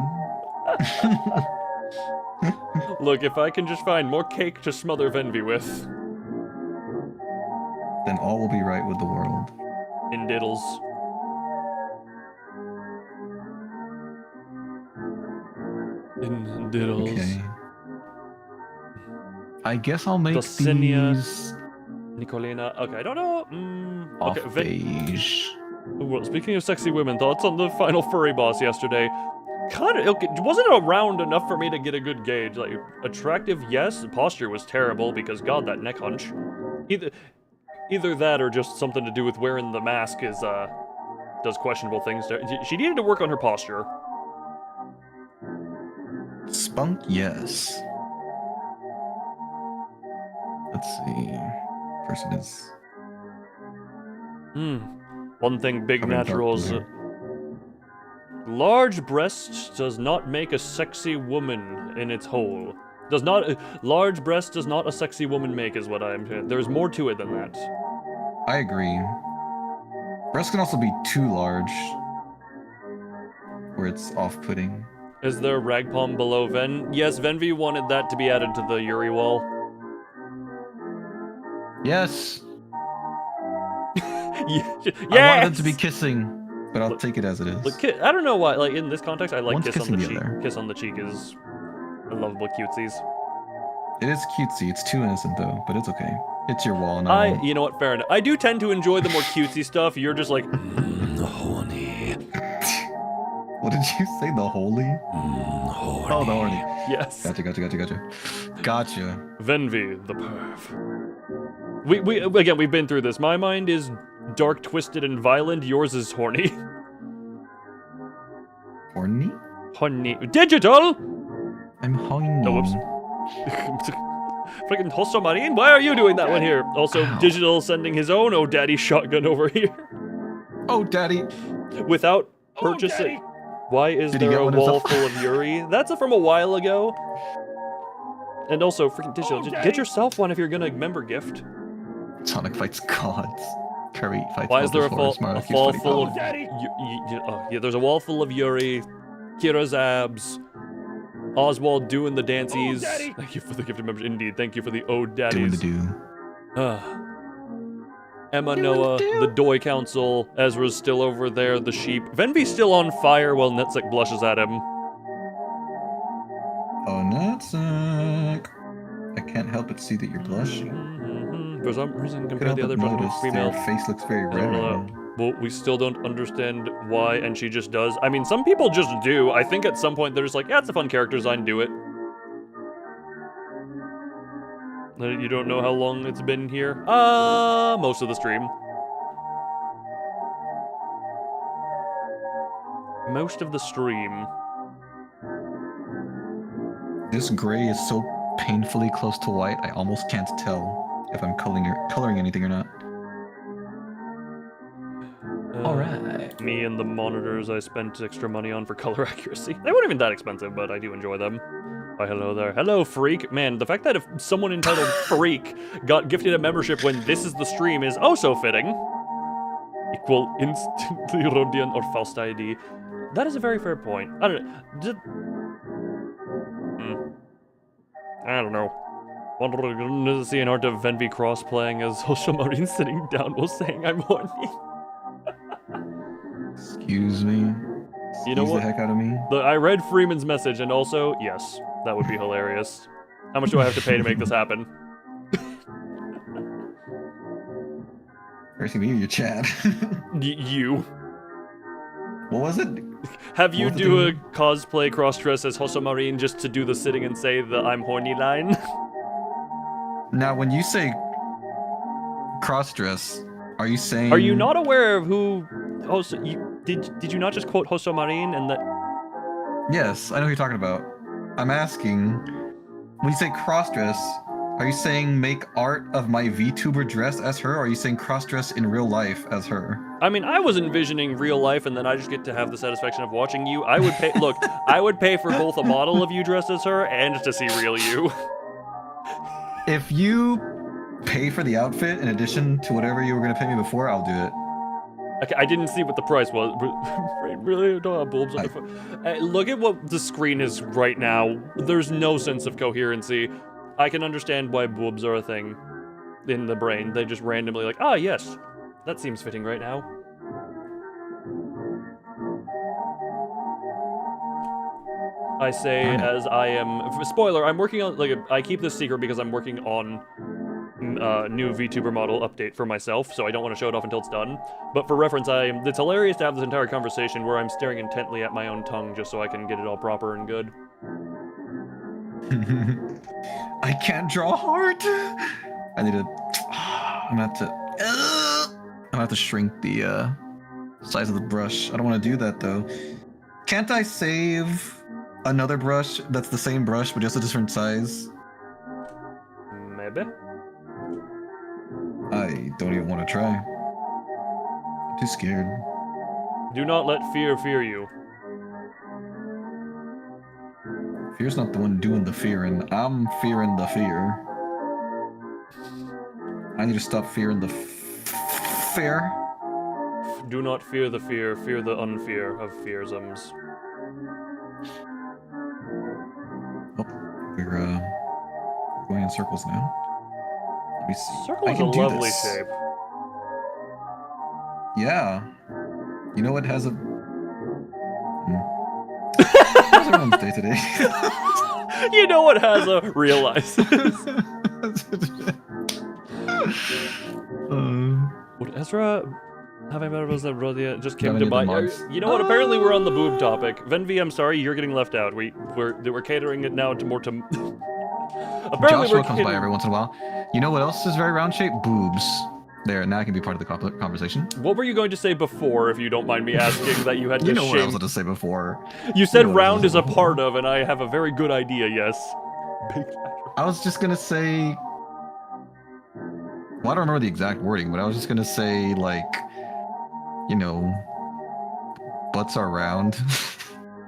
Look, if I can just find more cake to smother VENBY with. Then all will be right with the world. In diddles. In diddles. Okay. I guess I'll make Dulcinea. these Nicolina. Okay, I don't know. off Okay, beige. Well, speaking of sexy women, thoughts on the final furry boss yesterday? Kind of, it wasn't around enough for me to get a good gauge. Like, attractive, yes. The posture was terrible because, God, that neck hunch. Either that or just something to do with wearing the mask is, does questionable things. She needed to work on her posture. Spunk, yes. Let's see. Person is. One thing big Covered in dark naturals. blue. Large breasts does not make a sexy woman in its whole. Does not large breasts does not a sexy woman make is what I'm saying. There's more to it than that. I agree. Breasts can also be too large, where it's off-putting. Is there rag palm below Ven? Yes, VENBY wanted that to be added to the Yuri wall. Yes. Yes. I wanted them to be kissing, but I'll take it as it is. Look, I don't know why. Like in this context, I like One's kiss on the kissing cheek. the other. Kiss on the cheek is a lovable cutesies. It is cutesy. It's too innocent though, but it's okay. It's your wall now. You know what? Fair enough. I do tend to enjoy the more cutesy stuff. You're just like, Horny. What did you say? The holy? Horny. Oh, the horny. yes. Gotcha. Gotcha. VENBY, the perv. We again, we've been through this. My mind is dark, twisted, and violent. Yours is horny. Horny? Horny. Digital! I'm horny. Oh, whoops. Freaking Hosso Marine, why are you doing that one here? Also, Ow. Digital sending his own Oh Daddy shotgun over here. Oh, daddy. Without purchasing. Why is Did he there get a one wall himself? full of Yuri? That's from a while ago. And also, freaking Digital, just get yourself one if you're gonna member gift. Sonic fights gods. Curry fights Why is there a Bulbasaur, fall Smaragd, full of Daddy. yeah, there's a wall full of Yuri, Kira's abs, Oswald doing the dances. Thank you for the gift of members. Indeed, thank you for the Oh Doing the Daddies. do. Emma, Doing Noah, the do. the Doi Council, Ezra's still over there, the sheep. VENBY's still on fire while Netsec blushes at him. Oh, Nutsack. I can't help but see that you're blushing. For some reason, Could compared help to the but other notice female. their face looks very I red don't right know. now. Well, we still don't understand why, and she just does. I mean, some people just do. I think at some point they're just like, yeah, it's a fun character design, do it. You don't know how long it's been here? Most of the stream. Most of the stream. This gray is so painfully close to white, I almost can't tell if I'm coloring anything or not. Alright. Me and the monitors I spent extra money on for color accuracy. They weren't even that expensive, but I do enjoy them. Why, hello there. Hello, Freak. Man, the fact that if someone entitled Freak got gifted a membership when this is the stream is oh so fitting. Equal instantly Rodian or Faust ID. That is a very fair point. I don't know. I don't know. Wanted to see an art of VENBY cross-playing as Hoshomarin sitting down while saying I'm horny. Excuse me. You know Excuse what? the heck out of me. I read Freeman's message, and also, yes, that would be hilarious. How much do I have to pay to make this happen? Cursing me or your chat? You. What was it? Have you What was do the a cosplay cross-dress as Hoshomarin just to do the sitting and say the I'm horny line? Now, when you say cross-dress, are you saying... Are you not aware of who... Did you not just quote Hoshomarin and that... Yes, I know who you're talking about. I'm asking, when you say cross-dress, are you saying make art of my VTuber dress as her, or are you saying cross-dress in real life as her? I mean, I was envisioning real life, and then I just get to have the satisfaction of watching you. I would pay... Look, I would pay for both a model of you dressed as her and to see real you. If you pay for the outfit in addition to whatever you were going to pay me before, I'll do it. Okay, I didn't see what the price was. Really don't have bulbs on the foot. Look at what the screen is right now. There's no sense of coherency. I can understand why boobs are a thing in the brain. They just randomly like, ah, yes, that seems fitting right now. I say as I am... Spoiler, I'm working on... I keep this secret because I'm working on new VTuber model update for myself, so I don't want to show it off until it's done. But for reference, it's hilarious to have this entire conversation where I'm staring intently at my own tongue just so I can get it all proper and good. I can't draw hard. I need to... I'm gonna have to shrink the size of the brush. I don't want to do that though. Can't I save another brush that's the same brush but just a different size? Maybe. I don't even want to try. I'm too scared. Do not let fear fear you. Fear's not the one doing the fearing. I'm fearing the fear. I need to stop fearing the fear. Do not fear the fear, fear the unfear of fearsums. Oh, we're going in circles now. Let me see. Circle I is can a do lovely this. shape. Yeah. You know what has a... How's everyone's day today? You know what has a realizes. Would Ezra having better was that Rodia just came to mind? You know what? Apparently we're on the boob topic. VENBY, I'm sorry, you're getting left out. We're catering it now to more to. Apparently Joshua comes by every once in a while. You know what else is very round shaped? Boobs. There, now I can be part of the conversation. What were you going to say before, if you don't mind me asking, that you had to You know what I was shame... going to say before. You said You know what I round was is a before. part of, and I have a very good idea, yes. Big I was just going to say... Well, I don't remember the exact wording, but I was just going to say, like... You know... Butts are round.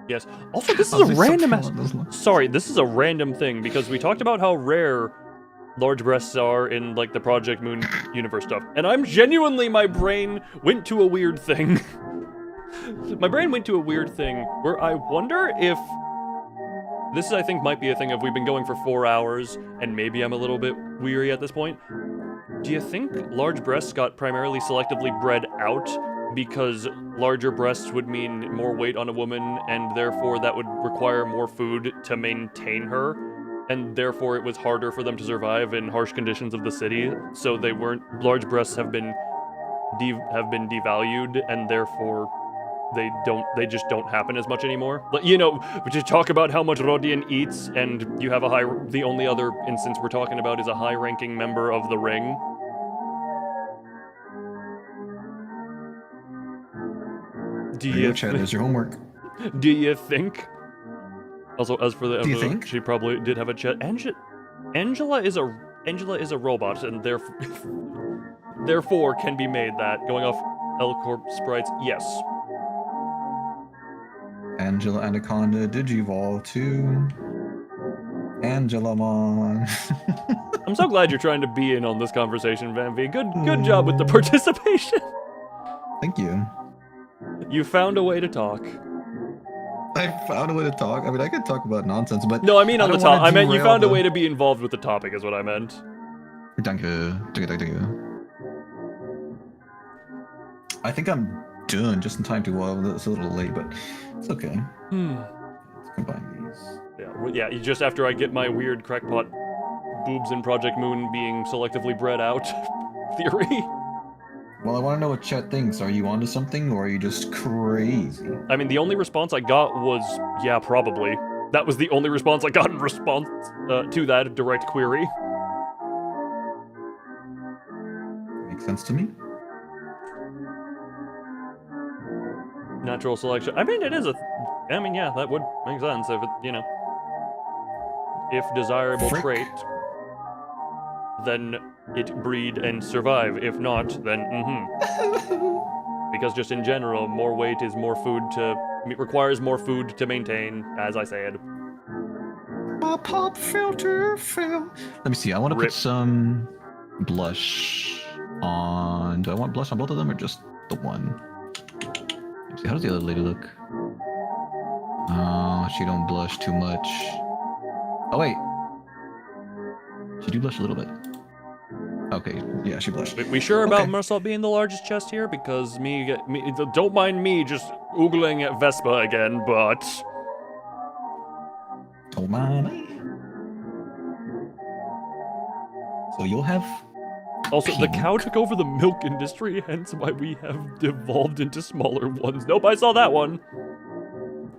Yes. Also, this is I'll a say random... something along those lines. Sorry, this is a random thing, because we talked about how rare large breasts are in, like, the Project Moon universe stuff. And I'm genuinely, my brain went to a weird thing. My brain went to a weird thing where I wonder if... This, I think, might be a thing if we've been going for 4 hours, and maybe I'm a little bit weary at this point. Do you think large breasts got primarily selectively bred out because larger breasts would mean more weight on a woman, and therefore that would require more food to maintain her? And therefore it was harder for them to survive in harsh conditions of the city, so they weren't... Large breasts have been have been devalued, and therefore they just don't happen as much anymore. But, you know, we just talk about how much Rodian eats, and you have the only other instance we're talking about is a high-ranking member of the ring. There's your homework. Do you think? Also, as for the Do you think? she probably did have a chat. Angela is a robot, and therefore can be made that. Going off L-Corp sprites, yes. Angela Anaconda Digivolve to Angelamon. I'm so glad you're trying to be in on this conversation, VENBY. Good job with the participation. Thank you. You found a way to talk. I found a way to talk. I mean, I could talk about nonsense, but No, I mean on the top. I meant you found a way to. to be involved with the topic, is what I meant. Danke. I think I'm done just in time to. Well, it's a little late, but it's okay. Let's combine these. Yeah. Just after I get my weird crackpot boobs in Project Moon being selectively bred out theory. Well, I want to know what Chet thinks. Are you onto something, or are you just crazy? I mean, the only response I got was, yeah, probably. That was the only response I got in response to that direct query. Makes sense to me. Natural selection. I mean, it is I mean, yeah, that would make sense if it, you know. If desirable trait, then it breed and survive. If not, then Because just in general, more weight is more food requires more food to maintain, as I said. My pop filter fell. Let me see. I want to put some blush on. Do I want blush on both of them or just the one? Let me see. How does the other lady look? Oh, she don't blush too much. Oh wait. She do blush a little bit. Okay, yeah, she blushed. We sure about Marcel being the largest chest here? Because don't mind me just oogling at Vespa again, but... Don't mind me. So you'll have... Also, the cow took over the milk industry, hence why we have devolved into smaller ones. Nope, I saw that one.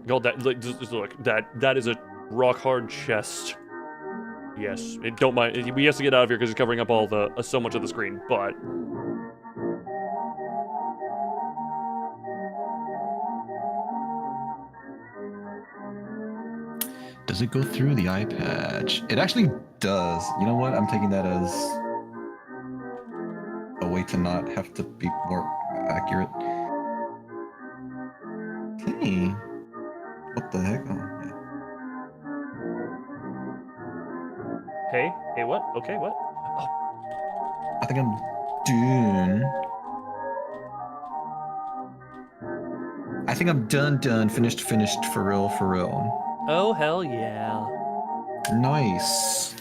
God, that is a rock-hard chest. Yes, don't mind. We have to get out of here because it's covering up all so much of the screen. But does it go through the eye patch? It actually does. You know what? I'm taking that as a way to not have to be more accurate. Okay. What the heck? Oh, yeah. Hey, what? Okay, what? Oh. I think I'm done. I think I'm done, finished, for real. Oh, hell yeah. Nice.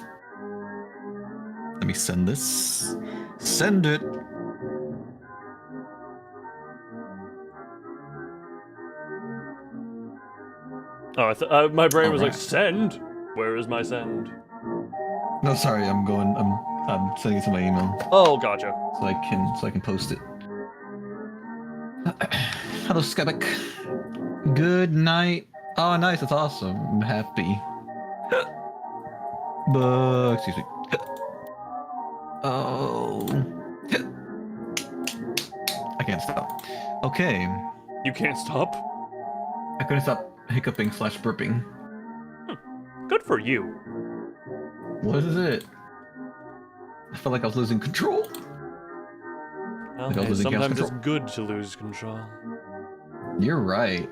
Let me send this. Send it. Oh, my brain was like, send? Where is my send? No, sorry, I'm sending it to my email. Oh, gotcha. So I can post it. Hello, Skebek. Good night. Oh, nice. That's awesome. I'm happy. Excuse me. Oh. I can't stop. Okay. You can't stop? I couldn't stop hiccuping / burping. Good for you. What is it? I felt like I was losing control. Okay, sometimes it's good to lose control. You're right.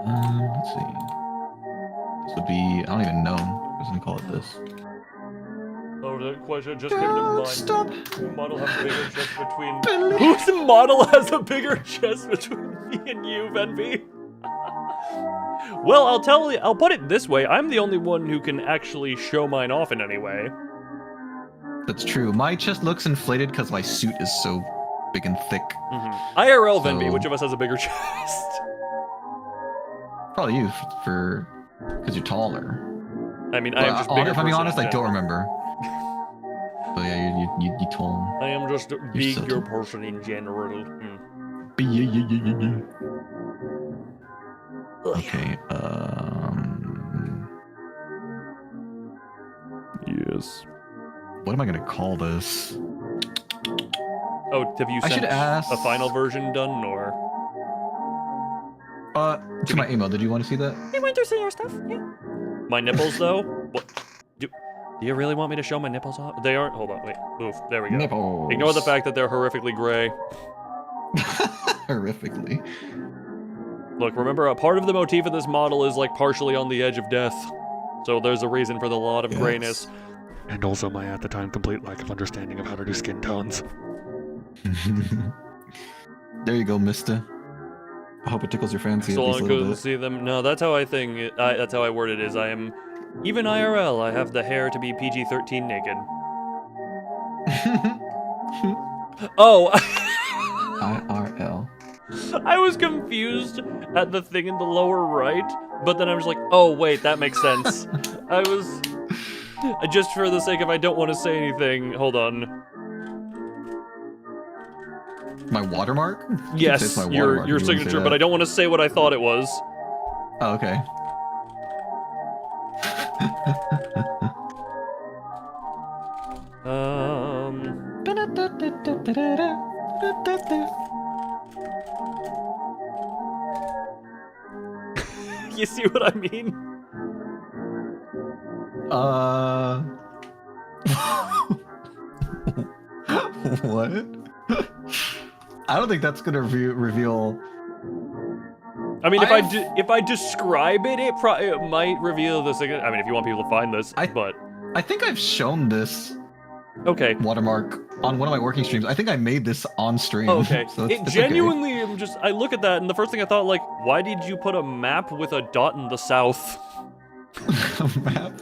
Let's see. This would be, I don't even know. I was gonna call it this. Oh, the question just came to mind. Stop. Model has a bigger chest between... Whose model has a bigger chest between me and you, VENBY? Well, I'll put it this way. I'm the only one who can actually show mine off in any way. That's true. My chest looks inflated because my suit is so big and thick. IRL VENBY, which of us has a bigger chest? Probably you, because you're taller. I mean, I am just bigger. If I'm being honest, I don't remember. But yeah, you tall. I am just a bigger subtle. person in general. Okay, Yes. what am I gonna call this? Oh, have you I should sent ask- a final version done, or? To my email, did you want to see that? I went to see your stuff. Yeah. My nipples, though? What? Do you really want me to show my nipples off? They aren't. Hold on, wait. Move. There we go. Nipples. Ignore the fact that they're horrifically gray. Horrifically. Look, remember, a part of the motif of this model is, like, partially on the edge of death. So there's a reason for the lot of Yes. grayness. And also my at the time complete lack of understanding of how to do skin tones. There you go, mister. I hope it tickles your fancy at So least a long little couldn't bit. see them. No, that's how I think. That's how I word it. Is I am, even IRL, I have the hair to be PG-13 naked. Oh, IRL. I was confused at the thing in the lower right, but then I was like, oh wait, that makes sense. I was just for the sake of I don't want to say anything. Hold on. My watermark? Yes, It's my your watermark if you wanna say signature, but that. I don't want to say what I thought it was. Oh, okay. You see what I mean? What? I don't think that's gonna reveal. I mean, if I describe it, it might reveal the signature. I mean, if you want people to find this, but I think I've shown this okay. watermark on one of my working streams. I think I made this on stream. Okay. So It it's genuinely, I'm just, I look at that, and the first thing I thought, like, why did you put a map with a dot in the south? Okay. A map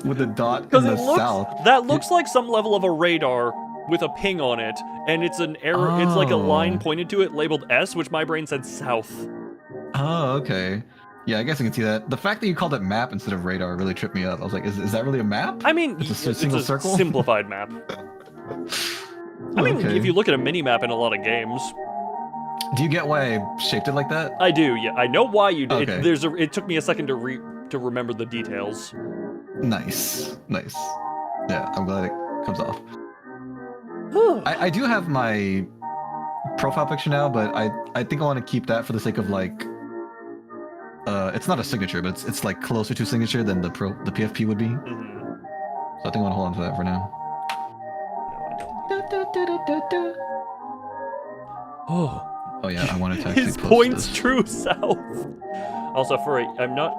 with a dot in Because the it looks, south. that looks like some level of a radar with a ping on it, and it's an arrow, it's like a line Oh. pointed to it labeled S, which my brain said south. Oh, okay. Yeah, I guess I can see that. The fact that you called it map instead of radar really tripped me up. I was like, is that really a map? I mean, It's a single circle? simplified map. I mean, Okay. if you look at a mini-map in a lot of games. Do you get why I shaped it like that? I do, yeah. I know why you did. Okay. It took me a second to remember the details. Nice. Nice. Yeah, I'm glad it comes off. I do have my profile picture now, but I think I want to keep that for the sake of like it's not a signature, but it's like closer to signature than the PFP would be. Mhm. So I think I want to hold on to that for now. Oh. Oh yeah, I wanted to actually His post points this. true south. Also, Furry, I'm not.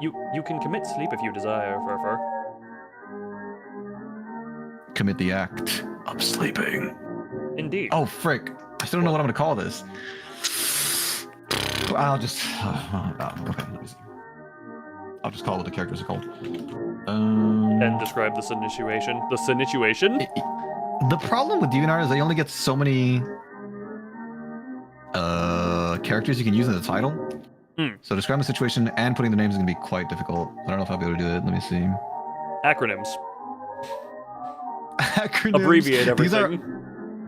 You can commit sleep if you desire, Fur. Commit the act of sleeping. Indeed. Oh frick! I still don't know what I'm gonna call this. I'll just okay. Let me see. I'll just call it what the characters are called. And describe the situation. The situation? The problem with DeviantArt is they only get so many characters you can use in the title. So describing the situation and putting the names is gonna be quite difficult. I don't know if I'll be able to do it. Let me see. Acronyms. Acronyms. Abbreviate everything.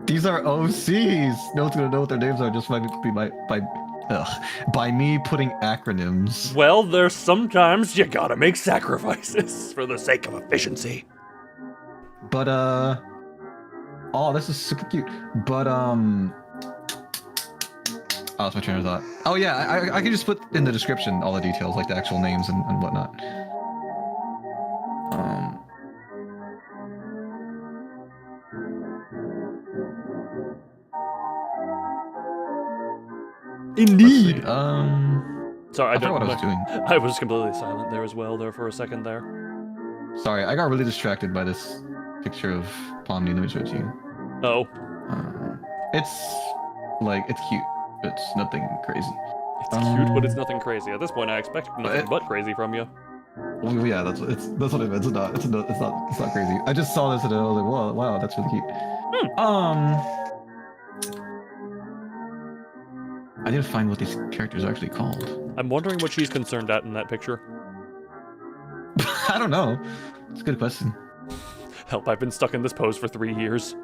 These are OCs. No one's gonna know what their names are just by me putting acronyms. Well, there's sometimes you gotta make sacrifices for the sake of efficiency. But oh, this is super cute. But oh, that's my train of thought. Oh yeah, I can just put in the description all the details, like the actual names and whatnot. Indeed. I Sorry, I forgot don't what I was doing. I was completely silent there as well, there for a second there. Sorry, I got really distracted by this picture of Pomni. Let me show it to you. Oh. It's like, it's cute. It's nothing crazy. It's cute, but it's nothing crazy. At this point, I expect nothing but crazy from you. Well, yeah, that's what it meant. It's not crazy. I just saw this and I was like, whoa, wow, that's really cute. I need to find what these characters are actually called. I'm wondering what she's concerned at in that picture. I don't know. It's a good question. Help, I've been stuck in this pose for 3 years.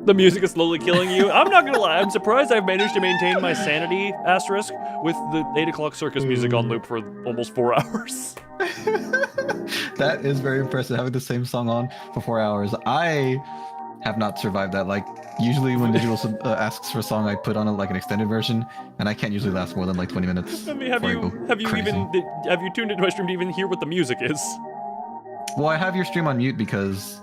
The music is slowly killing you. I'm not gonna lie, I'm surprised I've managed to maintain my sanity asterisk with the 8 o'clock circus music on loop for almost 4 hours. That is very impressive, having the same song on for 4 hours. I have not survived that. Like, usually when Digital asks for a song, I put on like an extended version, and I can't usually last more than like 20 minutes. I mean, have you tuned into my stream to even hear what the music is? Well, I have your stream on mute because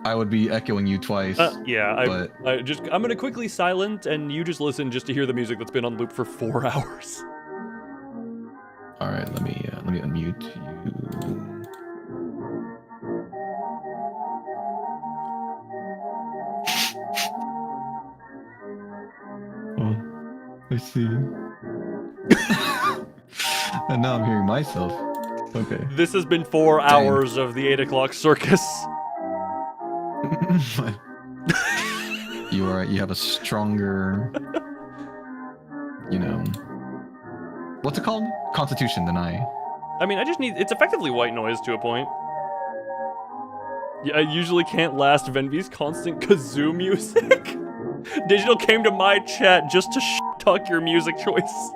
I would be echoing you twice. Yeah, I'm gonna quickly silent, and you just listen just to hear the music that's been on loop for 4 hours. All right, let me unmute you. Oh, I see. And now I'm hearing myself. Okay. This has been 4 hours of the 8 o'clock circus. You have a stronger, what's it called? Constitution than I. I mean, it's effectively white noise to a point. Yeah, I usually can't last VENBY's constant kazoo music. Digital came to my chat just to talk your music choice.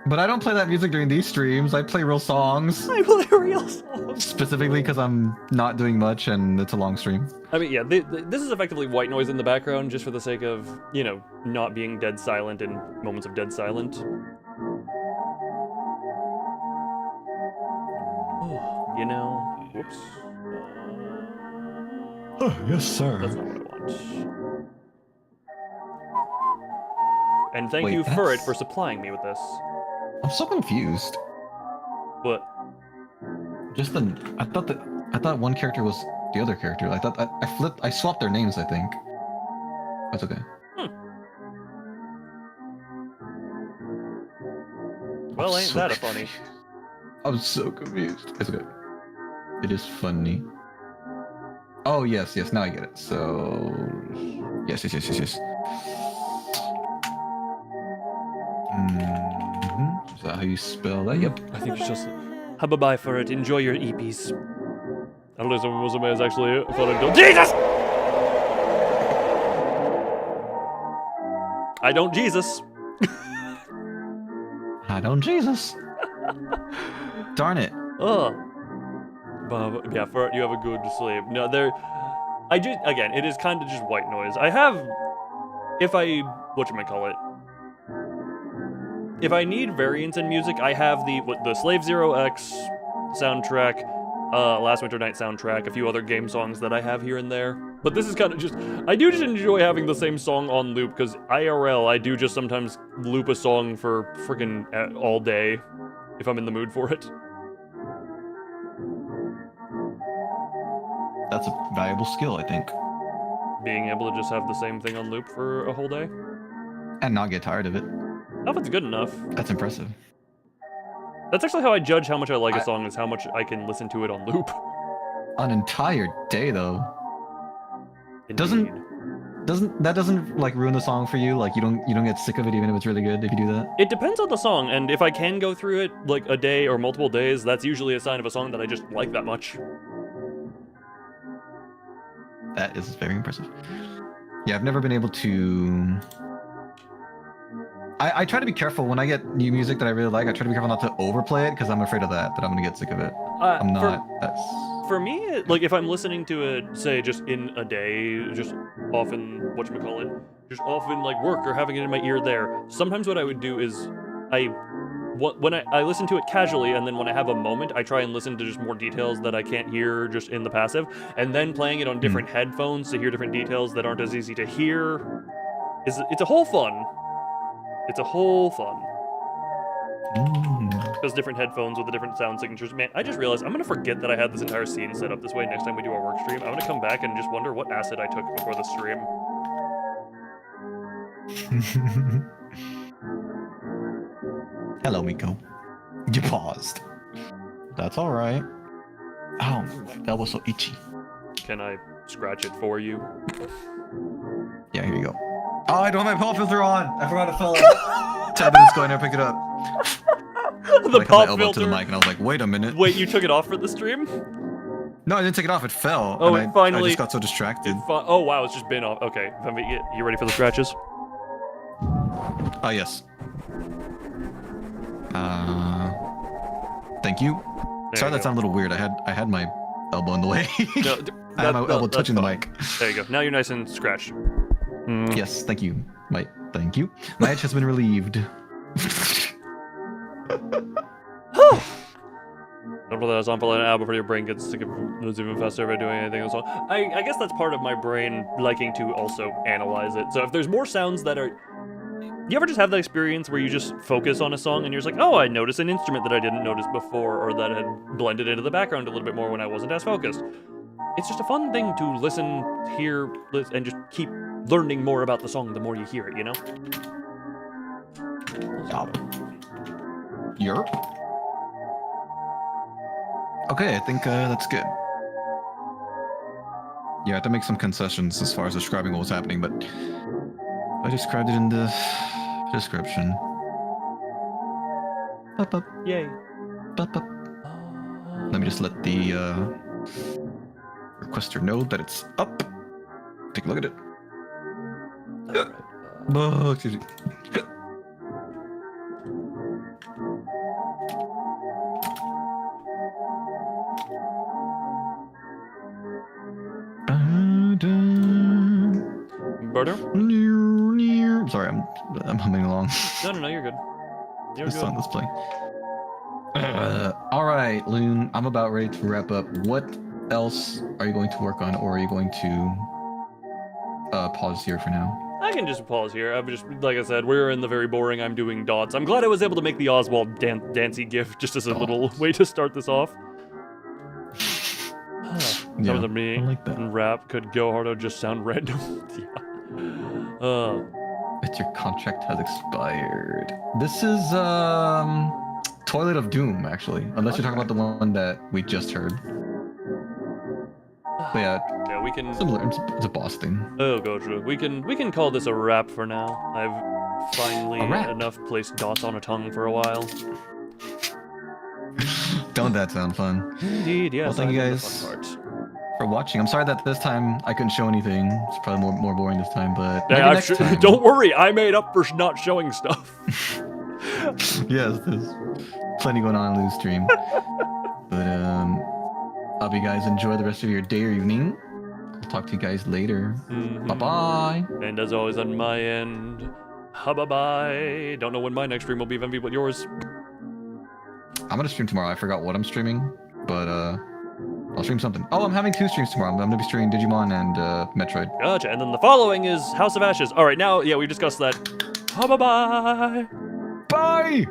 But I don't play that music during these streams. I play real songs. I play real songs. Specifically because I'm not doing much and it's a long stream. I mean, yeah, this is effectively white noise in the background just for the sake of, not being dead silent in moments of dead silent. Whoops. Oh, yes, sir. That's not what I want. And thank you for it for supplying me with this. I'm so confused. What? I thought one character was the other character. I thought I swapped their names, I think. That's okay. Well, ain't that a funny? I'm so confused. It's okay. It is funny. Oh, yes, now I get it. So, yes. Is that how you spell that? Yep. I think it's just bye for it. Enjoy your EPs. I don't know if someone is actually following. Jesus! I don't Jesus. I don't Jesus. Darn it. Ugh. But yeah, for you have a good sleep. No, again, it is kind of just white noise. I have, if I need variance in music, I have the Slave Zero X soundtrack, Last Winter Night soundtrack, a few other game songs that I have here and there. But this is kind of I do just enjoy having the same song on loop, because IRL, I do just sometimes loop a song for freaking all day, if I'm in the mood for it. That's a valuable skill, I think. Being able to just have the same thing on loop for a whole day. And not get tired of it. Oh, that's good enough. That's impressive. That's actually how I judge how much I like a song, is how much I can listen to it on loop. An entire day, though. Indeed. Doesn't like ruin the song for you? Like you don't get sick of it even if it's really good if you do that? It depends on the song, and if I can go through it like a day or multiple days, that's usually a sign of a song that I just like that much. That is very impressive. Yeah, I've never been able to... I try to be careful when I get new music that I really like. I try to be careful not to overplay it because I'm afraid of that I'm going to get sick of it. I'm not... For me, like if I'm listening to it, say just in a day, just often, just often like work or having it in my ear there, sometimes what I would do is when I listen to it casually, and then when I have a moment, I try and listen to just more details that I can't hear just in the passive, and then playing it on different headphones to hear different details that aren't as easy to hear. It's a whole fun. It's a whole fun. Those different headphones with the different sound signatures. Man, I just realized I'm going to forget that I had this entire scene set up this way next time we do our work stream. I'm going to come back and just wonder what acid I took before the stream. Hello, Miko. You paused. That's alright. Oh, that was so itchy. Can I scratch it for you? Yeah, here you go. Oh, I don't have my pop filter on! I forgot to fill it. 10 minutes ago, I never picked it up. The pop filter to the mic, and I was like, wait a minute. Wait, you took it off for the stream? No, I didn't take it off. It fell. Oh, and it finally- I just got so distracted. Oh wow, it's just been off. Okay, VENBY, you ready for the scratches? Oh, yes. Thank you. There Sorry, you that go. sounded a little weird. I had my elbow in the way. No, I had my elbow that's touching the fine. mic. There you go. Now you're nice and scratched. Mm. Yes, thank you. Thank you. My itch has been relieved. Don't put that on for an hour before your brain gets sick of moves even faster by doing anything else. I guess that's part of my brain liking to also analyze it. So if there's more sounds that are... You ever just have that experience where you just focus on a song and you're just like, oh, I noticed an instrument that I didn't notice before, or that had blended into the background a little bit more when I wasn't as focused. It's just a fun thing to listen, hear, and just keep learning more about the song the more you hear it, you know? Yerp. Okay, I think that's good. Yeah, I had to make some concessions as far as describing what was happening, but I described it in the description. Up, up, Yay. up, up. Let me just let the requester know that it's up. Take a look at it. Oh, excuse me. Barter? Sorry, I'm humming along. No, you're good. You're This good. song that's playing. All right, Loon, I'm about ready to wrap up. What else are you going to work on, or are you going to pause here for now? I can just pause here. I'm just, like I said, we're in the very boring I'm doing dots. I'm glad I was able to make the Oswald dancey gif just as a little way to start this off. Some of the me I like that. and rap could go hard or just sound random. Yeah. But your contract has expired. This is Toilet of Doom, actually. Unless you're talking about the one that we just heard. But yeah, Yeah, we can. similar. It's a boss thing. Oh, gotcha. We can call this a rap for now. I've finally A rap? enough placed dots on a tongue for a while. Don't that sound fun? Indeed, yes. Well, thank you I did the guys. fun part. For watching. I'm sorry that this time I couldn't show anything. It's probably more boring this time, but Yeah, maybe next time. don't worry. I made up for not showing stuff. Yes, there's plenty going on in Lou's stream. But hope you guys enjoy the rest of your day or evening. I'll talk to you guys later. Mhm. Bye bye. And as always on my end, bye. Don't know when my next stream will be, VENBY, but yours. I'm gonna stream tomorrow. I forgot what I'm streaming, but I'll stream something. Oh, I'm having 2 streams tomorrow. I'm gonna be streaming Digimon and Metroid. Gotcha. And then the following is House of Ashes. All right, now, yeah, we discussed that. Bye. Bye.